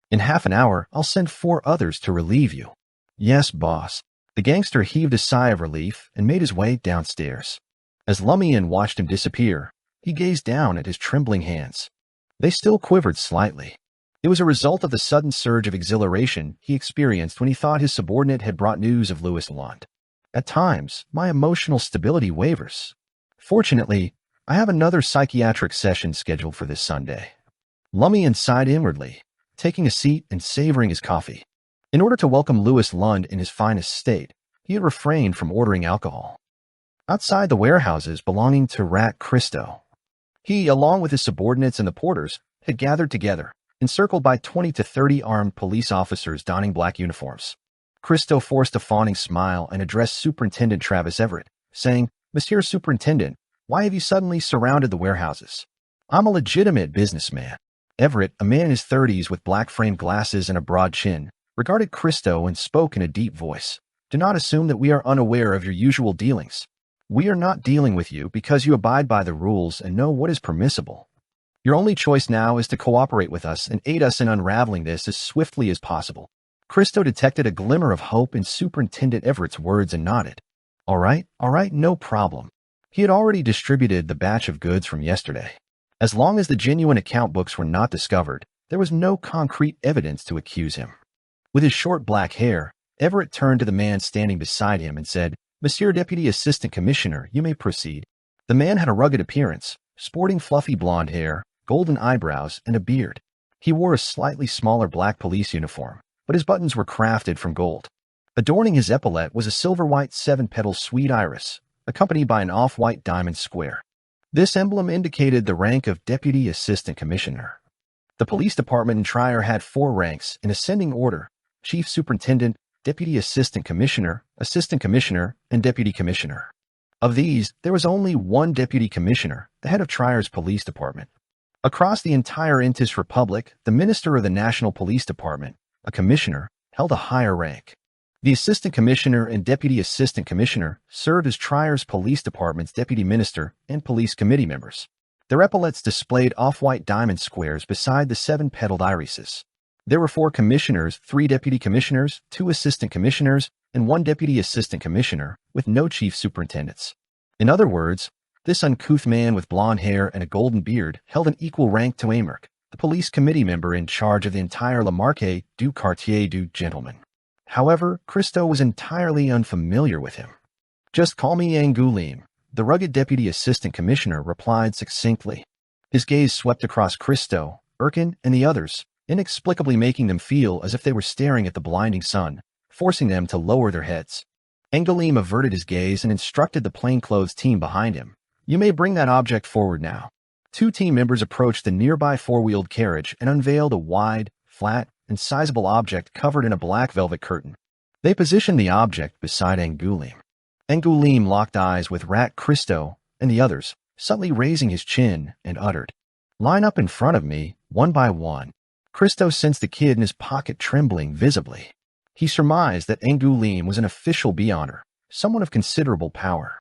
In half an hour, I'll send 4 others to relieve you. Yes, boss. The gangster heaved a sigh of relief and made his way downstairs. As Lumian watched him disappear, he gazed down at his trembling hands. They still quivered slightly. It was a result of the sudden surge of exhilaration he experienced when he thought his subordinate had brought news of Louis Lund. At times, my emotional stability wavers. Fortunately, I have another psychiatric session scheduled for this Sunday. Lumian sighed inwardly, taking a seat and savoring his coffee. In order to welcome Louis Lund in his finest state, he he had refrained from ordering alcohol. Outside the warehouses belonging to Rat Christo, he, along with his subordinates and the porters, had gathered together, encircled by 20 to 30 armed police officers donning black uniforms. Christo forced a fawning smile and addressed Superintendent Travis Everett, saying, "Monsieur Superintendent, why have you suddenly surrounded the warehouses? I'm a legitimate businessman." Everett, a man in his 30s with black-framed glasses and a broad chin, regarded Christo and spoke in a deep voice. "Do not assume that we are unaware of your usual dealings. We are not dealing with you because you abide by the rules and know what is permissible. Your only choice now is to cooperate with us and aid us in unraveling this as swiftly as possible." Christo detected a glimmer of hope in Superintendent Everett's words and nodded. All right, no problem." He had already distributed the batch of goods from yesterday. As long as the genuine account books were not discovered, there was no concrete evidence to accuse him. With his short black hair, Everett turned to the man standing beside him and said, "Monsieur Deputy Assistant Commissioner, you may proceed." The man had a rugged appearance, sporting fluffy blonde hair, golden eyebrows, and a beard. He wore a slightly smaller black police uniform, but his buttons were crafted from gold. Adorning his epaulette was a silver-white seven-petal sweet iris, accompanied by an off-white diamond square. This emblem indicated the rank of Deputy Assistant Commissioner. The police department in Trier had 4 ranks in ascending order: Chief Superintendent, Deputy Assistant Commissioner, Assistant Commissioner, and Deputy Commissioner. Of these, there was only one Deputy Commissioner, the head of Trier's police department. Across the entire Intis Republic, the Minister of the National Police Department, a commissioner, held a higher rank. The Assistant Commissioner and Deputy Assistant Commissioner served as Trier's Police Department's Deputy Minister and Police Committee members. Their epaulettes displayed off-white diamond squares beside the 7-petaled irises. There were 4 commissioners, 3 deputy commissioners, 2 assistant commissioners, and 1 deputy assistant commissioner, with no chief superintendents. In other words, this uncouth man with blonde hair and a golden beard held an equal rank to Amerk, the police committee member in charge of the entire La Marque du Quartier du Gentleman. However, Christo was entirely unfamiliar with him. "Just call me Angoulême," the rugged deputy assistant commissioner replied succinctly. His gaze swept across Christo, Erkin, and the others, inexplicably making them feel as if they were staring at the blinding sun, forcing them to lower their heads. Angoulême averted his gaze and instructed the plainclothes team behind him, "You may bring that object forward now." 2 team members approached the nearby 4-wheeled carriage and unveiled a wide, flat, and sizable object covered in a black velvet curtain. They positioned the object beside Angoulême. Angoulême locked eyes with Rat Christo and the others, subtly raising his chin, and uttered, "Line up in front of me, one by one." Christo sensed the kid in his pocket trembling visibly. He surmised that Angoulême was an official beyonder, someone of considerable power.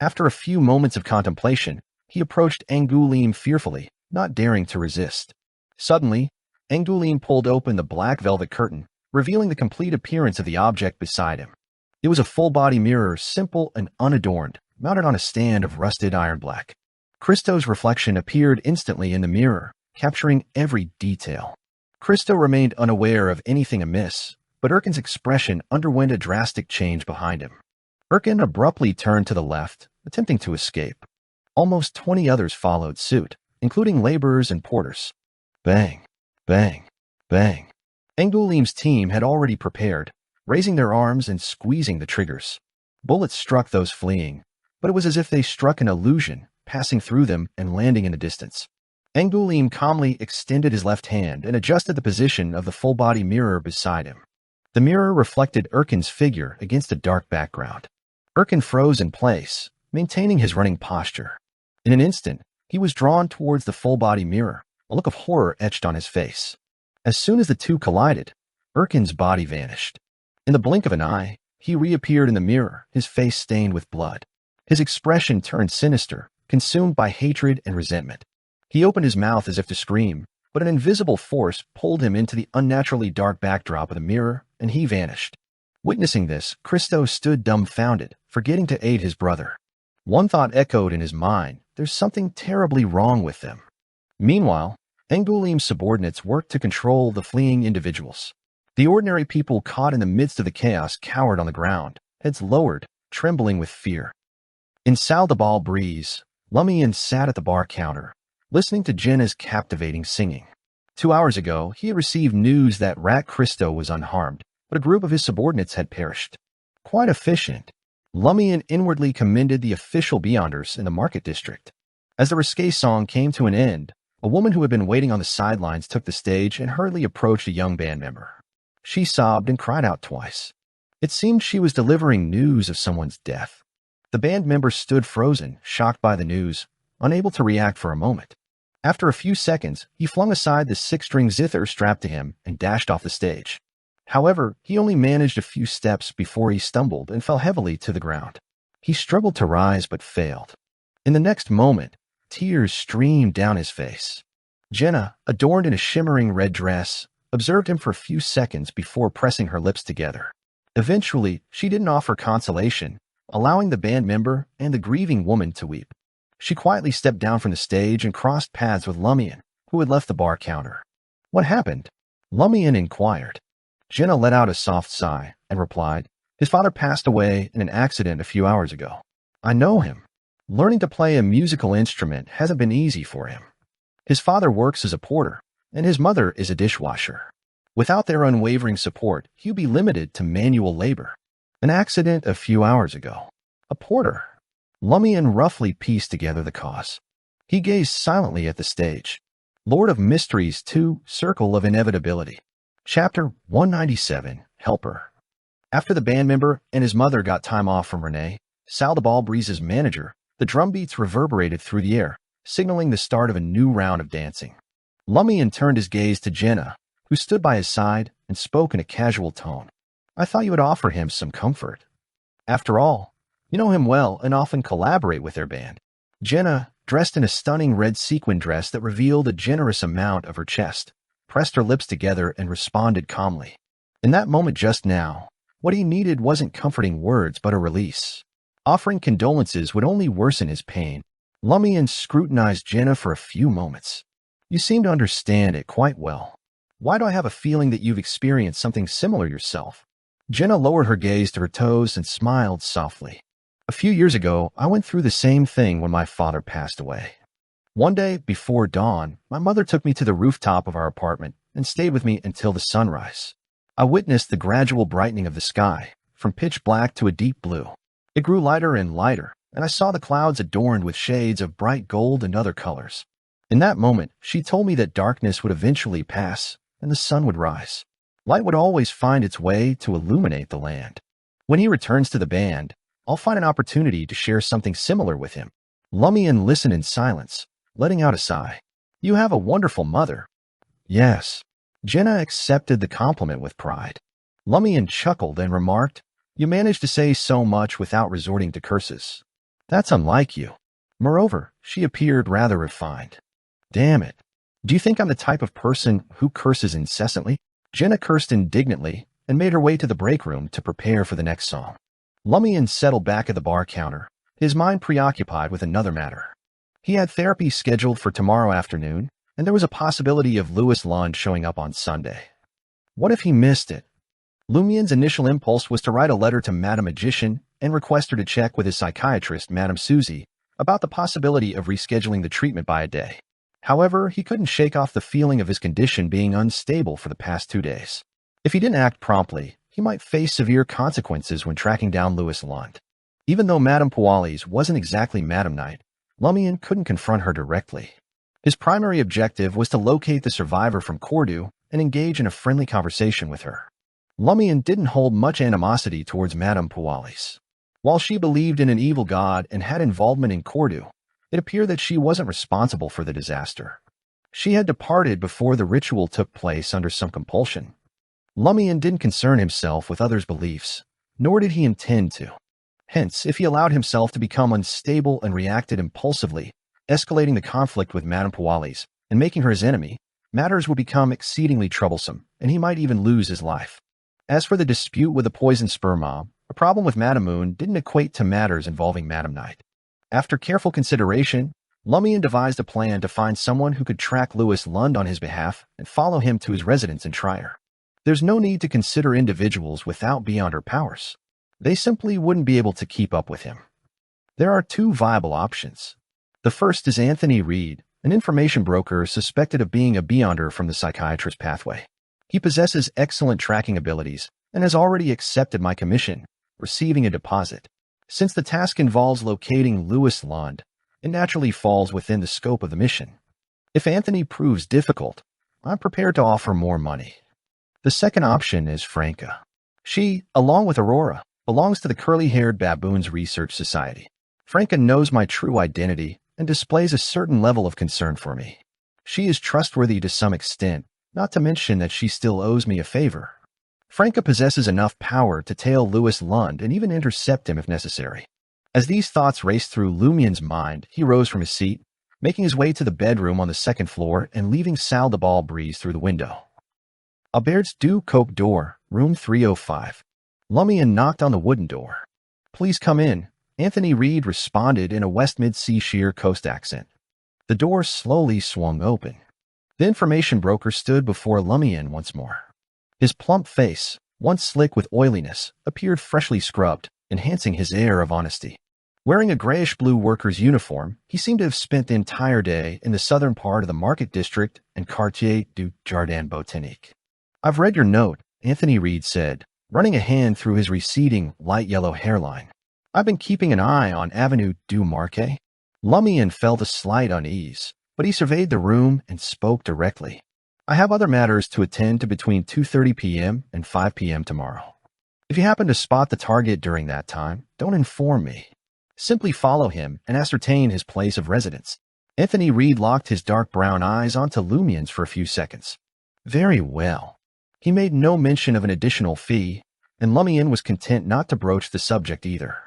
After a few moments of contemplation, he approached Angoulême fearfully, not daring to resist. Suddenly, Angoulême pulled open the black velvet curtain, revealing the complete appearance of the object beside him. It was a full-body mirror, simple and unadorned, mounted on a stand of rusted iron black. Christo's reflection appeared instantly in the mirror, capturing every detail. Christo remained unaware of anything amiss, but Erkin's expression underwent a drastic change behind him. Erkin abruptly turned to the left, attempting to escape. Almost 20 others followed suit, including laborers and porters. Bang, bang, bang. Angoulême's team had already prepared, raising their arms and squeezing the triggers. Bullets struck those fleeing, but it was as if they struck an illusion, passing through them and landing in the distance. Angoulême calmly extended his left hand and adjusted the position of the full-body mirror beside him. The mirror reflected Erkin's figure against a dark background. Erkin froze in place, maintaining his running posture. In an instant, he was drawn towards the full-body mirror, a look of horror etched on his face. As soon as the two collided, Erkin's body vanished. In the blink of an eye, he reappeared in the mirror, his face stained with blood. His expression turned sinister, consumed by hatred and resentment. He opened his mouth as if to scream, but an invisible force pulled him into the unnaturally dark backdrop of the mirror, and he vanished. Witnessing this, Christo stood dumbfounded, forgetting to aid his brother. One thought echoed in his mind: there's something terribly wrong with them. Meanwhile, Angoulême's subordinates worked to control the fleeing individuals. The ordinary people caught in the midst of the chaos cowered on the ground, heads lowered, trembling with fear. In Salle de Bal Brise, Lumian sat at the bar counter, listening to Jenna's captivating singing. 2 hours ago, he had received news that Rat Christo was unharmed, but a group of his subordinates had perished. Quite efficient. Lumian inwardly commended the official Beyonders in the market district. As the risque song came to an end, a woman who had been waiting on the sidelines took the stage and hurriedly approached a young band member. She sobbed and cried out twice. It seemed she was delivering news of someone's death. The band member stood frozen, shocked by the news, unable to react for a moment. After a few seconds, he flung aside the six-string zither strapped to him and dashed off the stage. However, he only managed a few steps before he stumbled and fell heavily to the ground. He struggled to rise but failed. In the next moment, tears streamed down his face. Jenna, adorned in a shimmering red dress, observed him for a few seconds before pressing her lips together. Eventually, she didn't offer consolation, allowing the band member and the grieving woman to weep. She quietly stepped down from the stage and crossed paths with Lumian, who had left the bar counter. "What happened?" Lumian inquired. Jenna let out a soft sigh and replied, "His father passed away in an accident a few hours ago. I know him. Learning to play a musical instrument hasn't been easy for him. His father works as a porter, and his mother is a dishwasher. Without their unwavering support, he'd be limited to manual labor. An accident a few hours ago. A porter." Lumian roughly pieced together the cause. He gazed silently at the stage. Lord of Mysteries 2, Circle of Inevitability. Chapter 197, Helper. After the band member and his mother got time off from Renee, Sal the Ball Breeze's manager, the drum beats reverberated through the air, signaling the start of a new round of dancing. Lumian turned his gaze to Jenna, who stood by his side and spoke in a casual tone. "I thought you would offer him some comfort. After all, you know him well and often collaborate with their band." Jenna, dressed in a stunning red sequin dress that revealed a generous amount of her chest, pressed her lips together and responded calmly. In that moment just now, what he needed wasn't comforting words but a release. Offering condolences would only worsen his pain. Lumian scrutinized Jenna for a few moments. "You seem to understand it quite well. Why do I have a feeling that you've experienced something similar yourself?" Jenna lowered her gaze to her toes and smiled softly. "A few years ago, I went through the same thing when my father passed away. One day, before dawn, my mother took me to the rooftop of our apartment and stayed with me until the sunrise. I witnessed the gradual brightening of the sky, from pitch black to a deep blue. It grew lighter and lighter, and I saw the clouds adorned with shades of bright gold and other colors. In that moment, she told me that darkness would eventually pass and the sun would rise. Light would always find its way to illuminate the land. When he returns to the band, I'll find an opportunity to share something similar with him." Lumian listened in silence, letting out a sigh. "You have a wonderful mother." "Yes." Jenna accepted the compliment with pride. Lumian chuckled and remarked, "You managed to say so much without resorting to curses. That's unlike you." Moreover, she appeared rather refined. "Damn it. Do you think I'm the type of person who curses incessantly?" Jenna cursed indignantly and made her way to the break room to prepare for the next song. Lumian settled back at the bar counter, his mind preoccupied with another matter. He had therapy scheduled for tomorrow afternoon, and there was a possibility of Louis Lund showing up on Sunday. What if he missed it? Lumian's initial impulse was to write a letter to Madame Magician and request her to check with his psychiatrist, Madame Susie, about the possibility of rescheduling the treatment by a day. However, he couldn't shake off the feeling of his condition being unstable for the past 2 days. If he didn't act promptly, he might face severe consequences when tracking down Louis Lund. Even though Madame Pualis wasn't exactly Madame Knight, Lumian couldn't confront her directly. His primary objective was to locate the survivor from Cordu and engage in a friendly conversation with her. Lumian didn't hold much animosity towards Madame Pualis. While she believed in an evil god and had involvement in Cordu, it appeared that she wasn't responsible for the disaster. She had departed before the ritual took place under some compulsion. Lumian didn't concern himself with others' beliefs, nor did he intend to. Hence, if he allowed himself to become unstable and reacted impulsively, escalating the conflict with Madame Pualis and making her his enemy, matters would become exceedingly troublesome, and he might even lose his life. As for the dispute with the poison sperm mob, a problem with Madame Moon didn't equate to matters involving Madame Knight. After careful consideration, Lumian devised a plan to find someone who could track Louis Lund on his behalf and follow him to his residence in Trier. There's no need to consider individuals without beyond her powers. They simply wouldn't be able to keep up with him. There are 2 viable options. The first is Anthony Reed, an information broker suspected of being a beyonder from the psychiatrist pathway. He possesses excellent tracking abilities and has already accepted my commission, receiving a deposit. Since the task involves locating Louis Lund, it naturally falls within the scope of the mission. If Anthony proves difficult, I'm prepared to offer more money. The second option is Franca. She, along with Aurora, belongs to the Curly-Haired Baboons Research Society. Franca knows my true identity and displays a certain level of concern for me. She is trustworthy to some extent, not to mention that she still owes me a favor. Franca possesses enough power to tail Louis Lund and even intercept him if necessary. As these thoughts raced through Lumian's mind, he rose from his seat, making his way to the bedroom on the second floor and leaving Sal the Ball breeze through the window. Aubert's du Coq door, room 305. Lumian knocked on the wooden door. "Please come in," Anthony Reed responded in a West Mid-Sea Coast accent. The door slowly swung open. The information broker stood before Lumian once more. His plump face, once slick with oiliness, appeared freshly scrubbed, enhancing his air of honesty. Wearing a grayish-blue worker's uniform, he seemed to have spent the entire day in the southern part of the Market District and Quartier du Jardin Botanique. "I've read your note," Anthony Reed said, running a hand through his receding, light yellow hairline. "I've been keeping an eye on Avenue du Marquet." Lumian felt a slight unease, but he surveyed the room and spoke directly. "I have other matters to attend to between 2:30 p.m. and 5 p.m. tomorrow. If you happen to spot the target during that time, don't inform me. Simply follow him and ascertain his place of residence." Anthony Reed locked his dark brown eyes onto Lumian's for a few seconds. Very well. He made no mention of an additional fee, and Lumian was content not to broach the subject either.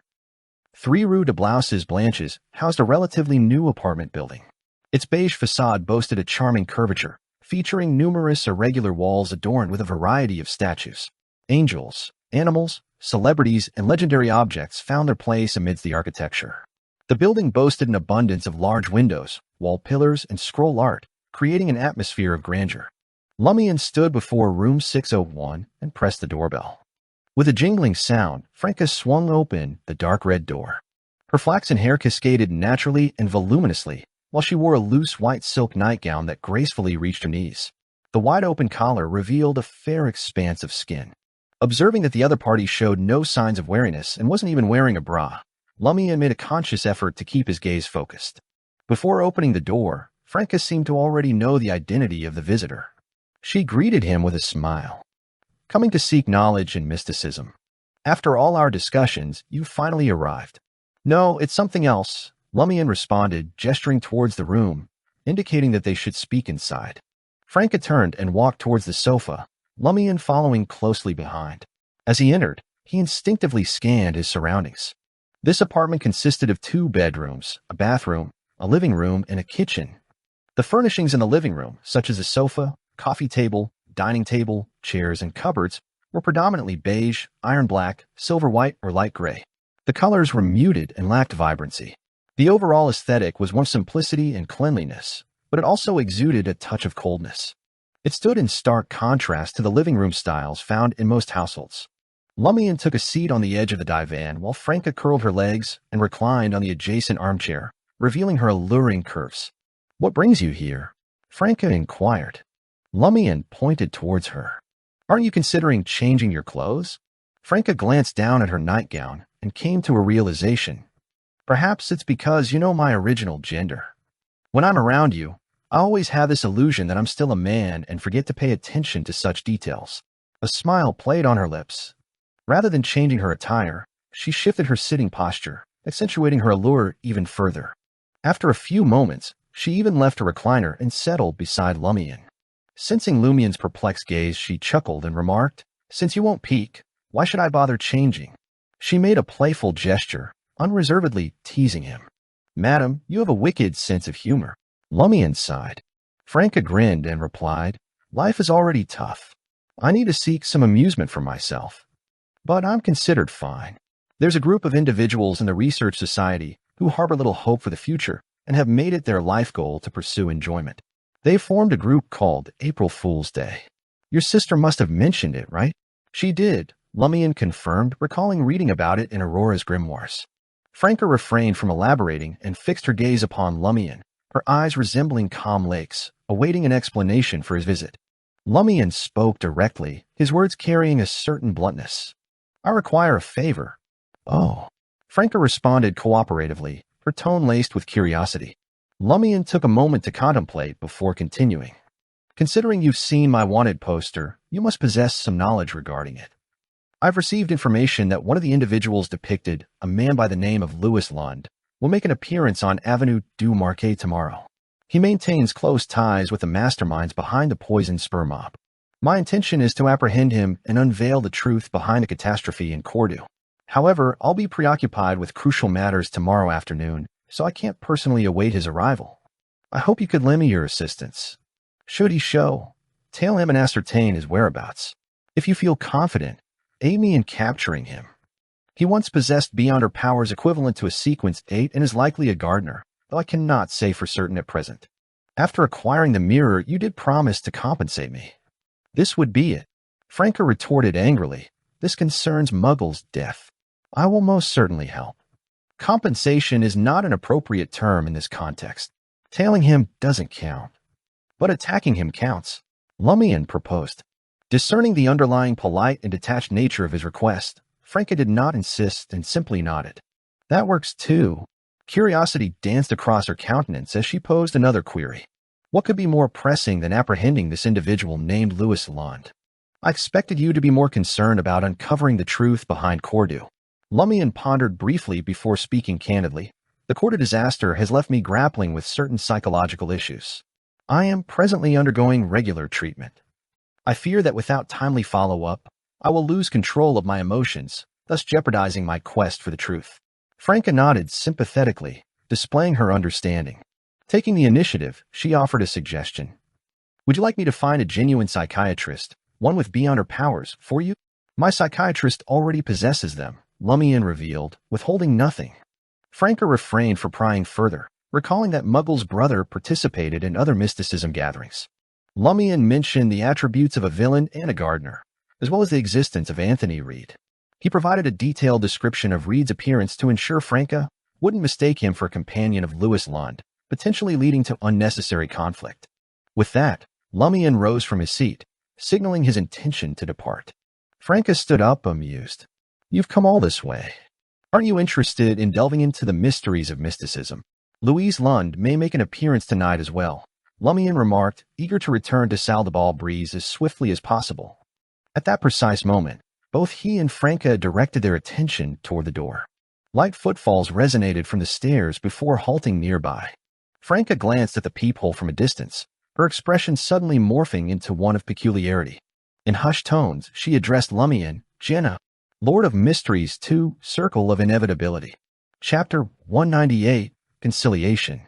3 Rue de Blouses Blanches housed a relatively new apartment building. Its beige facade boasted a charming curvature, featuring numerous irregular walls adorned with a variety of statues. Angels, animals, celebrities, and legendary objects found their place amidst the architecture. The building boasted an abundance of large windows, wall pillars, and scroll art, creating an atmosphere of grandeur. Lumian stood before room 601 and pressed the doorbell. With a jingling sound, Franca swung open the dark red door. Her flaxen hair cascaded naturally and voluminously, while she wore a loose white silk nightgown that gracefully reached her knees. The wide-open collar revealed a fair expanse of skin. Observing that the other party showed no signs of wariness and wasn't even wearing a bra, Lumian made a conscious effort to keep his gaze focused. Before opening the door, Franca seemed to already know the identity of the visitor. She greeted him with a smile. "Coming to seek knowledge and mysticism. After all our discussions, you've finally arrived." "No, it's something else," Lumian responded, gesturing towards the room, indicating that they should speak inside. Franca turned and walked towards the sofa, Lumian following closely behind. As he entered, he instinctively scanned his surroundings. This apartment consisted of 2 bedrooms, a bathroom, a living room, and a kitchen. The furnishings in the living room, such as a sofa, coffee table, dining table, chairs, and cupboards, were predominantly beige, iron black, silver white, or light gray. The colors were muted and lacked vibrancy. The overall aesthetic was one of simplicity and cleanliness, but it also exuded a touch of coldness. It stood in stark contrast to the living room styles found in most households. Lumian took a seat on the edge of the divan while Franca curled her legs and reclined on the adjacent armchair, revealing her alluring curves. "What brings you here?" Franca inquired. Lumian pointed towards her. "Aren't you considering changing your clothes?" Franca glanced down at her nightgown and came to a realization. "Perhaps it's because you know my original gender. When I'm around you, I always have this illusion that I'm still a man and forget to pay attention to such details." A smile played on her lips. Rather than changing her attire, she shifted her sitting posture, accentuating her allure even further. After a few moments, she even left her recliner and settled beside Lumian. Sensing Lumian's perplexed gaze, she chuckled and remarked, "Since you won't peek, why should I bother changing?" She made a playful gesture, unreservedly teasing him. "Madam, you have a wicked sense of humor." Lumian sighed. Franca grinned and replied, "Life is already tough. I need to seek some amusement for myself. But I'm considered fine. There's a group of individuals in the Research Society who harbor little hope for the future and have made it their life goal to pursue enjoyment. They formed a group called April Fool's Day. Your sister must have mentioned it, right?" "She did," Lumian confirmed, recalling reading about it in Aurora's grimoires. Franca refrained from elaborating and fixed her gaze upon Lumian, her eyes resembling calm lakes, awaiting an explanation for his visit. Lumian spoke directly, his words carrying a certain bluntness. "I require a favor," Oh. Franca responded cooperatively, her tone laced with curiosity. Lumian took a moment to contemplate before continuing. Considering you've seen my wanted poster, you must possess some knowledge regarding it. I've received information that one of the individuals depicted, a man by the name of Louis Lund, will make an appearance on Avenue du Marquet tomorrow. He maintains close ties with the masterminds behind the poison spur mob. My intention is to apprehend him and unveil the truth behind the catastrophe in Cordoue. However, I'll be preoccupied with crucial matters tomorrow afternoon, so I can't personally await his arrival. I hope you could lend me your assistance. Should he show, tail him and ascertain his whereabouts. If you feel confident, aid me in capturing him. He once possessed beyond her powers equivalent to a sequence 8 and is likely a gardener, though I cannot say for certain at present. After acquiring the mirror, you did promise to compensate me. This would be it. Franca retorted angrily. This concerns Muggle's death. I will most certainly help. Compensation is not an appropriate term in this context. Tailing him doesn't count. But attacking him counts. Lumian proposed. Discerning the underlying polite and detached nature of his request, Franca did not insist and simply nodded. That works too. Curiosity danced across her countenance as she posed another query. What could be more pressing than apprehending this individual named Louis Lund? I expected you to be more concerned about uncovering the truth behind Cordoue. Lumian pondered briefly before speaking candidly. The Cordoue disaster has left me grappling with certain psychological issues. I am presently undergoing regular treatment. I fear that without timely follow-up, I will lose control of my emotions, thus jeopardizing my quest for the truth. Franca nodded sympathetically, displaying her understanding. Taking the initiative, she offered a suggestion. Would you like me to find a genuine psychiatrist, one with beyond her powers, for you? My psychiatrist already possesses them, Lumian revealed, withholding nothing. Franca refrained from prying further, recalling that Muggle's brother participated in other mysticism gatherings. Lumian mentioned the attributes of a villain and a gardener, as well as the existence of Anthony Reed. He provided a detailed description of Reed's appearance to ensure Franca wouldn't mistake him for a companion of Louis Lund, potentially leading to unnecessary conflict. With that, Lumian rose from his seat, signaling his intention to depart. Franca stood up, amused. You've come all this way. Aren't you interested in delving into the mysteries of mysticism? Louise Lund may make an appearance tonight as well, Lumian remarked, eager to return to Saldabal Breeze as swiftly as possible. At that precise moment, both he and Franca directed their attention toward the door. Light footfalls resonated from the stairs before halting nearby. Franca glanced at the peephole from a distance, her expression suddenly morphing into one of peculiarity. In hushed tones, she addressed Lumian, Jenna, Lord of Mysteries 2, Circle of Inevitability. Chapter 198, Conciliation.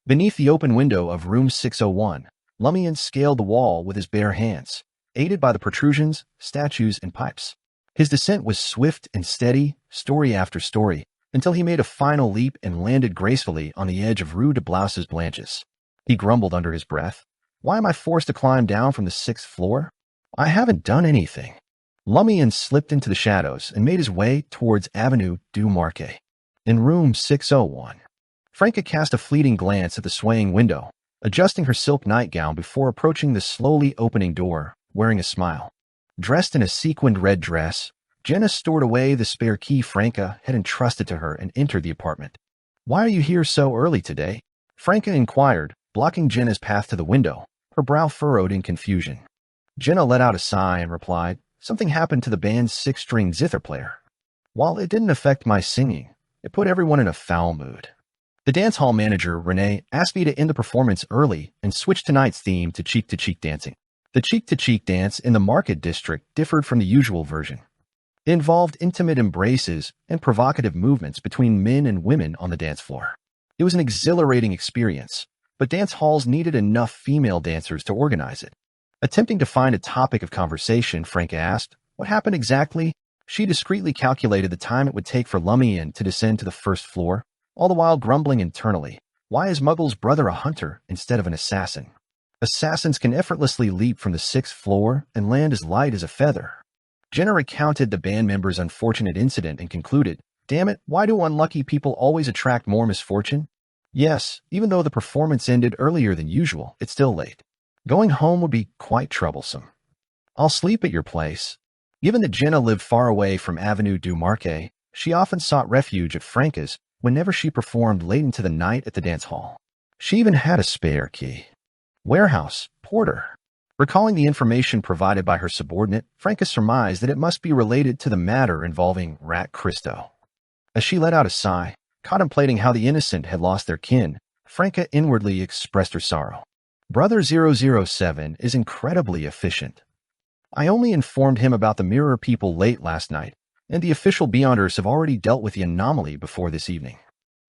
Beneath the open window of room 601, Lumian scaled the wall with his bare hands, aided by the protrusions, statues, and pipes. His descent was swift and steady, story after story, until he made a final leap and landed gracefully on the edge of Rue de Blouses Blanches. He grumbled under his breath. Why am I forced to climb down from the 6th floor? I haven't done anything. Lumian slipped into the shadows and made his way towards Avenue du Marquet. In room 601, Franca cast a fleeting glance at the swaying window, adjusting her silk nightgown before approaching the slowly opening door, wearing a smile. Dressed in a sequined red dress, Jenna stored away the spare key Franca had entrusted to her and entered the apartment. Why are you here so early today? Franca inquired, blocking Jenna's path to the window, her brow furrowed in confusion. Jenna let out a sigh and replied, something happened to the band's 6-string zither player. While it didn't affect my singing, it put everyone in a foul mood. The dance hall manager, Renee, asked me to end the performance early and switch tonight's theme to cheek-to-cheek dancing. The cheek-to-cheek dance in the Market District differed from the usual version. It involved intimate embraces and provocative movements between men and women on the dance floor. It was an exhilarating experience, but dance halls needed enough female dancers to organize it. Attempting to find a topic of conversation, Franca asked, what happened exactly? She discreetly calculated the time it would take for Lumian to descend to the 1st floor, all the while grumbling internally. Why is Muggle's brother a hunter instead of an assassin? Assassins can effortlessly leap from the 6th floor and land as light as a feather. Jenna recounted the band member's unfortunate incident and concluded, damn it, why do unlucky people always attract more misfortune? Yes, even though the performance ended earlier than usual, it's still late. Going home would be quite troublesome. I'll sleep at your place. Given that Jenna lived far away from Avenue du Marquet, She often sought refuge at Franca's whenever she performed late into the night at the dance hall. She even had a spare key. Warehouse, porter. Recalling the information provided by her subordinate, Franca surmised that it must be related to the matter involving Rat Christo. As she let out a sigh, contemplating how the innocent had lost their kin, Franca inwardly expressed her sorrow. Brother 007 is incredibly efficient. I only informed him about the mirror people late last night, and the official Beyonders have already dealt with the anomaly before this evening.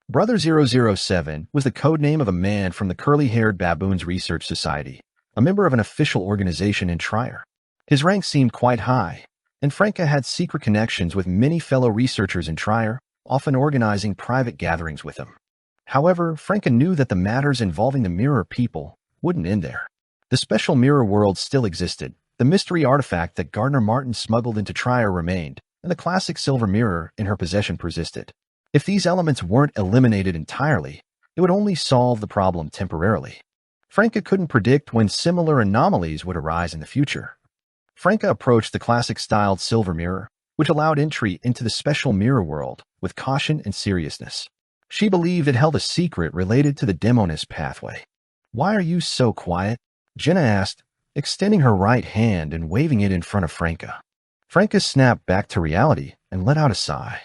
Brother 007 was the code name of a man from the Curly-Haired Baboons Research Society, a member of an official organization in Trier. His rank seemed quite high, and Franca had secret connections with many fellow researchers in Trier, often organizing private gatherings with him. However, Franca knew that the matters involving the mirror people wouldn't end there. The special mirror world still existed, the mystery artifact that Gardner Martin smuggled into Trier remained, and the classic silver mirror in her possession persisted. If these elements weren't eliminated entirely, it would only solve the problem temporarily. Franca couldn't predict when similar anomalies would arise in the future. Franca approached the classic-styled silver mirror, which allowed entry into the special mirror world, with caution and seriousness. She believed it held a secret related to the Demonist pathway. "Why are you so quiet?" Jenna asked, extending her right hand and waving it in front of Franca. Franca snapped back to reality and let out a sigh.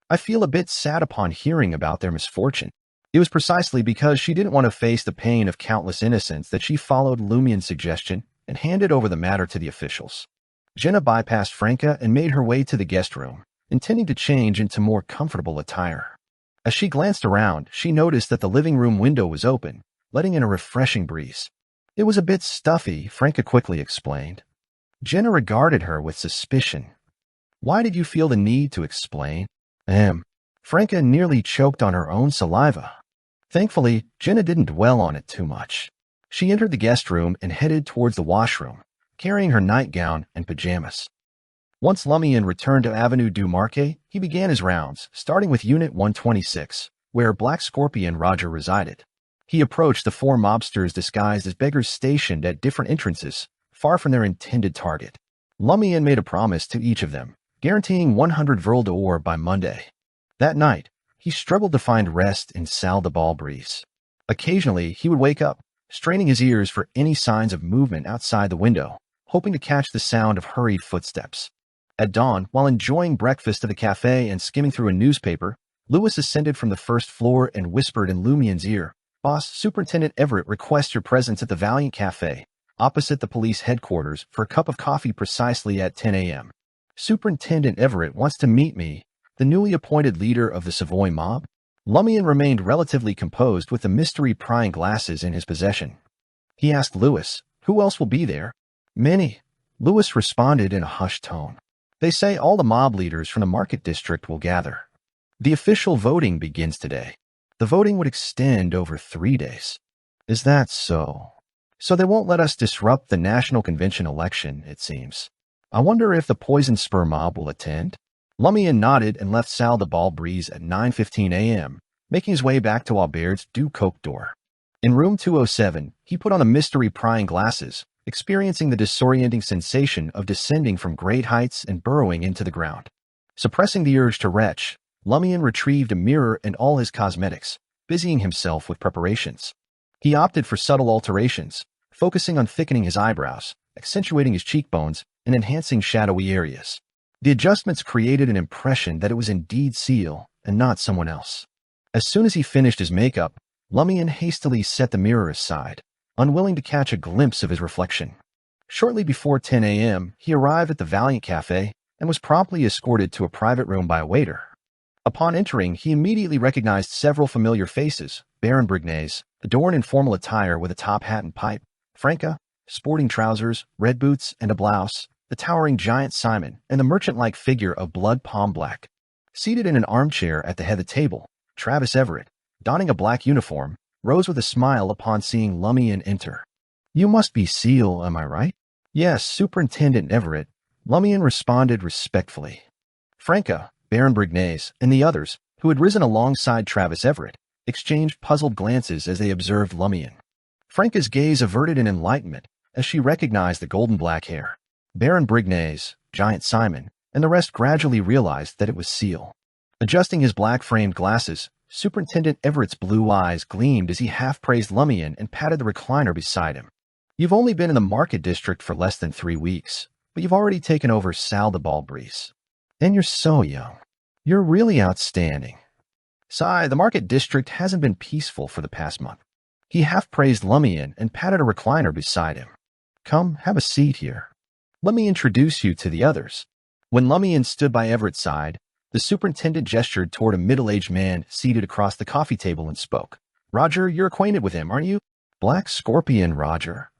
"I feel a bit sad upon hearing about their misfortune." It was precisely because she didn't want to face the pain of countless innocents that she followed Lumian's suggestion and handed over the matter to the officials. Jenna bypassed Franca and made her way to the guest room, intending to change into more comfortable attire. As she glanced around, she noticed that the living room window was open, letting in a refreshing breeze. "It was a bit stuffy," Franca quickly explained. Jenna regarded her with suspicion. "Why did you feel the need to explain?" Franca nearly choked on her own saliva. Thankfully, Jenna didn't dwell on it too much. She entered the guest room and headed towards the washroom, carrying her nightgown and pajamas. Once Lumian returned to Avenue du Marquet, he began his rounds, starting with Unit 126, where Black Scorpion Roger resided. He approached the four mobsters disguised as beggars stationed at different entrances, far from their intended target. Lumian made a promise to each of them, guaranteeing 100 Vril d'Or by Monday. That night, he struggled to find rest in Salle de Bal Brise. Occasionally, he would wake up, straining his ears for any signs of movement outside the window, hoping to catch the sound of hurried footsteps. At dawn, while enjoying breakfast at a cafe and skimming through a newspaper, Lewis ascended from the first floor and whispered in Lumian's ear, "Boss, Superintendent Everett requests your presence at the Valiant Cafe, opposite the police headquarters, for a cup of coffee precisely at 10 a.m. Superintendent Everett wants to meet me, the newly appointed leader of the Savoy mob." Lumian remained relatively composed with the mystery prying glasses in his possession. He asked Lewis, "Who else will be there?" "Many," Lewis responded in a hushed tone. "They say all the mob leaders from the market district will gather. The official voting begins today. The voting would extend over 3 days." "Is that so?" "So they won't let us disrupt the National Convention election, it seems. I wonder if the Poison Spur mob will attend?" Lumian nodded and left Salle de Bal Brise at 9:15 a.m., making his way back to Aubert's Du Coq d'Or. In room 207, he put on the mystery-prying glasses, experiencing the disorienting sensation of descending from great heights and burrowing into the ground. Suppressing the urge to retch, Lumian retrieved a mirror and all his cosmetics, busying himself with preparations. He opted for subtle alterations, focusing on thickening his eyebrows, accentuating his cheekbones, and enhancing shadowy areas. The adjustments created an impression that it was indeed Seal and not someone else. As soon as he finished his makeup, Lumian hastily set the mirror aside, unwilling to catch a glimpse of his reflection. Shortly before 10 a.m., he arrived at the Valiant Cafe and was promptly escorted to a private room by a waiter. Upon entering, he immediately recognized several familiar faces: Baron Brignaise, adorned in formal attire with a top hat and pipe; Franca, sporting trousers, red boots, and a blouse; the towering giant Simon, and the merchant-like figure of Blood Palm Black. Seated in an armchair at the head of the table, Travis Everett, donning a black uniform, rose with a smile upon seeing Lumian enter. "You must be Seal, am I right?" "Yes, Superintendent Everett," Lumian responded respectfully. Franca, Baron Brignaise, and the others, who had risen alongside Travis Everett, exchanged puzzled glances as they observed Lumian. Franca's gaze averted in enlightenment as she recognized the golden black hair. Baron Brignaise, Giant Simon, and the rest gradually realized that it was Seal. Adjusting his black-framed glasses, Superintendent Everett's blue eyes gleamed as he half-praised Lumian and patted the recliner beside him. You've only been in the market district for less than 3 weeks, but you've already taken over Sal the Balbreeze. And you're so young. You're really outstanding. Sigh, the market district hasn't been peaceful for the past month. He half-praised Lumian and patted a recliner beside him. Come, have a seat here. Let me introduce you to the others. When Lumian stood by Everett's side, the superintendent gestured toward a middle-aged man seated across the coffee table and spoke. Roger, you're acquainted with him, aren't you? Black Scorpion, Roger.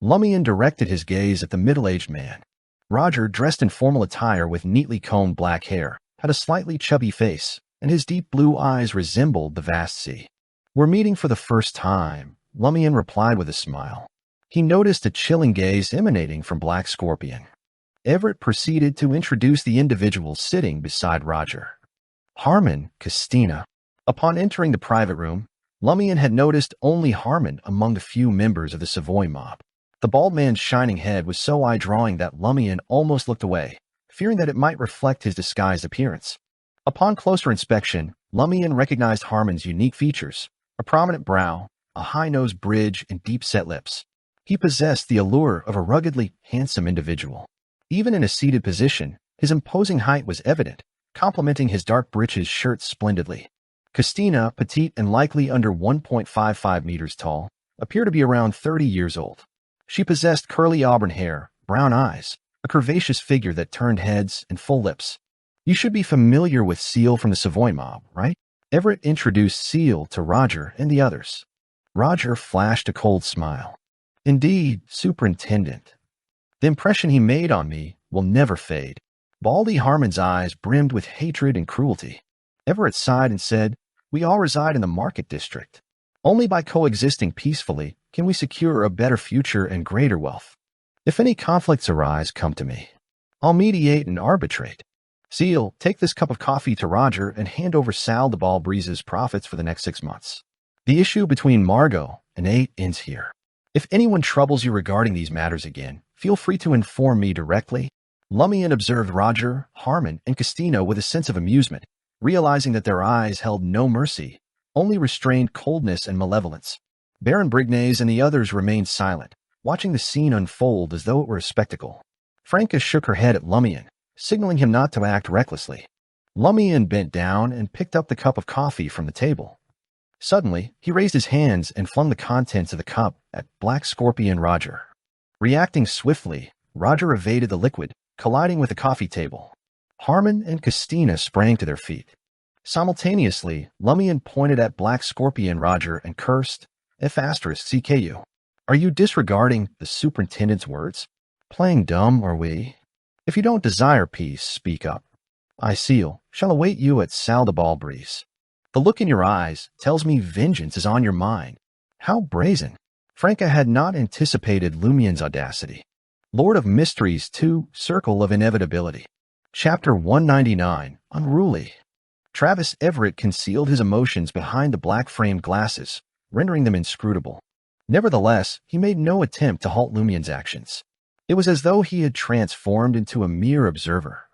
Lumian directed his gaze at the middle-aged man. Roger, dressed in formal attire with neatly combed black hair, had a slightly chubby face, and his deep blue eyes resembled the vast sea. We're meeting for the first time, Lumian replied with a smile. He noticed a chilling gaze emanating from Black Scorpion. Everett proceeded to introduce the individual sitting beside Roger. Harmon Christina. Upon entering the private room, Lumian had noticed only Harmon among the few members of the Savoy mob. The bald man's shining head was so eye-drawing that Lumian almost looked away, fearing that it might reflect his disguised appearance. Upon closer inspection, Lumian recognized Harmon's unique features, a prominent brow, a high-nosed bridge, and deep-set lips. He possessed the allure of a ruggedly handsome individual. Even in a seated position, his imposing height was evident, complementing his dark breeches shirt splendidly. Christina, petite and likely under 1.55 meters tall, appeared to be around 30 years old. She possessed curly auburn hair, brown eyes, a curvaceous figure that turned heads, and full lips. You should be familiar with Seal from the Savoy mob, right? Everett introduced Seal to Roger and the others. Roger flashed a cold smile. Indeed, Superintendent. The impression he made on me will never fade. Baldy Harmon's eyes brimmed with hatred and cruelty. Everett sighed and said, We all reside in the market district. Only by coexisting peacefully can we secure a better future and greater wealth. If any conflicts arise, come to me. I'll mediate and arbitrate. Seal, take this cup of coffee to Roger and hand over Sal the Balbreeze's profits for the next 6 months. The issue between Margot and Nate ends here. If anyone troubles you regarding these matters again, feel free to inform me directly. Lumian observed Roger, Harmon, and Christina with a sense of amusement, realizing that their eyes held no mercy, only restrained coldness and malevolence. Baron Brignays and the others remained silent, watching the scene unfold as though it were a spectacle. Franca shook her head at Lumian, signaling him not to act recklessly. Lumian bent down and picked up the cup of coffee from the table. Suddenly, he raised his hands and flung the contents of the cup at Black Scorpion Roger. Reacting swiftly, Roger evaded the liquid, colliding with the coffee table. Harmon and Christina sprang to their feet. Simultaneously, Lumian pointed at Black Scorpion Roger and cursed, F*CKU. Are you disregarding the superintendent's words? Playing dumb, are we? If you don't desire peace, speak up. I, Seal, shall await you at Sal the Balbreeze. The look in your eyes tells me vengeance is on your mind. How brazen. Franca had not anticipated Lumian's audacity. Lord of Mysteries 2, Circle of Inevitability. Chapter 199, Unruly. Travis Everett concealed his emotions behind the black-framed glasses, rendering them inscrutable. Nevertheless, he made no attempt to halt Lumian's actions. It was as though he had transformed into a mere observer.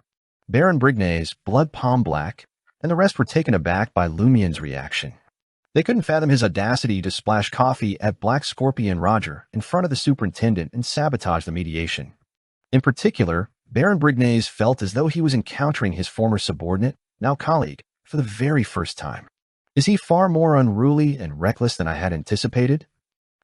Baron Brignays, blood palm black, and the rest were taken aback by Lumian's reaction. They couldn't fathom his audacity to splash coffee at Black Scorpion Roger in front of the superintendent and sabotage the mediation. In particular, Baron Brignays felt as though he was encountering his former subordinate, now colleague, for the very first time. Is he far more unruly and reckless than I had anticipated?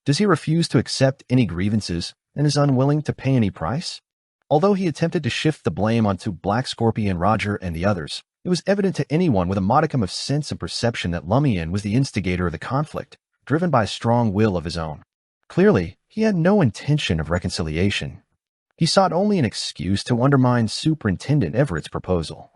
Does he refuse to accept any grievances and is unwilling to pay any price? Although he attempted to shift the blame onto Black Scorpion Roger and the others, it was evident to anyone with a modicum of sense and perception that Lumian was the instigator of the conflict, driven by a strong will of his own. Clearly, he had no intention of reconciliation. He sought only an excuse to undermine Superintendent Everett's proposal.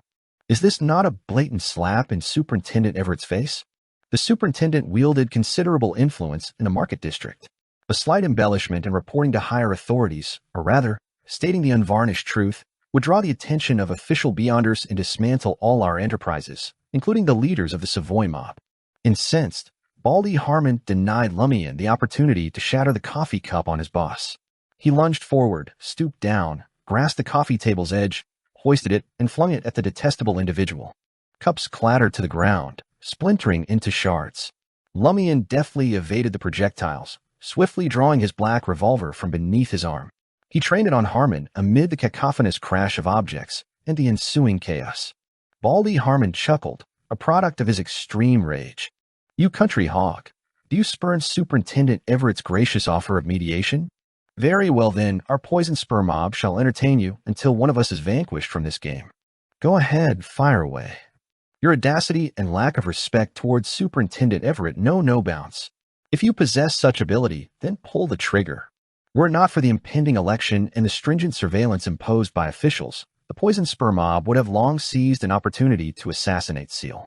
Is this not a blatant slap in Superintendent Everett's face? The superintendent wielded considerable influence in the market district. A slight embellishment in reporting to higher authorities, or rather, stating the unvarnished truth, would draw the attention of official beyonders and dismantle all our enterprises, including the leaders of the Savoy mob. Incensed, Baldy Harmon denied Lumian the opportunity to shatter the coffee cup on his boss. He lunged forward, stooped down, grasped the coffee table's edge, hoisted it, and flung it at the detestable individual. Cups clattered to the ground, splintering into shards. Lumian deftly evaded the projectiles, swiftly drawing his black revolver from beneath his arm. He trained it on Harmon amid the cacophonous crash of objects and the ensuing chaos. Baldy Harmon chuckled, a product of his extreme rage. "You country hog, do you spurn Superintendent Everett's gracious offer of mediation? Very well then, our poison spur mob shall entertain you until one of us is vanquished from this game. Go ahead, fire away. Your audacity and lack of respect towards Superintendent Everett know no bounds. If you possess such ability, then pull the trigger." Were it not for the impending election and the stringent surveillance imposed by officials, the poison spur mob would have long seized an opportunity to assassinate Seal.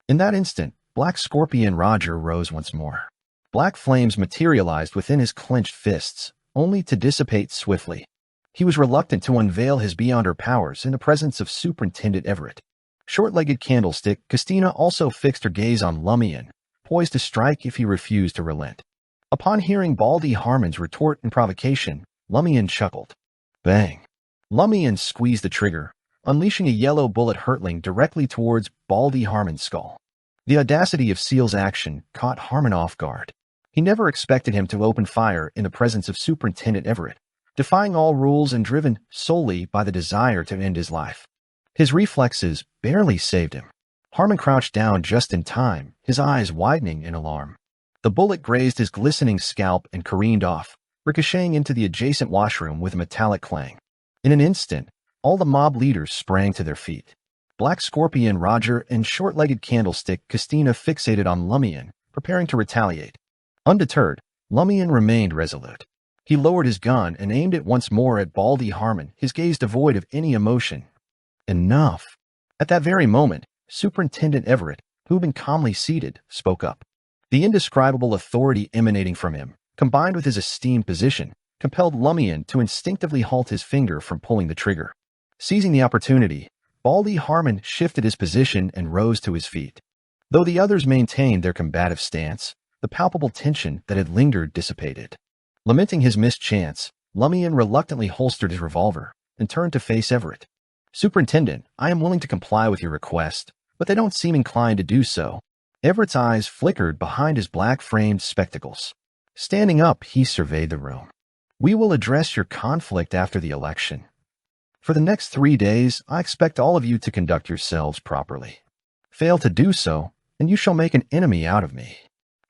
In that instant, Black Scorpion Roger rose once more. Black flames materialized within his clenched fists, only to dissipate swiftly. He was reluctant to unveil his beyonder powers in the presence of Superintendent Everett. Short-legged Candlestick Christina also fixed her gaze on Lumian, poised to strike if he refused to relent. Upon hearing Baldy Harmon's retort and provocation, Lumian chuckled. Bang! Lumian squeezed the trigger, unleashing a yellow bullet hurtling directly towards Baldy Harmon's skull. The audacity of Seal's action caught Harmon off guard. He never expected him to open fire in the presence of Superintendent Everett, defying all rules and driven solely by the desire to end his life. His reflexes barely saved him. Harmon crouched down just in time, his eyes widening in alarm. The bullet grazed his glistening scalp and careened off, ricocheting into the adjacent washroom with a metallic clang. In an instant, all the mob leaders sprang to their feet. Black Scorpion Roger and short-legged Candlestick Christina fixated on Lumian, preparing to retaliate. Undeterred, Lumian remained resolute. He lowered his gun and aimed it once more at Baldy Harmon, his gaze devoid of any emotion. Enough. At that very moment, Superintendent Everett, who had been calmly seated, spoke up. The indescribable authority emanating from him, combined with his esteemed position, compelled Lumian to instinctively halt his finger from pulling the trigger. Seizing the opportunity, Baldy Harmon shifted his position and rose to his feet. Though the others maintained their combative stance, the palpable tension that had lingered dissipated. Lamenting his missed chance, Lumian reluctantly holstered his revolver and turned to face Everett. "Superintendent, I am willing to comply with your request, but they don't seem inclined to do so." Everett's eyes flickered behind his black-framed spectacles. Standing up, he surveyed the room. "We will address your conflict after the election. For the next 3 days, I expect all of you to conduct yourselves properly. Fail to do so, and you shall make an enemy out of me.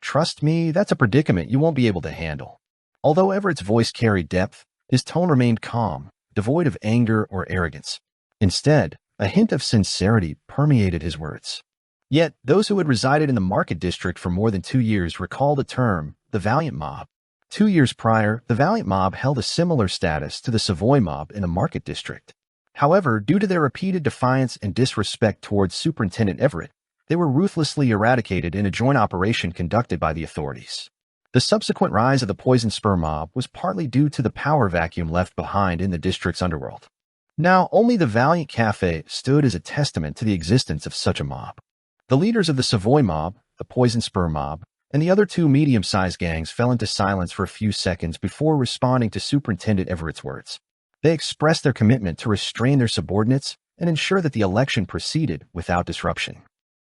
Trust me, that's a predicament you won't be able to handle." Although Everett's voice carried depth, his tone remained calm, devoid of anger or arrogance. Instead, a hint of sincerity permeated his words. Yet, those who had resided in the Market District for more than 2 years recalled the term, the Valiant Mob. 2 years prior, the Valiant Mob held a similar status to the Savoy Mob in the Market District. However, due to their repeated defiance and disrespect towards Superintendent Everett, they were ruthlessly eradicated in a joint operation conducted by the authorities. The subsequent rise of the Poison Spur Mob was partly due to the power vacuum left behind in the district's underworld. Now, only the Valiant Cafe stood as a testament to the existence of such a mob. The leaders of the Savoy Mob, the Poison Spur Mob, and the other 2 medium-sized gangs fell into silence for a few seconds before responding to Superintendent Everett's words. They expressed their commitment to restrain their subordinates and ensure that the election proceeded without disruption.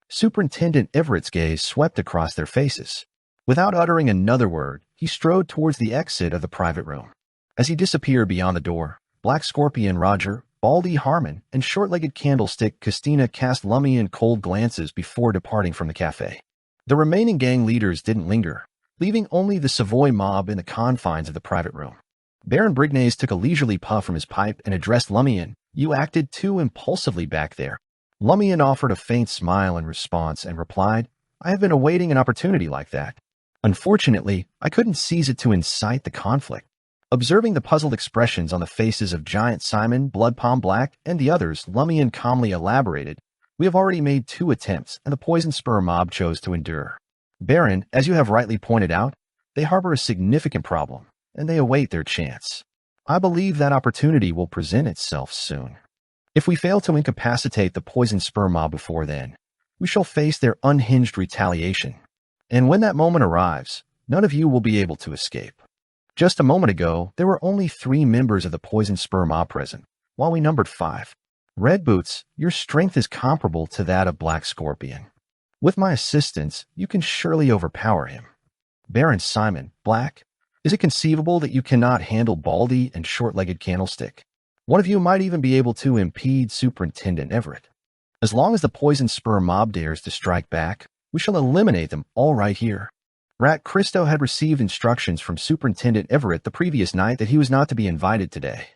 Superintendent Everett's gaze swept across their faces. Without uttering another word, he strode towards the exit of the private room. As he disappeared beyond the door, Black Scorpion Roger, Baldy Harmon, and short-legged Candlestick Christina cast Lumian cold glances before departing from the cafe. The remaining gang leaders didn't linger, leaving only the Savoy Mob in the confines of the private room. Baron Brignays took a leisurely puff from his pipe and addressed Lumian. "You acted too impulsively back there." Lumian offered a faint smile in response and replied, "I have been awaiting an opportunity like that. Unfortunately, I couldn't seize it to incite the conflict." Observing the puzzled expressions on the faces of Giant Simon, Blood Palm Black, and the others, Lumian calmly elaborated, "We have already made 2 attempts, and the Poison Spur Mob chose to endure. Baron, as you have rightly pointed out, they harbor a significant problem, and they await their chance. I believe that opportunity will present itself soon. If we fail to incapacitate the Poison Spur Mob before then, we shall face their unhinged retaliation. And when that moment arrives, none of you will be able to escape. Just a moment ago, there were only 3 members of the Poison Spur Mob present, while we numbered 5. Red Boots, your strength is comparable to that of Black Scorpion. With my assistance, you can surely overpower him. Baron Simon, Black, is it conceivable that you cannot handle Baldy and Short-Legged Candlestick? One of you might even be able to impede Superintendent Everett. As long as the Poison Spur mob dares to strike back, we shall eliminate them all right here. Rat Christo had received instructions from Superintendent Everett the previous night that he was not to be invited today.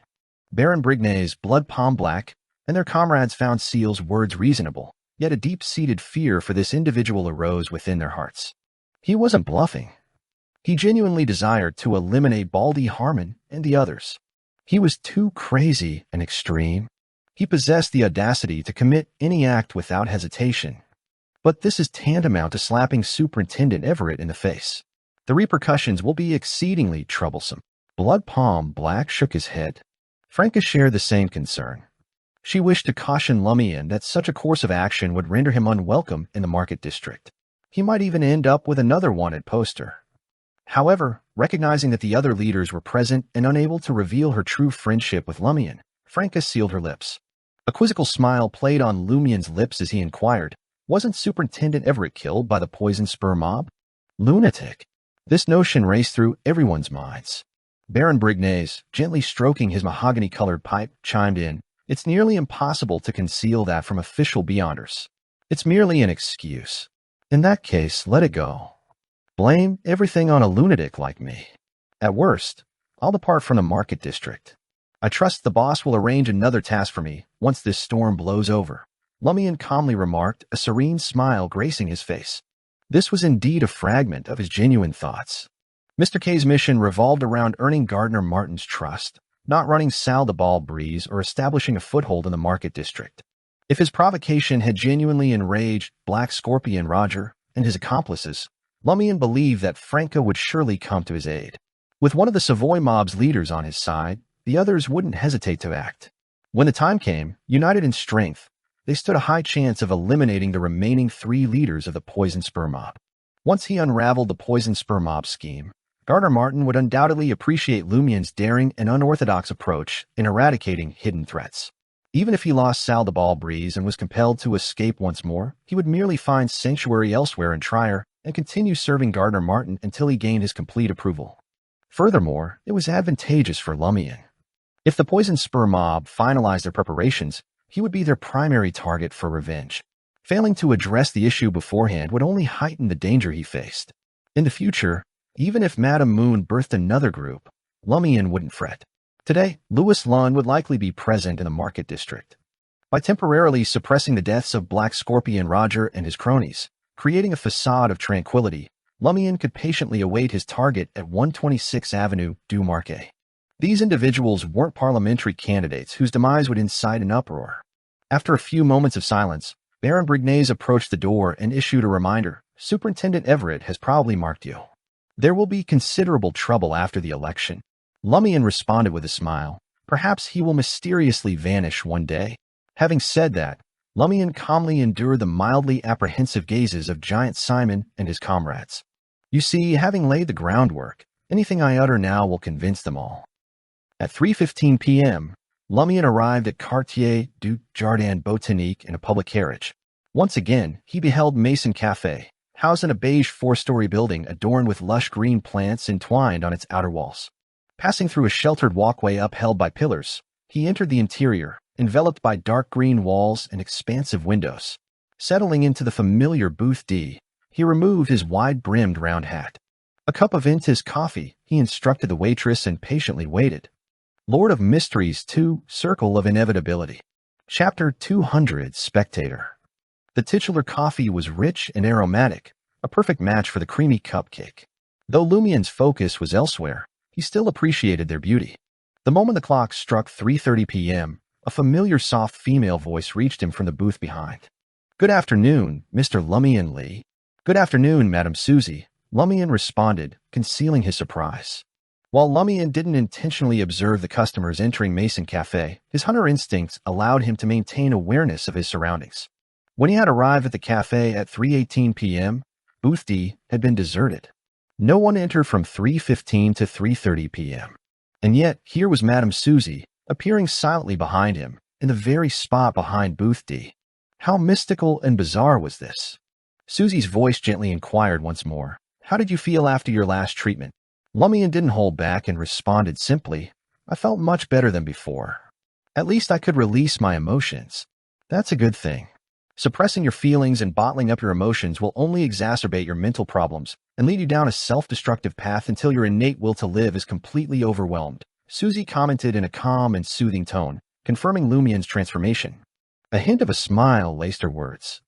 Baron Brignay's Blood Palm Black and their comrades found Seal's words reasonable, yet a deep-seated fear for this individual arose within their hearts. He wasn't bluffing. He genuinely desired to eliminate Baldy Harmon and the others. He was too crazy and extreme. He possessed the audacity to commit any act without hesitation. But this is tantamount to slapping Superintendent Everett in the face. The repercussions will be exceedingly troublesome. Blood Palm Black shook his head. Franca shared the same concern. She wished to caution Lumian that such a course of action would render him unwelcome in the market district. He might even end up with another wanted poster. However, recognizing that the other leaders were present and unable to reveal her true friendship with Lumian, Franca sealed her lips. A quizzical smile played on Lumian's lips as he inquired, wasn't Superintendent Everett killed by the Poison Spur mob? Lunatic. This notion raced through everyone's minds. Baron Brignay's, gently stroking his mahogany-colored pipe, chimed in, "It's nearly impossible to conceal that from official Beyonders. It's merely an excuse. In that case, let it go. Blame everything on a lunatic like me. At worst, I'll depart from the market district. I trust the boss will arrange another task for me once this storm blows over." Lumian calmly remarked, a serene smile gracing his face. This was indeed a fragment of his genuine thoughts. Mr. K's mission revolved around earning Gardner Martin's trust, not running Sal the Ball Breeze or establishing a foothold in the market district. If his provocation had genuinely enraged Black Scorpion Roger and his accomplices, Lumian believed that Franca would surely come to his aid. With one of the Savoy mob's leaders on his side, the others wouldn't hesitate to act. When the time came, united in strength, they stood a high chance of eliminating the remaining 3 leaders of the Poison Spur mob. Once he unraveled the Poison Spur mob scheme, Gardner Martin would undoubtedly appreciate Lumian's daring and unorthodox approach in eradicating hidden threats. Even if he lost Sal the Ball Breeze and was compelled to escape once more, he would merely find sanctuary elsewhere in Trier and continue serving Gardner Martin until he gained his complete approval. Furthermore, it was advantageous for Lumian. If the Poison Spur mob finalized their preparations, he would be their primary target for revenge. Failing to address the issue beforehand would only heighten the danger he faced. In the future, even if Madame Moon birthed another group, Lumian wouldn't fret. Today, Louis Lund would likely be present in the market district. By temporarily suppressing the deaths of Black Scorpion Roger and his cronies, creating a facade of tranquility, Lumian could patiently await his target at 126th Avenue du Marquet. These individuals weren't parliamentary candidates whose demise would incite an uproar. After a few moments of silence, Baron Brignay approached the door and issued a reminder. "Superintendent Everett has probably marked you. There will be considerable trouble after the election." Lumian responded with a smile. Perhaps he will mysteriously vanish one day. Having said that, Lumian calmly endured the mildly apprehensive gazes of Giant Simon and his comrades. You see, having laid the groundwork, anything I utter now will convince them all. At 3:15 p.m., Lumian arrived at Quartier du Jardin Botanique in a public carriage. Once again, he beheld Mason Café, housed in a beige 4-story building adorned with lush green plants entwined on its outer walls. Passing through a sheltered walkway upheld by pillars, he entered the interior, enveloped by dark green walls and expansive windows. Settling into the familiar Booth D, he removed his wide-brimmed round hat. A cup of Intis coffee, he instructed the waitress and patiently waited. Lord of Mysteries 2, Circle of Inevitability. Chapter 200, Spectator. The titular coffee was rich and aromatic, a perfect match for the creamy cupcake. Though Lumian's focus was elsewhere, he still appreciated their beauty. The moment the clock struck 3:30 p.m., a familiar soft female voice reached him from the booth behind. "Good afternoon, Mr. Lumian Lee." "Good afternoon, Madame Susie," Lumian responded, concealing his surprise. While Lumian didn't intentionally observe the customers entering Mason Café, his hunter instincts allowed him to maintain awareness of his surroundings. When he had arrived at the café at 3:18 p.m., Booth D had been deserted. No one entered from 3:15 to 3:30 p.m. And yet, here was Madame Susie, appearing silently behind him, in the very spot behind Booth D. How mystical and bizarre was this? Susie's voice gently inquired once more. How did you feel after your last treatment? Lumian didn't hold back and responded simply, I felt much better than before. At least I could release my emotions. That's a good thing. Suppressing your feelings and bottling up your emotions will only exacerbate your mental problems and lead you down a self-destructive path until your innate will to live is completely overwhelmed. Susie commented in a calm and soothing tone, confirming Lumian's transformation. A hint of a smile laced her words.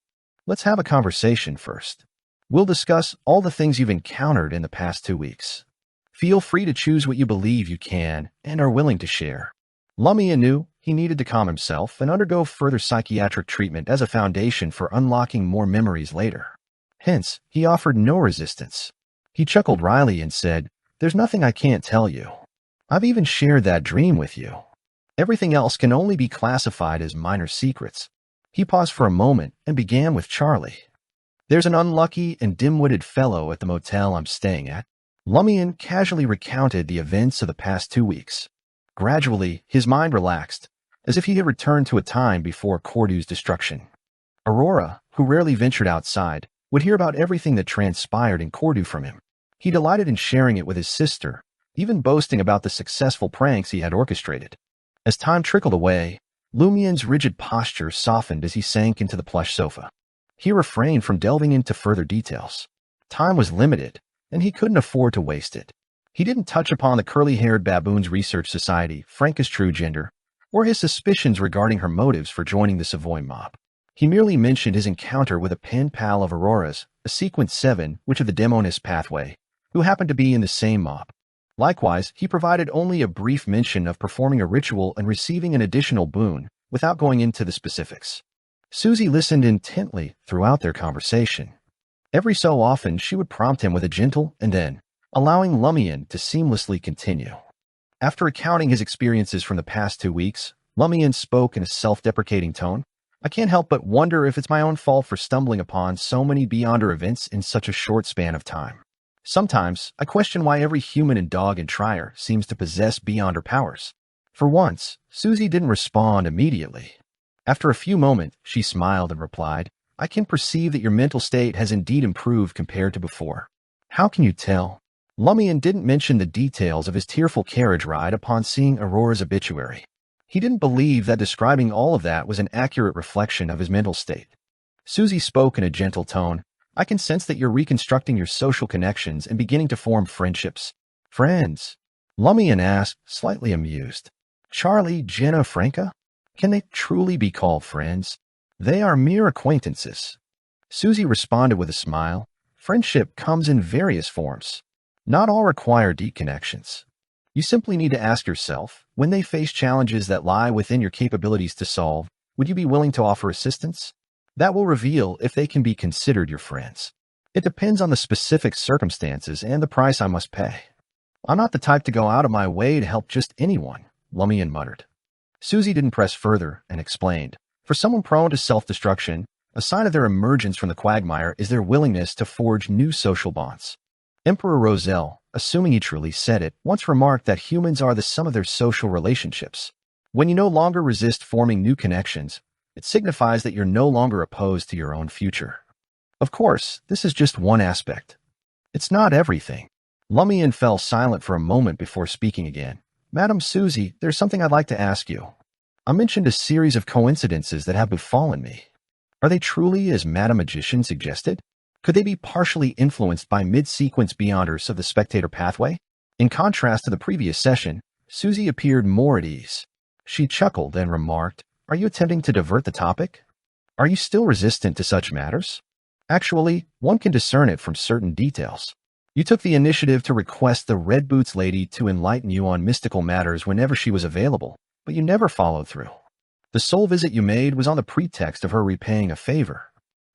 Let's have a conversation first. We'll discuss all the things you've encountered in the past 2 weeks. Feel free to choose what you believe you can and are willing to share. Lumian knew he needed to calm himself and undergo further psychiatric treatment as a foundation for unlocking more memories later. Hence, he offered no resistance. He chuckled wryly and said, There's nothing I can't tell you. I've even shared that dream with you. Everything else can only be classified as minor secrets. He paused for a moment and began with Charlie. There's an unlucky and dim-witted fellow at the motel I'm staying at. Lumian casually recounted the events of the past 2 weeks. Gradually, his mind relaxed, as if he had returned to a time before Cordu's destruction. Aurora, who rarely ventured outside, would hear about everything that transpired in Cordu from him. He delighted in sharing it with his sister, even boasting about the successful pranks he had orchestrated. As time trickled away, Lumian's rigid posture softened as he sank into the plush sofa. He refrained from delving into further details. Time was limited, and he couldn't afford to waste it. He didn't touch upon the curly-haired baboons research society, Franca's true gender, or his suspicions regarding her motives for joining the Savoy mob. He merely mentioned his encounter with a pen pal of Aurora's, a Sequence 7, which of the Demonist pathway, who happened to be in the same mob. Likewise, he provided only a brief mention of performing a ritual and receiving an additional boon, without going into the specifics. Susie listened intently throughout their conversation. Every so often, she would prompt him with a gentle and then, allowing Lumian to seamlessly continue. After recounting his experiences from the past 2 weeks, Lumian spoke in a self-deprecating tone. I can't help but wonder if it's my own fault for stumbling upon so many Beyonder events in such a short span of time. Sometimes, I question why every human and dog in Trier seems to possess Beyonder powers. For once, Susie didn't respond immediately. After a few moments, she smiled and replied, I can perceive that your mental state has indeed improved compared to before. How can you tell? Lumian didn't mention the details of his tearful carriage ride upon seeing Aurora's obituary. He didn't believe that describing all of that was an accurate reflection of his mental state. Susie spoke in a gentle tone. I can sense that you're reconstructing your social connections and beginning to form friendships. Friends? Lumian asked, slightly amused. Charlie, Jenna, Franca? Can they truly be called friends? They are mere acquaintances. Susie responded with a smile. Friendship comes in various forms. Not all require deep connections. You simply need to ask yourself, when they face challenges that lie within your capabilities to solve, would you be willing to offer assistance? That will reveal if they can be considered your friends. It depends on the specific circumstances and the price I must pay. I'm not the type to go out of my way to help just anyone, Lumian muttered. Susie didn't press further and explained. For someone prone to self-destruction, a sign of their emergence from the quagmire is their willingness to forge new social bonds. Emperor Roselle, assuming he truly said it, once remarked that humans are the sum of their social relationships. When you no longer resist forming new connections, it signifies that you're no longer opposed to your own future. Of course, this is just one aspect. It's not everything. Lumian fell silent for a moment before speaking again. Madam Susie, there's something I'd like to ask you. I mentioned a series of coincidences that have befallen me. Are they truly as Madam Magician suggested? Could they be partially influenced by mid-sequence Beyonders of the spectator pathway? In contrast to the previous session, Susie appeared more at ease. She chuckled and remarked, Are you attempting to divert the topic? Are you still resistant to such matters? Actually, one can discern it from certain details. You took the initiative to request the Red Boots lady to enlighten you on mystical matters whenever she was available, but you never followed through. The sole visit you made was on the pretext of her repaying a favor.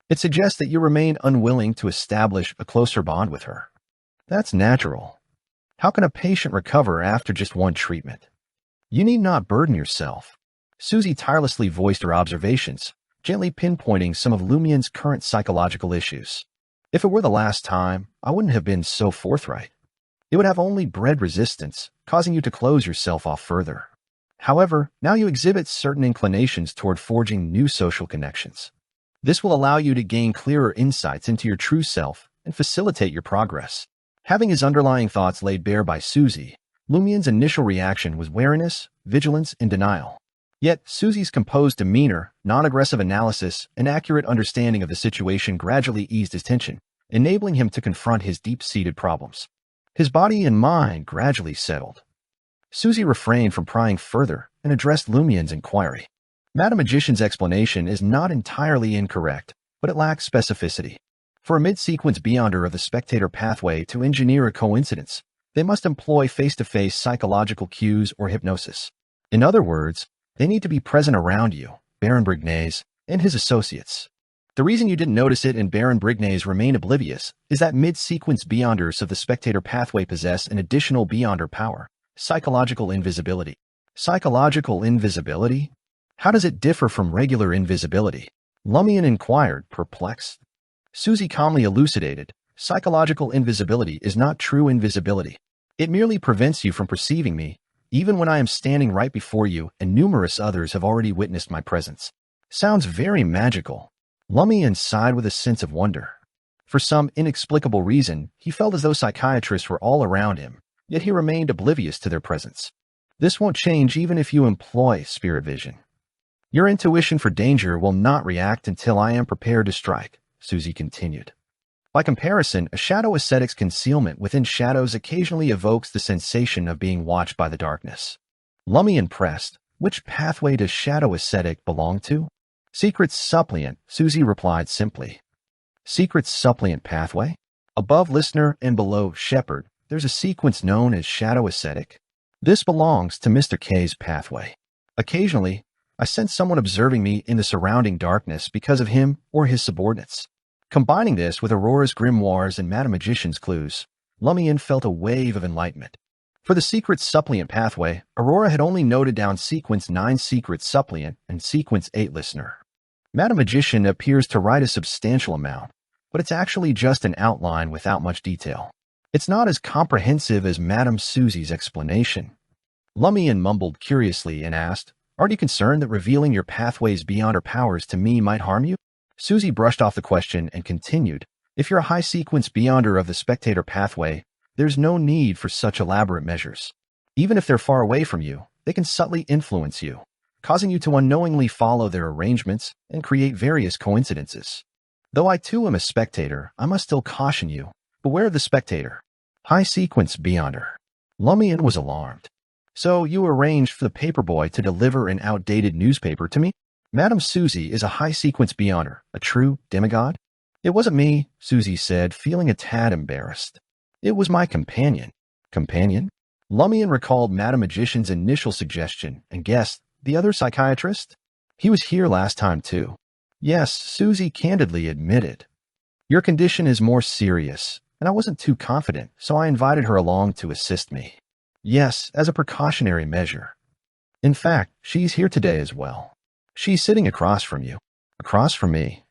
It suggests that you remain unwilling to establish a closer bond with her. That's natural. How can a patient recover after just one treatment? You need not burden yourself. Susie tirelessly voiced her observations, gently pinpointing some of Lumian's current psychological issues. If it were the last time, I wouldn't have been so forthright. It would have only bred resistance, causing you to close yourself off further. However, now you exhibit certain inclinations toward forging new social connections. This will allow you to gain clearer insights into your true self and facilitate your progress. Having his underlying thoughts laid bare by Susie, Lumian's initial reaction was wariness, vigilance, and denial. Yet, Susie's composed demeanor, non-aggressive analysis, and accurate understanding of the situation gradually eased his tension, enabling him to confront his deep-seated problems. His body and mind gradually settled. Susie refrained from prying further and addressed Lumian's inquiry. Madam Magician's explanation is not entirely incorrect, but it lacks specificity. For a mid-sequence beyonder of the spectator pathway to engineer a coincidence, they must employ face-to-face psychological cues or hypnosis. In other words, they need to be present around you, Baron Brignaise, and his associates. The reason you didn't notice it and Baron Brignaise remain oblivious is that mid-sequence beyonders of the spectator pathway possess an additional beyonder power, psychological invisibility. Psychological invisibility? How does it differ from regular invisibility? Lumian inquired, perplexed. Susie calmly elucidated, psychological invisibility is not true invisibility. It merely prevents you from perceiving me, even when I am standing right before you and numerous others have already witnessed my presence. Sounds very magical. Lumian sighed with a sense of wonder. For some inexplicable reason, he felt as though psychiatrists were all around him, yet he remained oblivious to their presence. This won't change even if you employ spirit vision. Your intuition for danger will not react until I am prepared to strike, Susie continued. By comparison, a shadow ascetic's concealment within shadows occasionally evokes the sensation of being watched by the darkness. Lumian pressed, which pathway does shadow ascetic belong to? Secret suppliant, Susie replied simply. Secret suppliant pathway? Above listener and below shepherd, there's a sequence known as shadow ascetic. This belongs to Mr. K's pathway. Occasionally, I sense someone observing me in the surrounding darkness because of him or his subordinates. Combining this with Aurora's grimoires and Madam Magician's clues, Lumian felt a wave of enlightenment. For the secret suppliant pathway, Aurora had only noted down sequence 9 secret suppliant and sequence 8 listener. Madam Magician appears to write a substantial amount, but it's actually just an outline without much detail. It's not as comprehensive as Madam Susie's explanation. Lumian mumbled curiously and asked, Aren't you concerned that revealing your pathways beyond her powers to me might harm you? Susie brushed off the question and continued, If you're a high-sequence beyonder of the spectator pathway, there's no need for such elaborate measures. Even if they're far away from you, they can subtly influence you, causing you to unknowingly follow their arrangements and create various coincidences. Though I too am a spectator, I must still caution you. Beware of the spectator. High-sequence beyonder. Lumian was alarmed. So you arranged for the paperboy to deliver an outdated newspaper to me? Madam Susie is a high-sequence beyonder, a true demigod? It wasn't me, Susie said, feeling a tad embarrassed. It was my companion. Companion? Lumian recalled Madam Magician's initial suggestion and guessed, the other psychiatrist? He was here last time too. Yes, Susie candidly admitted. Your condition is more serious, and I wasn't too confident, so I invited her along to assist me. Yes, as a precautionary measure. In fact, she's here today as well. She's sitting across from you. Across from me.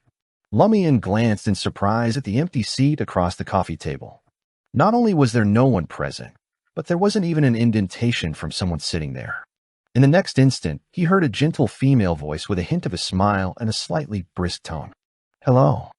Lumian glanced in surprise at the empty seat across the coffee table. Not only was there no one present, but there wasn't even an indentation from someone sitting there. In the next instant, he heard a gentle female voice with a hint of a smile and a slightly brisk tone. Hello.